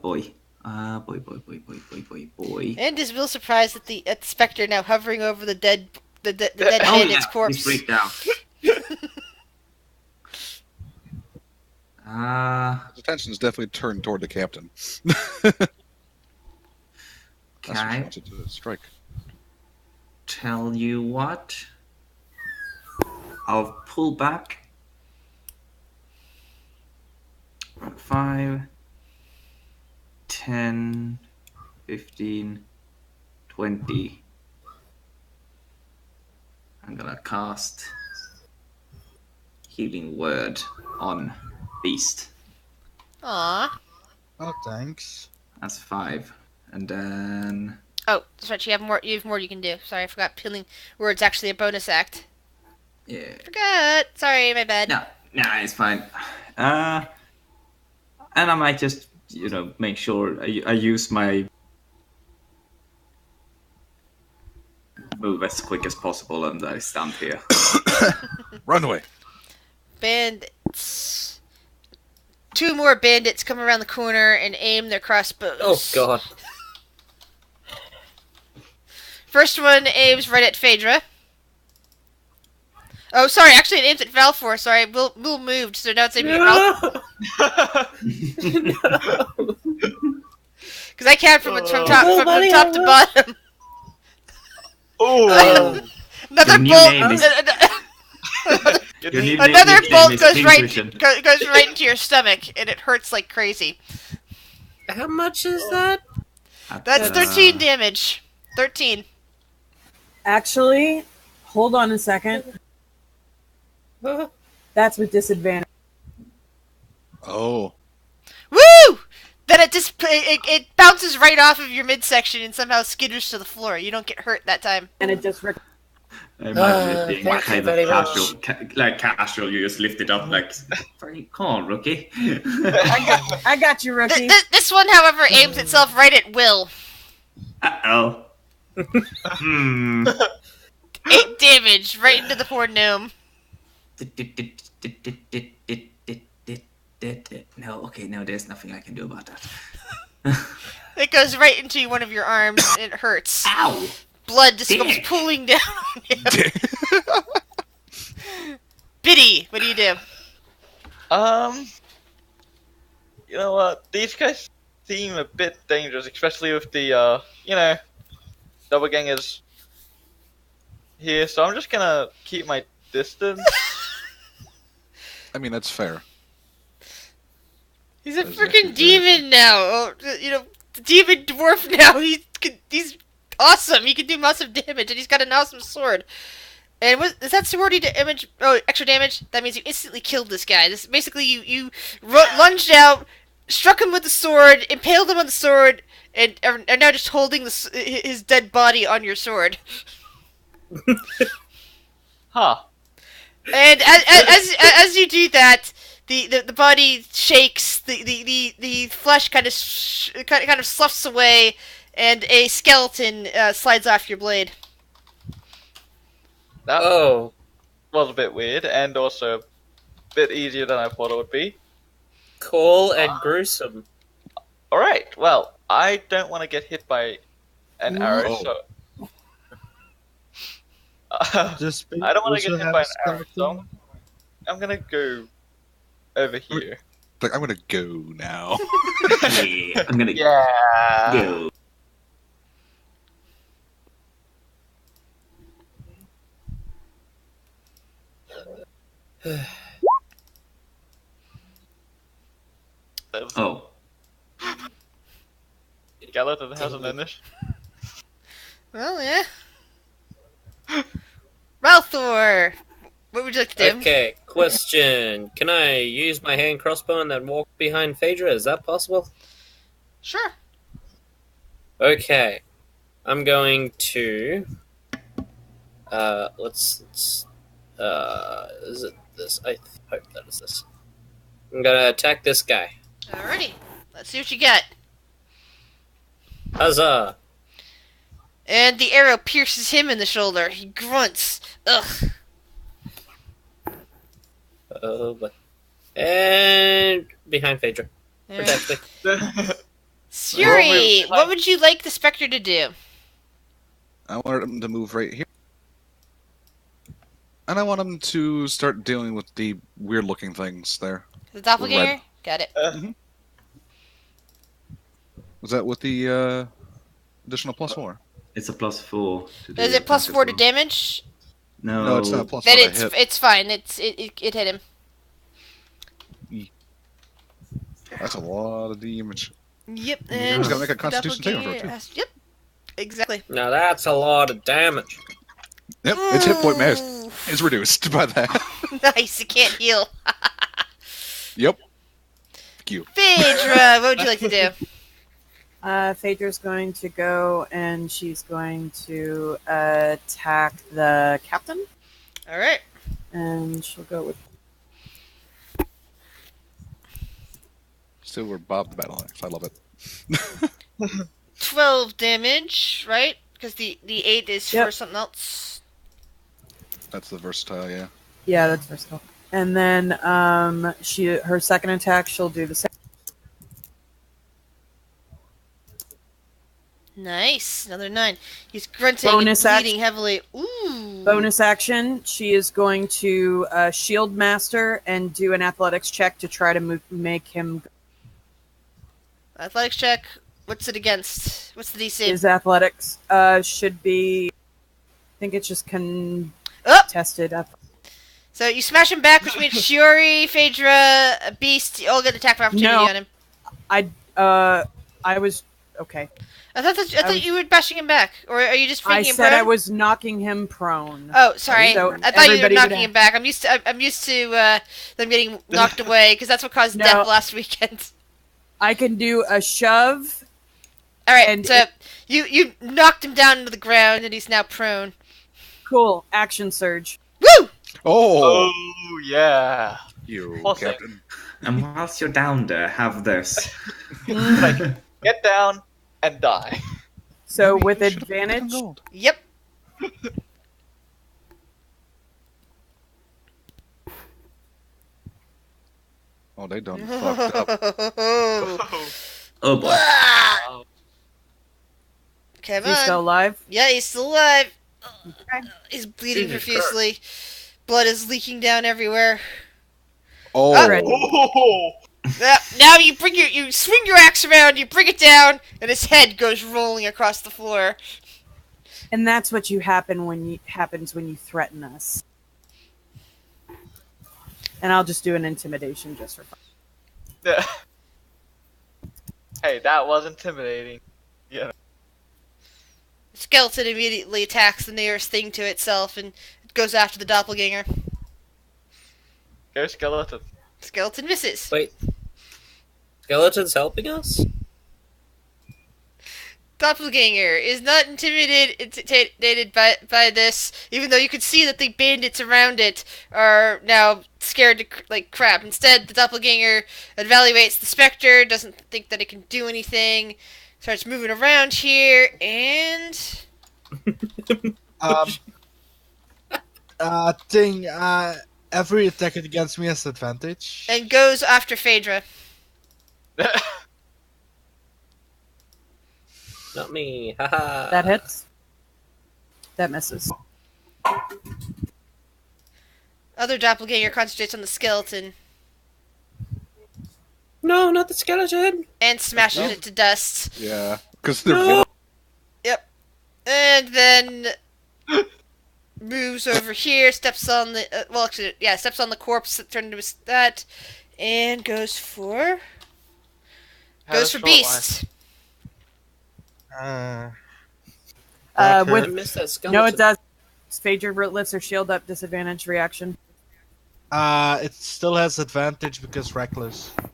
Boy. Boy. And is Will surprised at the specter now hovering over the dead dead Oh bandit's yeah, corpse? he's freaked out. His attention is definitely turned toward the captain. That's what she Okay. wants it to strike. Tell you what. I'll pull back. 5, 10, 15, 20. I'm gonna cast Healing Word on Beast. Aw. Oh, thanks. That's 5. And then Oh, that's right. You have more you can do. Sorry, I forgot. Healing Word's actually a bonus act. yeah. Forgot. Sorry, my bad. No, it's fine. And I might just, make sure I use my move as quick as possible, and I stand here. Run away. Bandits. 2 more bandits come around the corner and aim their crossbows. Oh, God. First one aims right at Phaedra. Oh, sorry. Actually, it aims at Valfor. Sorry, Will moved, so now it's aiming at Ralph. No. Because I count from top to bottom. Oh! Another Your new bolt. name is- Your new Another nickname bolt is goes Pincushion. goes right into your stomach, and it hurts like crazy. How much is that? That's 13 damage. 13. Actually, hold on a second. That's with disadvantage. Oh. Woo! Then it bounces right off of your midsection and somehow skitters to the floor. You don't get hurt that time. And it just I imagine it being thank kind you of very much. casual, casual. You just lift it up like, "Very cool, rookie." I got you, rookie. This one, however, aims itself right at Will. Uh-oh. 8 damage right into the poor gnome. No, there's nothing I can do about that. It goes right into one of your arms and it hurts. Ow! Blood just comes Dick. pooling down on you. Biddy, what do you do? You know what? These guys seem a bit dangerous, especially with the doppelgangers here. So I'm just gonna keep my distance. I mean, that's fair. He's a That's freaking actually very demon now. Oh, the demon dwarf now. He's awesome. He can do massive damage, and he's got an awesome sword. And does that sword do damage? Oh, extra damage. That means you instantly killed this guy. This basically you lunged out, struck him with the sword, impaled him on the sword, and are now just holding his dead body on your sword. Huh. And as you do that, the body shakes, the flesh kind of sloughs away, and a skeleton slides off your blade. That Oh, was a bit weird, and also a bit easier than I thought it would be. cool and gruesome. Alright, well, I don't want to get hit by an arrow, Oh. so... Just I don't want to also get hit have by a an arrow, so skeleton. I'm gonna go over here. Like, I'm gonna go now. Yeah, I'm gonna Yeah. go. Oh, Skeleton has an initiative. Well, yeah. Ralthor, what would you like to do? Okay, question. Can I use my hand crossbow and then walk behind Phaedra? Is that possible? Sure. Okay. I'm going to... let's is it this? I hope that is this. I'm gonna attack this guy. Alrighty. Let's see what you got. Huzzah! And the arrow pierces him in the shoulder. He grunts. Ugh. Oh, but... And... behind Phaedra. Protect me. Suri, what would you like the Spectre to do? I want him to move right here. And I want him to start dealing with the weird-looking things there. The doppelganger? Red. Got it. Was that with the additional +4? it's a +4. To do Is it attack plus as 4 to well. damage? No, it's not +4 Then to hit. it's fine. It hit him. That's a lot of damage. Yep. Yeah. And He's gotta make a the Constitution saving throw, doppelganger too. Yep. Exactly. Now that's a lot of damage. Yep, its hit point mass is reduced by that. Nice. It can't heal. Yep. Cute. Phaedra, what would you like to do? Phaedra's going to go and she's going to attack the captain. All right. And she'll go with. Still, we're Bob the Battle Axe. I love it. 12 damage, right? Because the 8 is Yep. for something else. That's the versatile, yeah. Yeah, that's versatile. And then her second attack, she'll do the same. Nice. Another 9. He's grunting Bonus and bleeding heavily. Ooh. Bonus action, she is going to shield master and do an athletics check to try to make him. Athletics check. What's it against? What's the DC? His athletics should be. I think it's just Oh! contested. So you smash him back, which means Shiori, Phaedra, Beast, you all get attack of opportunity No. on him. I was okay. I thought you were bashing him back, or are you just freaking I him said prone? I was knocking him prone. Oh, sorry. So I thought you were everybody knocking would him back. I'm used to them getting knocked away because that's what caused No. death last weekend. I can do a shove. All right, And so you knocked him down into the ground, and he's now prone. Cool. Action surge. Woo! Oh! Oh, yeah. You, Awesome. Captain. And whilst you're down there, have this. Like, get down and die. So Maybe with you should've put him advantage, gold. Yep. Oh, they done fucked up. Oh boy. Come he's on. still alive. Yeah, he's still alive. Okay. He's bleeding Jesus profusely. Blood is leaking down everywhere. Oh, Right. Now you you swing your axe around, you bring it down, and his head goes rolling across the floor. And that's what happens when you threaten us. And I'll just do an intimidation just for fun. Hey, that was intimidating. Yeah. The skeleton immediately attacks the nearest thing to itself and goes after the doppelganger. Go skeleton. Skeleton misses. Wait. Skeleton's helping us? Doppelganger is not intimidated by this, even though you can see that the bandits around it are now scared to like crap. Instead, the doppelganger evaluates the specter, doesn't think that it can do anything, starts moving around here, and Every attack against me has advantage. goes after Phaedra. Not me. Haha. That hits. That misses. Other doppelganger concentrates on the skeleton No, not the skeleton. and smashes it to dust. yeah. Because they're No. And then moves over here, steps on the steps on the corpse that turned into that, and goes for Had a beast. Uh, I With missed that skeleton. no, it does. Phaedra lifts her shield up. Disadvantage reaction. it still has advantage because reckless. it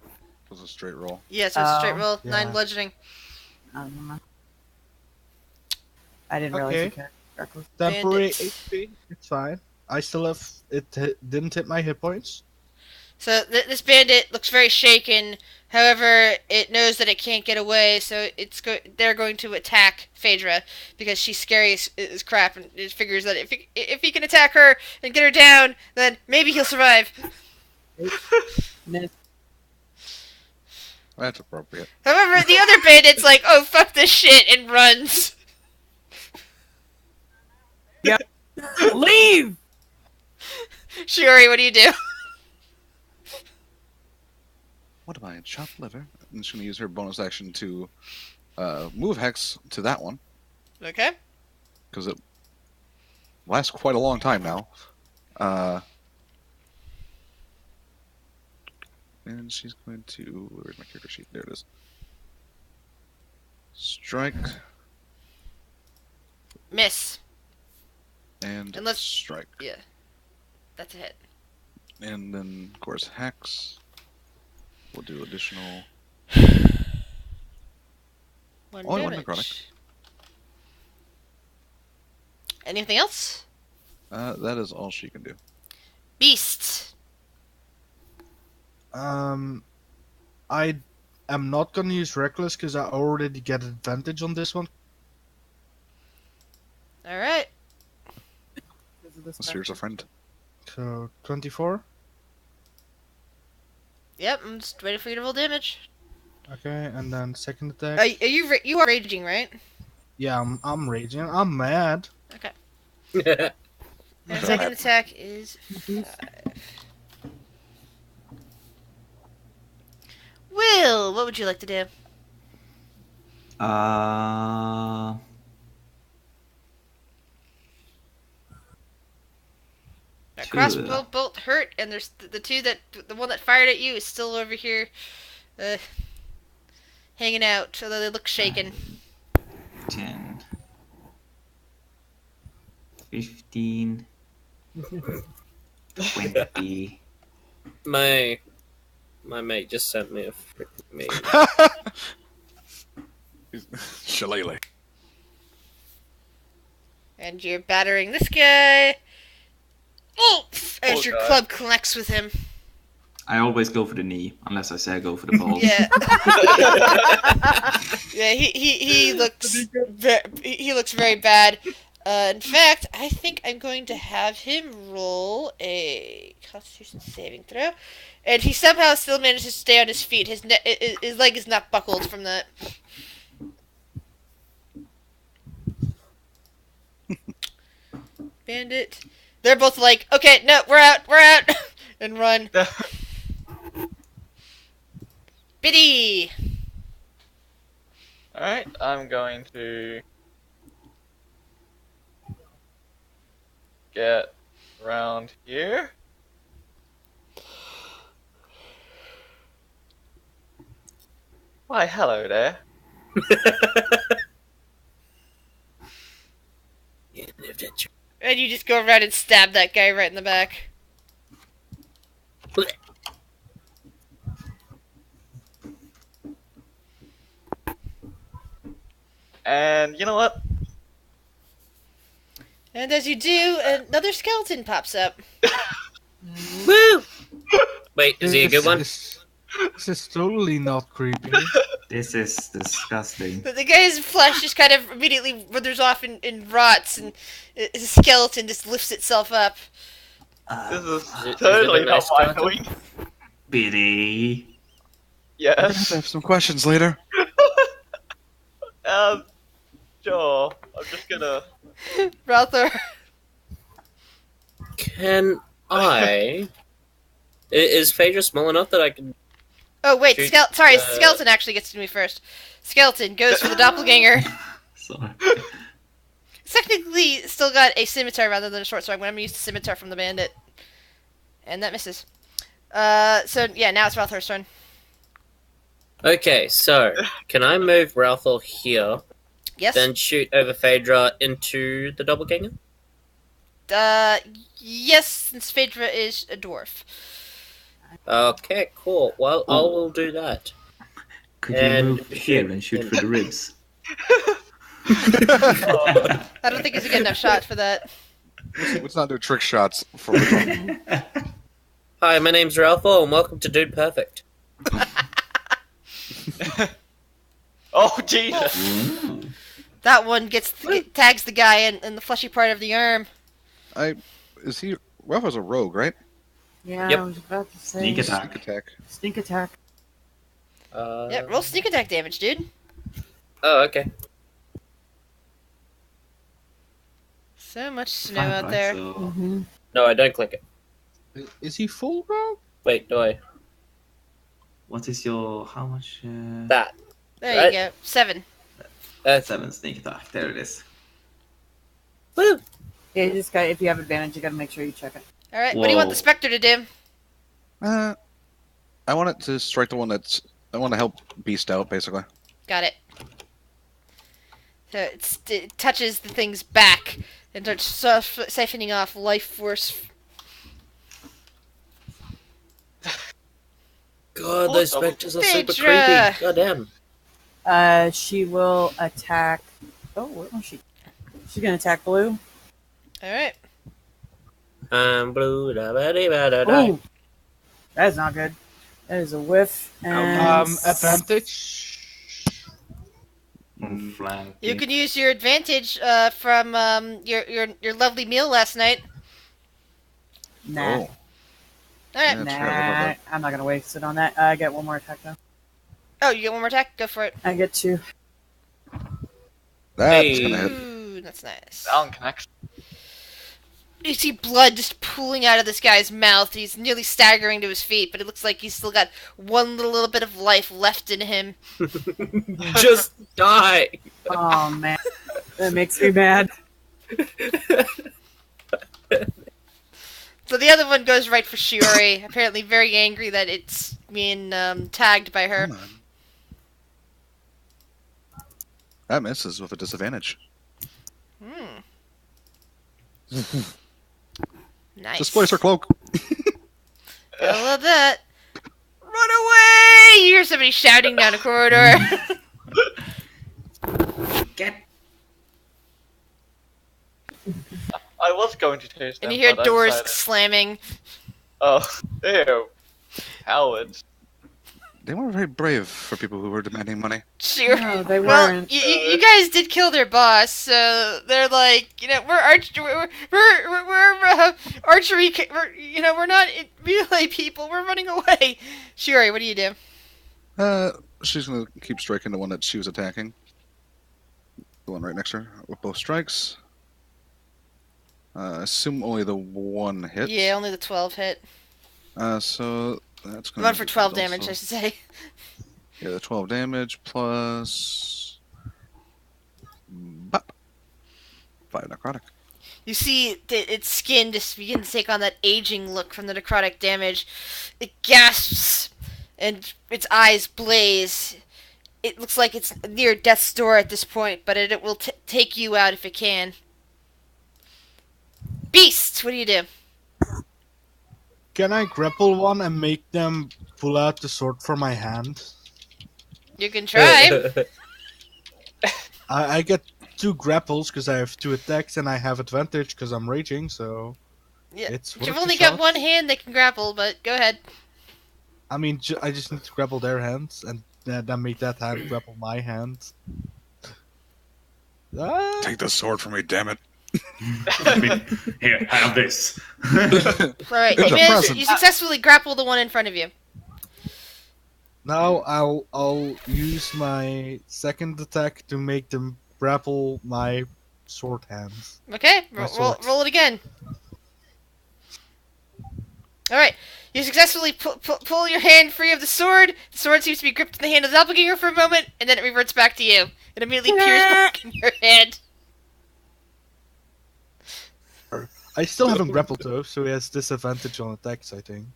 was a straight roll. Yeah, so it's a straight Oh, roll, yeah. 9 bludgeoning. I didn't realize Okay. you could. Reckless. Temporary Bandit. HP. It's fine. I still have it. Didn't hit my hit points. So this bandit looks very shaken. However, it knows that it can't get away, so they're going to attack Phaedra because she's scary as crap, and it figures that if he can attack her and get her down, then maybe he'll survive. Miss. That's appropriate. However, the other bandit's like, "Oh fuck this shit," and runs. Leave. Shuri, what do you do? What am I? Chopped liver? I'm just going to use her bonus action to move Hex to that one. Okay. Because it lasts quite a long time now. And she's going to... Where's my character sheet? There it is. Strike Miss. and Unless- strike. Yeah. That's a hit. And then, of course, Hex. We'll do additional... One Only one damage. necrotic. Anything else? That is all she can do. Beast. I am not gonna use reckless because I already get advantage on this one. Alright. Here's a friend. So 24. Yep, I'm just waiting for you to roll damage. Okay, and then second attack. Are you are raging, right? Yeah, I'm raging. I'm mad. And second attack is 5. Will, what would you like to do? A crossbow bolt hurt, and there's the one that fired at you is still over here, hanging out, although they look shaken. 10, 15, 20. My mate just sent me a freaking meme. Shillelagh. And you're battering this guy. As your God. club connects with him. I always go for the knee, unless I say I go for the balls. Yeah. Yeah, he looks he looks very bad. In fact, I think I'm going to have him roll a Constitution saving throw, and he somehow still manages to stay on his feet. His leg is not buckled from that. Bandit They're both like, okay, no, we're out, and run. Biddy! Alright, I'm going to get around here. Why, hello there. And you just go around and stab that guy right in the back. And you know what? And as you do, another skeleton pops up. Woo! Wait, is he a good one? This is totally not creepy. This is disgusting. The guy's flesh just kind of immediately withers off and rots, and his skeleton just lifts itself up. This is Is it totally a not nice my skeleton? doing. Biddy. I Yes. have some questions later. Sure. I'm just gonna. Ralthor. Can I? Is Phaedra small enough that I can? Oh wait, Shoot, skeleton actually gets to me first. Skeleton goes for the doppelganger. Sorry. It's technically still got a scimitar rather than a short sword. I'm going to use the scimitar from the bandit. And that misses. So yeah, now it's Ralthor's turn. Okay, so can I move Ralthor here, Yes? then shoot over Phaedra into the doppelganger? Yes, since Phaedra is a dwarf. Okay, cool. Well, I will do that. Could you And move here and shoot for the ribs? I don't think it's a good enough shot for that. Let's not do trick shots for the Hi, my name's Ralthor, and welcome to Dude Perfect. Oh Jesus! That one tags the guy in the fleshy part of the arm. Is he? Ralph was a rogue, right? Yeah, Yep. I was about to say. Sneak Sneak attack. attack. Sneak attack. Yeah, roll sneak attack damage, dude. Oh, okay. So much snow Fine, out right, there. so- Mm-hmm. No, I don't click it. Is he full rogue? Wait, do I? What is your how much? That. There Right. you go. 7. 7 sneak attack. There it is. Woo! Yeah, you just got. If you have advantage, you got to make sure you check it. All right. What do you want the Whoa. specter to do? I want it to strike the one that's. I want to help Beast out, basically. Got it. So it touches the thing's back and starts siphoning off life force. God, those specters are super Phaedra! creepy. Goddamn. She will attack. Oh, what was she? She's gonna attack blue. All right. Blue da ba dee ba da da. Oh, that is not good. That is a whiff. And Advantage. Flank. You can use your advantage from your lovely meal last night. Nah, Oh, All right. Yeah. nah. I'm not gonna waste it on that. I get one more attack though. Oh, you get one more attack. Go for it. I get 2. that's Hey. gonna hit. Ooh, that's nice. Down connects. You see blood just pooling out of this guy's mouth. He's nearly staggering to his feet, but it looks like he's still got one little bit of life left in him. Just die. Oh man, that makes me mad. So the other one goes right for Shiori, apparently very angry that it's being tagged by her. Come on. That misses with a disadvantage. Nice. Displace her cloak. I love that. Run away! You hear somebody shouting down a corridor. Get. I was going to taste them. And you hear but I doors decided- slamming. Oh, ew. Cowards. They weren't very brave for people who were demanding money. Sure. No, they Well, weren't. you guys did kill their boss, so they're like, we're archery. We're not melee people. We're running away. Shiori, what do you do? She's gonna keep striking the one that she was attacking. The one right next to her with both strikes. Assume only the one hit. Yeah, only the 12 hit. So that's going One to for 12 damage, I should say. Yeah, the 12 damage plus. Bop. 5 necrotic. You see that its skin just begins to take on that aging look from the necrotic damage. It gasps, and its eyes blaze. It looks like it's near death's door at this point, but it will take you out if it can. Beast, what do you do? Can I grapple one and make them pull out the sword from my hand? You can try. I get 2 grapples because I have 2 attacks and I have advantage because I'm raging, so Yeah, it's you've worth a only got shot. one hand that can grapple, but go ahead. I mean, I just need to grapple their hands and then make that hand grapple my hand. Ah, Take the sword from me, damn it. Here, have this. Alright, It's a present. you successfully grapple the one in front of you. now I'll use my second attack to make them grapple my sword hands. Okay, My sword. roll it again. Alright, you successfully pull your hand free of the sword. The sword seems to be gripped in the hand of the doppelganger for a moment, and then it reverts back to you. It immediately appears back in your hand. I still haven't grappled though, so he has disadvantage on attacks, I think.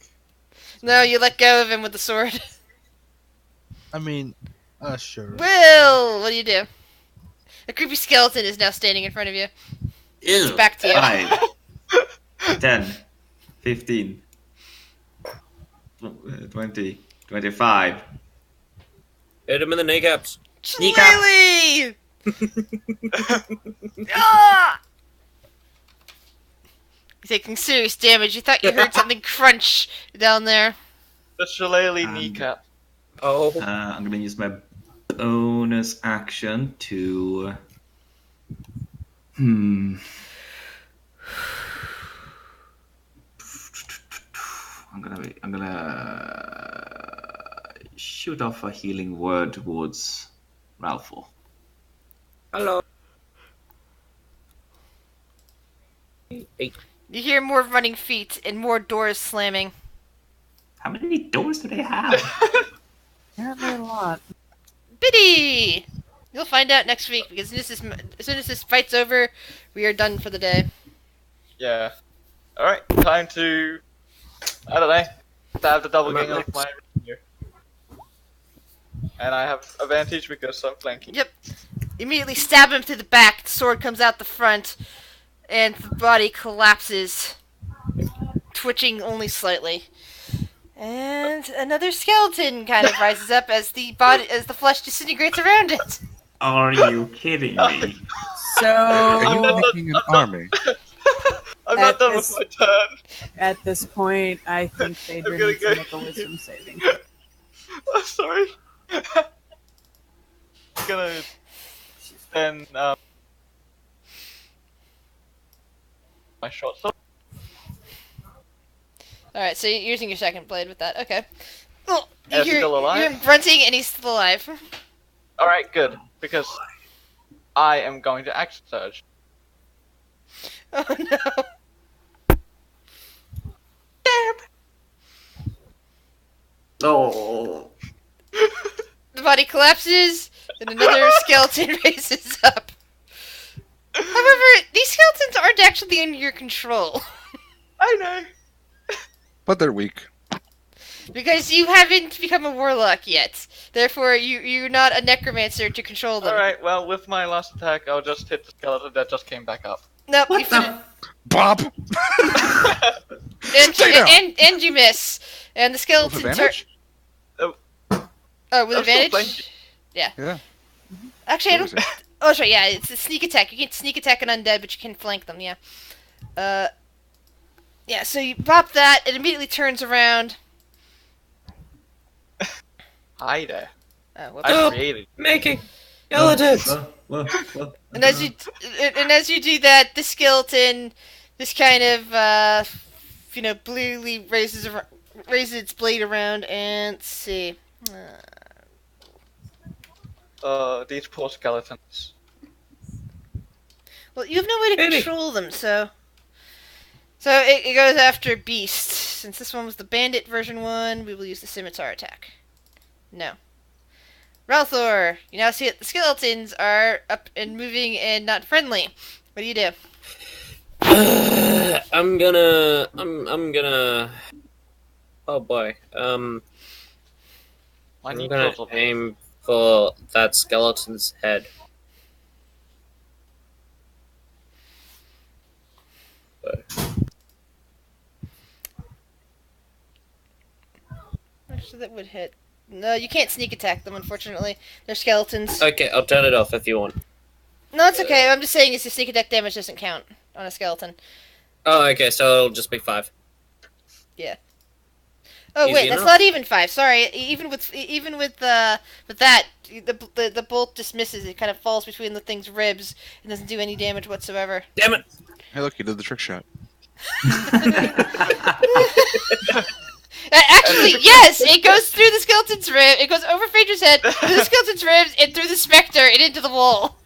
No, you let go of him with the sword. I mean, sure. Will, what do you do? A creepy skeleton is now standing in front of you. It's Ew. back to you. 5, 10, 15, 20, 25. Hit him in the kneecaps. Kneecap. Lily! Ah! You're taking serious damage. You thought you heard something crunch down there. The shillelagh kneecap. Oh. I'm gonna use my bonus action to. I'm gonna shoot off a healing word towards Ralphor. Hello. You hear more running feet and more doors slamming. How many doors do they have? Apparently a lot. Biddy! You'll find out next week, because as soon as this fight's over, we are done for the day. Yeah. Alright, time to... I don't know. Stab the double I'm gang up with my rapier. And I have advantage because I'm flanking. Yep. Immediately stab him through the back, the sword comes out the front, and the body collapses, twitching only slightly. And another skeleton kind of rises up as the flesh disintegrates around it. Are you kidding me? Are you So making an army? I'm not At done with this- my turn. at this point, I think Phaedra I'm gonna needs to go- make a wisdom saving. Oh, sorry. I'm gonna then my short sword. Alright, so you're using your second blade with that. Okay. Oh, Is he still alive? You're grunting and he's still alive. Alright, good. Because I am going to action surge. Oh no. Oh. The body collapses and another skeleton raises up. However, these skeletons aren't actually under your control. I know. But they're weak. Because you haven't become a warlock yet. Therefore, you're not a necromancer to control them. Alright, well, with my last attack, I'll just hit the skeleton that just came back up. Nope, What you the? Bob! Stay down! and you miss. And the With skeleton advantage? Oh, with I'm still advantage? flanking. Yeah. Actually, I What don't... is it? Oh, sorry, yeah, it's a sneak attack. You can't sneak attack an undead, but you can flank them, yeah. Yeah, so you pop that, it immediately turns around. Hi there. Whoops. I created. Making skeletons. And as you do that, the skeleton, this kind of bluely raises its blade around, and let's see. These poor skeletons. Well, you have no way to Maybe. control them, so So it goes after Beast. Since this one was the Bandit version 1, we will use the Scimitar attack. No. Ralthor, you now see that the skeletons are up and moving and not friendly. What do you do? I'm gonna. Oh boy. I I'm need gonna total aim for that skeleton's head. Actually, that would hit. No, you can't sneak attack them, unfortunately. They're skeletons. Okay, I'll turn it off if you want. No, it's okay. I'm just saying is the sneak attack damage doesn't count on a skeleton. Oh, okay, so it'll just be 5. Oh Easy wait, that's enough. not even 5. Sorry. Even with that, the bolt just misses. It kind of falls between the thing's ribs and doesn't do any damage whatsoever. Damn it! Hey, look, you did the trick shot. Actually, yes, it goes through the skeleton's rib. It goes over Phaedra's head, through the skeleton's ribs, and through the specter, and into the wall.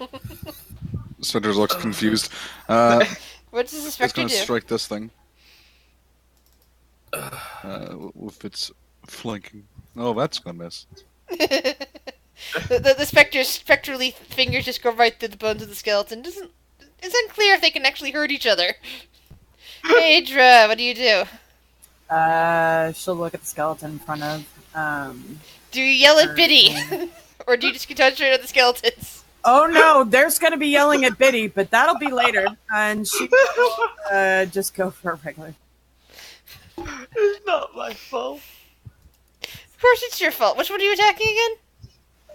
Cinder looks confused. What does the It's specter gonna do? strike this thing. With its flanking. Oh, that's gonna miss. the specter's spectrally fingers just go right through the bones of the skeleton. It's unclear if they can actually hurt each other. Phaedra, what do you do? She'll look at the skeleton in front of. Do you yell at Her Biddy? wing. Or do you just concentrate on the skeletons? Oh no, there's gonna be yelling at Biddy, but that'll be later. And she just go for a regular. It's not my fault. Of course it's your fault. Which one are you attacking again?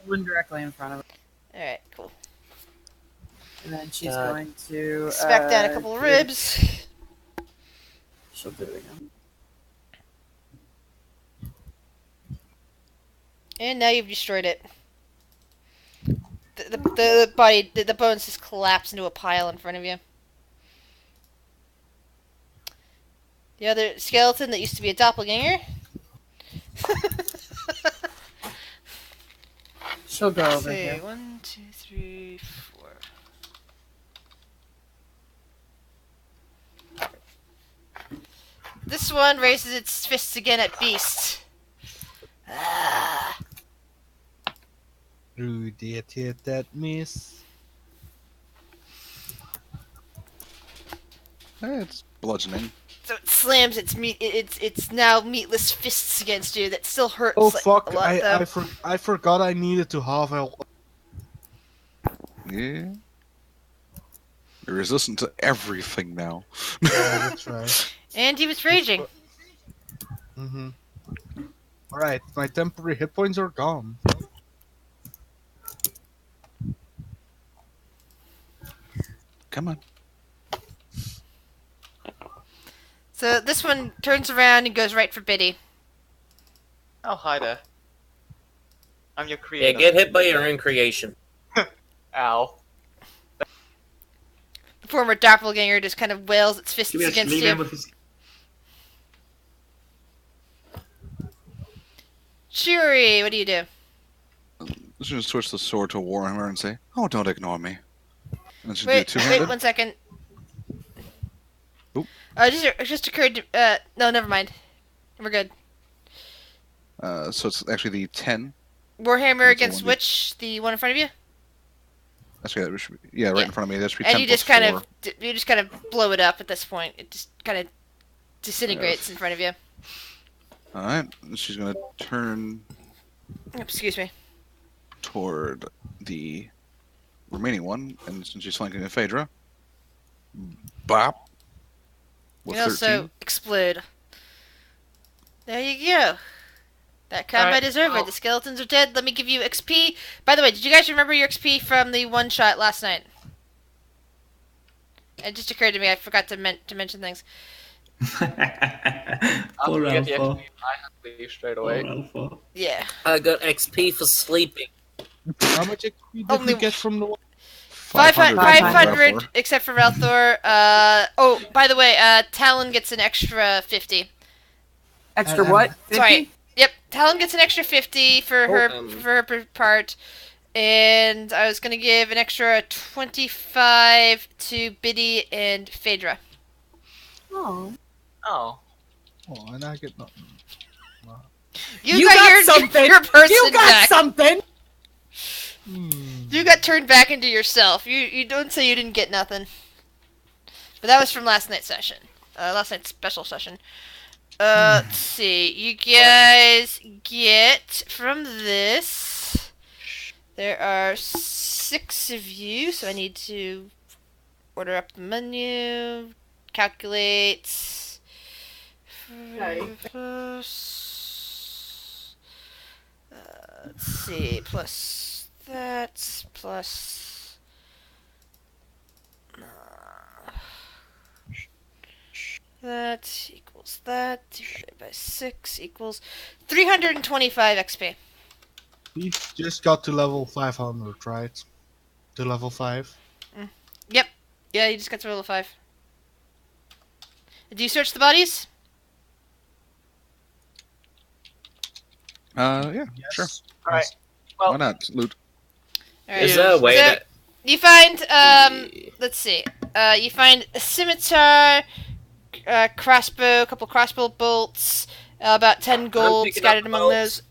One directly in front of her. Alright, cool. And then she's going to Smack down a couple of ribs. She'll do it again. And now you've destroyed it. The body, the bones just collapse into a pile in front of you. The other skeleton that used to be a doppelganger. She'll go Let's over see, here. 1, 2, 3, 4. This one raises its fists again at Beast. Ah. Rudy hit that miss. It's bludgeoning. So it slams its its now meatless fists against you. That still hurts. Oh like, fuck! a lot, though. I forgot I needed to halve health. Yeah. You're resistant to everything now. Yeah, that's right. And he was raging. Mm-hmm. Alright, my temporary hit points are gone. Come on. So this one turns around and goes right for Biddy. Oh, hi there. I'm your Yeah, creator. get hit by your own creation. Ow. The former doppelganger just kind of wails its fists Should we actually against leave you. him with his... Shuri, what do you do? She's gonna switch the sword to Warhammer and say, "Oh, don't ignore me." And then she's do Wait, two-handed. 1 second. Oop. It just occurred to, no, never mind. We're good. So it's actually the 10. Warhammer That's against the one which? The one in front of you? Actually, that should be, yeah, right Yeah. in front of me. That should be And 10 you just plus kind 4. of you just kind of blow it up at this point. It just kind of disintegrates in front of you. Alright, she's gonna turn Excuse me. toward the remaining one, and since she's flanking the Phaedra, bop. With You 13. also explode. There you go. That combat Alright, is over. well- The skeletons are dead. Let me give you XP. By the way, did you guys remember your XP from the one shot last night? It just occurred to me. I forgot to mention things. Poor After we get the Alpha. XP, I have to leave straight Poor away. Alpha. Yeah. I got XP for sleeping. How much XP did Only- we get from the one? 500, 500. 500 except for Ralthor. Oh, by the way, Talon gets an extra 50. Extra what? 50? Sorry. Yep, Talon gets an extra 50 for her part. And I was going to give an extra 25 to Biddy and Phaedra. Oh. Oh. Oh, and I get nothing. You got something. your person You got back. something. You got turned back into yourself. You don't say you didn't get nothing. But that was from last night's session. Last night's special session. Let's see. You guys get from this. There are 6 of you, so I need to order up the menu, calculate. Let's see, plus that, plus. That equals that divided by 6 equals 325 XP. We just got to level 500, right? To level 5. Yep. Yeah, you just got to level 5. Do you search the bodies? Yeah, Yes. sure. Alright. Well, Why not? Loot. Alright. Is there a way So, to... you find, let's see. You find a scimitar, crossbow, a couple crossbow bolts, about 10 gold picking scattered up among bolts. those.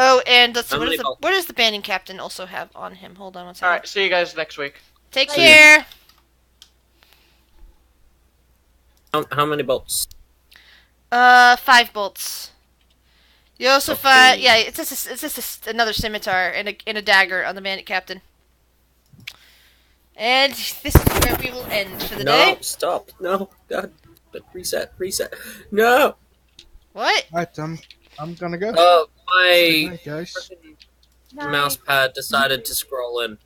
Oh, and let's see, How many bolts? what does the banding captain also have on him? Hold on one second. alright, see you guys next week. Take See ya. care. How many bolts? 5 bolts. You also Okay. find, yeah, it's just another scimitar and a dagger on the bandit captain. And this is where we will end for the No, day. stop. No, God. Reset. No! What? Alright, I'm gonna go. My Good night, guys. mouse pad decided to scroll in.